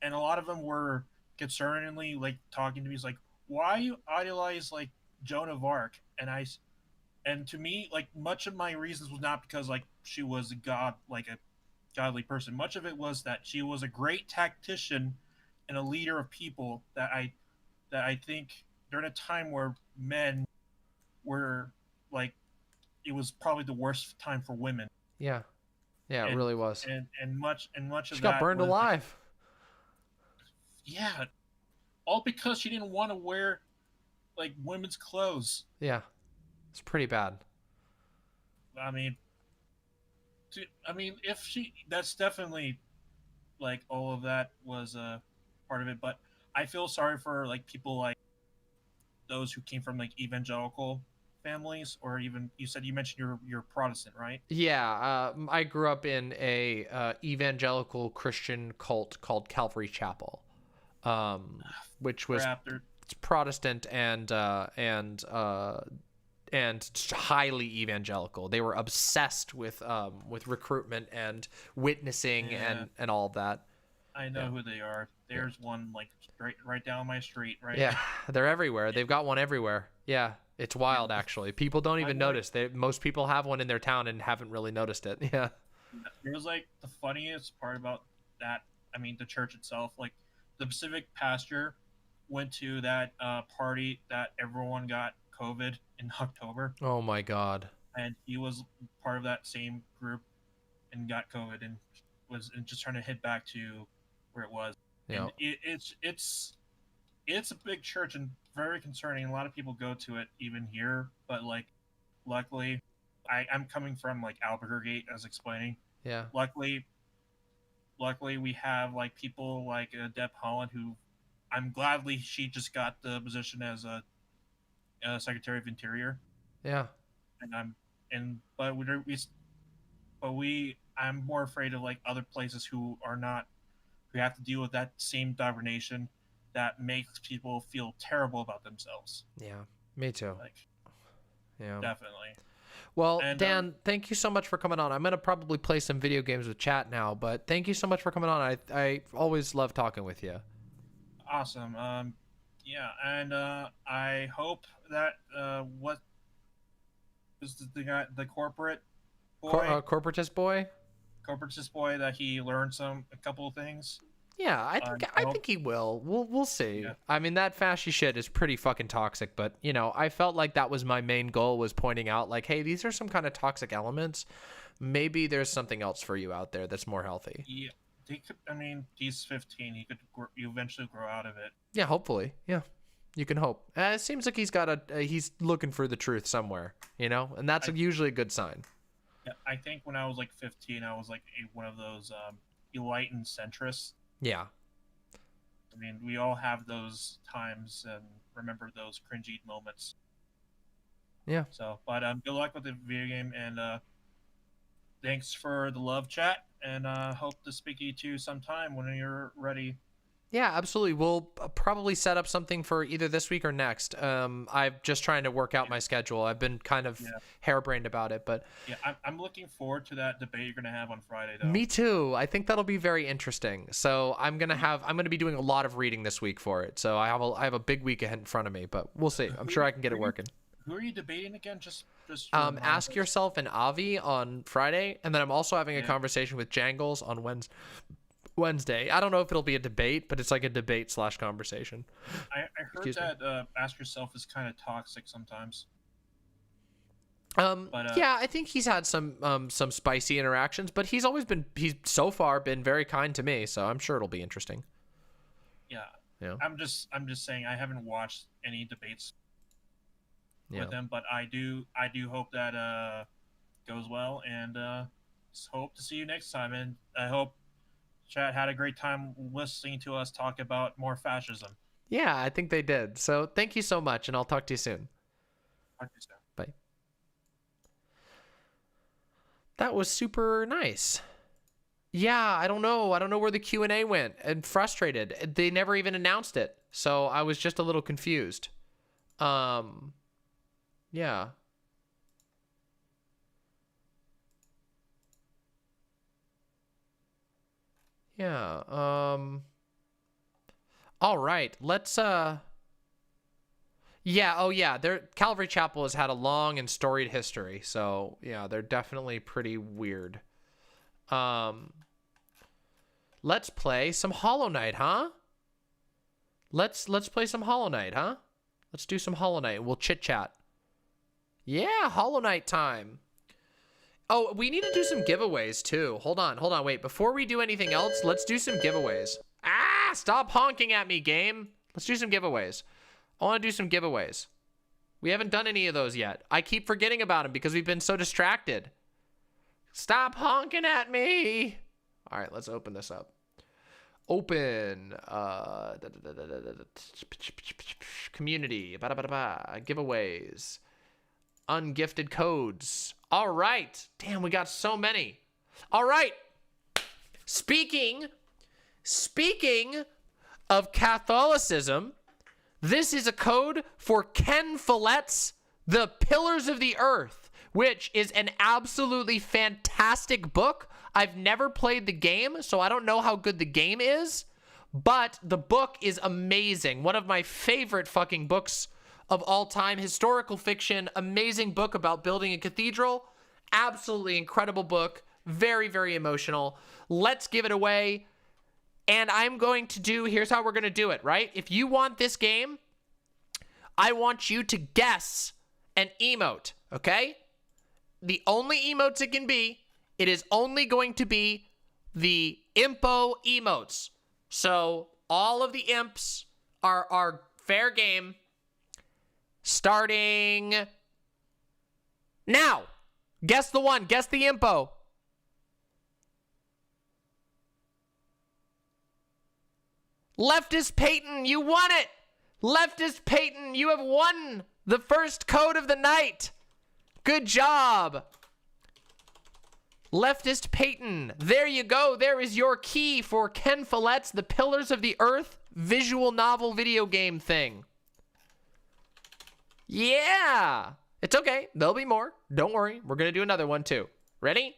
and a lot of them were concerningly like talking to me, like, why you idealize like Joan of Arc? And to me, like, much of my reasons was not because like she was a godly person. Much of it was that she was a great tactician and a leader of people that I think during a time where men were like, it was probably the worst time for women. Yeah. Yeah, it really was. And much of that she got burned alive. Yeah, all because she didn't want to wear like women's clothes. Yeah, it's pretty bad. I mean, if that's definitely like all of that was a part of it. But I feel sorry for like people like those who came from like evangelical families, or even you mentioned you're Protestant, right? Yeah, I grew up in a evangelical Christian cult called Calvary Chapel, which was it's Protestant and highly evangelical. They were obsessed with recruitment and witnessing and all of that. I know who they are. There's one like right down my street, right? Yeah, they're everywhere. They've got one everywhere. Yeah. It's wild, actually. People don't even notice. Most people have one in their town and haven't really noticed it. Yeah. It was like the funniest part about that. I mean, the church itself, like the Pacific pastor went to that party that everyone got COVID in October. Oh my God. And he was part of that same group and got COVID and was just trying to head back to where it was. Yeah. And it's a big church and very concerning. A lot of people go to it even here, but like luckily I'm coming from like Albuquerque, as explaining. Yeah. Luckily we have like people like Deb Holland, who I'm gladly she just got the position as a Secretary of Interior. Yeah. And I'm more afraid of like other places who have to deal with that same indoctrination that makes people feel terrible about themselves. Yeah, me too. Like, yeah, definitely. Well, Dan, thank you so much for coming on. I'm gonna probably play some video games with chat now, but thank you so much for coming on. I always love talking with you. Awesome. Yeah, and I hope that what is the guy, the corporate boy, corporatist boy, that he learned a couple of things. Yeah, I think he will. We'll see. Yeah. I mean, that fashy shit is pretty fucking toxic, but you know, I felt like that was my main goal, was pointing out like, hey, these are some kind of toxic elements. Maybe there's something else for you out there that's more healthy. Yeah, he could. I mean, he's 15. He could eventually grow out of it. Yeah, hopefully. Yeah, you can hope. It seems like he's got he's looking for the truth somewhere, you know, and that's usually a good sign. Yeah, I think when I was like 15, I was like one of those enlightened centrists. Yeah. I mean, we all have those times and remember those cringy moments. Yeah. So, but good luck with the video game, and thanks for the love chat, and hope to speak to you too sometime when you're ready. Yeah, absolutely. We'll probably set up something for either this week or next. I'm just trying to work out my schedule. I've been kind of harebrained about it, but yeah, I'm looking forward to that debate you're gonna have on Friday, though. Me too. I think that'll be very interesting. So I'm gonna be doing a lot of reading this week for it. So I have a big week ahead in front of me, but we'll see. I'm sure I can get it working. Who are you debating again? Just Ask Yourself and Avi on Friday, and then I'm also having a conversation with Jangles on Wednesday. I don't know if it'll be a debate, but it's like a debate / conversation. I heard that Ask Yourself is kind of toxic sometimes. Yeah, I think he's had some spicy interactions, but he's so far been very kind to me, so I'm sure it'll be interesting. Yeah. Yeah. I'm just saying I haven't watched any debates with him, but I do hope that goes well, and hope to see you next time. And I hope chat had a great time listening to us talk about more fascism. Yeah, I think they did. So thank you so much, and I'll talk to you soon. Talk to you soon. Bye. That was super nice. Yeah, I don't know where the Q&A went, and frustrated. They never even announced it, so I was just a little confused. Yeah. Yeah, all right, let's, yeah, oh yeah, Calvary Chapel has had a long and storied history, so yeah, they're definitely pretty weird. Let's play some Hollow Knight, huh? Let's play some Hollow Knight, huh? Let's do some Hollow Knight. We'll chit chat. Yeah, Hollow Knight time. Oh, we need to do some giveaways too. Hold on, wait. Before we do anything else, let's do some giveaways. Ah, stop honking at me, game. Let's do some giveaways. I want to do some giveaways. We haven't done any of those yet. I keep forgetting about them because we've been so distracted. Stop honking at me. All right, let's open this up. Open community, giveaways, ungifted codes. All right, damn, we got so many. All right, speaking of Catholicism, this is a code for Ken Follett's The Pillars of the Earth, which is an absolutely fantastic book. I've never played the game, so I don't know how good the game is, but the book is amazing. One of my favorite fucking books of all time. Historical fiction, amazing book about building a cathedral. Absolutely incredible book. Very, very emotional. Let's give it away. And here's how we're going to do it, right? If you want this game, I want you to guess an emote, okay? The only emotes it can be, it is only going to be the impo emotes. So all of the imps are fair game. Starting now. Guess the one. Guess the impo. Leftist Peyton, you won it. Leftist Peyton, you have won the first code of the night. Good job. Leftist Peyton, there you go. There is your key for Ken Follett's The Pillars of the Earth visual novel video game thing. Yeah. It's okay. There'll be more. Don't worry. We're going to do another one too. Ready?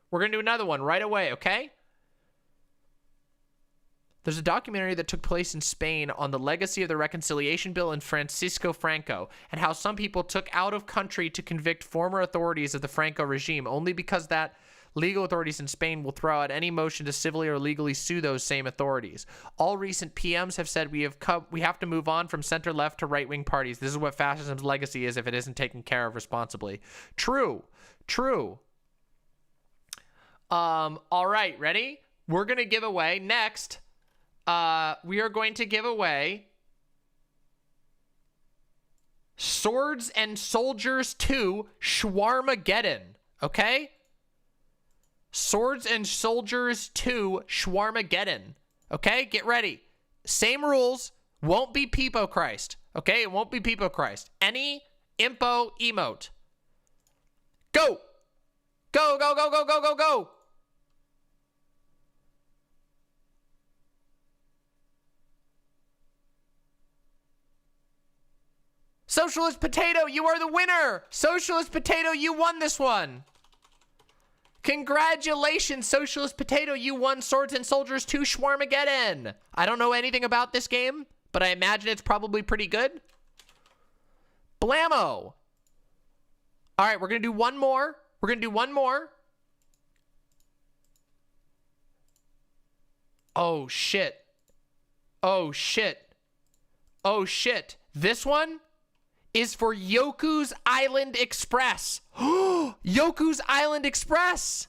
We're going to do another one right away, okay? There's a documentary that took place in Spain on the legacy of the Reconciliation Bill and Francisco Franco, and how some people took out of country to convict former authorities of the Franco regime only because that Legal authorities in Spain will throw out any motion to civilly or legally sue those same authorities. All recent PMs have said we have to move on from center-left to right-wing parties. This is what fascism's legacy is if it isn't taken care of responsibly. True. True. All right, ready? We're going to give away next. We are going to give away Swords and Soldiers 2 Schwarmageddon. Okay? Swords and Soldiers 2 Schwarmageddon. Okay? Get ready. Same rules. Won't be Peepo Christ. Okay? It won't be Peepo Christ. Any impo emote. Go! Go, go, go, go, go, go, go! Socialist Potato, you are the winner! Socialist Potato, you won this one! Congratulations, Socialist Potato, you won Swords and Soldiers 2 Schwarmageddon! I don't know anything about this game, but I imagine it's probably pretty good. Blammo! Alright, we're gonna do one more. We're gonna do one more. Oh, shit. Oh, shit. Oh, shit. This one is for Yoku's Island Express. Yoku's Island Express.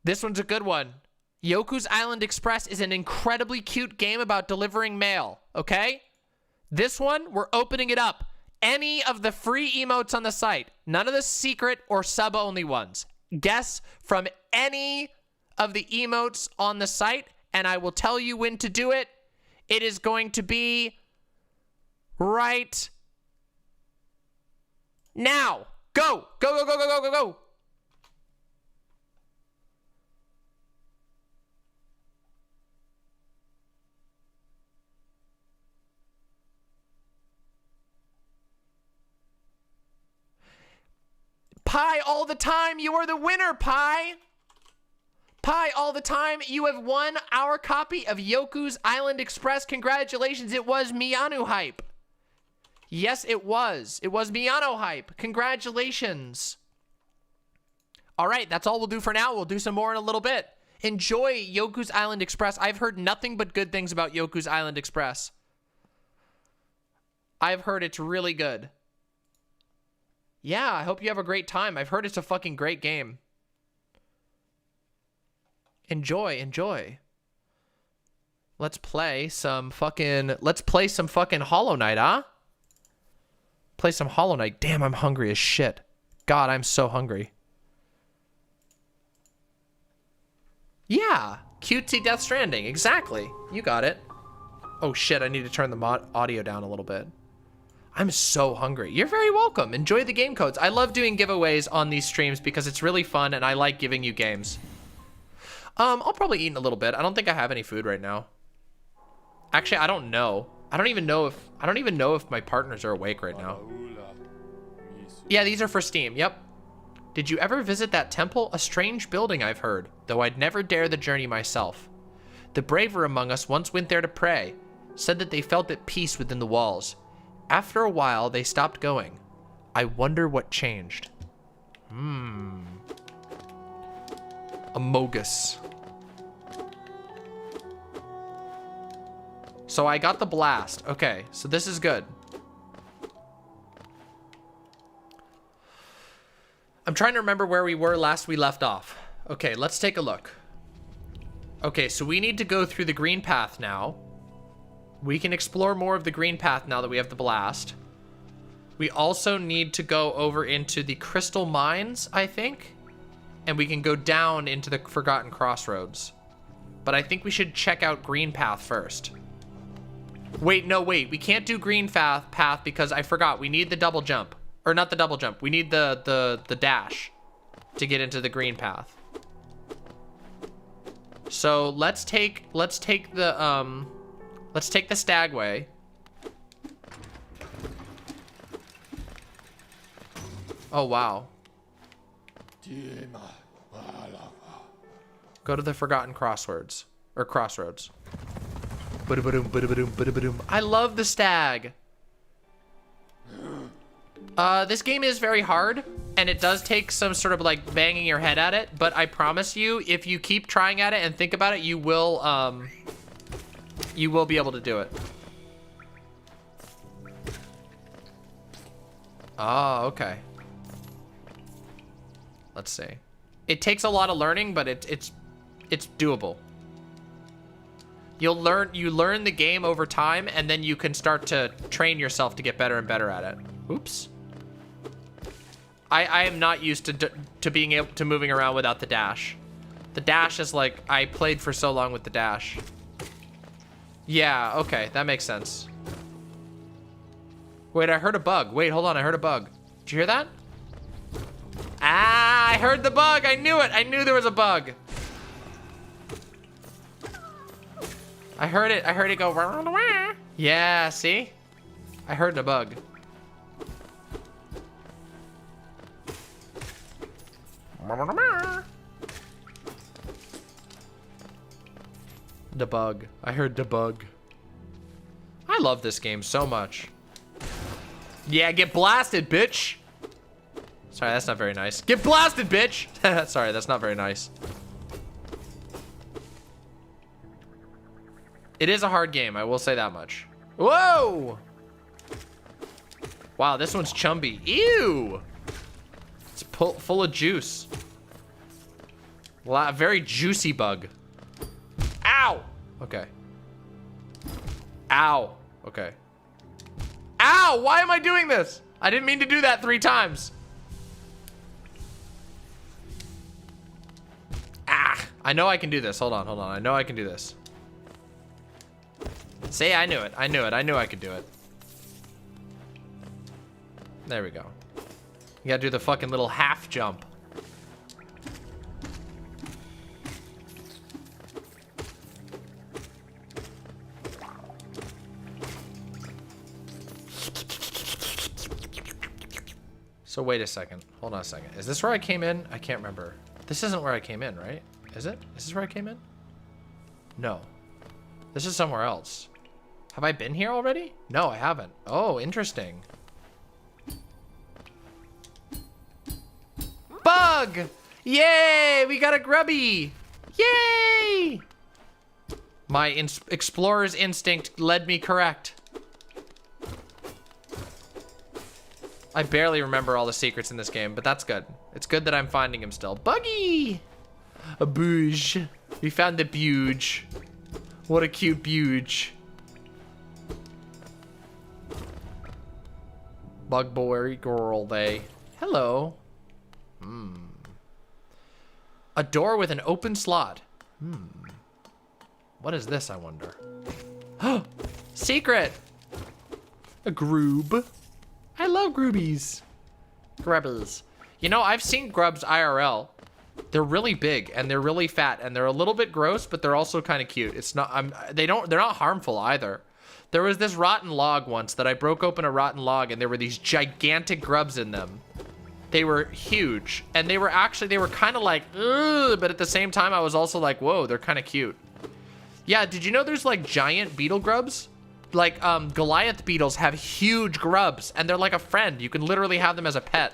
This one's a good one. Yoku's Island Express is an incredibly cute game about delivering mail, okay? This one, we're opening it up. Any of the free emotes on the site. None of the secret or sub-only ones. Guess from any of the emotes on the site, and I will tell you when to do it. It is going to be right now. Go! Go, go, go, go, go, go, go! Pie all the time, you are the winner, Pie! Pie all the time, you have won our copy of Yoku's Island Express. Congratulations, it was Miyanu Hype. Yes, it was. It was Miyano Hype. Congratulations. All right, that's all we'll do for now. We'll do some more in a little bit. Enjoy Yoku's Island Express. I've heard nothing but good things about Yoku's Island Express. I've heard it's really good. Yeah, I hope you have a great time. I've heard it's a fucking great game. Enjoy, enjoy. Let's play some fucking Hollow Knight, huh? Play some Hollow Knight. Damn, I'm hungry as shit. God, I'm so hungry. Yeah, cutesy Death Stranding. Exactly. You got it. Oh shit, I need to turn the audio down a little bit. I'm so hungry. You're very welcome. Enjoy the game codes. I love doing giveaways on these streams because it's really fun and I like giving you games. I'll probably eat in a little bit. I don't think I have any food right now. Actually, I don't know. I don't even know if my partners are awake right now. Yeah, these are for Steam. Yep. Did you ever visit that temple? A strange building, I've heard, though I'd never dare the journey myself. The braver among us once went there to pray, said that they felt at peace within the walls. After a while, they stopped going. I wonder what changed. Amogus. So I got the blast. Okay, so this is good. I'm trying to remember where we were last we left off. Okay, let's take a look. Okay, so we need to go through the green path now. We can explore more of the green path now that we have the blast. We also need to go over into the crystal mines, I think. And we can go down into the Forgotten Crossroads. But I think we should check out green path first. Wait, no, wait. We can't do green path because I forgot. We need the double jump. Or not the double jump. We need the dash to get into the green path. So let's take the Stagway. Oh wow. Go to the Forgotten Crossroads. Or Crossroads. I love the stag. This game is very hard. and it does take some sort of like banging your head at it, but I promise you, if you keep trying at it and think about it, you will be able to do it. Oh, okay. Let's see. It takes a lot of learning, but it's doable. You learn the game over time, and then you can start to train yourself to get better and better at it. Oops. I am not used to being able to moving around without the dash. The dash is like, I played for so long with the dash. Yeah, okay, that makes sense. Wait, I heard a bug. Wait, hold on, I heard a bug. Did you hear that? Ah, I heard the bug. I knew it. I knew there was a bug. I heard it. I heard it go. Yeah, see? I heard the bug. The bug. I heard the bug. I love this game so much. Yeah, get blasted, bitch. Sorry, that's not very nice. Get blasted, bitch. Sorry, that's not very nice. It is a hard game, I will say that much. Whoa! Wow, this one's chumby. Ew! It's full of juice. Very juicy bug. Ow! Okay. Ow! Okay. Ow! Why am I doing this? I didn't mean to do that 3 times. Ah! I know I can do this. Hold on, hold on. I know I can do this. See, I knew it. I knew it. I knew I could do it. There we go. You gotta do the fucking little half jump. So wait a second. Hold on a second. Is this where I came in? I can't remember. This isn't where I came in, right? Is it? Is this where I came in? No. This is somewhere else. Have I been here already? No, I haven't. Oh, interesting. Bug! Yay! We got a grubby! Yay! My explorer's instinct led me correct. I barely remember all the secrets in this game, but that's good. It's good that I'm finding him still. Buggy! A booge. We found the buge. What a cute buge. Bug boy, girl, they. Hello. A door with an open slot. What is this, I wonder? Secret! A groob. I love groobies. Grubbies. You know, I've seen grubs IRL. They're really big and they're really fat and they're a little bit gross, but they're also kind of cute. It's not, they're not harmful either. There was this rotten log once that I broke open a rotten log and there were these gigantic grubs in them. They were huge and they were kind of like, ugh, but at the same time, I was also like, whoa, they're kind of cute. Yeah, did you know there's like giant beetle grubs? Like, Goliath beetles have huge grubs and they're like a friend. You can literally have them as a pet.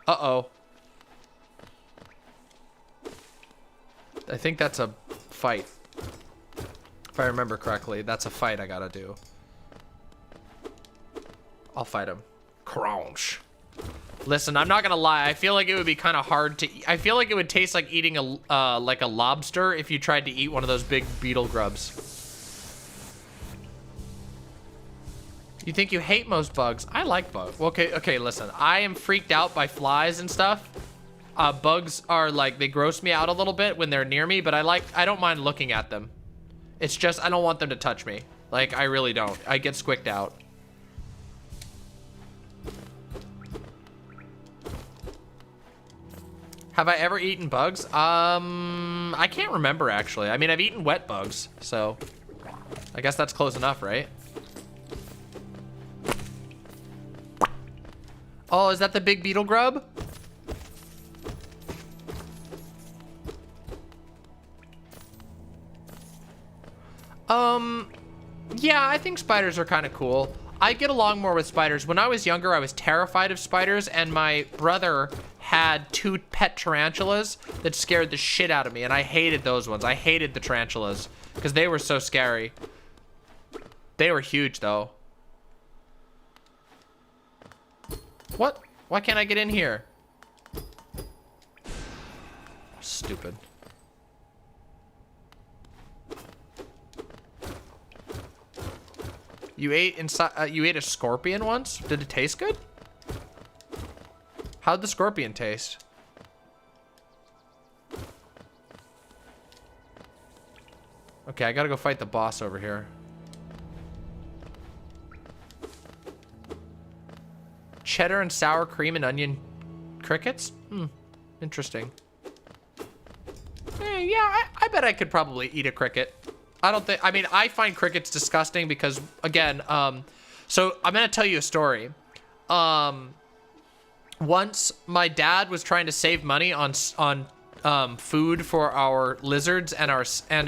Uh-oh. I think that's a fight. If I remember correctly, that's a fight I gotta do. I'll fight him. Crunch. Listen, I'm not gonna lie. I feel like it would be kind of hard to eat. I feel like it would taste like eating like a lobster if you tried to eat one of those big beetle grubs. You think you hate most bugs? I like bugs. Okay, listen. I am freaked out by flies and stuff. Bugs are like, they gross me out a little bit when they're near me, but I don't mind looking at them. It's just, I don't want them to touch me. Like, I really don't. I get squicked out. Have I ever eaten bugs? I can't remember actually. I mean, I've eaten wet bugs, so I guess that's close enough, right? Oh, is that the big beetle grub? Yeah, I think spiders are kind of cool. I get along more with spiders. When I was younger, I was terrified of spiders, and my brother had 2 pet tarantulas that scared the shit out of me, and I hated those ones. I hated the tarantulas because they were so scary. They were huge, though. What? Why can't I get in here? Stupid. You ate inside. You ate a scorpion once? Did it taste good? How'd the scorpion taste? Okay, I gotta go fight the boss over here. Cheddar and sour cream and onion crickets? Interesting. Yeah, I bet I could probably eat a cricket. I don't think, I mean, I find crickets disgusting because, again, so I'm gonna tell you a story. Once my dad was trying to save money on food for our lizards and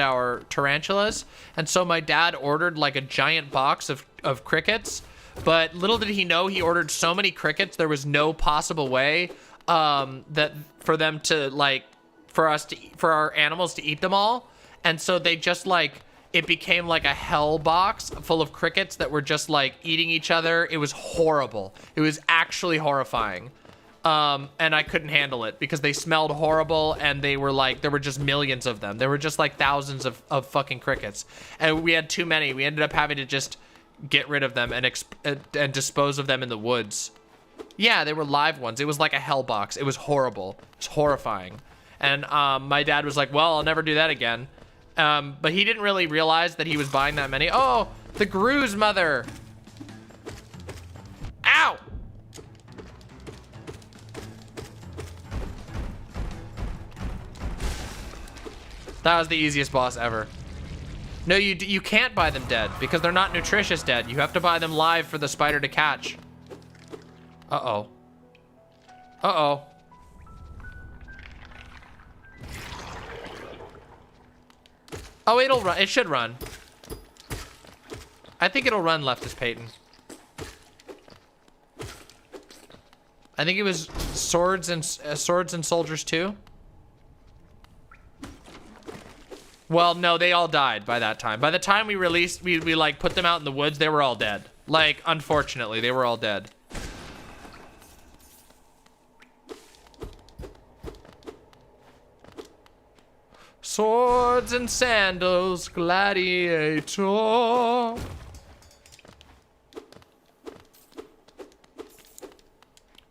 our tarantulas, and so my dad ordered like a giant box of crickets, but little did he know he ordered so many crickets there was no possible way that for them to like for our animals to eat them all, and so they just like it became like a hell box full of crickets that were just like eating each other. It was horrible. It was actually horrifying. And I couldn't handle it because they smelled horrible, and they were like, there were just millions of them. There were just like thousands of fucking crickets, and we had too many. We ended up having to just get rid of them and dispose of them in the woods. Yeah, they were live ones. It was like a hell box. It was horrible. It was horrifying. And my dad was like, well, I'll never do that again. But he didn't really realize that he was buying that many. Oh, the Gru's mother. Ow! That was the easiest boss ever. No, you can't buy them dead because they're not nutritious dead. You have to buy them live for the spider to catch. Uh-oh. Uh-oh. Oh, it'll run. It should run. I think it'll run, Leftist Peyton. I think it was Swords and Soldiers 2. Well, no, they all died by that time. By the time we released, we like put them out in the woods, they were all dead. Like, unfortunately, they were all dead. Swords and sandals, gladiator.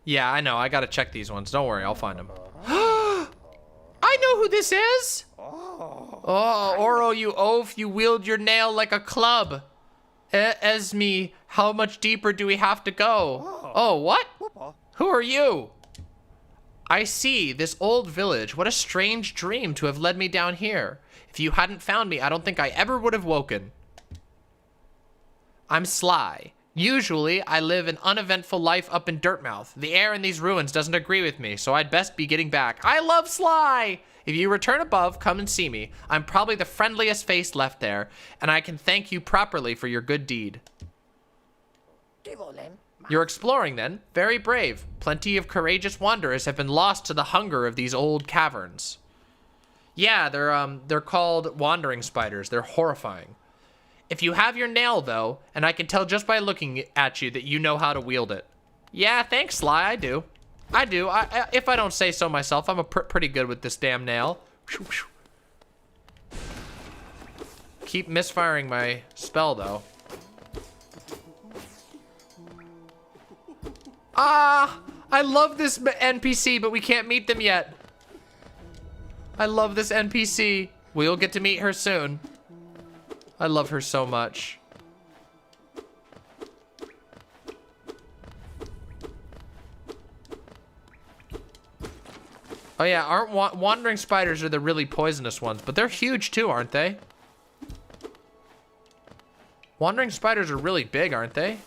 Yeah, I know. I gotta check these ones. Don't worry, I'll find them. I know who this is. Oh, Oro, you oaf, you wield your nail like a club. Esme, how much deeper do we have to go? Oh, what? Who are you? I see, this old village. What a strange dream to have led me down here. If you hadn't found me, I don't think I ever would have woken. I'm Sly. Usually, I live an uneventful life up in Dirtmouth. The air in these ruins doesn't agree with me, so I'd best be getting back. I love Sly! If you return above, come and see me. I'm probably the friendliest face left there, and I can thank you properly for your good deed. You're exploring, then? Very brave. Plenty of courageous wanderers have been lost to the hunger of these old caverns. Yeah, they're called wandering spiders. They're horrifying. If you have your nail, though, and I can tell just by looking at you that you know how to wield it. Yeah, thanks, Sly, I do. I do. If I don't say so myself, I'm pretty good with this damn nail. Keep misfiring my spell, though. Ah! I love this NPC, but we can't meet them yet. I love this NPC. We'll get to meet her soon. I love her so much. Oh yeah, aren't wandering spiders are the really poisonous ones, but they're huge too, aren't they? Wandering spiders are really big, aren't they?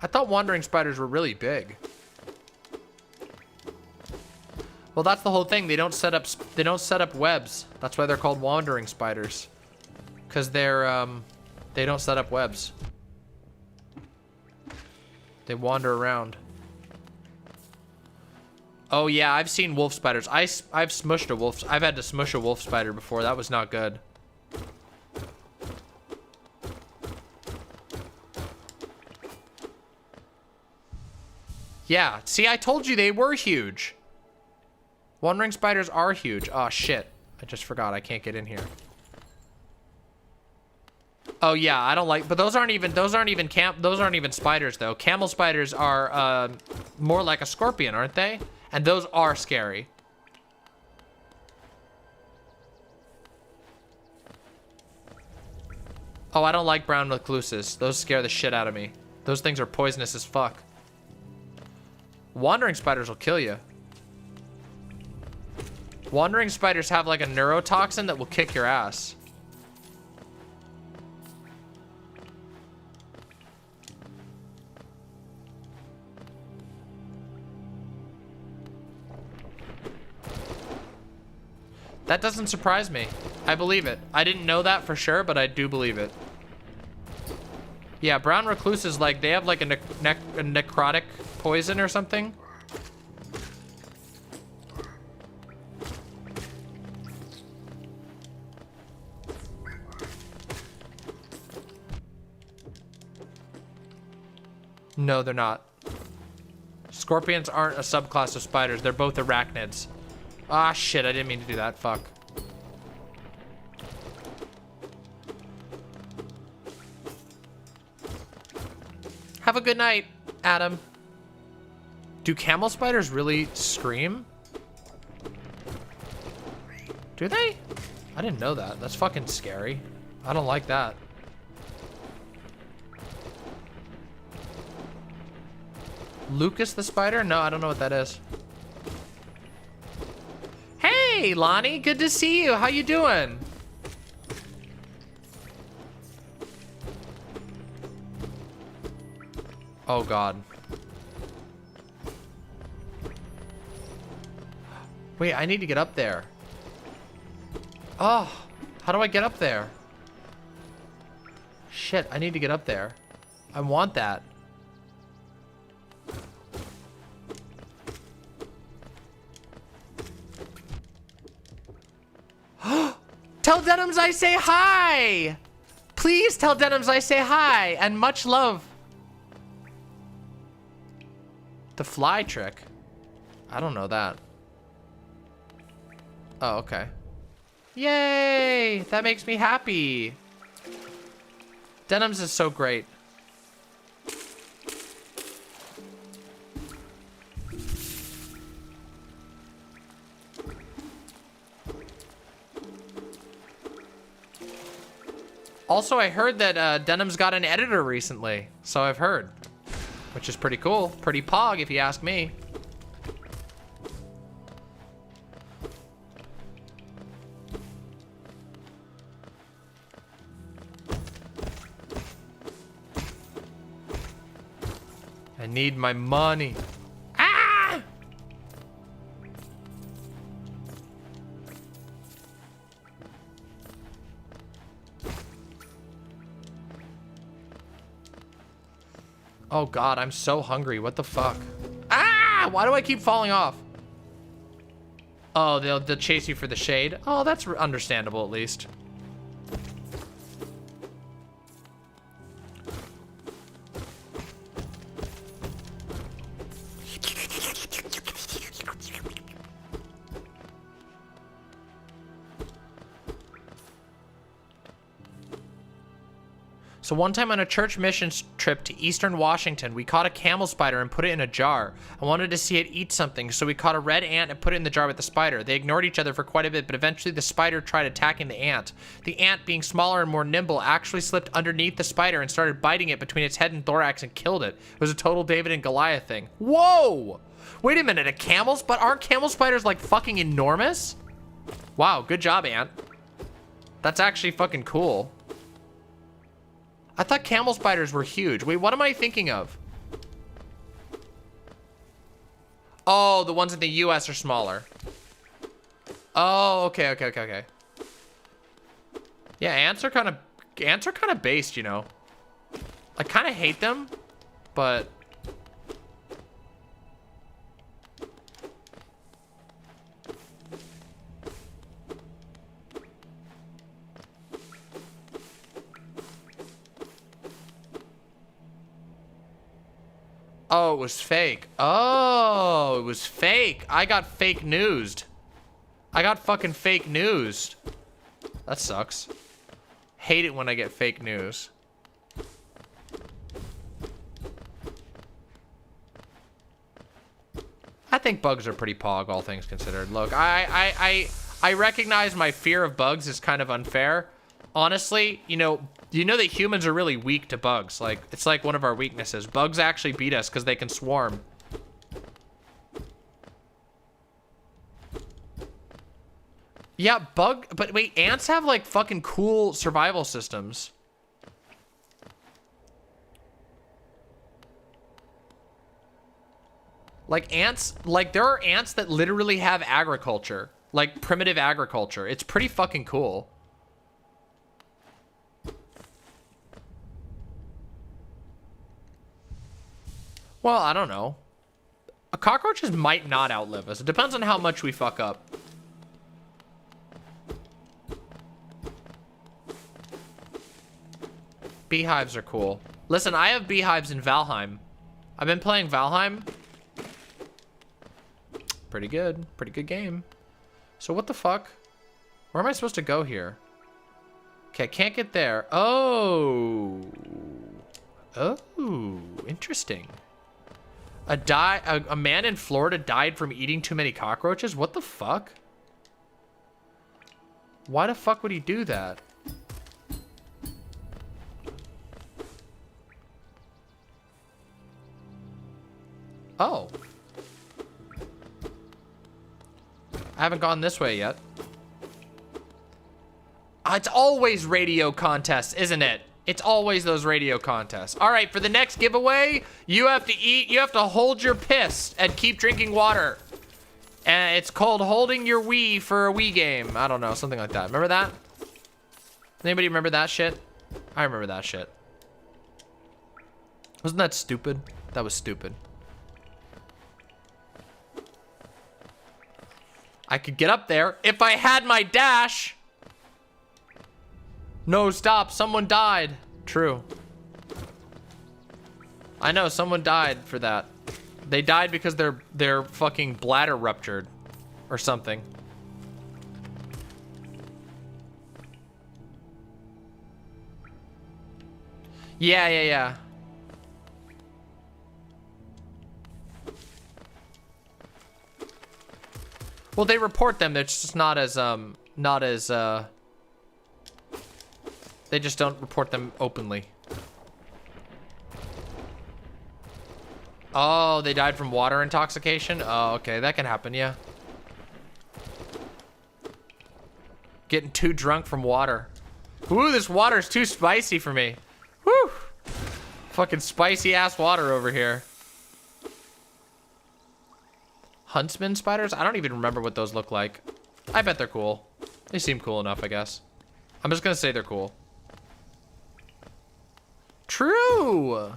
I thought wandering spiders were really big. Well, that's the whole thing. They don't set up webs. That's why they're called wandering spiders. Cause they're they don't set up webs. They wander around. Oh yeah, I've seen wolf spiders. I've smushed a wolf. I've had to smush a wolf spider before. That was not good. Yeah, see, I told you they were huge. Wandering spiders are huge. Oh shit, I just forgot I can't get in here. Oh yeah, I don't like, but those aren't even spiders though. Camel spiders are more like a scorpion, aren't they? And those are scary. Oh, I don't like brown recluses. Those scare the shit out of me. Those things are poisonous as fuck. Wandering spiders will kill you. Wandering spiders have like a neurotoxin that will kick your ass. That doesn't surprise me. I believe it. I didn't know that for sure, but I do believe it. Yeah, brown recluses, like, they have like a necrotic poison or something. No, they're not. Scorpions aren't a subclass of spiders. They're both arachnids. Ah, shit, I didn't mean to do that. Fuck. Have a good night, Adam. Do camel spiders really scream? Do they? I didn't know that. That's fucking scary. I don't like that. Lucas the spider? No, I don't know what that is. Hey, Lonnie, good to see you. How you doing? Oh, God. Wait, I need to get up there. Oh, how do I get up there? Shit, I need to get up there. I want that. Tell Denims I say hi! Please tell Denims I say hi and much love. The fly trick? I don't know that. Oh, okay. Yay! That makes me happy. Denims is so great. Also, I heard that Denim's got an editor recently, so I've heard. Which is pretty cool. Pretty pog, if you ask me. I need my money. Ah! Oh God, I'm so hungry. What the fuck? Ah! Why do I keep falling off? Oh, they'll chase you for the shade. Oh, that's understandable at least. So one time on a church missions trip to eastern Washington, we caught a camel spider and put it in a jar. I wanted to see it eat something, so we caught a red ant and put it in the jar with the spider. They ignored each other for quite a bit, but eventually the spider tried attacking the ant. The ant, being smaller and more nimble, actually slipped underneath the spider and started biting it between its head and thorax and killed it. It was a total David and Goliath thing. Whoa! Wait a minute, but aren't camel spiders like fucking enormous? Wow, good job, ant. That's actually fucking cool. I thought camel spiders were huge. Wait, what am I thinking of? Oh, the ones in the US are smaller. Oh, okay, okay, okay, okay. Yeah, ants are kind of based, you know. I kind of hate them, but oh, it was fake. Oh, it was fake. I got fake newsed. I got fucking fake news. That sucks. Hate it when I get fake news. I think bugs are pretty pog, all things considered. Look, I recognize my fear of bugs is kind of unfair. Honestly, you know that humans are really weak to bugs. Like, it's like one of our weaknesses. Bugs actually beat us because they can swarm. Yeah, but wait, ants have like fucking cool survival systems. Like ants, like there are ants that literally have agriculture, like primitive agriculture. It's pretty fucking cool. Well, I don't know. Cockroaches might not outlive us. It depends on how much we fuck up. Beehives are cool. Listen, I have beehives in Valheim. I've been playing Valheim. Pretty good. Pretty good game. So what the fuck? Where am I supposed to go here? Okay, I can't get there. Oh. Oh, interesting. A man in Florida died from eating too many cockroaches? What the fuck? Why the fuck would he do that? Oh. I haven't gone this way yet. It's always radio contests, isn't it? It's always those radio contests. All right, for the next giveaway, you have to hold your piss and keep drinking water. And it's called holding your Wii for a Wii game. I don't know, something like that. Remember that? Anybody remember that shit? I remember that shit. Wasn't that stupid? That was stupid. I could get up there if I had my dash. No, stop. Someone died. True. I know, someone died for that. They died because their fucking bladder ruptured or something. Yeah. Well, they report them. It's just not as they just don't report them openly. Oh, they died from water intoxication? Oh, okay, that can happen, yeah. Getting too drunk from water. Ooh, this water's too spicy for me. Woo! Fucking spicy ass water over here. Huntsman spiders? I don't even remember what those look like. I bet they're cool. They seem cool enough, I guess. I'm just gonna say they're cool. True!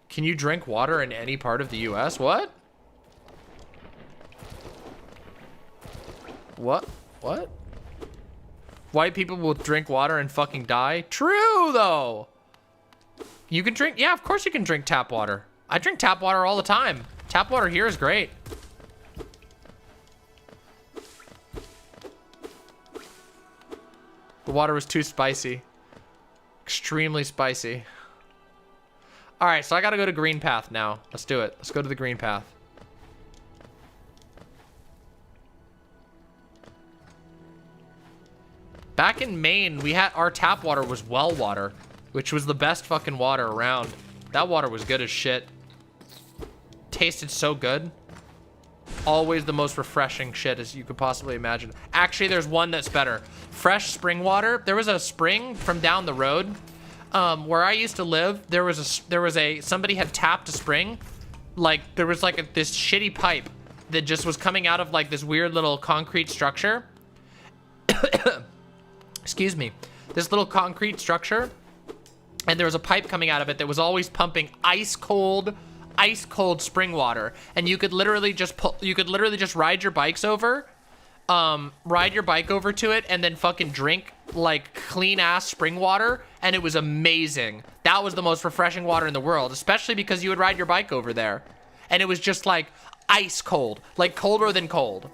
Can you drink water in any part of the US? What? What? White people will drink water and fucking die? True, though! You can drink, yeah, of course you can drink tap water. I drink tap water all the time. Tap water here is great. The water was too spicy. Extremely spicy. All right, so I gotta go to green path now. Let's do it. Let's go to the green path. Back in Maine, our tap water was well water, which was the best fucking water around. That water was good as shit. Tasted so good. Always the most refreshing shit as you could possibly imagine. Actually, there's one that's better. Fresh spring water. There was a spring from down the road. where I used to live, there was somebody had tapped a spring. Like, there was like this shitty pipe that just was coming out of like this weird little concrete structure. Excuse me. This little concrete structure. And there was a pipe coming out of it that was always pumping ice cold spring water. And you could literally just ride your bike over to it and then fucking drink like clean ass spring water, and it was amazing. That was the most refreshing water in the world, especially because you would ride your bike over there and it was just like ice cold, like colder than cold.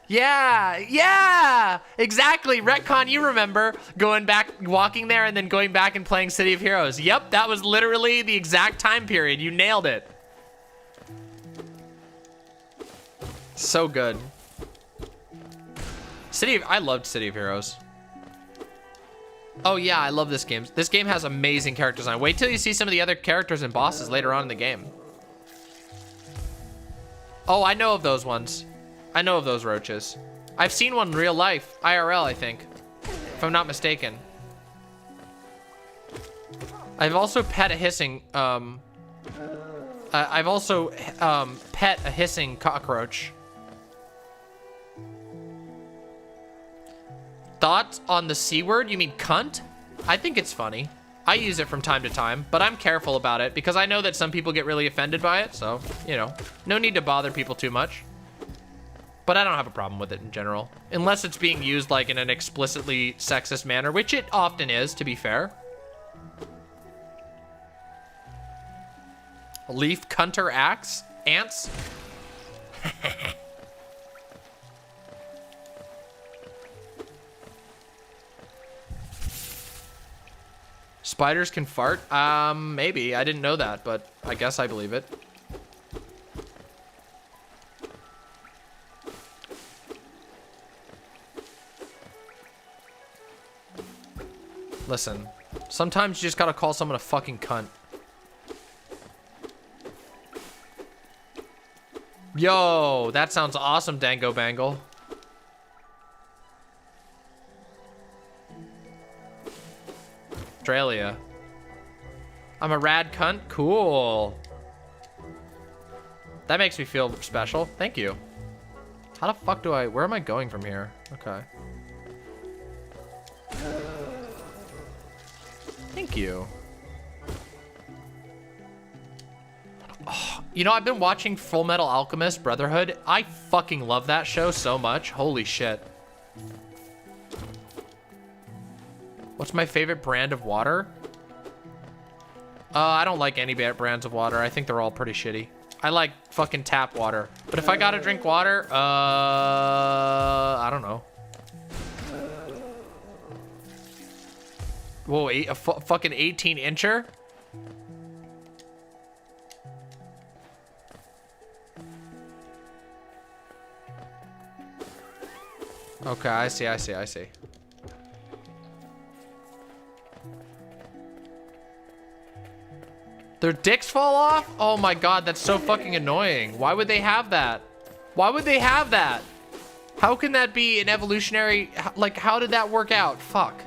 Yeah, exactly. Retcon, you remember going back, walking there and then going back and playing City of Heroes. Yep, that was literally the exact time period. You nailed it. So good. I loved City of Heroes. Oh yeah, I love this game. This game has amazing character design. Wait till you see some of the other characters and bosses later on in the game. Oh, I know of those ones. I know of those roaches. I've seen one in real life, IRL, I think, if I'm not mistaken. I've also pet a hissing, pet a hissing cockroach. Thoughts on the C word? You mean cunt? I think it's funny. I use it from time to time, but I'm careful about it because I know that some people get really offended by it, so, you know, no need to bother people too much. But I don't have a problem with it in general, unless it's being used like in an explicitly sexist manner, which it often is, to be fair. Leaf cunter axe? Ants? Spiders can fart? Maybe. I didn't know that, but I guess I believe it. Listen, sometimes you just gotta call someone a fucking cunt. Yo, that sounds awesome, Dango Bangle. Australia. I'm a rad cunt? Cool. That makes me feel special. Thank you. How the fuck do I... Where am I going from here? Okay. Thank you. Oh, you know, I've been watching Full Metal Alchemist Brotherhood. I fucking love that show so much. Holy shit. What's my favorite brand of water? I don't like any brands of water. I think they're all pretty shitty. I like fucking tap water. But if I gotta drink water, I don't know. Whoa, a fucking 18-incher? Okay, I see. Their dicks fall off? Oh my god, that's so fucking annoying. Why would they have that? Why would they have that? How can that be an evolutionary... Like, how did that work out? Fuck.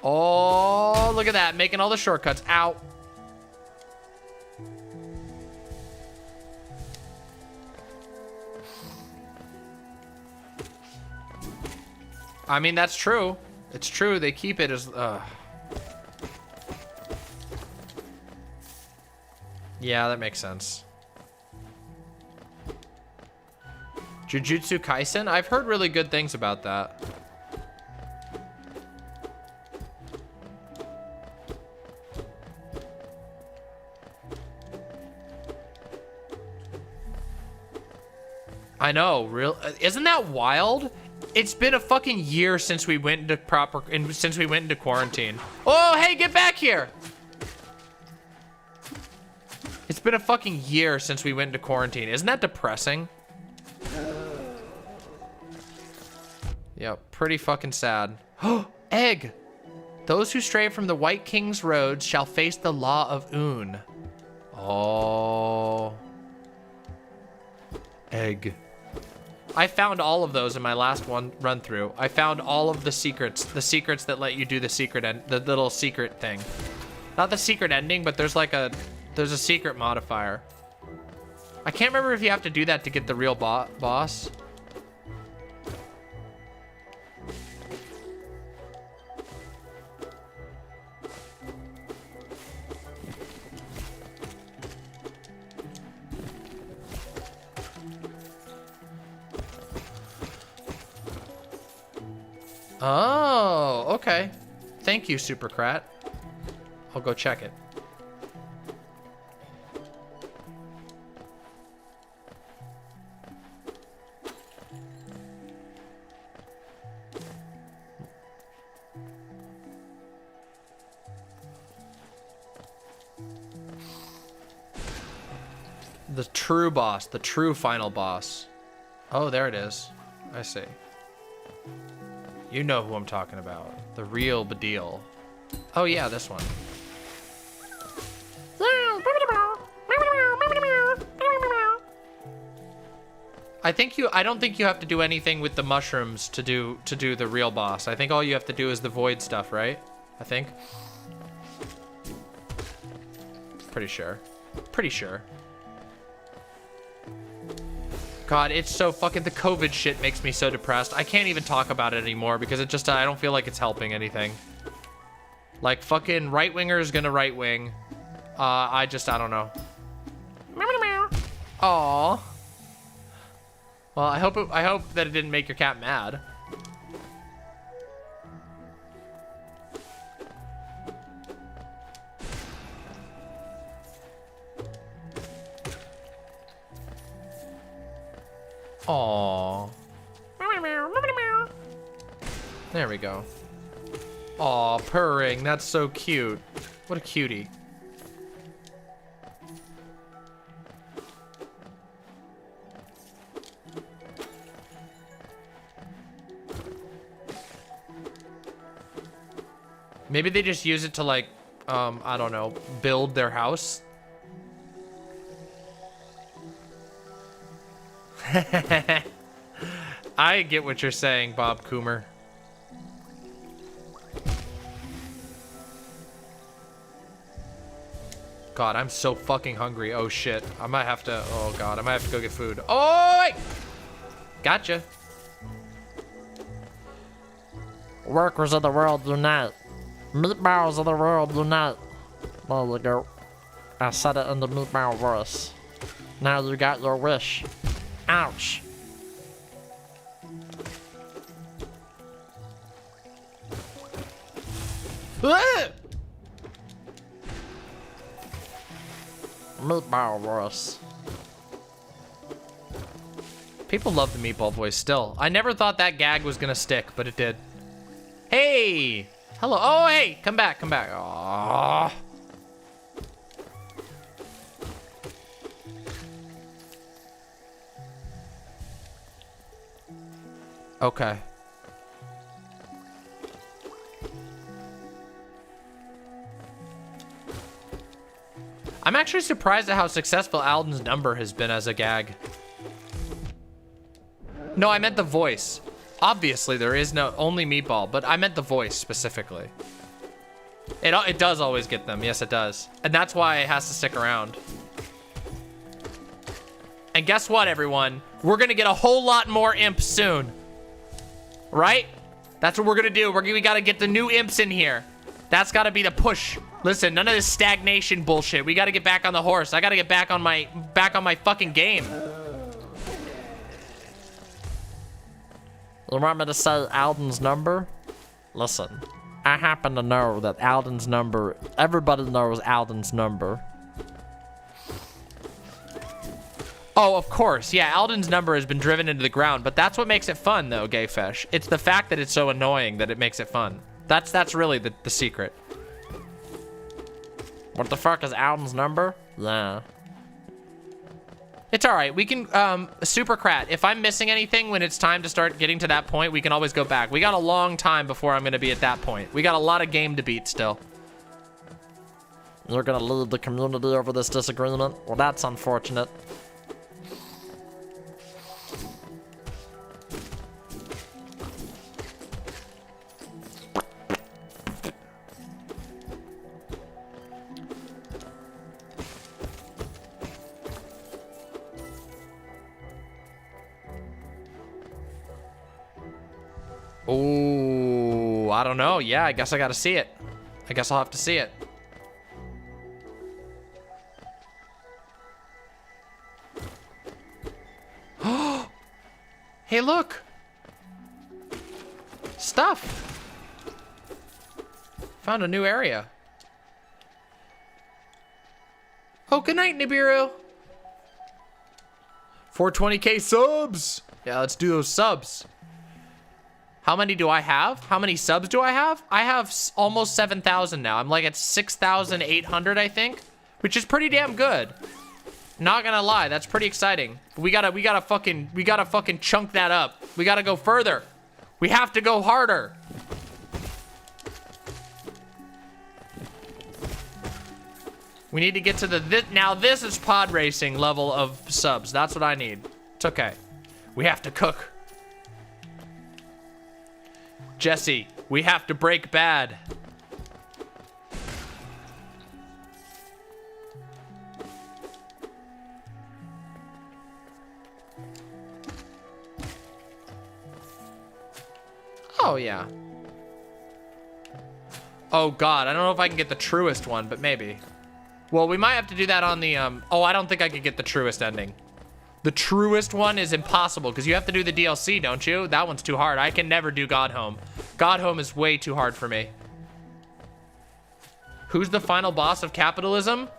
Oh, look at that. Making all the shortcuts. Ow. I mean, that's true. It's true. They keep it as... Yeah, that makes sense. Jujutsu Kaisen? I've heard really good things about that. I know, isn't that wild? It's been a fucking year since we went into quarantine. Oh, hey, get back here! It's been a fucking year since we went into quarantine. Isn't that depressing? Yeah, pretty fucking sad. Egg! Those who stray from the White King's roads shall face the law of Un. Oh. Egg. I found all of those in my last one run through. I found all of the secrets that let you do the secret the little secret thing. Not the secret ending, but there's a secret modifier. I can't remember if you have to do that to get the real boss. Oh, okay. Thank you, Supercrat. I'll go check it. The true boss, the true final boss. Oh, there it is. I see. You know who I'm talking about. The real Badil. Oh yeah, this one. I don't think you have to do anything with the mushrooms to do the real boss. I think all you have to do is the void stuff, right? I think. Pretty sure. Pretty sure. God, it's so fucking, the COVID shit makes me so depressed. I can't even talk about it anymore because it just, I don't feel like it's helping anything. Like, fucking right-winger's gonna right-wing. I don't know. Aww. Well, I hope that it didn't make your cat mad. Aww. There we go. Aw, purring. That's so cute. What a cutie. Maybe they just use it to, like, I don't know, build their house. I get what you're saying, Bob Coomer. God, I'm so fucking hungry. Oh shit. I might have to, oh god, I might have to go get food. Oh, wait! Gotcha. Workers of the world unite. Meatballs of the world unite. There you go. I said it in the meatball voice. Now you got your wish. Ouch. Meatball voice. People love the meatball voice still. I never thought that gag was gonna stick, but it did. Hey! Hello. Oh, hey! Come back, come back. Aww. Okay. I'm actually surprised at how successful Alden's number has been as a gag. No, I meant the voice. Obviously, there is no only meatball, but I meant the voice specifically. It does always get them. Yes, it does. And that's why it has to stick around. And guess what, everyone? We're gonna get a whole lot more imps soon. Right? That's what we're gonna do. We gotta get the new imps in here. That's gotta be the push. Listen, none of this stagnation bullshit. We gotta get back on the horse. I gotta get back on my fucking game. You want me to say Alden's number? Listen, I happen to know that Alden's number, everybody knows Alden's number. Oh, of course. Yeah, Alden's number has been driven into the ground, but that's what makes it fun, though, Gayfesh. It's the fact that it's so annoying that it makes it fun. That's really the secret. What the fuck is Alden's number? Yeah. It's all right. We can, Supercrat, if I'm missing anything when it's time to start getting to that point, we can always go back. We got a long time before I'm going to be at that point. We got a lot of game to beat still. You're gonna lead the community over this disagreement? Well, that's unfortunate. Oh, I don't know. Yeah, I guess I gotta see it. I guess I'll have to see it. Hey, look. Stuff. Found a new area. Oh, good night, Nibiru. 420k subs. Yeah, let's do those subs. How many do I have? How many subs do I have? I have almost 7,000 now. I'm like at 6,800, I think, which is pretty damn good. Not gonna lie, that's pretty exciting. We gotta fucking chunk that up. We gotta go further. We have to go harder. We need to get to the, now this is pod racing level of subs. That's what I need. It's okay. We have to cook. Jesse, we have to break bad. Oh, yeah. Oh, God. I don't know if I can get the truest one, but maybe. Well, we might have to do that on the, oh, I don't think I could get the truest ending. The truest one is impossible, because you have to do the DLC, don't you? That one's too hard. I can never do God Home. God Home is way too hard for me. Who's the final boss of capitalism?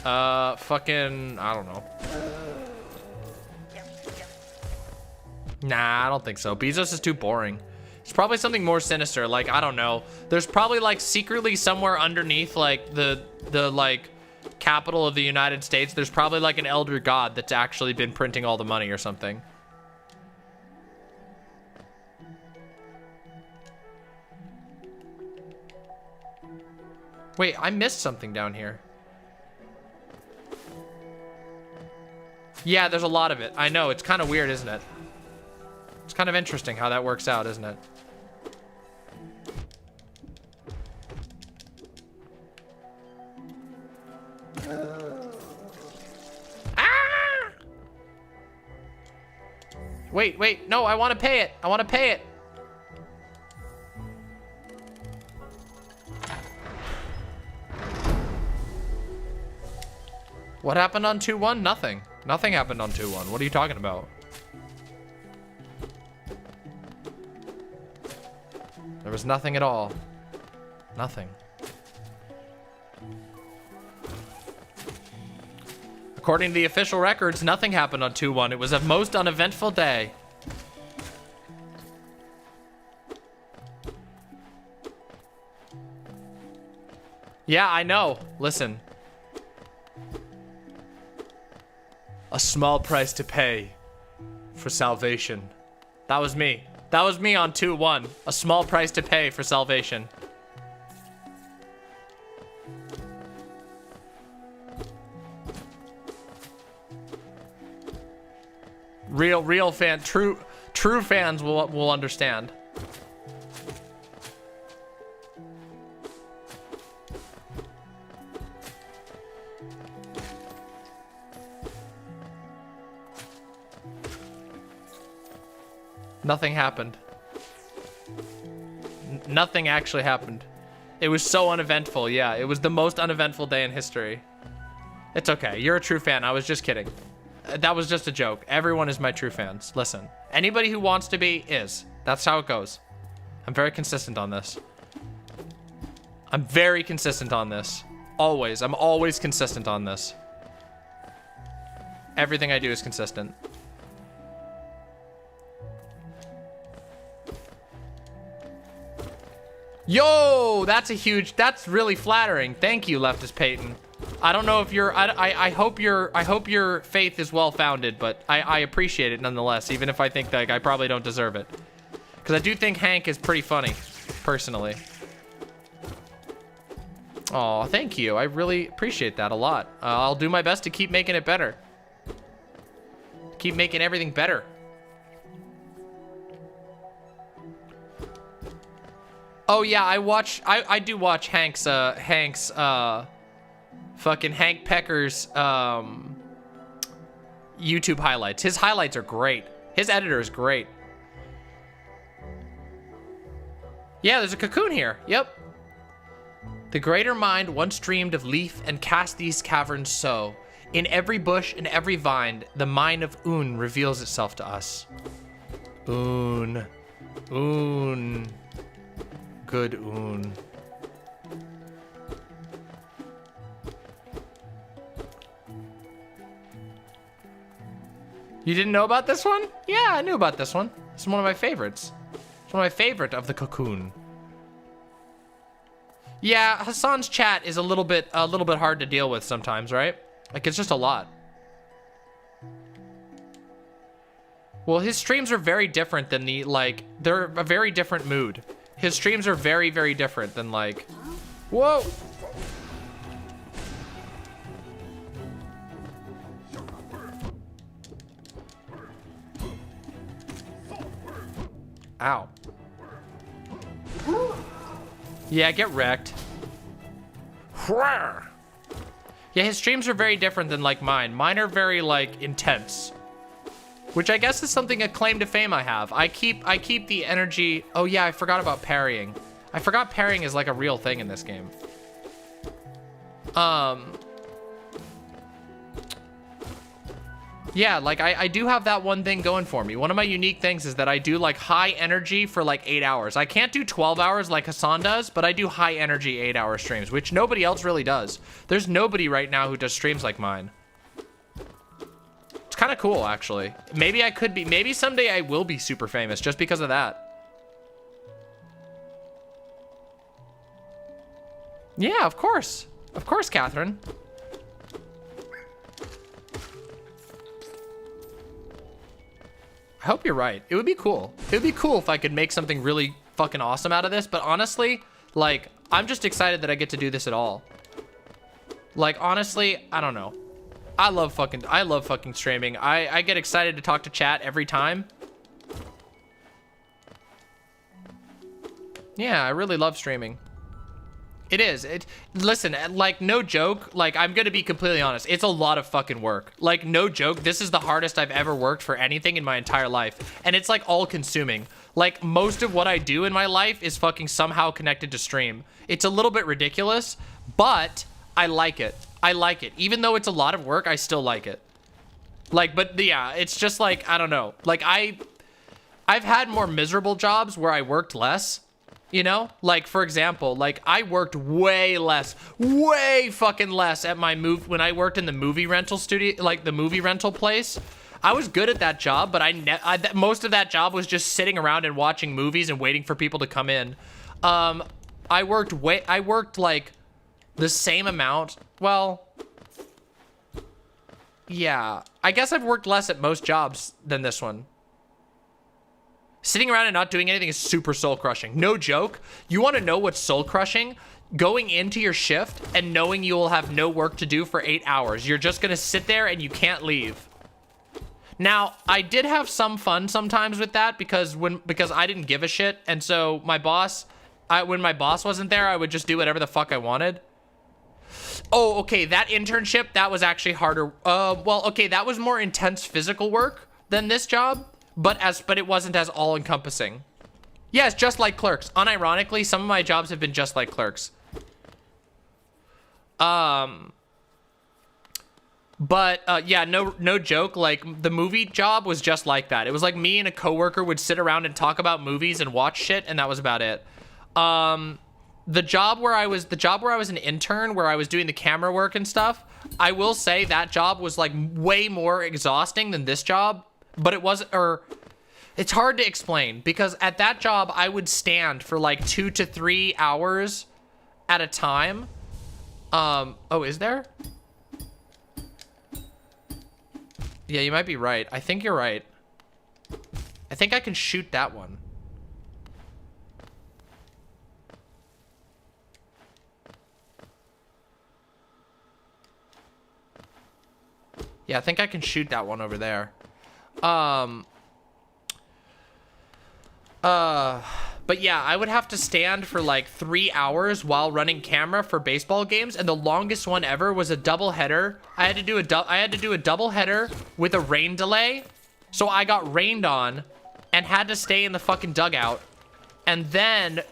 Fucking, I don't know. Nah, I don't think so. Bezos is too boring. It's probably something more sinister, like, I don't know. There's probably, like, secretly somewhere underneath, like, the like, capital of the United States, there's probably, like, an elder god that's actually been printing all the money or something. Wait, I missed something down here. Yeah, there's a lot of it. I know, it's kind of weird, isn't it? It's kind of interesting how that works out, isn't it? Ah! Wait, no, I want to pay it. I want to pay it. What happened on 2-1? Nothing. Nothing happened on 2-1. What are you talking about? There was nothing at all. Nothing. According to the official records, nothing happened on 2-1. It was a most uneventful day. Yeah, I know. Listen. A small price to pay for salvation. That was me. That was me on 2-1. A small price to pay for salvation. Real fan, true fans will understand. Nothing happened. Nothing actually happened. It was so uneventful. Yeah, it was the most uneventful day in history. It's okay. You're a true fan. I was just kidding. That was just a joke. Everyone is my true fans. Listen, anybody who wants to be is. That's how it goes. I'm very consistent on this. I'm very consistent on this. Always. I'm always consistent on this. Everything I do is consistent. Yo, that's really flattering. Thank you, Leftist Peyton. I don't know if you're, I hope your faith is well-founded, but I appreciate it nonetheless, even if I think that I probably don't deserve it. Because I do think Hank is pretty funny, personally. Aw, thank you. I really appreciate that a lot. I'll do my best to keep making it better. Keep making everything better. Oh yeah, I do watch Hank's fucking Hank Pecker's YouTube highlights. His highlights are great. His editor is great. Yeah, there's a cocoon here. Yep. The greater mind once dreamed of leaf and cast these caverns so. In every bush and every vine, the mind of Un reveals itself to us. Un. Un. Good Un. You didn't know about this one? Yeah, I knew about this one. It's one of my favorites. It's one of my favorite of the cocoon. Yeah, Hassan's chat is a little bit hard to deal with sometimes, right? Like, it's just a lot. Well, his streams are very different than the, like, they're a very different mood. His streams are very, very different than, like, whoa! Ow. Yeah, get wrecked. Yeah, his streams are very different than like mine. Mine are very like intense, which I guess is something, a claim to fame I have. I keep the energy. Oh yeah, I forgot about parrying. I forgot parrying is like a real thing in this game. Yeah, like I do have that one thing going for me. One of my unique things is that I do like high energy for like 8 hours. I can't do 12 hours like Hassan does, but I do high energy 8-hour streams, which nobody else really does. There's nobody right now who does streams like mine. It's kind of cool, actually. Maybe I could be, maybe someday I will be super famous just because of that. Yeah, of course. Of course, Catherine. I hope you're right. It would be cool. It would be cool if I could make something really fucking awesome out of this, but honestly, like, I'm just excited that I get to do this at all. Like, honestly, I don't know. I love fucking streaming. I get excited to talk to chat every time. Yeah, I really love streaming. It is. Listen, like, no joke. Like, I'm gonna be completely honest. It's a lot of fucking work. Like, no joke. This is the hardest I've ever worked for anything in my entire life. And it's, like, all-consuming. Like, most of what I do in my life is fucking somehow connected to stream. It's a little bit ridiculous, but I like it. I like it. Even though it's a lot of work, I still like it. Like, but, yeah, it's just, like, I don't know. Like, I've had more miserable jobs where I worked less. You know, like, for example, like, I worked way fucking less at my when I worked in the movie rental studio, like the movie rental place. I was good at that job, but most of that job was just sitting around and watching movies and waiting for people to come in. I worked like the same amount. Well, yeah, I guess I've worked less at most jobs than this one. Sitting around and not doing anything is super soul crushing. No joke. You want to know what's soul crushing? Going into your shift and knowing you will have no work to do for 8 hours. You're just going to sit there and you can't leave. Now, I did have some fun sometimes with that because I didn't give a shit. And so my boss, when my boss wasn't there, I would just do whatever the fuck I wanted. Oh, okay. That internship, that was actually harder. Well, okay. That was more intense physical work than this job. But it wasn't as all-encompassing. Yes, just like Clerks. Unironically, some of my jobs have been just like Clerks. But yeah, no joke. Like, the movie job was just like that. It was like me and a coworker would sit around and talk about movies and watch shit, and that was about it. The job where I was an intern, where I was doing the camera work and stuff, I will say that job was like way more exhausting than this job. But it wasn't, or it's hard to explain because at that job, I would stand for like 2 to 3 hours at a time. Oh, is there? Yeah, you might be right. I think you're right. I think I can shoot that one. Yeah, I think I can shoot that one over there. But yeah, I would have to stand for like 3 hours while running camera for baseball games, and the longest one ever was a double header. I had to do a double header with a rain delay, So I got rained on and had to stay in the fucking dugout. And then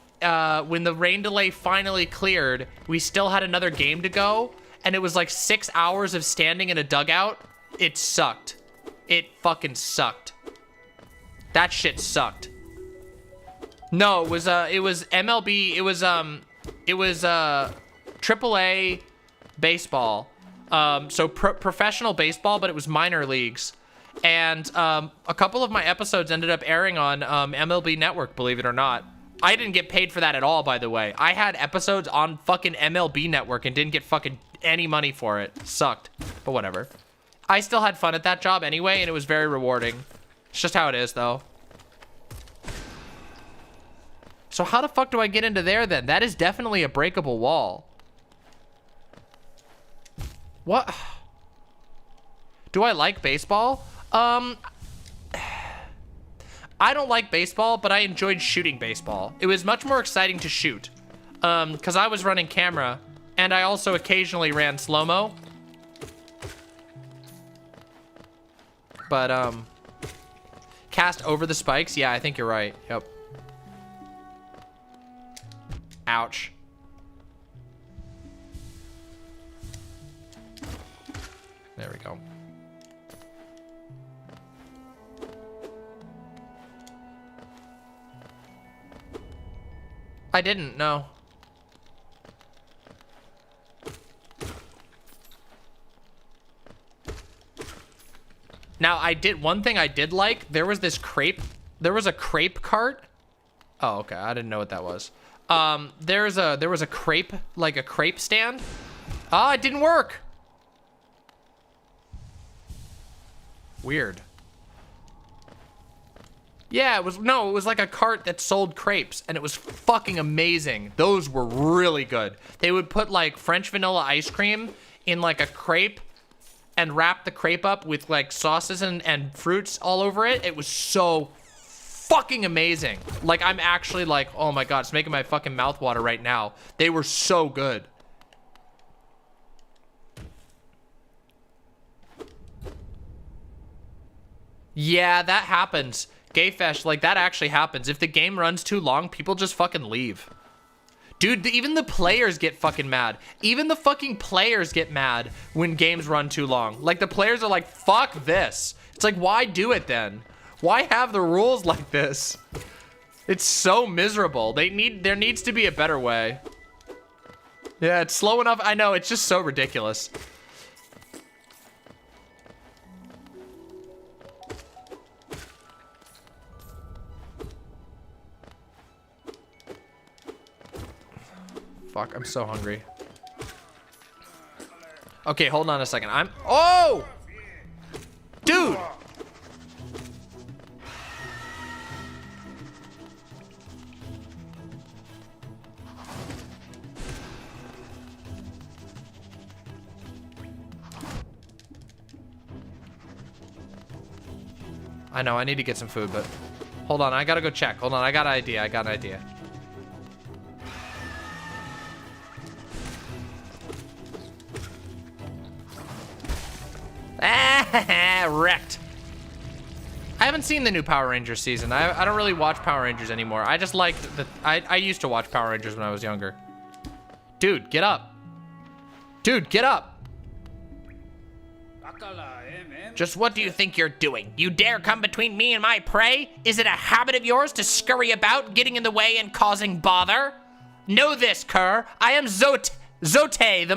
when the rain delay finally cleared, we still had another game to go. And it was like 6 hours of standing in a dugout. It sucked. It fucking sucked. That shit sucked. No, it was MLB. It was AAA baseball. So professional baseball, but it was minor leagues. And a couple of my episodes ended up airing on MLB Network, believe it or not. I didn't get paid for that at all, by the way. I had episodes on fucking MLB Network and didn't get fucking any money for it. Sucked, but whatever. I still had fun at that job anyway, and it was very rewarding. It's just how it is, though. So how the fuck do I get into there, then? That is definitely a breakable wall. What? Do I like baseball? I don't like baseball, but I enjoyed shooting baseball. It was much more exciting to shoot. Because I was running camera, and I also occasionally ran slow-mo. But, cast over the spikes? Yeah, I think you're right. Yep. Ouch. There we go. I didn't, no. Now, one thing I did like, there was a crepe cart. Oh, okay, I didn't know what that was. There was a crepe, like a crepe stand. Oh, it didn't work. Weird. Yeah, it was like a cart that sold crepes, and it was fucking amazing. Those were really good. They would put like French vanilla ice cream in like a crepe and wrap the crepe up with like sauces and fruits all over it. It was so fucking amazing. Like, I'm actually like, oh my God, it's making my fucking mouth water right now. They were so good. Yeah, that happens. Gayfesh, like, that actually happens. If the game runs too long, people just fucking leave. Dude, even the players get fucking mad. Even the fucking players get mad when games run too long. Like, the players are like, fuck this. It's like, why do it then? Why have the rules like this? It's so miserable. There needs to be a better way. Yeah, it's slow enough. I know, it's just so ridiculous. Fuck, I'm so hungry. Okay, hold on a second. Oh! Dude! I know, I need to get some food, but hold on, I gotta go check. Hold on, I got an idea. Wrecked. I haven't seen the new Power Rangers season. I don't really watch Power Rangers anymore. I just liked I used to watch Power Rangers when I was younger. Dude, get up. Dude, get up. Just what do you think you're doing? You dare come between me and my prey? Is it a habit of yours to scurry about, getting in the way and causing bother? Know this, cur. I am Zote the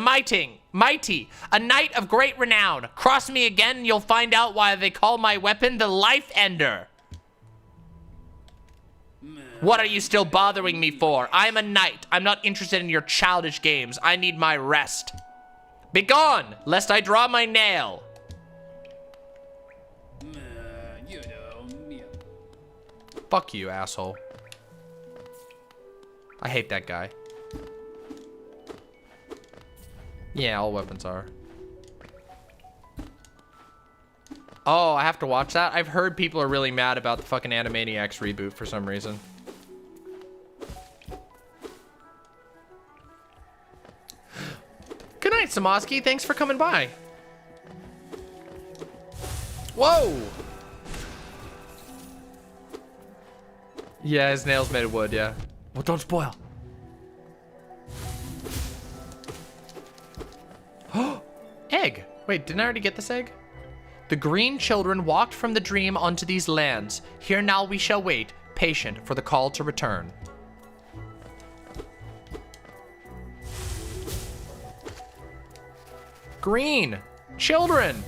mighty, a knight of great renown. Cross me again and you'll find out why they call my weapon the Life Ender. What are you still bothering me for? I'm a knight. I'm not interested in your childish games. I need my rest. Begone, lest I draw my nail. Fuck you, asshole. I hate that guy. Yeah, all weapons are. Oh, I have to watch that? I've heard people are really mad about the fucking Animaniacs reboot for some reason. Good night, Samoski. Thanks for coming by. Whoa! Yeah, his nails made of wood, yeah. Well, don't spoil. Egg. Wait, didn't I already get this egg? The green children walked from the dream onto these lands. Here now we shall wait, patient for the call to return. Green children.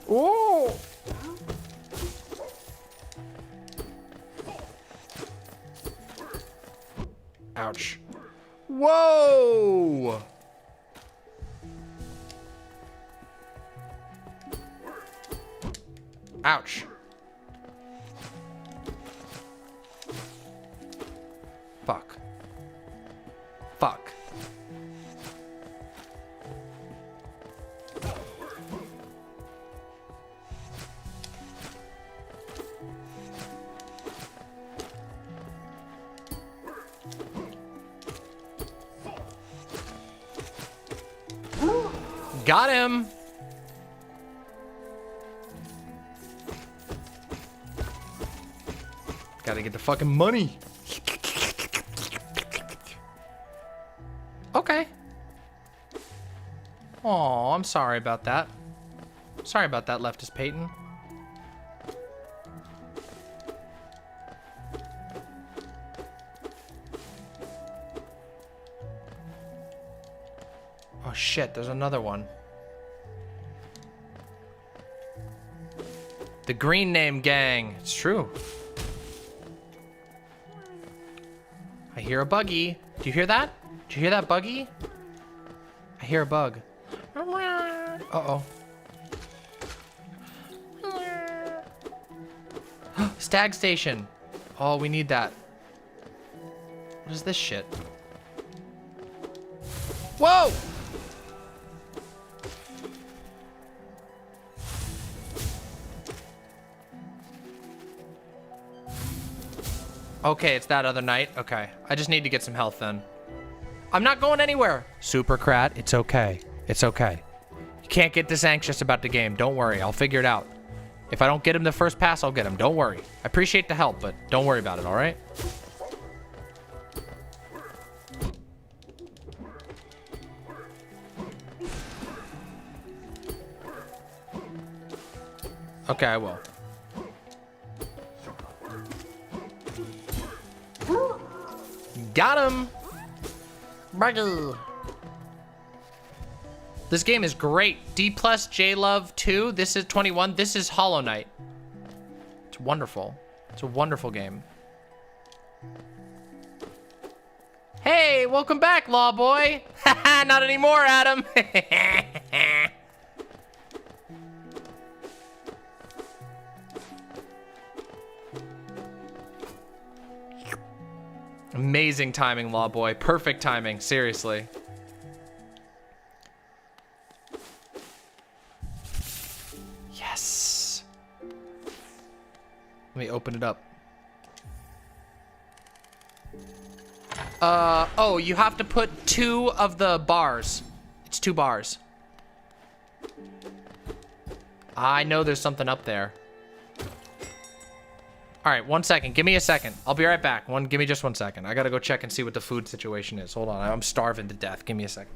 Oh! Ouch. Whoa! Ouch. Fuck. Fuck. Got him. Gotta get the fucking money. Okay. Oh, I'm sorry about that. Sorry about that, leftist Peyton. Oh shit, there's another one. The green name gang. It's true. I hear a buggy. Do you hear that? Do you hear that buggy? I hear a bug. Uh-oh. Stag station. Oh, we need that. What is this shit? Whoa! Okay, it's that other night. Okay. I just need to get some health then. I'm not going anywhere. Supercrat, it's okay. It's okay. You can't get this anxious about the game. Don't worry. I'll figure it out. If I don't get him the first pass, I'll get him. Don't worry. I appreciate the help, but don't worry about it, all right? Okay, I will. Got him! Buggy. This game is great. D plus J Love 2. This is 21. This is Hollow Knight. It's wonderful. It's a wonderful game. Hey, welcome back, Law Boy. Haha, not anymore, Adam. Amazing timing, Law Boy. Perfect timing, seriously. Yes. Let me open it up. Oh, you have to put 2 of the bars. It's 2 bars. I know there's something up there. All right, 1 second. Give me a second. I'll be right back. Give me just 1 second. I gotta go check and see what the food situation is. Hold on, I'm starving to death. Give me a second.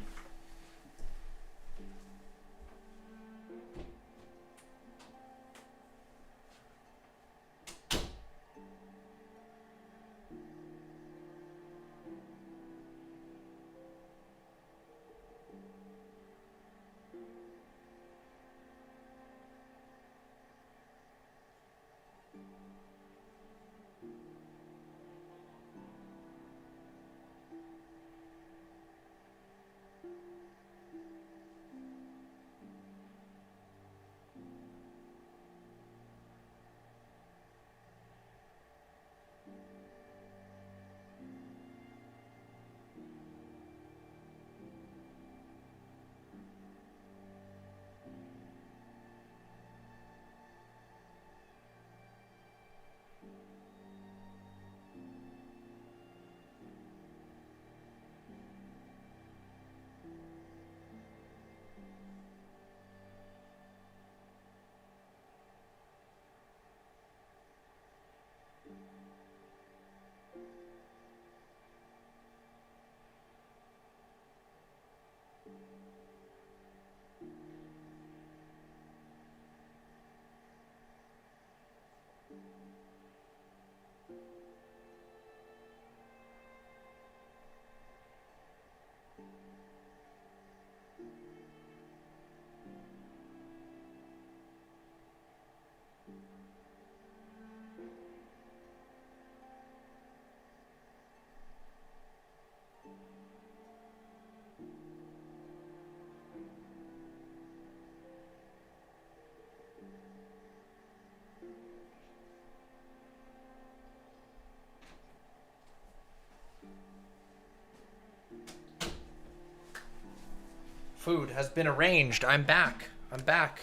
food has been arranged. I'm back. I'm back.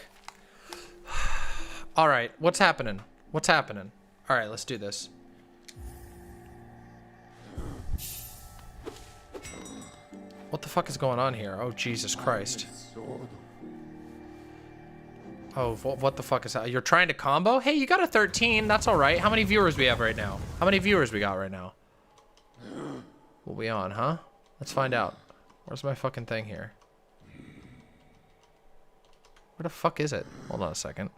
All right, what's happening? What's happening? All right, let's do this. What the fuck is going on here? Oh, Jesus Christ. Oh, what the fuck is that? You're trying to combo? Hey, you got a 13. That's all right. How many viewers we have right now? How many viewers we got right now? What we on, huh? Let's find out. Where's my fucking thing here? Where the fuck is it? Hold on a second.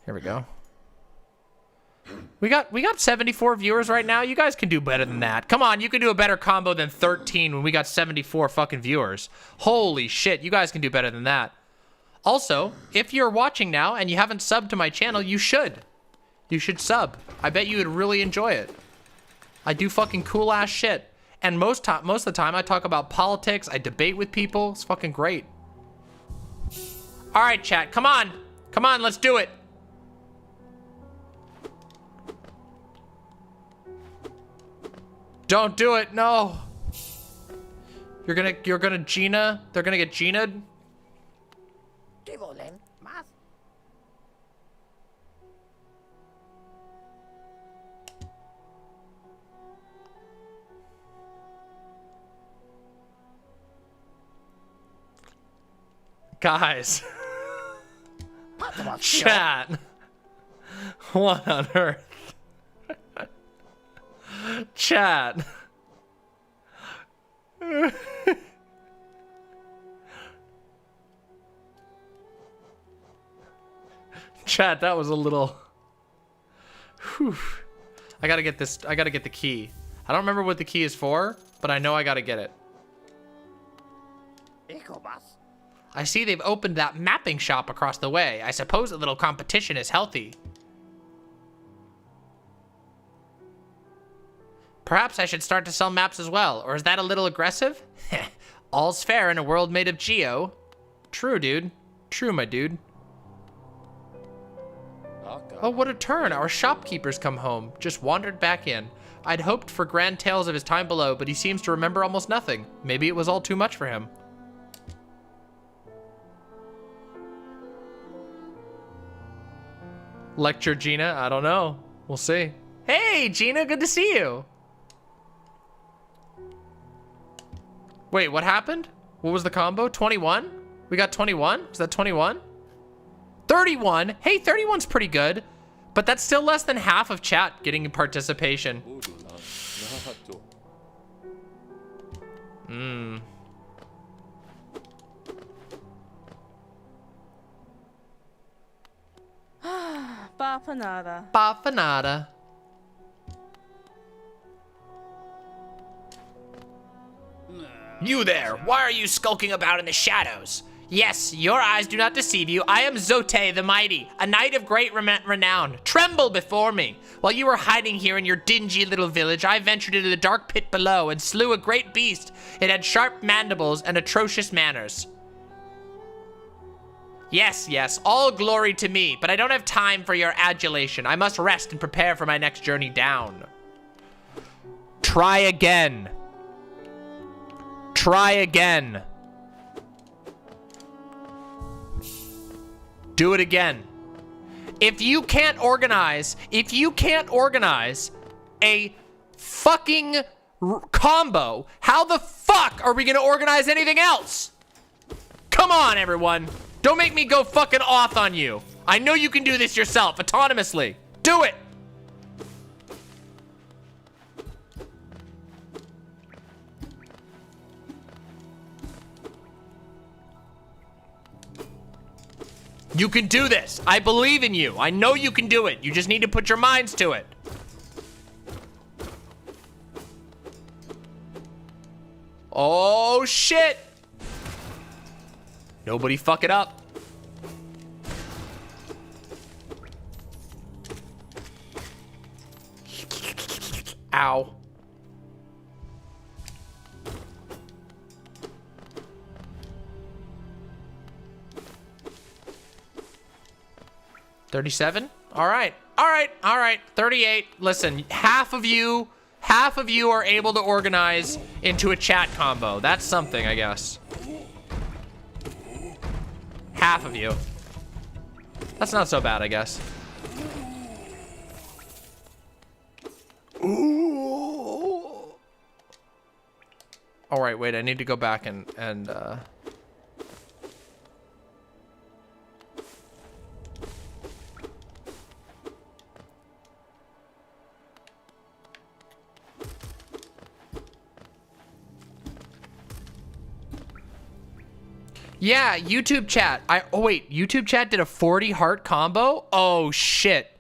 Here we go. We got 74 viewers right now. You guys can do better than that. Come on, you can do a better combo than 13 when we got 74 fucking viewers. Holy shit, you guys can do better than that. Also, if you're watching now and you haven't subbed to my channel, you should. You should sub. I bet you would really enjoy it. I do fucking cool ass shit. And most of the time I talk about politics, I debate with people. It's fucking great. All right, chat, come on. Come on, let's do it. Don't do it, no. You're gonna Jeena, they're gonna get Jeena'd. Guys. Chat. What on earth? Chat. Chat, that was a little... Whew. I gotta get this, I gotta get the key. I don't remember what the key is for, but I know I gotta get it. I see they've opened that mapping shop across the way. I suppose a little competition is healthy. Perhaps I should start to sell maps as well, or is that a little aggressive? All's fair in a world made of geo. True, dude. True, my dude. Oh, what a turn. Our shopkeeper's come home. Just wandered back in. I'd hoped for grand tales of his time below, but he seems to remember almost nothing. Maybe it was all too much for him. Lecture Jeena? I don't know. We'll see. Hey, Jeena, good to see you. Wait, what happened? What was the combo? 21? We got 21? Was that 21? 31? Hey, 31's pretty good. But that's still less than half of chat getting participation. Bafanada. Bafanada. You there, why are you skulking about in the shadows? Yes, your eyes do not deceive you. I am Zote the Mighty, a knight of great renown. Tremble before me. While you were hiding here in your dingy little village, I ventured into the dark pit below and slew a great beast. It had sharp mandibles and atrocious manners. Yes, yes, all glory to me, but I don't have time for your adulation. I must rest and prepare for my next journey down. Try again. Try again. Do it again. If you can't organize a fucking combo, how the fuck are we gonna organize anything else? Come on, everyone. Don't make me go fucking off on you. I know you can do this yourself, autonomously. Do it. You can do this. I believe in you. I know you can do it. You just need to put your minds to it. Oh, shit. Nobody fuck it up. Ow. $37? All right. All right. All right. 38. Listen, half of you are able to organize into a chat combo. That's something, I guess. Half of you. That's not so bad, I guess. Ooh. All right, wait, I need to go back and yeah, YouTube chat. Oh wait, YouTube chat did a 40 heart combo? Oh shit.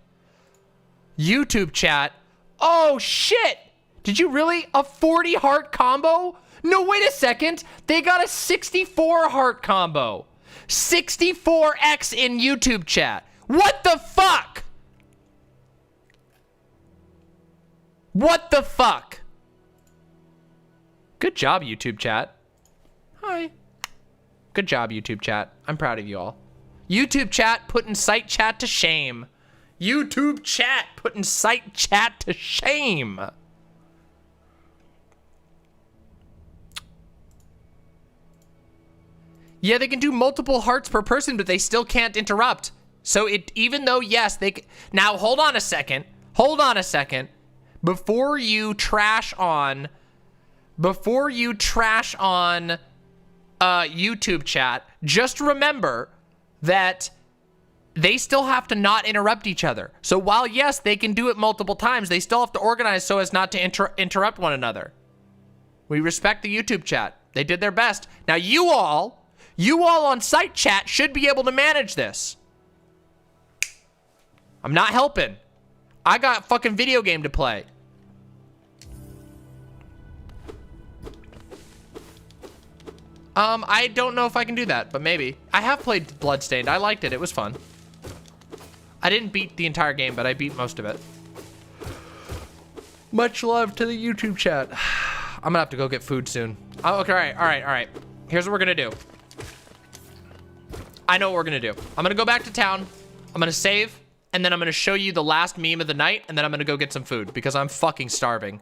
YouTube chat. Oh shit. Did you really? A 40 heart combo? No, wait a second. They got a 64 heart combo. 64x in YouTube chat. What the fuck? What the fuck? Good job, YouTube chat. Hi. Good job, YouTube chat. I'm proud of you all. YouTube chat putting site chat to shame. YouTube chat putting site chat to shame. Yeah, they can do multiple hearts per person, but they still can't interrupt. So even though, yes, now hold on a second. Hold on a second. Before you trash on YouTube chat, just remember that they still have to not interrupt each other. So while, yes, they can do it multiple times, they still have to organize so as not to interrupt one another. We respect the YouTube chat. They did their best. Now you all on site chat should be able to manage this. I'm not helping. I got fucking video game to play. I don't know if I can do that, but maybe. I have played Bloodstained. I liked it. It was fun. I didn't beat the entire game, but I beat most of it. Much love to the YouTube chat. I'm gonna have to go get food soon. Oh, okay, all right. Here's what we're gonna do. I know what we're gonna do. I'm gonna go back to town. I'm gonna save, and then I'm gonna show you the last meme of the night, and then I'm gonna go get some food because I'm fucking starving.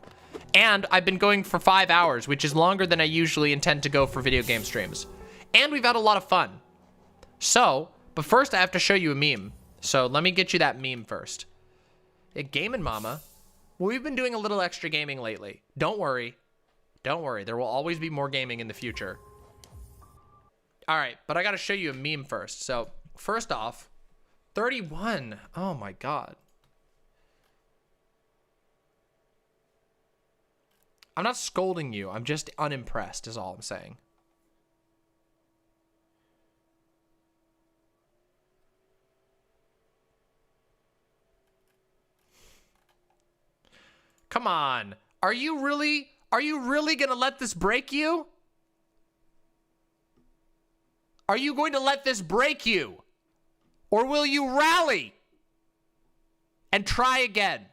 And I've been going for 5 hours, which is longer than I usually intend to go for video game streams. And we've had a lot of fun. So, but first I have to show you a meme. So let me get you that meme first. Hey, Gaming Mama. Well, we've been doing a little extra gaming lately. Don't worry. Don't worry. There will always be more gaming in the future. All right, but I got to show you a meme first. So first off, 31. Oh my God. I'm not scolding you. I'm just unimpressed is all I'm saying. Come on. Are you really gonna let this break you? Are you going to let this break you? Or will you rally and try again?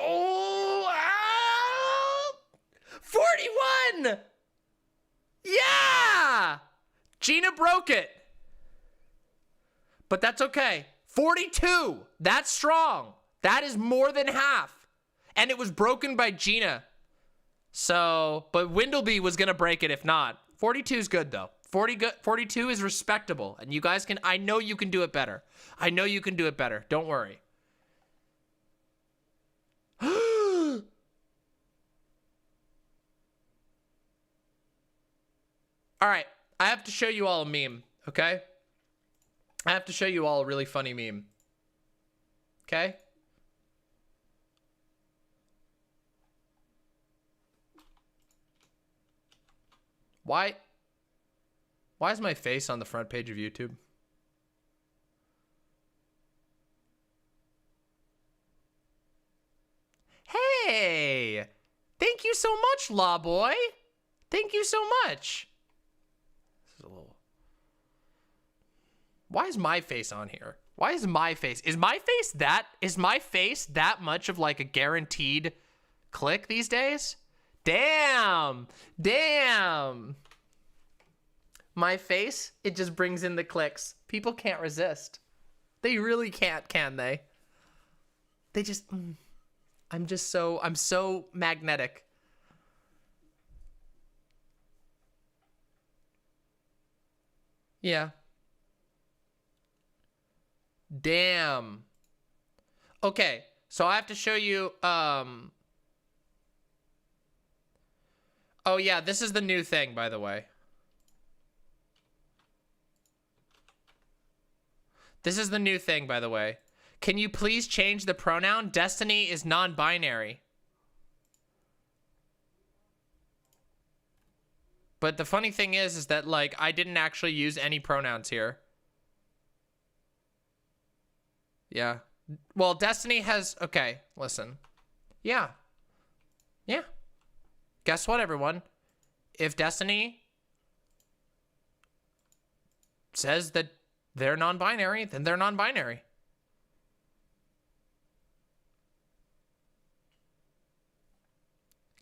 Oh, 41! Yeah! Jeena broke it. But that's okay. 42! That's strong. That is more than half. And it was broken by Jeena. So, but Windleby was going to break it if not. 42 is good though. 42 is respectable. And you guys can, I know you can do it better. I know you can do it better. Don't worry. All right, I have to show you all a meme, okay? I have to show you all a really funny meme. Okay? Why is my face on the front page of YouTube? Hey! Thank you so much, Law Boy. Thank you so much. This is a little... Why is my face on here? Why is my face? Is my face that much of like a guaranteed click these days? Damn. Damn. My face, it just brings in the clicks. People can't resist. They really can't, can they? They just, I'm so magnetic. Yeah. Damn. Okay, so I have to show you, oh yeah, this is the new thing, by the way. This is the new thing, by the way. Can you please change the pronoun? Destiny is non-binary. But the funny thing is that, like, I didn't actually use any pronouns here. Yeah. Well, Destiny has... Okay, listen. Yeah. Yeah. Guess what, everyone? If Destiny says that they're non-binary, then they're non-binary.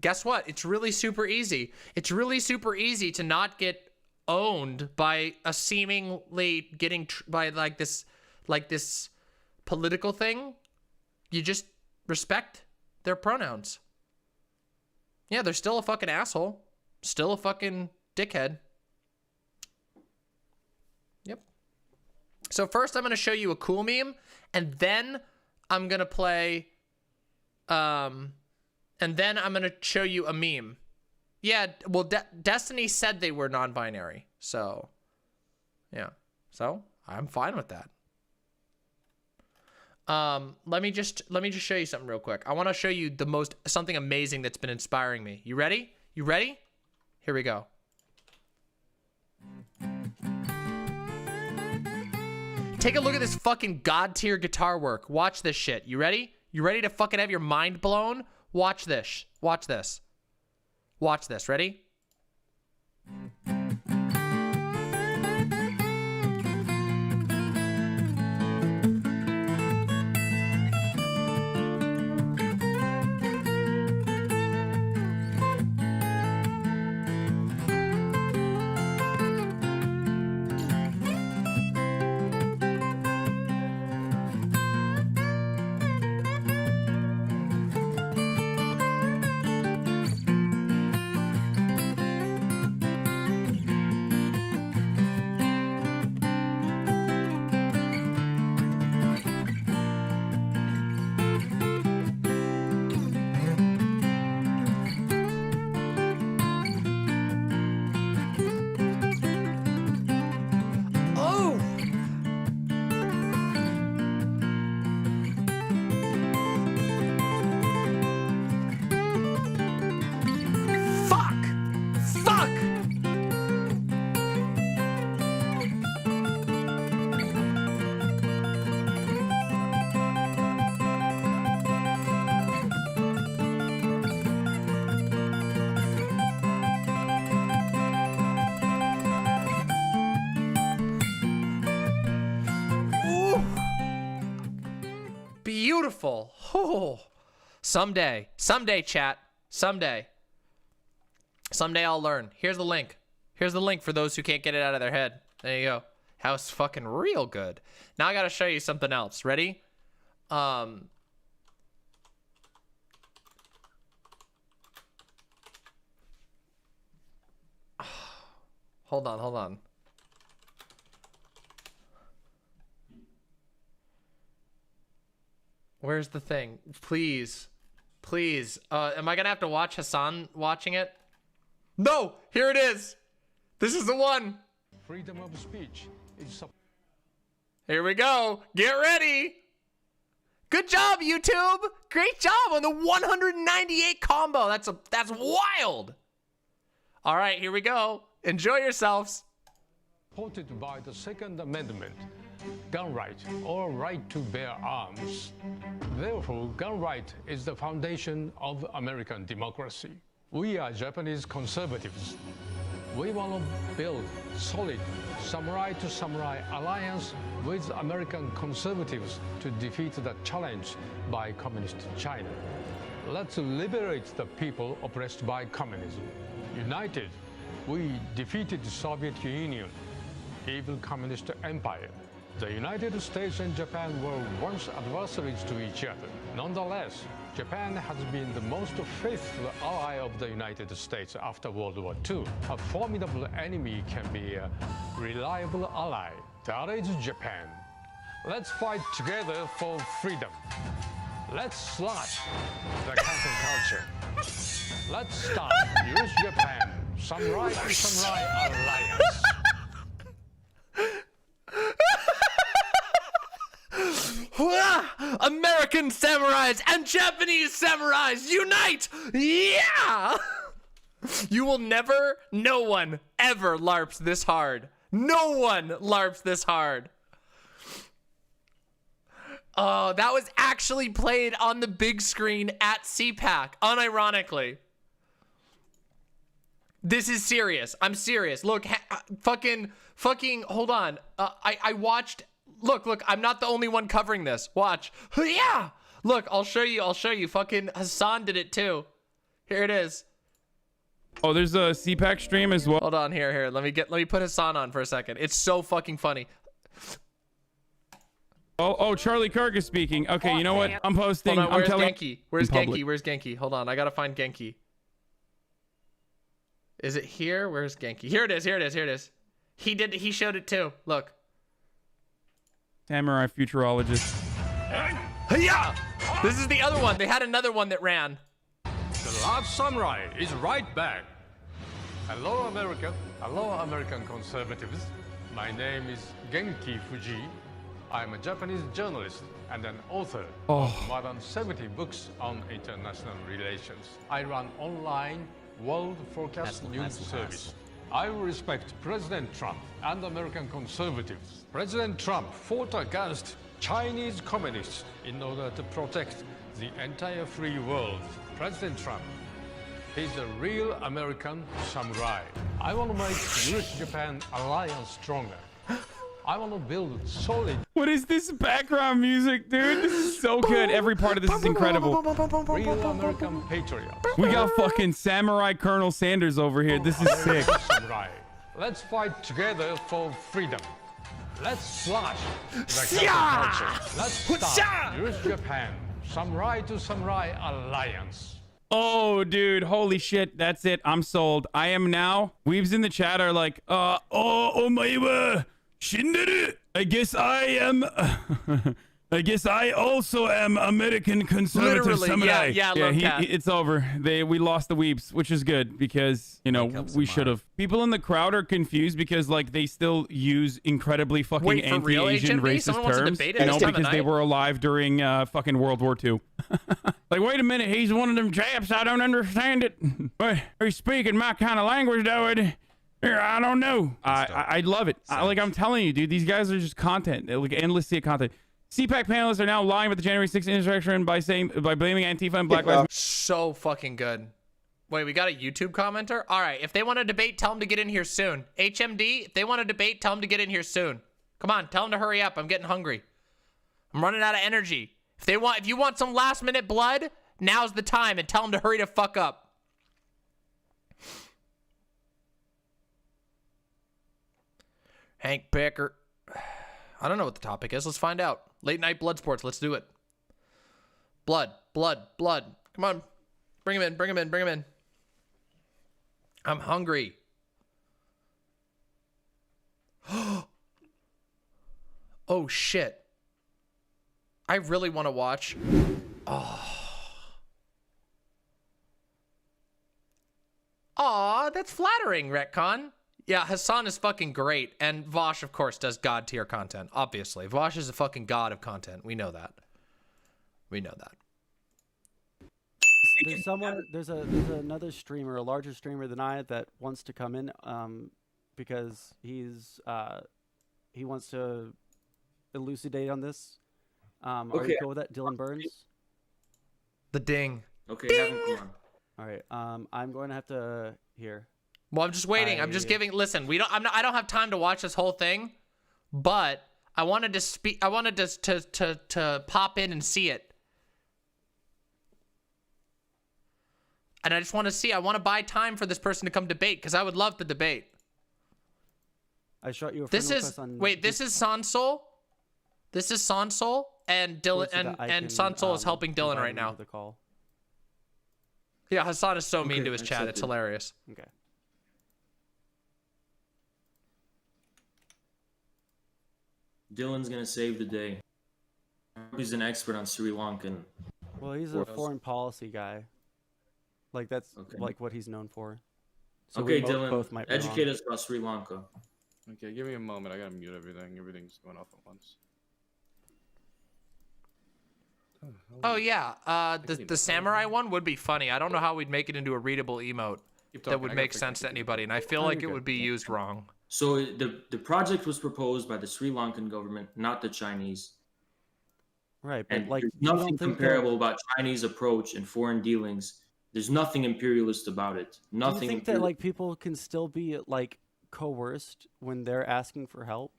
Guess what? It's really super easy. It's really super easy to not get owned by a seemingly getting by like this political thing. You just respect their pronouns. Yeah, they're still a fucking asshole. Still a fucking dickhead. Yep. So first I'm going to show you a cool meme, and then I'm going to play and then I'm going to show you a meme. Yeah, well, Destiny said they were non-binary. So, yeah. So, I'm fine with that. Let me just show you something real quick. I want to show you something amazing that's been inspiring me. You ready? You ready? Here we go. Take a look at this fucking god tier guitar work. Watch this shit. You ready? You ready to fucking have your mind blown? Watch this. Watch this. Watch this. Ready? Beautiful. Oh, someday, chat. Someday I'll learn. Here's the link. Here's the link for those who can't get it out of their head. There you go. House fucking real good. Now I gotta show you something else. Ready? Hold on. Where's the thing? Please. Am I gonna have to watch Hassan watching it? No! Here it is! This is the one! Freedom of speech is... Here we go! Get ready! Good job, YouTube! Great job on the 198 combo! That's wild! Alright, here we go. Enjoy yourselves. Supported by the Second Amendment, gun right or right to bear arms. Therefore, gun right is the foundation of American democracy. We are Japanese conservatives. We want to build solid samurai to samurai alliance with American conservatives to defeat the challenge by communist China. Let's liberate the people oppressed by communism. United, we defeated the Soviet Union, evil communist empire. The United States and Japan were once adversaries to each other. Nonetheless, Japan has been the most faithful ally of the United States after World War II. A formidable enemy can be a reliable ally. That is Japan. Let's fight together for freedom. Let's slash the cancel culture. Let's start US-Japan Samurai to Samurai Alliance. American samurais and Japanese samurais unite! Yeah! You will never, no one ever LARPs this hard. No one LARPs this hard. Oh, that was actually played on the big screen at CPAC, unironically. This is serious. I'm serious. Look, fucking, hold on. I watched, look, I'm not the only one covering this. Watch. Yeah! Look, I'll show you. Fucking Hassan did it too. Here it is. Oh, there's a CPAC stream as well. Hold on, here. Let me put Hassan on for a second. It's so fucking funny. Oh, Charlie Kirk is speaking. Okay, you know what? I'm posting. Hold on, where's I'm telling Genki? Where's Genki? Hold on, I gotta find Genki. Is it here? Where's Genki? Here it is. He showed it too. Look. Samurai futurologist. Yeah! This is the other one. They had another one that ran. The last samurai is right back. Hello, America. Hello, American conservatives. My name is Genki Fuji. I'm a Japanese journalist and an author of more than 70 books on international relations. I run online World Forecast News Service. I respect President Trump and American conservatives. President Trump fought against Chinese communists in order to protect the entire free world. President Trump, he's a real American samurai. I want to make US-Japan alliance stronger. I want to build solid. What is this background music, dude? This is so good. Every part of this is incredible. Real American patriots. We got fucking Samurai Colonel Sanders over here. This is sick. Samurai. Let's fight together for freedom. Let's slash the cancel culture. Let's start US-Japan Samurai to Samurai Alliance. Oh, dude, holy shit. That's it. I'm sold. I am now. Weebs in the chat are like, oh my Shinderu. I guess I am. I guess I also am American conservative Literally, samurai. yeah, it's over. We lost the weeps, which is good because, you know, we should have. People in the crowd are confused because, like, they still use incredibly fucking anti-Asian racist terms, you know, because they were alive during fucking World War II. Like, wait a minute, he's one of them Japs. I don't understand it. But he's speaking my kind of language, though. I don't know. I love it. I'm telling you, dude, these guys are just content. Like, endless content. CPAC panelists are now lying about the January 6th insurrection by blaming Antifa and Black Lives Matter. So fucking good. Wait, we got a YouTube commenter? All right, if they want to debate, tell them to get in here soon. HMD, if they want to debate, tell them to get in here soon. Come on, tell them to hurry up. I'm getting hungry. I'm running out of energy. If you want some last minute blood, now's the time, and tell them to hurry the fuck up. Hank Becker. I don't know what the topic is. Let's find out. Late night blood sports. Let's do it. Blood. Come on. Bring him in. I'm hungry. Oh, shit. I really want to watch. Aw, that's flattering, Retcon. Yeah, Hassan is fucking great, and Vosh, of course, does god tier content. Obviously, Vosh is a fucking god of content. We know that. There's another streamer, a larger streamer than I, that wants to come in, because he wants to elucidate on this. Are you cool with that, Dylan Burns? The ding. Okay, have him come on. All right. I'm going to have to here. Well, I'm just waiting. I'm just giving. Listen, I don't have time to watch this whole thing, but I wanted to speak. I wanted to pop in and see it, and I just want to see. I want to buy time for this person to come debate because I would love to debate. I shot you a friend This request is on this is Sansol. This is Sansol and Dylan, and Sansol is helping Dylan right now. The call. Yeah, Hassan is so mean to his chat. It's hilarious. Okay. Dylan's gonna save the day. He's an expert on Sri Lankan. Well, he's a foreign policy guy. Like that's like what he's known for. So okay, we Dylan, both might be educate wrong. us about Sri Lanka. Okay, give me a moment. I gotta mute everything. Everything's going off at once. Oh yeah, the samurai one would be funny. I don't know how we'd make it into a readable emote that would make sense to anybody, and I feel like it would be used wrong. So the project was proposed by the Sri Lankan government, not the Chinese. Right, but and like there's nothing comparable about Chinese approach in foreign dealings. There's nothing imperialist about it. Nothing. Do you think that like people can still be like coerced when they're asking for help?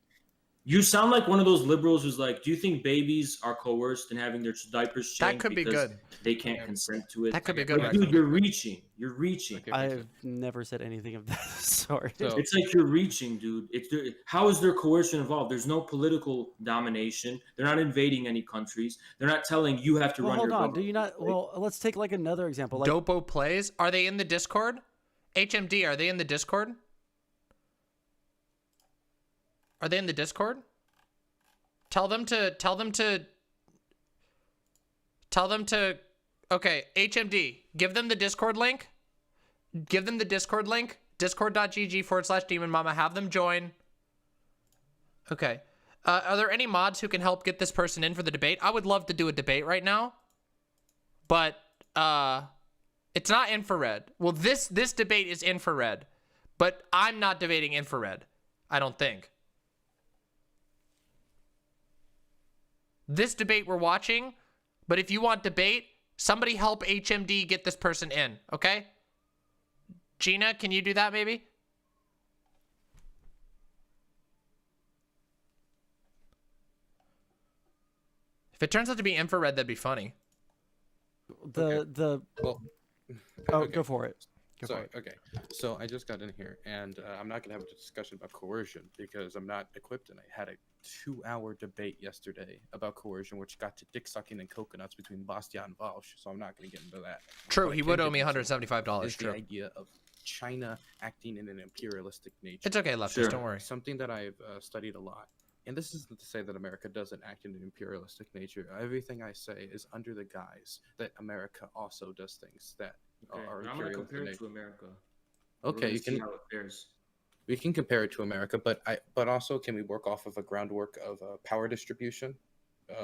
You sound like one of those liberals who's like, do you think babies are coerced in having their diapers changed? That could be because good. They can't consent to it. That could be good. Like, dude, you're reaching. You're reaching. I've never said anything of that sort. It's like you're reaching, dude. How is there coercion involved? There's no political domination. They're not invading any countries. They're not telling you have to run hold your on. government. Do you not? Well, let's take like another example. Like, Dopo plays. Are they in the Discord? HMD. Are they in the Discord? Are they in the Discord? Tell them to. Okay, HMD. Give them the Discord link. Give them the Discord link. Discord.gg/Demon Mama. Have them join. Okay. Are there any mods who can help get this person in for the debate? I would love to do a debate right now, but it's not infrared. Well, this debate is infrared, but I'm not debating infrared. I don't think. This debate we're watching, but if you want debate, somebody help HMD get this person in, okay? Jeena, can you do that maybe? If it turns out to be infrared, that'd be funny. Well, okay. Go for it. Okay. So I just got in here, and I'm not gonna have a discussion about coercion because I'm not equipped, and I had a 2-hour debate yesterday about coercion, which got to dick sucking and coconuts between Bastian and Walsh. So I'm not gonna get into that. True, What I he can would get owe me into $175. is True. the idea of China acting in an imperialistic nature. It's okay, lefties, don't worry. Something that I've studied a lot. And this isn't to say that America doesn't act in an imperialistic nature. Everything I say is under the guise that America also does things that are I'm gonna imperialistic compare in it nature. to America. Okay, you can. How it fares. We can compare it to America, but also can we work off of a groundwork of power distribution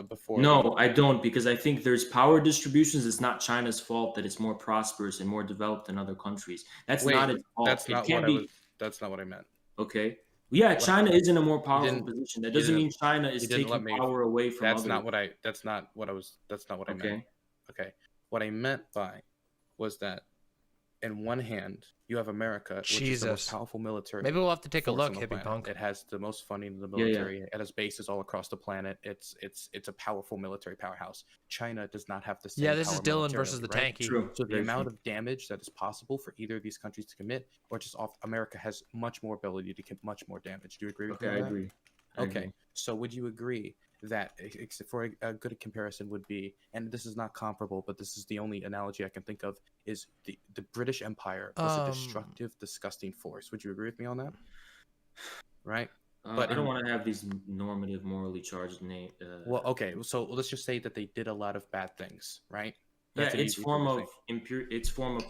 before? No, I don't, because I think there's power distributions. It's not China's fault that it's more prosperous and more developed than other countries. That's not its fault. That's not what I was. That's not what I meant. Okay. Yeah, China is in a more powerful position. That doesn't mean China is taking power away from. That's not what I. That's not what I was. That's not what I meant. Okay. What I meant by was that, in one hand, you have America, which is the most powerful military. Maybe we'll have to take a force look, on the hippie planet. punk. It has the most funding in the military. It has bases all across the planet. It's a powerful military powerhouse. China does not have the same. Yeah, this is power Dylan militarily, versus the right? tanky. True. So the amount of damage that is possible for either of these countries to commit, or just off, America has much more ability to commit much more damage. Do you agree with Okay, that? I agree. Okay, so would you agree that, for a good comparison would be, and this is not comparable, but this is the only analogy I can think of, is the British Empire was a destructive, disgusting force. Would you agree with me on that? Right? But I don't want to have these normative, morally charged names. Well, okay, so let's just say that they did a lot of bad things, right? Yeah, its form of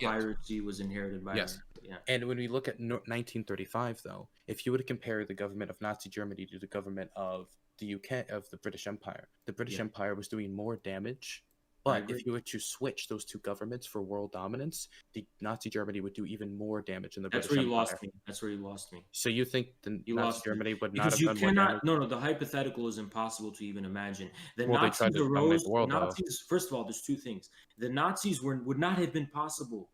piracy was inherited by Yes. America. Yeah. And when we look at 1935, though, if you were to compare the government of Nazi Germany to the government of the UK, of the British Empire, the British Empire was doing more damage. But if you were to switch those two governments for world dominance, the Nazi Germany would do even more damage than the British Empire. That's where you lost me. So you think the Nazi Germany would not because have done more damage? No, the hypothetical is impossible to even imagine. The Well, they tried Nazis to dominate arose. the world, though. Nazis, first of all, there's two things. The Nazis would not have been possible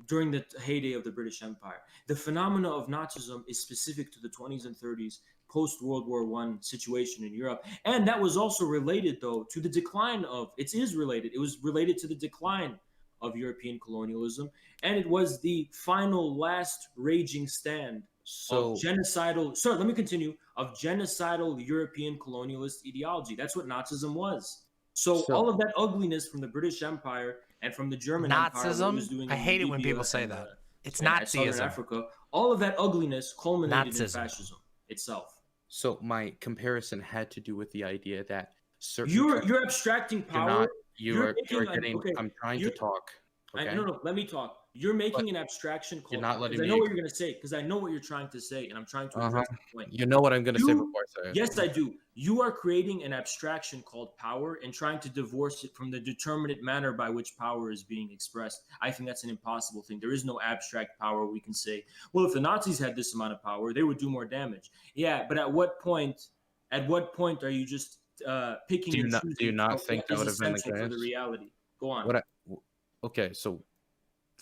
during the heyday of the British Empire. The phenomena of Nazism is specific to the 20s and 30s post World War I situation in Europe. And that was also related, though, to the decline of, it is related, it was related to the decline of European colonialism. And it was the final last raging stand of genocidal, sorry, let me continue, of genocidal European colonialist ideology. That's what Nazism was. So all of that ugliness from the British Empire and from the German Empire, what it was Nazism? doing I in hate it when Libya people say and, that. It's and Southern Nazism. Africa, all of that ugliness culminated in Nazism. fascism itself. So my comparison had to do with the idea that certain You're abstracting power. You're getting. I'm trying to talk. Okay. No, let me talk. You're making an abstraction called. You're not letting I me. know what you're gonna say because I know what you're trying to say, and I'm trying to address the point. You know what I'm gonna say before I say it. Yes, I do. You are creating an abstraction called power and trying to divorce it from the determinate manner by which power is being expressed. I think that's an impossible thing. There is no abstract power we can say, well, if the Nazis had this amount of power, they would do more damage. Yeah, but at what point are you just picking and choosing? Do you not think that would have been the for the case? reality? Go on. Okay, so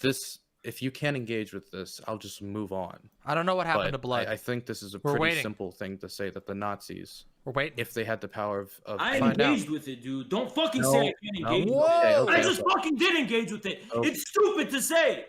this, if you can't engage with this, I'll just move on. I don't know what happened to blood. I think this is a We're pretty waiting. simple thing to say that the Nazis, if they had the power of I engaged with it, dude. Don't fucking say I can't engage with it. I just fucking did engage with it. It's stupid to say.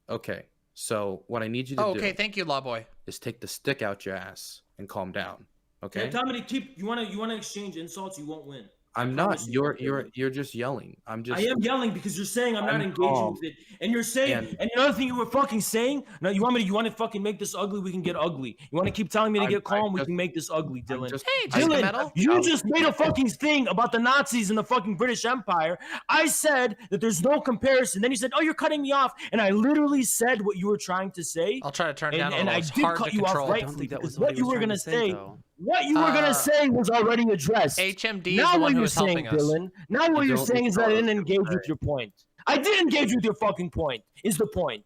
Okay, so what I need you to do. Okay, thank you, Lawboy. Is take the stick out your ass and calm down. Okay. Yeah, tell me to keep. You wanna exchange insults? You won't win. I'm not. You're just yelling. I am yelling because you're saying I'm not engaging with it, and you're saying, and another thing you were fucking saying. No, you want to fucking make this ugly? We can get ugly. You want to keep telling me to get calm? We can make this ugly, Dylan. Dylan, you just made a fucking thing about the Nazis and the fucking British Empire. I said that there's no comparison. Then you said, "Oh, you're cutting me off," and I literally said what you were trying to say. I'll try to turn down. And I did cut you off rightfully because what you were gonna say. What you were Uh, gonna say was already addressed. HMD now is the what one who you're is saying, helping us. Dylan. Now what you're saying is that I didn't engage with your point. I did engage with your fucking point. Is the point?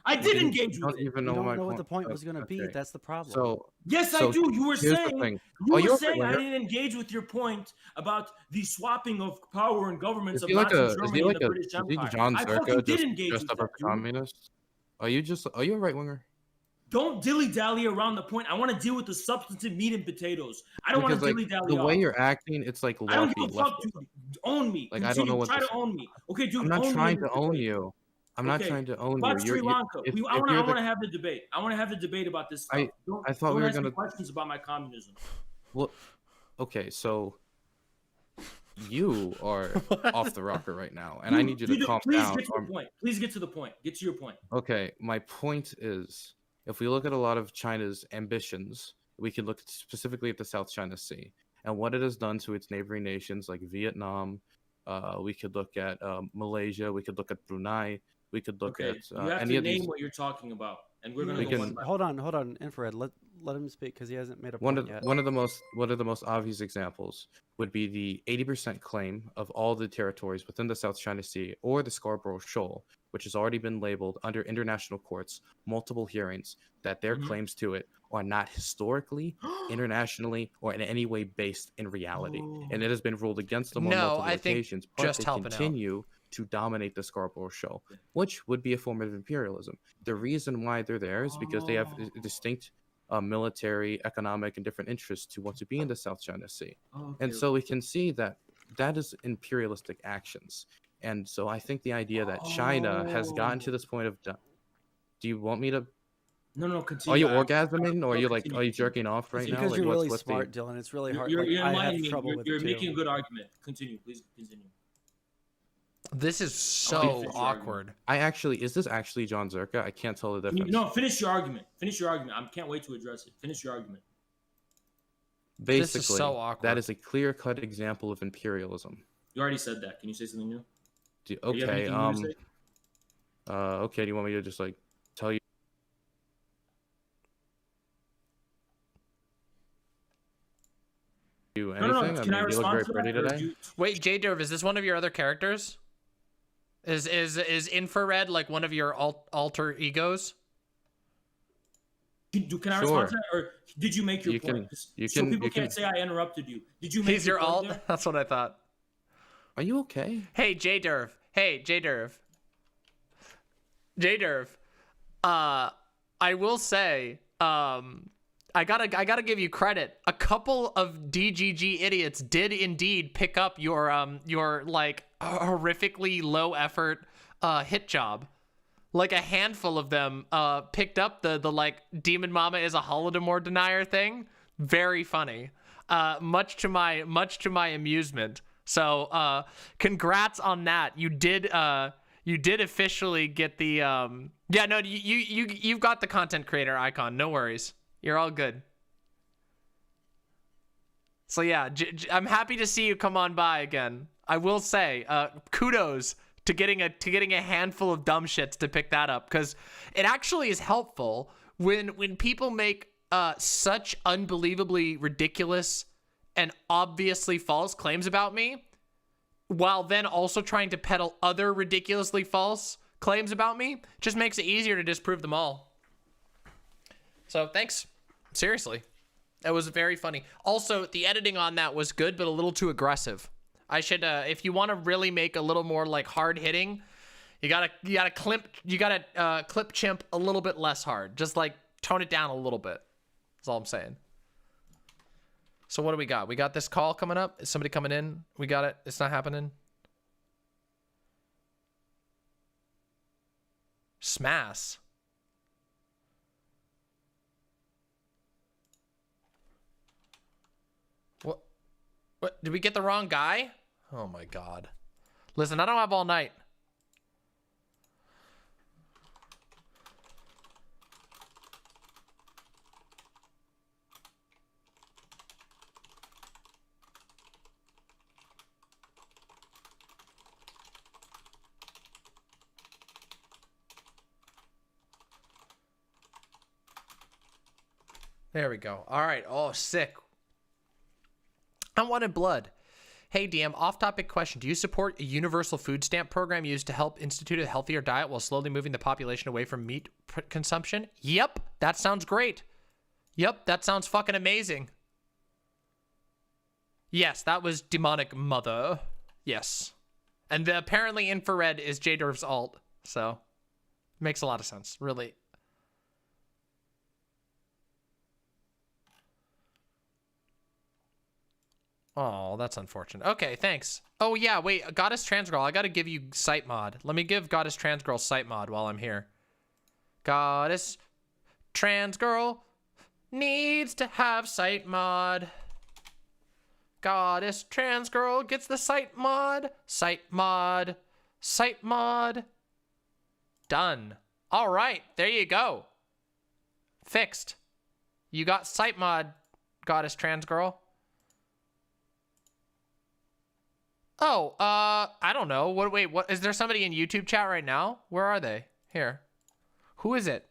I did engage with it. You don't know what the point was going to be. That's the problem. So yes, I do. You were saying you were saying I here. didn't engage with your point about the swapping of power and governments Is of he like Nazi a? Germany Is he like and the a? British Is he Empire. John I Zerka fucking did just engage dressed with up that, as a dude. communist? Are you a right winger? Don't dilly-dally around the point. I want to deal with the substantive meat and potatoes. I don't want to dilly-dally. The way you're acting, it's like I don't lofty give a fuck, left. dude. Own me. Like I don't know what. Try to own me. Okay, dude. I'm not own trying me. to own you. I'm not trying to own Watch you. Sri Lanka. I want to have the debate. I want to have the debate about this stuff. I thought we were gonna questions about my communism. Well, okay, so you are off the rocker right now, and I need you to calm down. Please get to the point. Please get to the point. Get to your point. Okay, my point is, if we look at a lot of China's ambitions, we can look specifically at the South China Sea and what it has done to its neighboring nations like Vietnam. We could look at Malaysia. We could look at Brunei. We could look at you have any to of name these. what you're talking about, and we're gonna hold on, Infrared. Let him speak because he hasn't made a One point of yet. one of the most obvious examples would be the 80% claim of all the territories within the South China Sea or the Scarborough Shoal, which has already been labeled under international courts, multiple hearings, that their claims to it are not historically, internationally, or in any way based in reality. And it has been ruled against them on multiple occasions, but they continue to dominate the Scarborough Shoal, which would be a form of imperialism. The reason why they're there is because they have a distinct military, economic, and different interests to want to be in the South China Sea. And so we can see that that is imperialistic actions. And so I think the idea that China has gotten to this point of, do you want me to? No, continue. Are you orgasming, or are you jerking off right now? Because like, you're really what's smart, Dylan. It's really hard. You're I have enlightening trouble me. with You're it making too. a good argument. Continue, please continue. This is so awkward. Is this actually John Zerka? I can't tell the difference. No, finish your argument. Finish your argument. I can't wait to address it. Finish your argument. Basically, this is so awkward. That is a clear-cut example of imperialism. You already said that. Can you say something new? Okay. Okay. Do you want me to just tell you? Anything? Can I you look respond very to pretty that, today. Wait, J-Derv, is this one of your other characters? Is Infrared like one of your alter egos? Can I respond to that, or did you make your point? So people can't say I interrupted you. Did you make He's your alt? there? That's what I thought. Are you okay? Hey, J-Derv. J-Derv, I will say, I gotta give you credit. A couple of DGG idiots did indeed pick up your like horrifically low effort hit job. Like a handful of them picked up the like Demon Mama is a Holodomor denier thing. Very funny. Much to my amusement. So congrats on that. You did officially get the yeah, no, you've got the content creator icon. No worries. You're all good. So yeah, I'm happy to see you come on by again. I will say, kudos to getting a handful of dumb shits to pick that up, because it actually is helpful when people make such unbelievably ridiculous and obviously false claims about me, while then also trying to peddle other ridiculously false claims about me. Just makes it easier to disprove them all. So thanks. Seriously. That was very funny. Also, the editing on that was good, but a little too aggressive. I should, if you want to really make a little more like hard hitting, you gotta clip chimp a little bit less hard. Just like tone it down a little bit. That's all I'm saying. So what do we got? We got this call coming up. Is somebody coming in? We got it. It's not happening. Smash. What? Did we get the wrong guy? Oh my god. Listen, I don't have all night. There we go. All right. Oh, sick. Unwanted blood. Hey, DM, off-topic question. Do you support a universal food stamp program used to help institute a healthier diet while slowly moving the population away from meat consumption? Yep, that sounds great. Yep, that sounds fucking amazing. Yes, that was demonic mother. Yes. And apparently infrared is J-Derv's alt, so makes a lot of sense, really. Oh, that's unfortunate. Okay, thanks. Oh, yeah, wait, Goddess Trans Girl, I gotta give you site mod. Let me give Goddess Trans Girl site mod while I'm here. Goddess Trans Girl needs to have site mod. Goddess Trans Girl gets the site mod. Site mod. Site mod. Done. All right, there you go. Fixed. You got site mod, Goddess Trans Girl. Oh, I don't know. Wait, what? Is there somebody in YouTube chat right now? Where are they? Here. Who is it?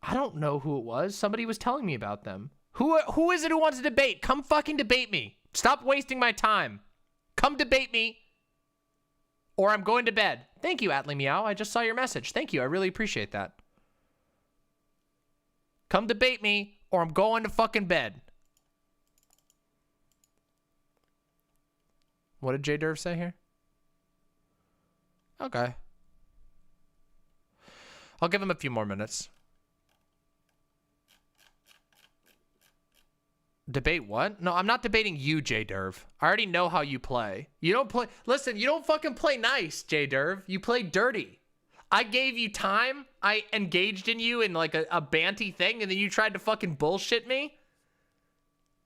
I don't know who it was. Somebody was telling me about them. Who is it who wants to debate? Come fucking debate me. Stop wasting my time. Come debate me, or I'm going to bed. Thank you, Atlee Meow. I just saw your message. Thank you. I really appreciate that. Come debate me, or I'm going to fucking bed. What did J-Derv say here? Okay. I'll give him a few more minutes. Debate what? No, I'm not debating you, J-Derv. I already know how you play. You don't play... Listen, you don't fucking play nice, J-Derv. You play dirty. I gave you time. I engaged in you in like a banty thing, and then you tried to fucking bullshit me?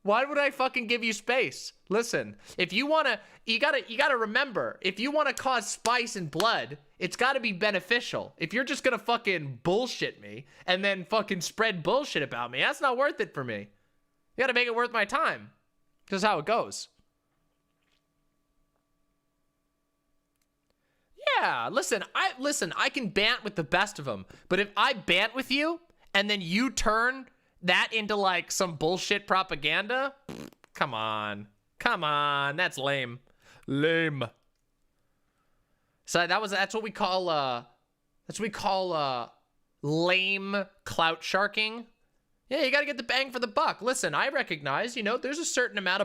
Why would I fucking give you space? Listen, if you wanna, you gotta remember, if you wanna cause spice and blood, it's gotta be beneficial. If you're just gonna fucking bullshit me and then fucking spread bullshit about me, that's not worth it for me. You gotta make it worth my time. That's how it goes. Yeah, listen, I can bant with the best of them, but if I bant with you and then you turn that into like some bullshit propaganda, come on, that's lame. So that's what we call lame clout sharking. Yeah, you gotta get the bang for the buck. Listen, I recognize, you know, there's a certain amount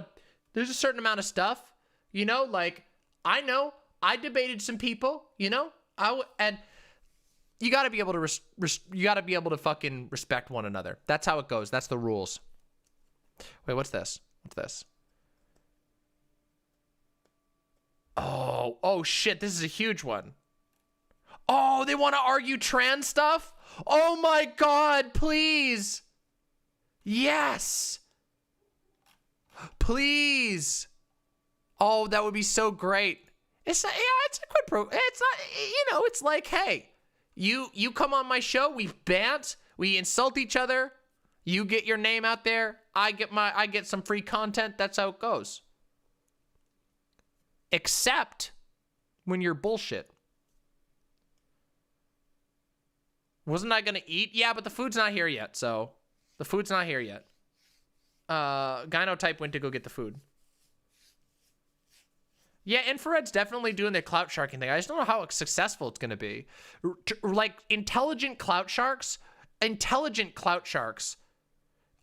of stuff, you know, like I know I debated some people, you know, And you got to be able to you got to be able to fucking respect one another. That's how it goes. That's the rules. Wait, what's this? What's this? Oh shit, this is a huge one. Oh, they want to argue trans stuff? Oh my god, please. Yes. Please. Oh, that would be so great. It's not, yeah, it's a quid pro. It's not, you know, it's like, hey, you come on my show, we bant, we insult each other, you get your name out there, I get some free content. That's how it goes. Except when you're bullshit. Wasn't I gonna eat? Yeah, but the food's not here yet, so the food's not here yet. Gynotype went to go get the food. Yeah, Infrared's definitely doing their clout sharking thing. I just don't know how successful it's gonna be. Like intelligent clout sharks.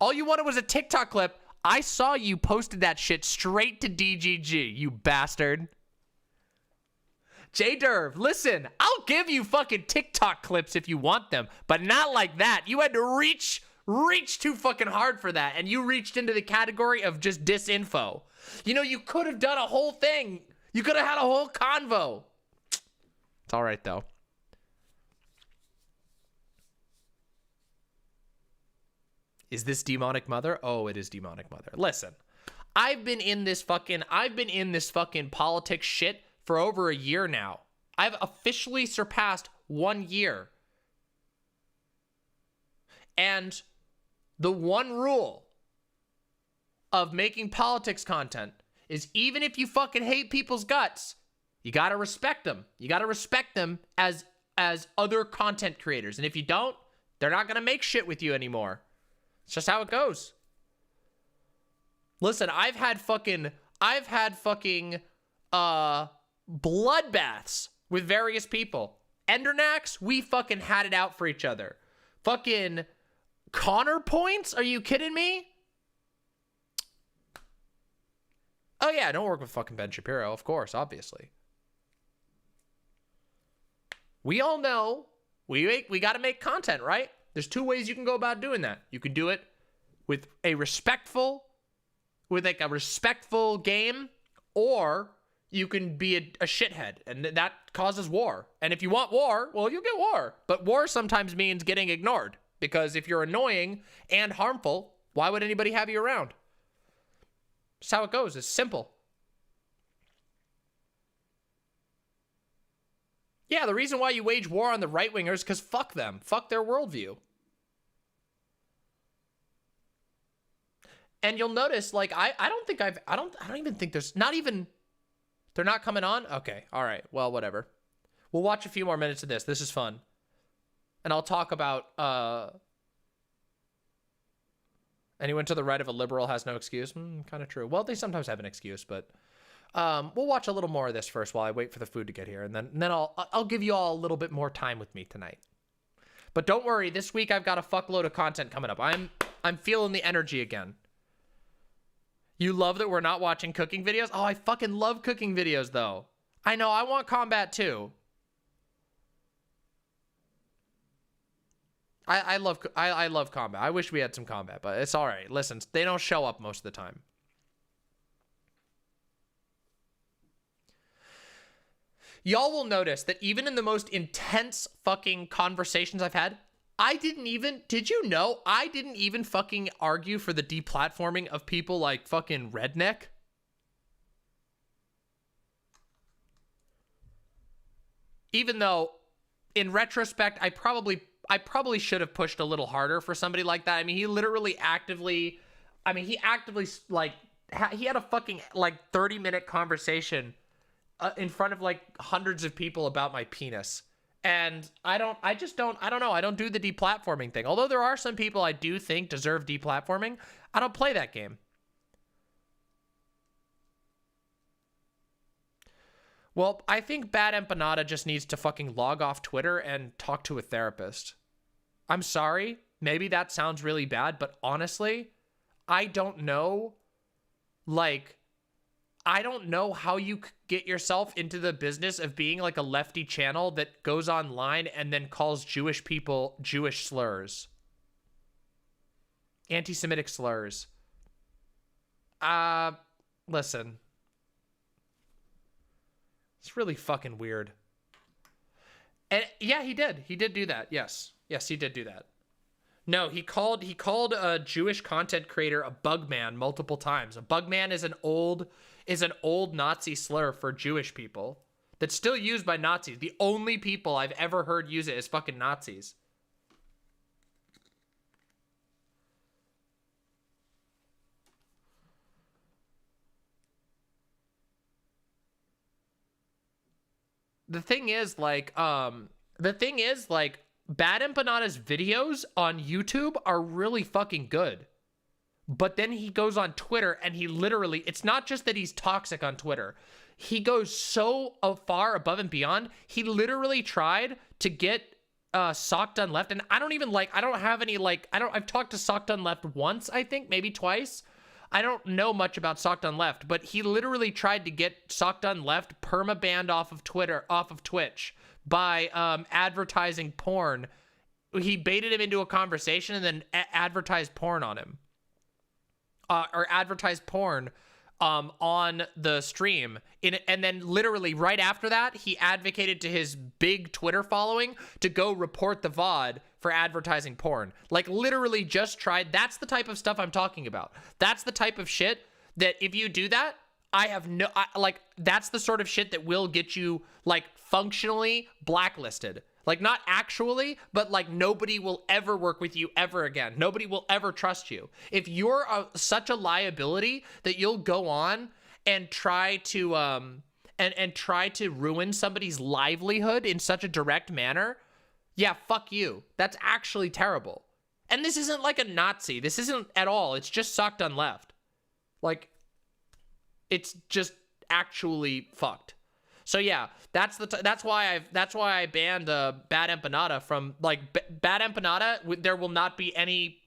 All you wanted was a TikTok clip. I saw you posted that shit straight to DGG, you bastard. J-Derv, listen, I'll give you fucking TikTok clips if you want them, but not like that. You had to reach too fucking hard for that, and you reached into the category of just disinfo. You know, you could have done a whole thing. You could have had a whole convo. It's all right, though. Is this Demonic Mother? Oh, it is Demonic Mother. Listen, I've been in this fucking politics shit for over a year now. I've officially surpassed 1 year. And the one rule of making politics content is even if you fucking hate people's guts, you gotta respect them. You gotta respect them as other content creators. And if you don't, they're not gonna make shit with you anymore. It's just how it goes. Listen, I've had fucking bloodbaths with various people. Endernax, we fucking had it out for each other. Fucking Connor points? Are you kidding me? Oh yeah, don't work with fucking Ben Shapiro, of course, obviously. We all know we got to make content, right? There's two ways you can go about doing that. You can do it with a respectful game, or you can be a shithead, and that causes war. And if you want war, well, you get war. But war sometimes means getting ignored, because if you're annoying and harmful, why would anybody have you around? That's how it goes. It's simple. Yeah, the reason why you wage war on the right-wingers is because fuck them. Fuck their worldview. And you'll notice, like, I don't even think there's not even, they're not coming on? Okay, all right, well, whatever. We'll watch a few more minutes of this. This is fun. And I'll talk about, anyone to the right of a liberal has no excuse. Kind of true. Well, they sometimes have an excuse, but we'll watch a little more of this first while I wait for the food to get here, and then I'll give you all a little bit more time with me tonight. But don't worry, this week I've got a fuckload of content coming up. I'm feeling the energy again. You love that we're not watching cooking videos? Oh, I fucking love cooking videos, though. I know, I want combat, too. I love combat. I wish we had some combat, but it's all right. Listen, they don't show up most of the time. Y'all will notice that even in the most intense fucking conversations I've had, did you know I didn't even fucking argue for the deplatforming of people like fucking Redneck? Even though, in retrospect, I probably should have pushed a little harder for somebody like that. I mean, he actively, like, he had a fucking, like, 30-minute conversation in front of, like, hundreds of people about my penis. And I don't do the deplatforming thing. Although there are some people I do think deserve deplatforming, I don't play that game. Well, I think Bad Empanada just needs to fucking log off Twitter and talk to a therapist. I'm sorry. Maybe that sounds really bad, but honestly, I don't know. Like, I don't know how you get yourself into the business of being like a lefty channel that goes online and then calls Jewish people Jewish slurs. Anti-Semitic slurs. Listen. It's really fucking weird. And yeah, he did. He did do that. Yes. Yes, he did do that. No, he called a Jewish content creator a bugman multiple times. A bugman is an old Nazi slur for Jewish people that's still used by Nazis. The only people I've ever heard use it is fucking Nazis. The thing is, like, Bad Empanada's videos on YouTube are really fucking good. But then he goes on Twitter and he literally, it's not just that he's toxic on Twitter. He goes so far above and beyond. He literally tried to get Sock Done Left. And I don't have any, I've talked to Sock Done Left once, I think, maybe twice. I don't know much about Sock Done Left, but he literally tried to get Sock Done Left perma-banned off of Twitch by advertising porn. He baited him into a conversation and then advertised porn on him. Or advertised porn on the stream. And then literally right after that, he advocated to his big Twitter following to go report the VOD for advertising porn. Like, literally just tried. That's the type of stuff I'm talking about. That's the type of shit that if you do that, that's the sort of shit that will get you, like, functionally blacklisted. Like, not actually, but, like, nobody will ever work with you ever again. Nobody will ever trust you. If you're such a liability that you'll go on and try to and try to ruin somebody's livelihood in such a direct manner, yeah, fuck you. That's actually terrible. And this isn't like a Nazi. This isn't at all. It's just Sock Done Left. Like, it's just actually fucked. So yeah, that's why I banned Bad Empanada from, like, Bad Empanada.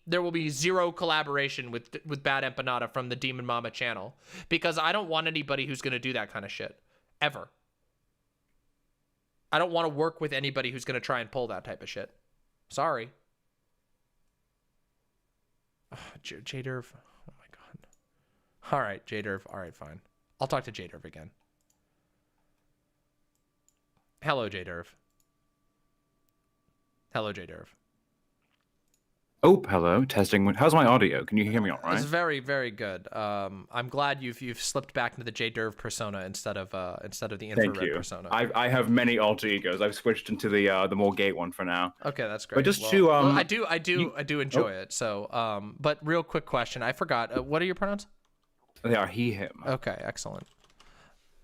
There will be zero collaboration with Bad Empanada from the Demon Mama channel, because I don't want anybody who's gonna do that kind of shit ever. I don't want to work with anybody who's gonna try and pull that type of shit. Sorry. J-Derv. Oh my god. All right, J-Derv. All right, fine. I'll talk to J-Derv again. Hello, J-Derv. Hello, J-Derv. Oh, hello. Testing. How's my audio? Can you hear me all right? It's very, very good. I'm glad you've slipped back into the J-Derv persona instead of the infrared persona. I have many alter egos. I've switched into the more gay one for now. Okay, that's great. But just I do enjoy it. So, but real quick question. I forgot. What are your pronouns? They are he, him. Okay, excellent.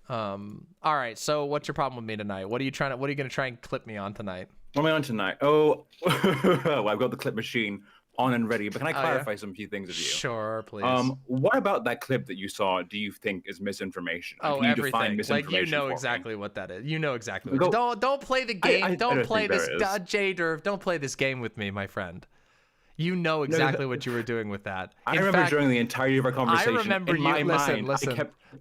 All right. So, what's your problem with me tonight? What are you gonna try and clip me on tonight? What am I on tonight? Oh, well, I've got the clip machine on and ready. But can I clarify some few things with you? Sure, please. What about that clip that you saw? Do you think is misinformation? Oh, can you everything. define misinformation? Like, you know exactly what that is. You know exactly. Don't play the game. Don't play this, J-Derv. Don't play this game with me, my friend. You know exactly what you were doing with that. I remember during the entirety of our conversation. I remember in my mind, listen.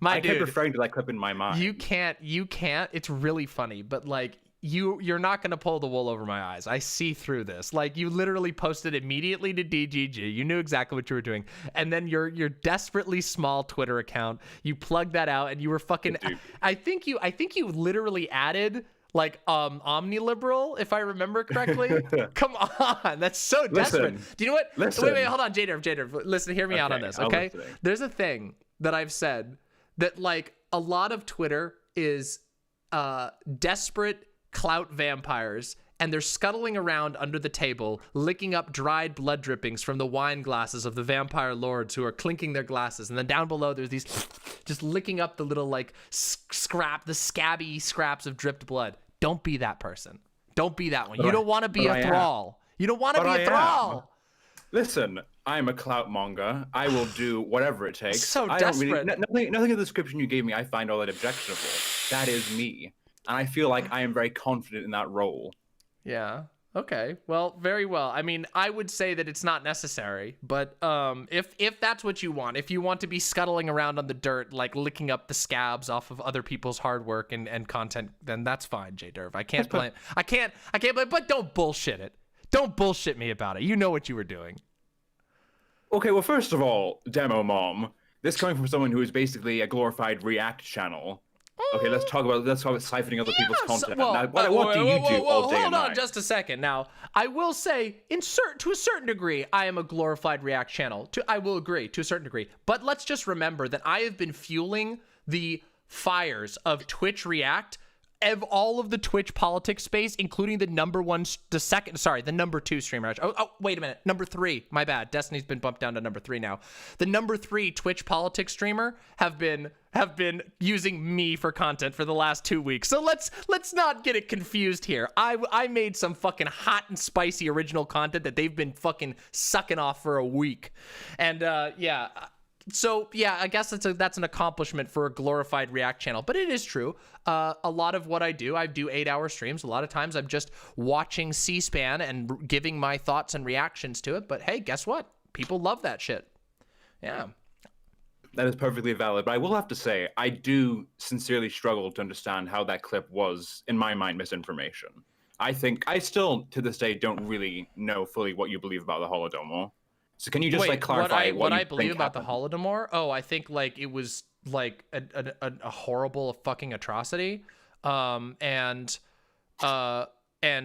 I kept referring to that clip in my mind. You can't. It's really funny, but like you're not gonna pull the wool over my eyes. I see through this. Like, you literally posted immediately to DGG. You knew exactly what you were doing, and then your desperately small Twitter account. You plugged that out, and you were fucking. I think you literally added, like, omniliberal, if I remember correctly. Come on, that's so desperate. Do you know what? Wait, hold on, J-Derv. Listen, hear me out on this, okay? There's a thing that I've said that, like, a lot of Twitter is desperate clout vampires, and they're scuttling around under the table, licking up dried blood drippings from the wine glasses of the vampire lords who are clinking their glasses. And then down below, there's these just licking up the little, like, the scabby scraps of dripped blood. Don't be that person. Don't be that one. You don't want to be a thrall. You don't want to be a thrall. Listen, I'm a clout monger. I will do whatever it takes. So desperate. Nothing in the description you gave me I find all that objectionable. That is me. And I feel like I am very confident in that role. Yeah. Okay. Well, very well. I mean, I would say that it's not necessary, but if that's what you want, if you want to be scuttling around on the dirt, like licking up the scabs off of other people's hard work and content, then that's fine, J Derv. I can't blame. I can't blame. But don't bullshit it. Don't bullshit me about it. You know what you were doing. Okay. Well, first of all, Demo Mom. This coming from someone who is basically a glorified React channel. Okay, let's talk about siphoning other people's content. Now, what do you do all day and night? Hold on just a second. Now, I will say, to a certain degree, I am a glorified React channel. I will agree to a certain degree. But let's just remember that I have been fueling the fires of Twitch React of all of the Twitch politics space, including the number 2 streamer. Oh, wait a minute. Number 3. My bad. Destiny's been bumped down to number 3 now. The number 3 Twitch politics streamer have been using me for content for the last 2 weeks. So let's not get it confused here. I made some fucking hot and spicy original content that they've been fucking sucking off for a week. And yeah. So yeah, I guess that's an accomplishment for a glorified React channel, but it is true. A lot of what I do 8-hour streams. A lot of times I'm just watching C-SPAN and giving my thoughts and reactions to it. But hey, guess what? People love that shit. Yeah. That is perfectly valid, but I will have to say, I do sincerely struggle to understand how that clip was, in my mind, misinformation. I think I still, to this day, don't really know fully what you believe about the Holodomor. So can you just clarify what I believe about the Holodomor? Oh, I think it was a horrible fucking atrocity, and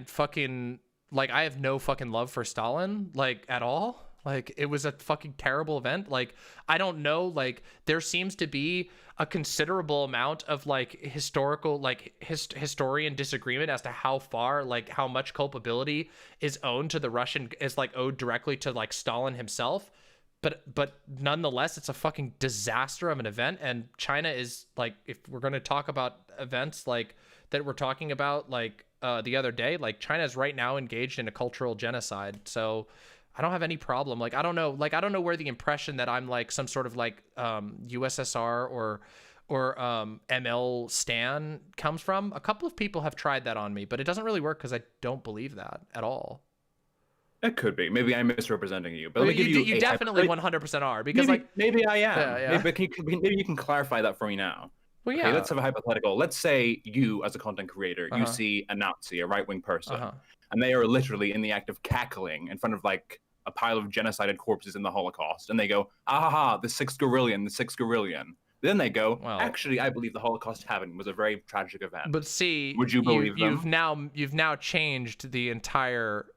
fucking I have no fucking love for Stalin at all. It was a fucking terrible event. I don't know. There seems to be a considerable amount of historical historian disagreement as to how far how much culpability is owed to the Russian is owed directly to Stalin himself. But nonetheless, it's a fucking disaster of an event. And China is if we're going to talk about events that we're talking about the other day, China is right now engaged in a cultural genocide. So I don't have any problem. I don't know where the impression that I'm some sort of USSR or ML stan comes from. A couple of people have tried that on me, but it doesn't really work because I don't believe that at all. It could be. Maybe I'm misrepresenting you. But let me give you definitely 100% are because maybe I am. Yeah. Maybe you can clarify that for me now. Well, yeah. Okay, let's have a hypothetical. Let's say you, as a content creator, you see a Nazi, a right-wing person, and they are literally in the act of cackling in front of a pile of genocided corpses in the Holocaust, and they go, "Ah, the sixth Gorillion." Then they go, "Actually, I believe the Holocaust happened was a very tragic event." But see, would you believe them? You've now changed the entire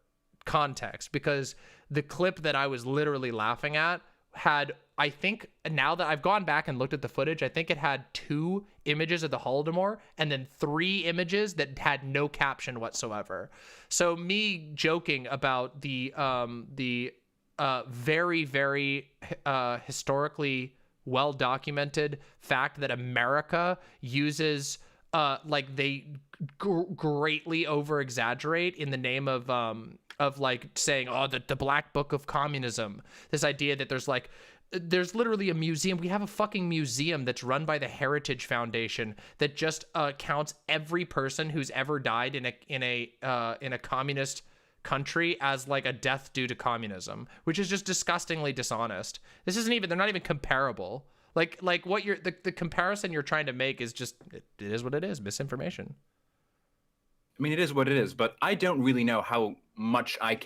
context, because the clip that I was literally laughing at had, I think, now that I've gone back and looked at the footage, I think it had 2 images of the Holodomor and then 3 images that had no caption whatsoever. So me joking about the very, very historically well documented fact that America uses they greatly over exaggerate in the name of saying, oh, the Black Book of Communism. This idea that there's literally a museum. We have a fucking museum that's run by the Heritage Foundation that just counts every person who's ever died in a communist country as a death due to communism, which is just disgustingly dishonest. This isn't even, they're not even comparable. What you're the comparison you're trying to make is just, it is what it is, misinformation. I mean, it is what it is, but I don't really know how much I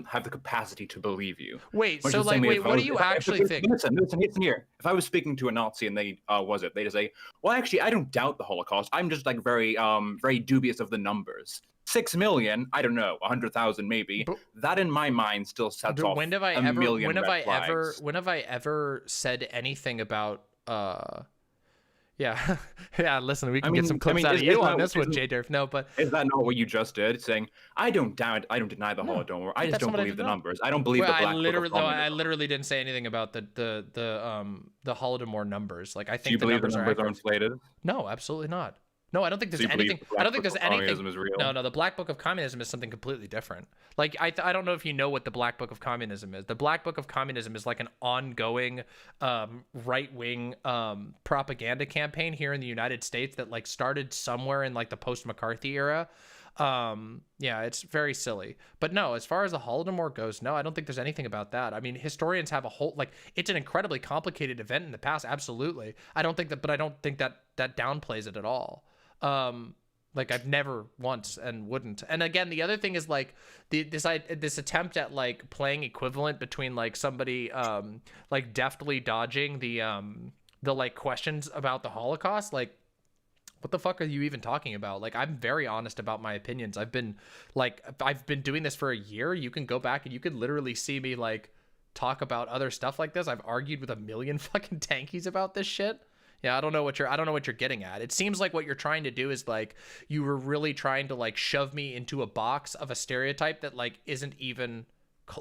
have the capacity to believe you. Wait, so what do you actually think? Listen here. If I was speaking to a Nazi and they just say, well, actually, I don't doubt the Holocaust. I'm just very dubious of the numbers. 6 million, I don't know, 100,000 maybe. But that in my mind still sets off a million red flags. When have I ever said anything about Yeah, yeah. Listen, we can get some clips out of you on this one, J Derf. No, but is that not what you just did? Saying I don't deny the Holodomor. I just don't believe the numbers. I don't believe the Black Book of Communism. I literally didn't say anything about the Holodomor numbers. I think do you believe the numbers are inflated? No, absolutely not. No, I don't think there's anything. I don't think there's anything. Is real? No, the Black Book of Communism is something completely different. I don't know if you know what the Black Book of Communism is. The Black Book of Communism is an ongoing right-wing propaganda campaign here in the United States that started somewhere in the post-McCarthy era. Yeah, it's very silly. But no, as far as the Holodomor goes, no, I don't think there's anything about that. I mean, historians have a whole, like, it's an incredibly complicated event in the past, absolutely. I don't think that downplays it at all. Like, I've never once and wouldn't. And again, the other thing is, like, this attempt at, like, playing equivalent between, like, somebody like deftly dodging the like questions about the Holocaust. Like, what the fuck are you even talking about? Like, I'm very honest about my opinions. I've been doing this for a year. You can go back and you could literally see me, like, talk about other stuff like this. I've argued with a million fucking tankies about this shit. Yeah, I don't know what you're getting at. It seems like what you're trying to do is, like, you were really trying to, like, shove me into a box of a stereotype that, like, isn't even,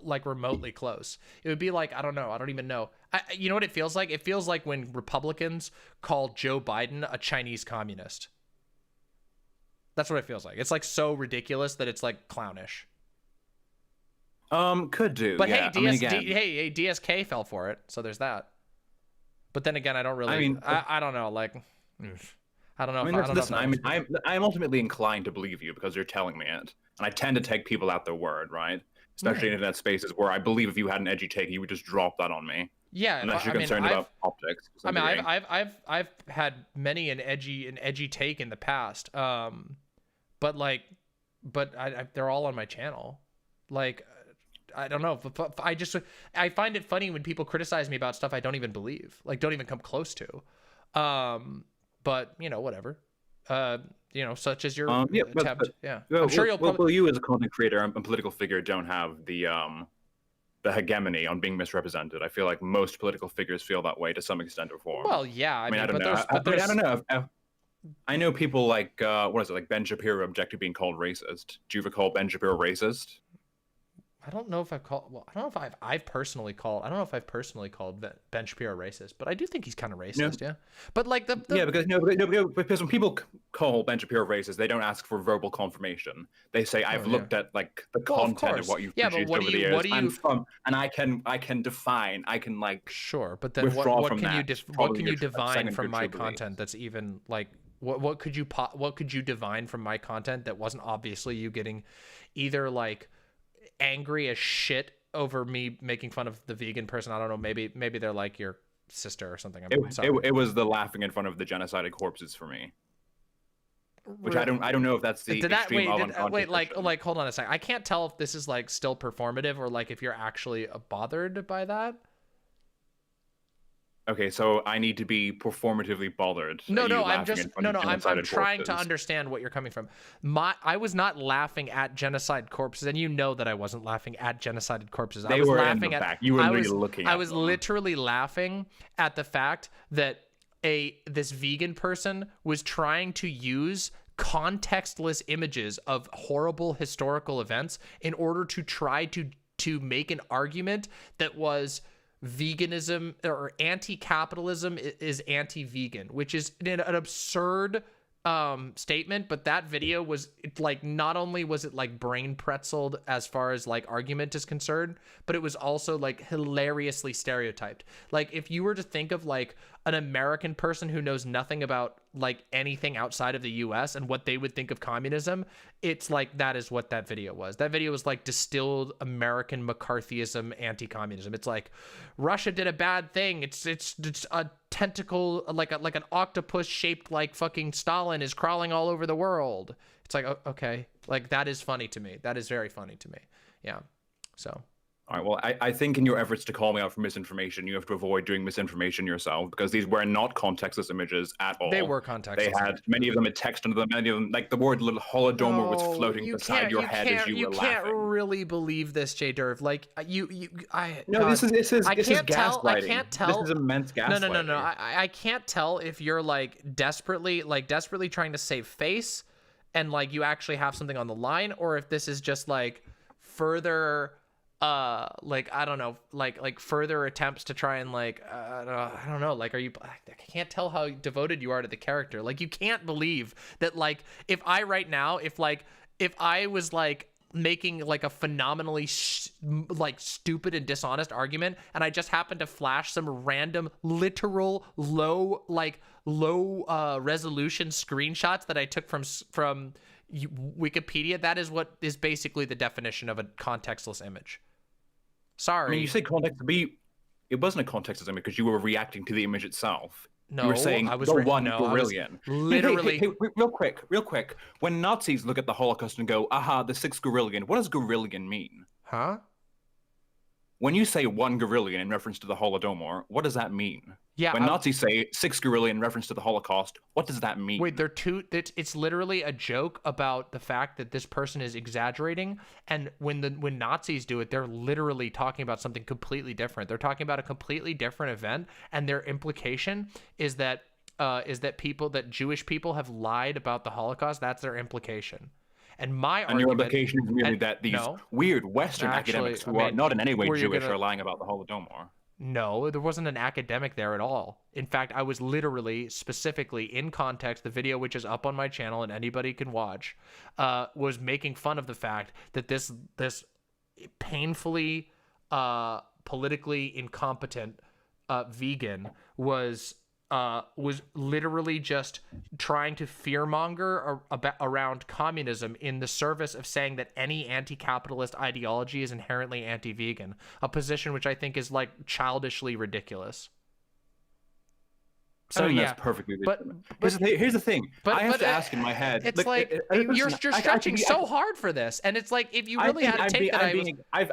like, remotely close. It would be like, I don't know. I don't even know. You know what it feels like? It feels like when Republicans call Joe Biden a Chinese communist. That's what it feels like. It's, like, so ridiculous that it's, like, clownish. Could do. But yeah. hey, DSK fell for it, so there's that. But then again, I don't really. I mean, I don't know. Like, I don't know. I'm ultimately inclined to believe you because you're telling me it, and I tend to take people at their word, right? Especially in internet spaces where I believe if you had an edgy take, you would just drop that on me. Yeah, unless you're concerned about optics. I mean, I've had many an edgy take in the past. But they're all on my channel. Like, I don't know. I find it funny when people criticize me about stuff I don't even believe, like, don't even come close to. But you know, whatever. You know, such as your attempt. I'm sure you'll probably. Well, you as a content creator and political figure don't have the hegemony on being misrepresented. I feel like most political figures feel that way to some extent or form. Well, yeah. I mean, I don't know. I don't know. I know people like what is it, like Ben Shapiro object to being called racist. Do you ever call Ben Shapiro racist? I don't know if I've called. Well, I don't know if I've personally called. I don't know if I've personally called Ben Shapiro racist, but I do think he's kind of racist. No. Yeah. But like because when people call Ben Shapiro racist, they don't ask for verbal confirmation. They say, "I've looked at, like, the content of what you've produced over the years. And I can define. I can, like, sure." But then what can you divine from my content that's even, like, what could you divine from my content that wasn't obviously you getting either, like, angry as shit over me making fun of the vegan person? I don't know, maybe they're like your sister or something. It was the laughing in front of the genocided corpses for me, which I don't know if that's the extreme wait, hold on a second. I can't tell if this is, like, still performative or, like, if you're actually bothered by that. Okay, so I need to be performatively bothered. I'm trying to understand what you're coming from. I was not laughing at genocide corpses, and you know that I wasn't laughing at genocided corpses. I was laughing at. You were looking at. I was literally laughing at the fact that this vegan person was trying to use contextless images of horrible historical events in order to try to make an argument that was veganism or anti-capitalism is anti-vegan, which is an absurd statement. But that video was, like, not only was it, like, brain pretzeled as far as, like, argument is concerned, but it was also, like, hilariously stereotyped. Like, if you were to think of, like, an American person who knows nothing about, like, anything outside of the US and what they would think of communism, it's like that is what that video was. That video was, like, distilled American McCarthyism, anti-communism. It's like, Russia did a bad thing. It's a tentacle, like an octopus shaped like fucking Stalin is crawling all over the world. It's like, okay, like, that is funny to me. That is very funny to me. Yeah. So. All right, well, I think in your efforts to call me out for misinformation, you have to avoid doing misinformation yourself, because these were not contextless images at all. They were contextless. They had, many of them had text under them, many of them, like, the word little holodomor was floating beside your head as you were laughing. You can't really believe this, J Derv. Like, this is gaslighting. I can't tell. This is immense gaslighting. No. I can't tell if you're, like, desperately trying to save face and, like, you actually have something on the line, or if this is just, like, further like, I don't know, like further attempts to try and, like, I don't know, like, I can't tell how devoted you are to the character. Like, you can't believe that, like, if I was, like, making, like, a phenomenally like, stupid and dishonest argument, and I just happened to flash some random literal low resolution screenshots that I took from Wikipedia, that is what is basically the definition of a contextless image. Sorry. I mean, you say context to be. It wasn't a contextless image because you were reacting to the image itself. No, you were saying I was the one no, I was Gorillion. literally. Hey, real quick. When Nazis look at the Holocaust and go, "Aha, the 6th Gorillion," what does Gorillion mean? Huh? When you say 1 Gorillion in reference to the Holodomor, what does that mean? Yeah. When Nazis say 6 Gorillion in reference to the Holocaust, what does that mean? Wait, they're two. It's literally a joke about the fact that this person is exaggerating, and when Nazis do it, they're literally talking about something completely different. They're talking about a completely different event, and their implication is that Jewish people have lied about the Holocaust. That's their implication. And my argument, your implication is merely that these weird Western academics who are not in any way Jewish are lying about the Holodomor. No, there wasn't an academic there at all. In fact, I was literally, specifically, in context, the video which is up on my channel and anybody can watch, was making fun of the fact that this painfully, politically incompetent vegan was literally just trying to fearmonger around communism in the service of saying that any anti-capitalist ideology is inherently anti-vegan, a position which I think is like childishly ridiculous. So I mean, yeah, that's perfectly here's the thing. I have to ask in my head. It's like you're stretching so hard for this, and it's like if you really had to take that. I've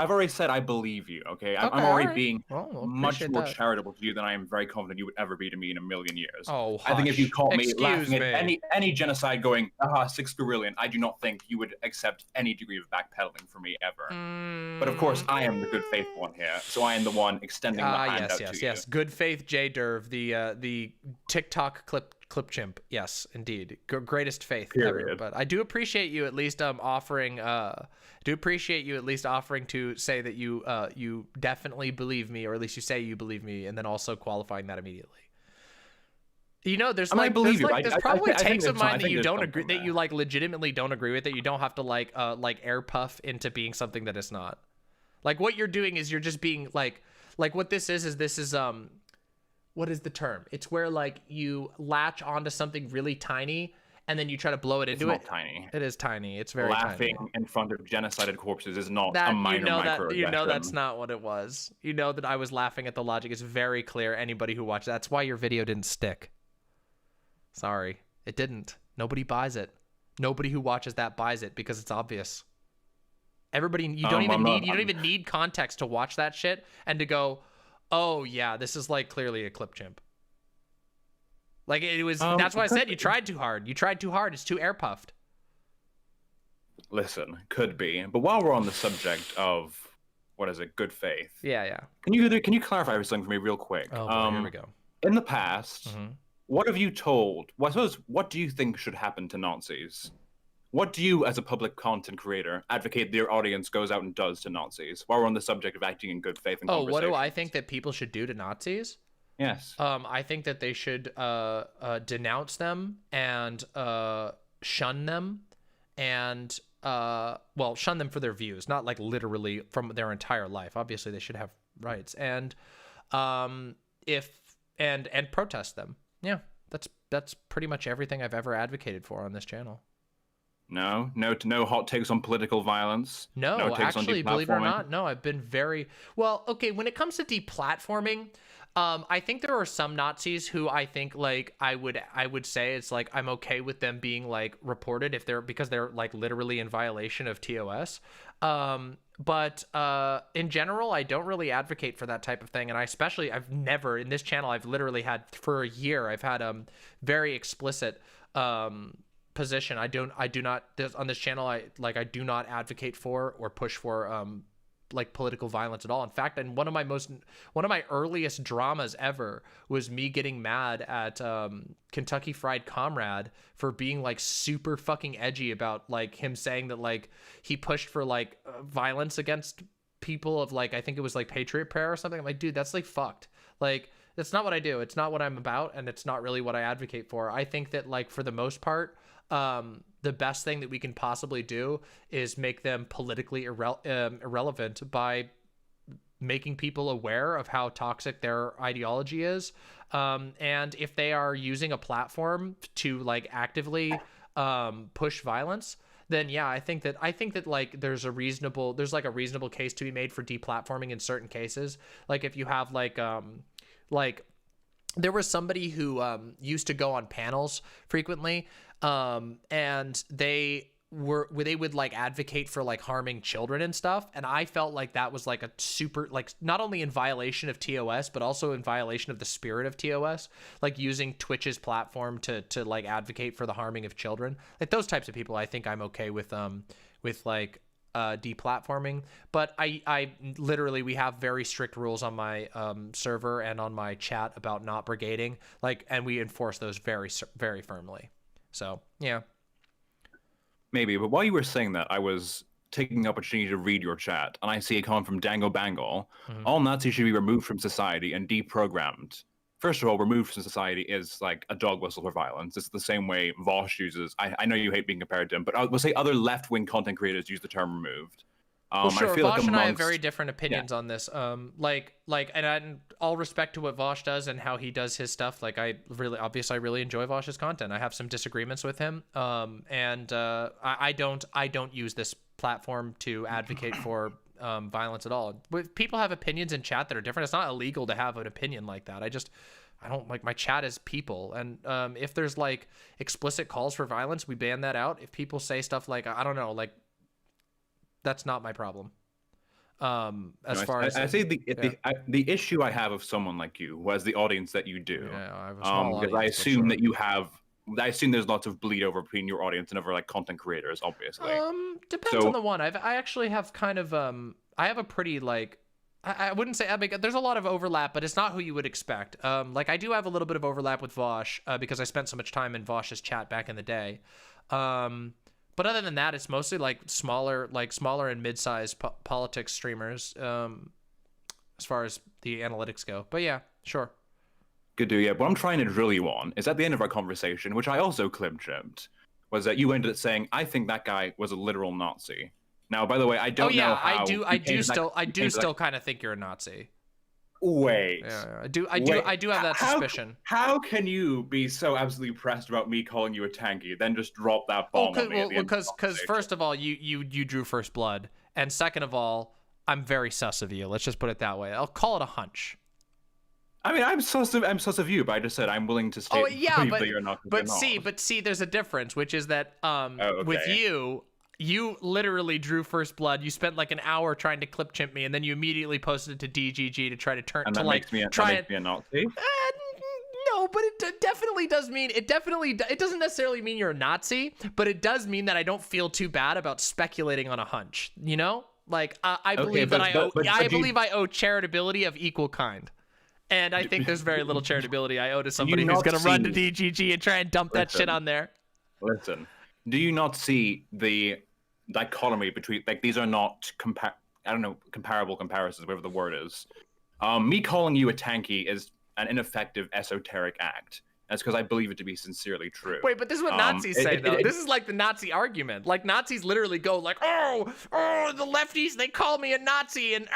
already said I believe you. Okay, I'm already being much more charitable to you than I am very confident you would ever be to me in a million years. Oh, I think if you caught me laughing me. at any genocide, going, "Aha, 6 Gorillion," I do not think you would accept any degree of backpedaling from me ever. But of course, I am the good faith one here, so I am the one extending the hand out to you. Yes. Good faith, J Derv, the TikTok clip chimp. Yes, indeed. Greatest faith ever. But I do appreciate you at least offering to say that you definitely believe me, or at least you say you believe me, and then also qualifying that immediately. You know, there's probably takes of mine that you don't agree, that you like legitimately don't agree with, that you don't have to like air puff into being something that it's not. Like what you're doing is you're just being like what this is what is the term? It's where like you latch onto something really tiny and then you try to blow it into it. It's not tiny. It is tiny. It's very Laughing tiny. in front of genocided corpses is not a minor microaggression. You know that's not what it was. You know that I was laughing at the logic. It's very clear. Anybody who watched that's why your video didn't stick. Sorry, it didn't. Nobody buys it. Nobody who watches that buys it because it's obvious. Everybody, you don't even need context to watch that shit and to go, oh yeah, this is like clearly a clip chimp. Like it was. That's why I said you tried too hard. You tried too hard. It's too air puffed. Listen, could be. But while we're on the subject of what is it, good faith? Yeah. Can you clarify something for me real quick? Oh, here we go. In the past, what have you told? Well, I suppose, what do you think should happen to Nazis? What do you, as a public content creator, advocate their audience goes out and does to Nazis? While we're on the subject of acting in good faith and what do I think that people should do to Nazis? Yes. I think that they should denounce them and shun them, and shun them for their views, not like literally from their entire life. Obviously, they should have rights, and protest them. Yeah, that's pretty much everything I've ever advocated for on this channel. No hot takes on political violence. No, actually, believe it or not, no, I've been very well. Okay, when it comes to deplatforming, I think there are some Nazis who I think like I would say it's like I'm okay with them being like reported because they're like literally in violation of TOS. But in general, I don't really advocate for that type of thing, and I've never in this channel I've literally had for a year I've had very explicit position. I do not on this channel I do not advocate for or push for like political violence at all. In fact, and one of my earliest dramas ever was me getting mad at Kentucky Fried Comrade for being like super fucking edgy about like him saying that like he pushed for like violence against people of like I think it was like Patriot Prayer or something. I'm like, dude, that's like fucked. Like that's not what I do. It's not what I'm about, and it's not really what I advocate for. I think that like for the most part, the best thing that we can possibly do is make them politically irrelevant by making people aware of how toxic their ideology is. And if they are using a platform to like actively push violence, then yeah, I think that like there's like a reasonable case to be made for deplatforming in certain cases. Like if you have like there was somebody who used to go on panels frequently, and they would like advocate for like harming children and stuff, and I felt like that was like a super, like, not only in violation of TOS but also in violation of the spirit of TOS, like using Twitch's platform to like advocate for the harming of children. Like those types of people I think I'm okay with like deplatforming. But I literally, we have very strict rules on my server and on my chat about not brigading, like, and we enforce those very very firmly. So yeah. Maybe, but while you were saying that, I was taking the opportunity to read your chat, and I see a comment from Dango Bangle. All Nazis should be removed from society and deprogrammed. First of all, removed from society is like a dog whistle for violence. It's the same way Vosh uses. I know you hate being compared to him, but I would say other left-wing content creators use the term removed. Well, sure. I feel Vosh like and I have very different opinions on this. And all respect to what Vosh does and how he does his stuff. Like, I really enjoy Vosh's content. I have some disagreements with him. I don't use this platform to advocate for violence at all. If people have opinions in chat that are different, it's not illegal to have an opinion like that. I don't like, my chat is people, and if there's like explicit calls for violence, we ban that out. If people say stuff like, I don't know, like, that's not my problem. I say the issue I have of someone like you, who has the audience that you do, because I assume that you have. I assume there's lots of bleed over between your audience and other like content creators, obviously. Depends on the one. I actually have kind of I have a pretty like, I wouldn't say there's a lot of overlap, but it's not who you would expect. Like I do have a little bit of overlap with Vosh because I spent so much time in Vosh's chat back in the day. But other than that, it's mostly like smaller and mid-sized politics streamers, as far as the analytics go. But yeah, sure. Good to, yeah. What I'm trying to drill you on is at the end of our conversation, which I also clip-trimmed, was that you ended up saying, "I think that guy was a literal Nazi." Now, by the way, I don't know how. I do still kind of think you're a Nazi. Wait. Yeah, I do have that suspicion. How can you be so absolutely pressed about me calling you a tanky, then just drop that bomb on me? Because first of all, you drew first blood, and second of all, I'm very sus of you. Let's just put it that way. I'll call it a hunch. I mean, I'm sus of you, but I just said I'm willing to state that you're not. But see, there's a difference, which is that with you. You literally drew first blood. You spent like an hour trying to clip chimp me, and then you immediately posted it to DGG to try to turn and to like try makes me a Nazi. No, but it definitely does mean it doesn't necessarily mean you're a Nazi, but it does mean that I don't feel too bad about speculating on a hunch. You know, like I believe I owe charitability of equal kind. And I think there's very little charitability I owe to somebody who's going to run to DGG and try and dump that shit on there. Listen, do you not see the dichotomy between, like, these are not comparable comparisons, whatever the word is. Me calling you a tanky is an ineffective esoteric act. That's because I believe it to be sincerely true. Wait, but this is what Nazis say, though. This is like the Nazi argument. Like, Nazis literally go like, oh, the lefties, they call me a Nazi, and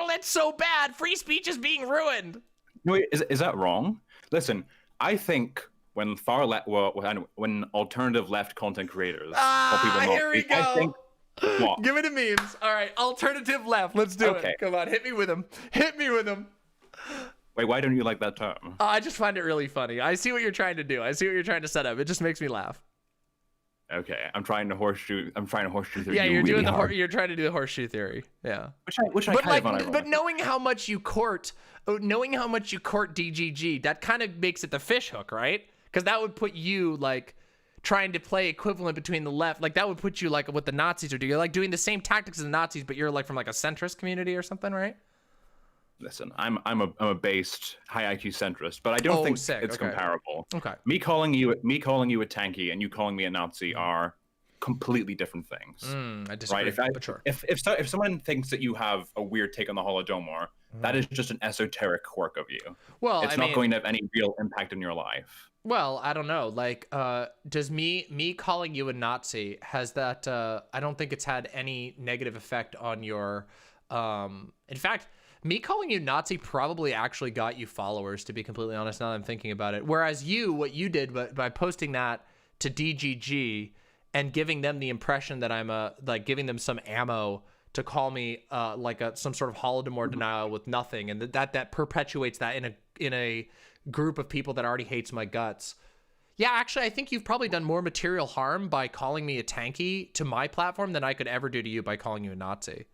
that's so bad. Free speech is being ruined. No, is that wrong? Listen, I think when when alternative left content creaters call people here we go. I think, what? Give me the memes. All right, alternative left. Let's do it. Come on, hit me with them. Wait, why don't you like that term? I just find it really funny. I see what you're trying to do. I see what you're trying to set up. It just makes me laugh. Okay, I'm trying to horseshoe theory. Yeah, you're doing you're trying to do the horseshoe theory. Yeah. Which I kind of but knowing how much you court DGG, that kind of makes it the fish hook, right? Because that would put you like trying to play equivalent between the left. Like that would put you like what the Nazis are doing. You're like doing the same tactics as the Nazis, but you're like from like a centrist community or something, right? Listen, I'm a based high IQ centrist, but I don't think it's comparable. Okay. Me calling you a tanky and you calling me a Nazi are completely different things. I disagree. Right? But sure. If someone thinks that you have a weird take on the Holodomor, that is just an esoteric quirk of you. Well, it's not going to have any real impact in your life. Well, I don't know. Like, does me calling you a Nazi, has that? I don't think it's had any negative effect on your. In fact, me calling you Nazi probably actually got you followers, to be completely honest, now that I'm thinking about it. Whereas what you did by posting that to DGG and giving them the impression that I'm like giving them some ammo to call me like some sort of Holodomor denial with nothing, and that perpetuates that in a group of people that already hates my guts. Yeah, actually, I think you've probably done more material harm by calling me a tanky to my platform than I could ever do to you by calling you a Nazi.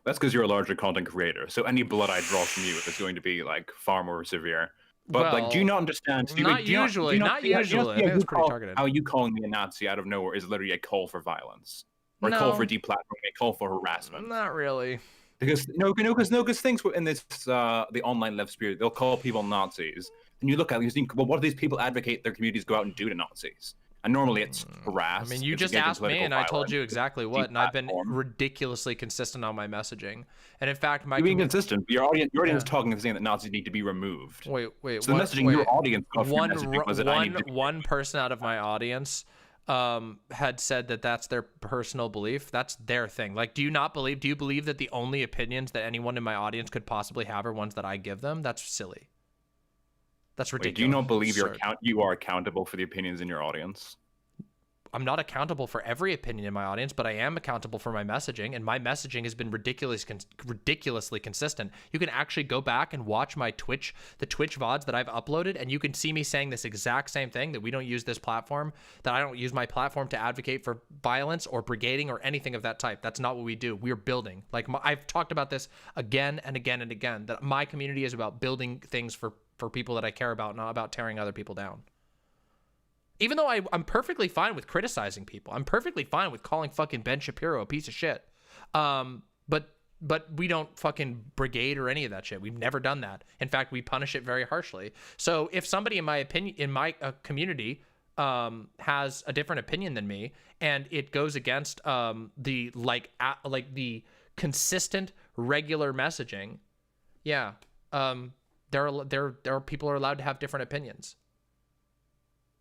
That's because you're a larger content creator, so any blood I draw from you is going to be like far more severe. But like, do you not understand? Not usually. Not usually. I think it's pretty targeted. How you calling me a Nazi out of nowhere is literally a call for violence, or a call for deplatforming, a call for harassment. Not really. Because because things in this the online left sphere, they'll call people Nazis, and you look at it, you think, well, what do these people advocate their communities go out and do to Nazis? And normally it's harass. I mean, you just asked me, and I told you exactly what, and I've been ridiculously consistent on my messaging. And in fact, my being consistent, your audience is talking and saying that Nazis need to be removed. Wait. So the messaging your audience got one person out of my audience had said that that's their personal belief. That's their thing. Like, do you believe that the only opinions that anyone in my audience could possibly have are ones that I give them? That's silly. That's ridiculous. Do you not believe you are accountable for the opinions in your audience? I'm not accountable for every opinion in my audience, but I am accountable for my messaging, and my messaging has been ridiculously consistent. You can actually go back and watch the Twitch VODs that I've uploaded, and you can see me saying this exact same thing, that we don't use this platform, that I don't use my platform to advocate for violence or brigading or anything of that type. That's not what we do. We're building. Like, I've talked about this again and again and again, that my community is about building things for people that I care about, not about tearing other people down. Even though I'm perfectly fine with criticizing people. I'm perfectly fine with calling fucking Ben Shapiro a piece of shit. But we don't fucking brigade or any of that shit. We've never done that. In fact, we punish it very harshly. So if somebody in my community has a different opinion than me, and it goes against the consistent regular messaging, yeah, there are people are allowed to have different opinions.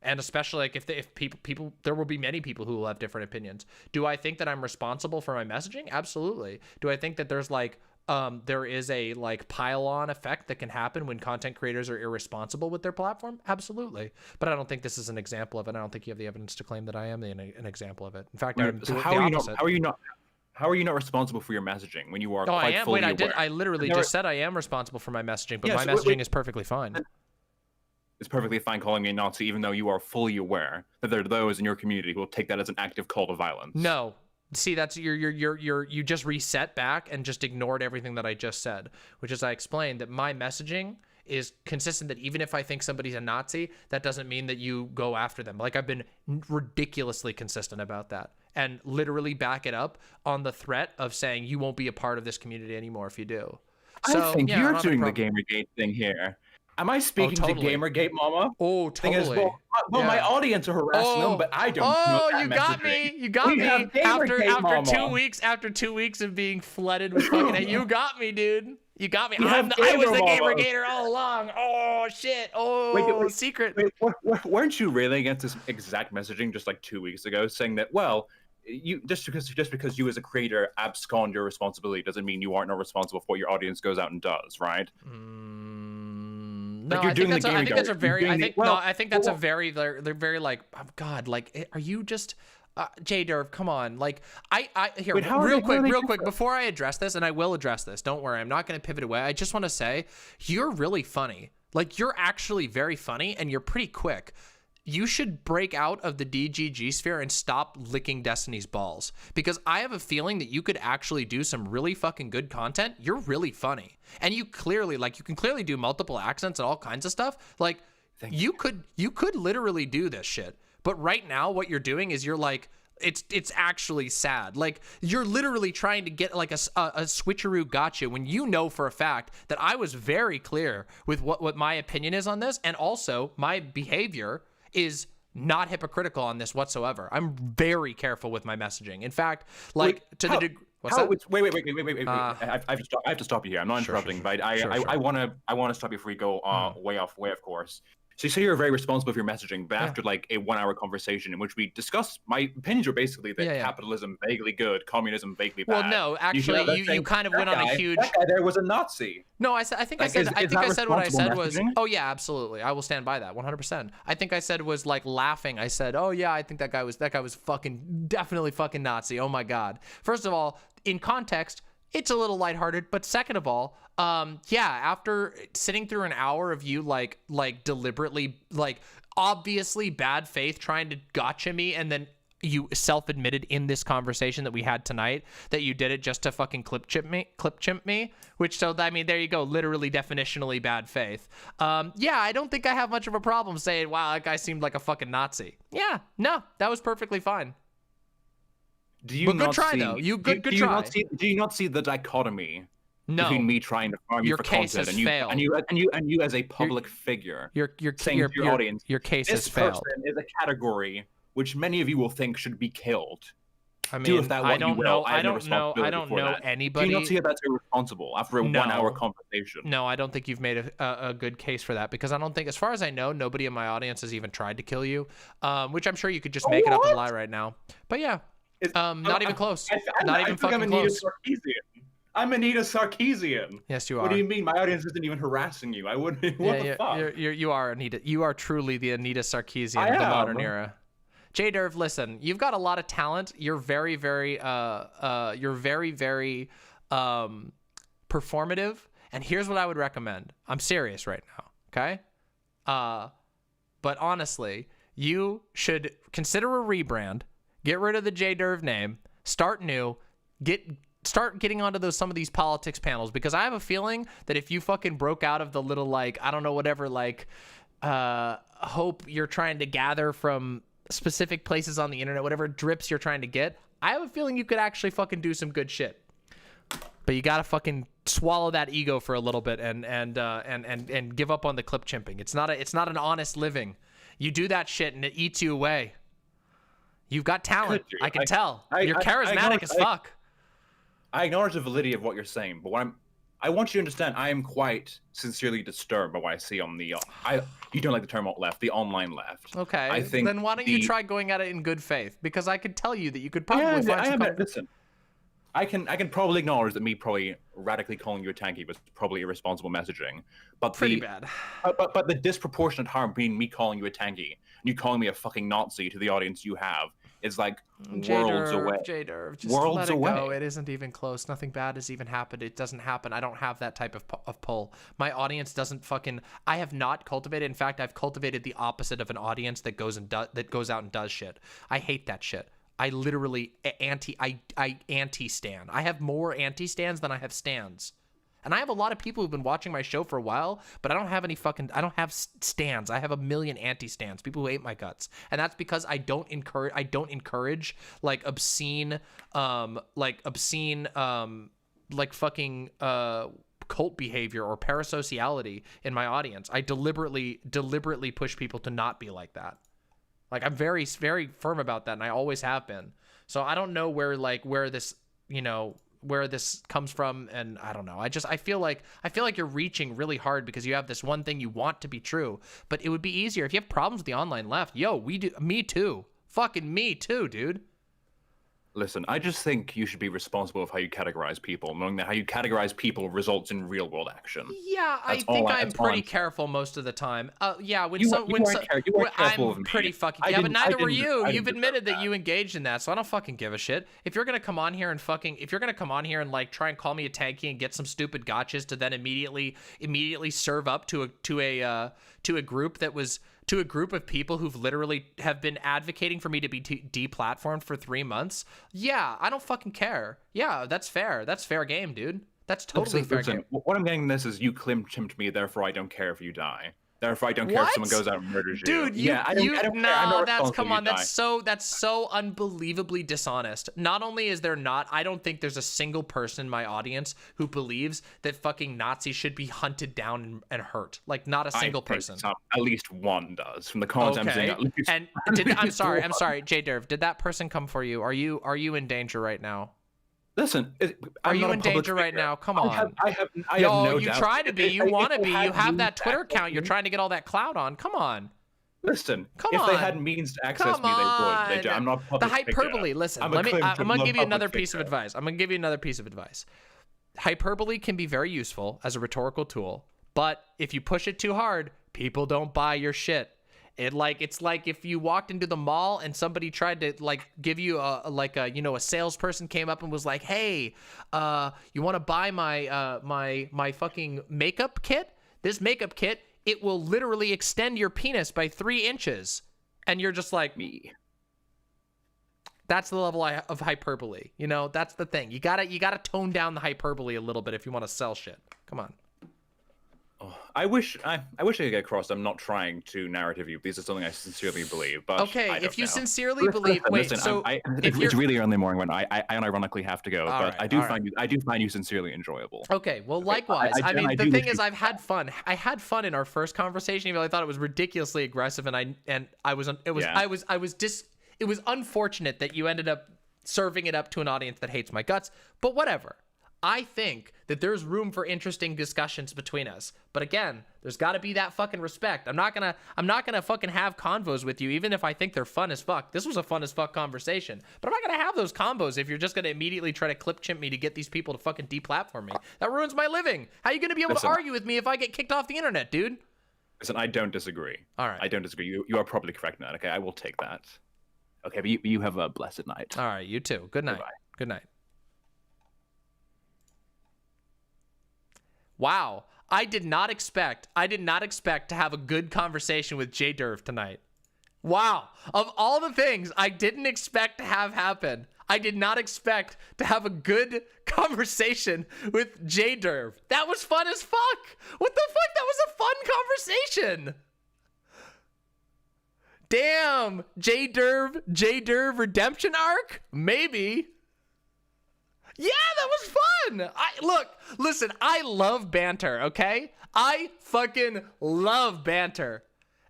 And especially like if people, there will be many people who will have different opinions. Do I think that I'm responsible for my messaging? Absolutely. Do I think that there's there is a pile-on effect that can happen when content creators are irresponsible with their platform? Absolutely. But I don't think this is an example of it. I don't think you have the evidence to claim that I am an example of it. In fact, I'm the opposite. How are you not responsible for your messaging when you are quite I am. fully Wait, aware? I literally just said I am responsible for my messaging, but my messaging is perfectly fine. It's perfectly fine calling me a Nazi, even though you are fully aware that there are those in your community who will take that as an active call to violence. No. See, that's you just reset back and just ignored everything that I just said, which is I explained that my messaging is consistent, that even if I think somebody's a Nazi, that doesn't mean that you go after them. Like, I've been ridiculously consistent about that, and literally back it up on the threat of saying you won't be a part of this community anymore if you do. So, I think you're doing the Gamergate thing here. Am I speaking to Gamergate, Mama? Oh, totally. My audience are harassing them, but I don't. know that you got me. You got me. After 2 weeks of being flooded with fucking, you got me, dude. You got me. I was the Gamergator all along. Oh shit. Oh, wait, secret. Weren't you really against this exact messaging just like 2 weeks ago, saying that, well, you just because you as a creator abscond your responsibility doesn't mean you aren't responsible for what your audience goes out and does, right? No, I think that's a very, they're very like, oh God, like, are you just, J-Derv, come on. Like, real quick, before I address this, and I will address this, don't worry, I'm not going to pivot away. I just want to say, you're really funny. Like, you're actually very funny, and you're pretty quick. You should break out of the DGG sphere and stop licking Destiny's balls, because I have a feeling that you could actually do some really fucking good content. You're really funny, and you can clearly do multiple accents and all kinds of stuff. Like, you could literally do this shit. But right now, what you're doing is you're like, it's actually sad. Like, you're literally trying to get like a switcheroo gotcha when you know for a fact that I was very clear with what my opinion is on this, and also my behavior is not hypocritical on this whatsoever. I'm very careful with my messaging. In fact, like, to the degree. Wait. I have to stop you here. I'm not interrupting, but I want to stop you before you go way off, of course. So you say you're very responsible for your messaging, but after like a 1 hour conversation in which we discussed, my opinions are basically that capitalism vaguely good, communism vaguely bad. Well, no, actually, you kind of went on a huge. That guy there was a Nazi. No, I think I said what I said was. Oh yeah, absolutely. I will stand by that 100%. I think I said was like laughing. I said, oh yeah, I think that guy was fucking definitely fucking Nazi. Oh my god. First of all, in context, it's a little lighthearted, but second of all, yeah, after sitting through an hour of you like deliberately, like obviously bad faith trying to gotcha me, and then you self-admitted in this conversation that we had tonight that you did it just to fucking clip chimp me, which, so I mean, there you go, literally definitionally bad faith. Yeah, I don't think I have much of a problem saying, wow, that guy seemed like a fucking Nazi. Yeah, no, that was perfectly fine. Do you but not good try see, though. You good do you try. Do you not see the dichotomy between me trying to farm you Your for case content has and you as a public figure saying to your audience, your case this has failed. person is a category which many of you will think should be killed. I mean, do with that what I don't you know. will. I don't know. I responsibility don't for know that. anybody. Do you not see that that's irresponsible after a 1 hour conversation? No, I don't think you've made a good case for that, because I don't think, as far as I know, nobody in my audience has even tried to kill you, which I'm sure you could just make it up and lie right now. But yeah, not even close. Not even fucking close. I'm Anita Sarkeesian. Yes, you are. What do you mean? My audience isn't even harassing you. I wouldn't. What the fuck? You are Anita. You are truly the Anita Sarkeesian of the modern era. J-Derv, listen, you've got a lot of talent. You're very, very, performative. And here's what I would recommend. I'm serious right now, okay? But honestly, you should consider a rebrand. Get rid of the J-Derv name. Start new. Start getting onto some of these politics panels, because I have a feeling that if you fucking broke out of the little, like, I don't know, whatever, like, hope you're trying to gather from specific places on the internet, whatever drips you're trying to get, I have a feeling you could actually fucking do some good shit. But you gotta fucking swallow that ego for a little bit and give up on the clip chimping. It's not an honest living. You do that shit and it eats you away. You've got talent. I can tell. You're charismatic as fuck. I acknowledge the validity of what you're saying, but I want you to understand, I am quite sincerely disturbed by what I see on the you don't like the term left, the online left. Okay. I think then why don't you try going at it in good faith? Because I could tell you that you could probably find some. Listen, I can probably acknowledge that me probably radically calling you a tanky was probably irresponsible messaging, but pretty bad. But the disproportionate harm being me calling you a tanky and you calling me a fucking Nazi to the audience you have is like worlds away. J-Derv, just worlds let it away. go. It isn't even close. Nothing bad has even happened. It doesn't happen. I don't have that type of pull. My audience doesn't fucking. I have not cultivated. In fact, I've cultivated the opposite of an audience that goes out and does shit. I hate that shit. I literally anti-stan. I have more anti-stans than I have stans. And I have a lot of people who've been watching my show for a while, but I don't have stans. I have a million anti-stans, people who hate my guts. And that's because I don't encourage like obscene fucking cult behavior or parasociality in my audience. I deliberately push people to not be like that. Like, I'm very, very firm about that, and I always have been. So I don't know where this comes from, and I don't know. I feel like you're reaching really hard because you have this one thing you want to be true, but it would be easier if you have problems with the online left. Yo, me too. Fucking me too, dude. Listen, I just think you should be responsible of how you categorize people, knowing that how you categorize people results in real world action. Yeah, I think I'm pretty careful most of the time. Yeah, I'm pretty fucking. Yeah, but neither were you. You've admitted that you engaged in that, so I don't fucking give a shit. If you're gonna come on here and like try and call me a tanky and get some stupid gotchas to then immediately serve up to a group that was. To a group of people who've literally have been advocating for me to be deplatformed for 3 months. Yeah, I don't fucking care. Yeah, that's fair. That's fair game, dude. That's totally fair game. What I'm getting from this is you chimped me, therefore I don't care if you die. Therefore I don't care if someone goes out and murders you. Dude, I don't care. That's so unbelievably dishonest. Not only is there not, I don't think there's a single person in my audience who believes that fucking Nazis should be hunted down and hurt. Like, not a single person. At least one does from the comments I'm seeing. And I'm sorry, J-Derv, did that person come for you? Are you in danger right now? Listen, Are I'm you not a in public danger right figure. now? Come on. I have Yo, no you doubt. try to be. You If want to they be. You had have that means to Twitter access account. You're me- trying to get all that clout on. Come on. Listen, Come if on. they had means to access Come me, they would. on. They do. I'm not a The public hyperbole. figure. Listen, I'm I'm gonna public give you another figure. piece of advice. I'm gonna give you another piece of advice. Hyperbole can be very useful as a rhetorical tool, but if you push it too hard, people don't buy your shit. It's like if you walked into the mall and somebody tried to give you a salesperson came up and was like, hey, you want to buy my fucking makeup kit? This makeup kit, it will literally extend your penis by 3 inches. And you're just like, me. That's the level of hyperbole. You know, that's the thing. You gotta tone down the hyperbole a little bit if you want to sell shit. Come on. Oh, I wish I could get across. I'm not trying to narrative you. This is something I sincerely believe. But okay, I don't if you know. sincerely believe, wait. Listen, So it's really early morning when I unironically have to go. All But right, I do find you sincerely enjoyable. Okay, well, likewise. I mean, the do thing wish is, you- I had fun in our first conversation. Even though I thought it was ridiculously aggressive, it was unfortunate that you ended up serving it up to an audience that hates my guts. But whatever. I think that there's room for interesting discussions between us. But again, there's got to be that fucking respect. I'm not gonna fucking have convos with you, even if I think they're fun as fuck. This was a fun as fuck conversation, but I'm not gonna have those combos if you're just gonna immediately try to clip chimp me to get these people to fucking deplatform me. That ruins my living. How are you gonna be able to argue with me if I get kicked off the internet, dude? Listen, I don't disagree. All right. I don't disagree. You are probably correct in that. Okay, I will take that. Okay, but you have a blessed night. All right, you too. Good night. Goodbye. Good night. Wow, I did not expect to have a good conversation with J Derv tonight. Wow, of all the things I didn't expect to have happen, I did not expect to have a good conversation with J Derv. That was fun as fuck. What the fuck? That was a fun conversation. Damn, J Derv redemption arc? Maybe. Yeah, that was fun. Listen, I love banter, okay? I fucking love banter.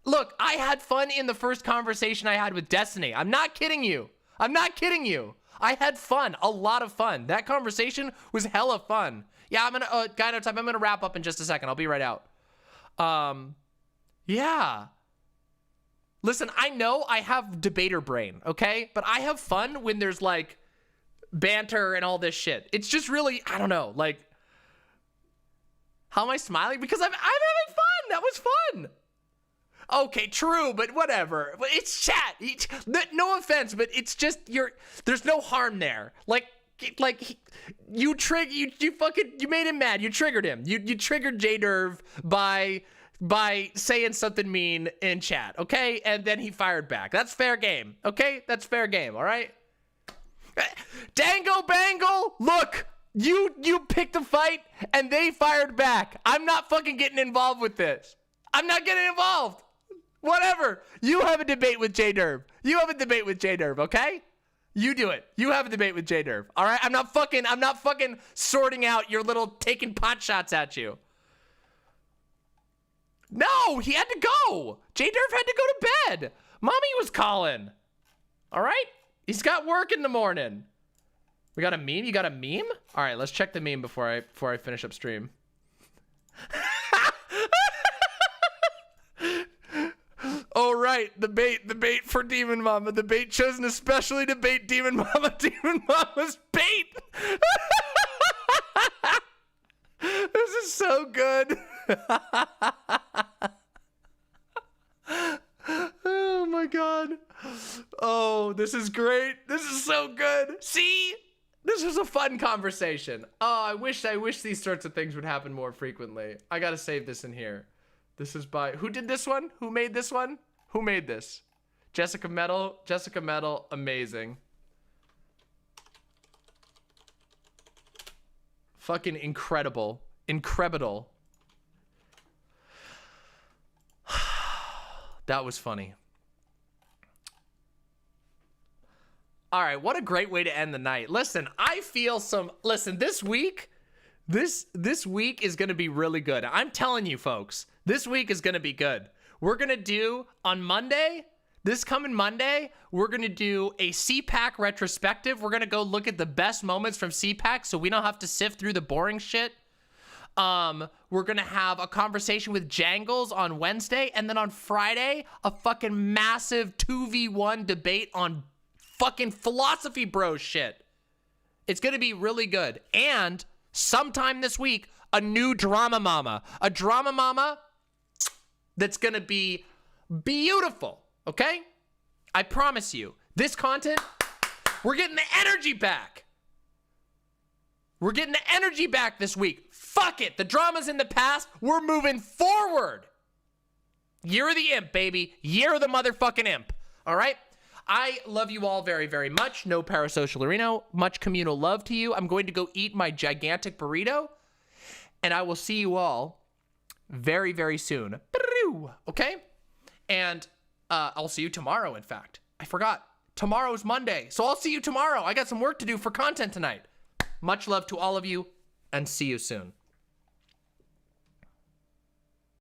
Look, I had fun in the first conversation I had with Destiny. I'm not kidding you. I had fun, a lot of fun. That conversation was hella fun. Yeah, I'm gonna wrap up in just a second. I'll be right out. Yeah. Listen, I know I have debater brain, okay? But I have fun when there's like banter and all this shit. It's just really, I don't know, like, how am I smiling? Because I'm having fun. That was fun. Okay, true, but whatever. It's chat. No offense, but it's just there's no harm there. You made him mad. You triggered him. You triggered J-Derv by saying something mean in chat, okay? And then he fired back. That's fair game, okay? That's fair game, all right? Dango Bangle, look, you picked a fight and they fired back. I'm not fucking getting involved with this. I'm not getting involved. Whatever. You have a debate with J-Derv. Okay? You do it. You have a debate with J-Derv. All right? I'm not fucking sorting out your little taking pot shots at you. No, he had to go. J-Derv had to go to bed. Mommy was calling. All right? He's got work in the morning. We got a meme? You got a meme? All right, let's check the meme before I finish up stream. Oh, right. The bait for Demon Mama. The bait chosen especially to bait Demon Mama. Demon Mama's bait. This is so good. Oh my god. Oh, this is great. This is so good. See? This was a fun conversation. Oh, I wish these sorts of things would happen more frequently. I gotta save this in here. This is by, who did this one? Who made this one? Who made this? Jessica Metal, amazing. Fucking incredible. Incredible. That was funny. All right, what a great way to end the night. Listen, this week is going to be really good. I'm telling you folks, this week is going to be good. We're going to do on Monday, This coming Monday, we're going to do a CPAC retrospective. We're going to go look at the best moments from CPAC so we don't have to sift through the boring shit. We're going to have a conversation with Jangles on Wednesday. And then on Friday, a fucking massive 2v1 debate on fucking philosophy bro shit. It's going to be really good. And sometime this week, a new drama mama. A drama mama that's going to be beautiful. Okay? I promise you. This content, we're getting the energy back. We're getting the energy back this week. Fuck it. The drama's in the past. We're moving forward. Year of the Imp, baby. Year of the motherfucking Imp. All right? I love you all very, very much. No parasocial Reno. Much communal love to you. I'm going to go eat my gigantic burrito. And I will see you all very, very soon. Okay? And I'll see you tomorrow, in fact. I forgot. Tomorrow's Monday. So I'll see you tomorrow. I got some work to do for content tonight. Much love to all of you, and see you soon.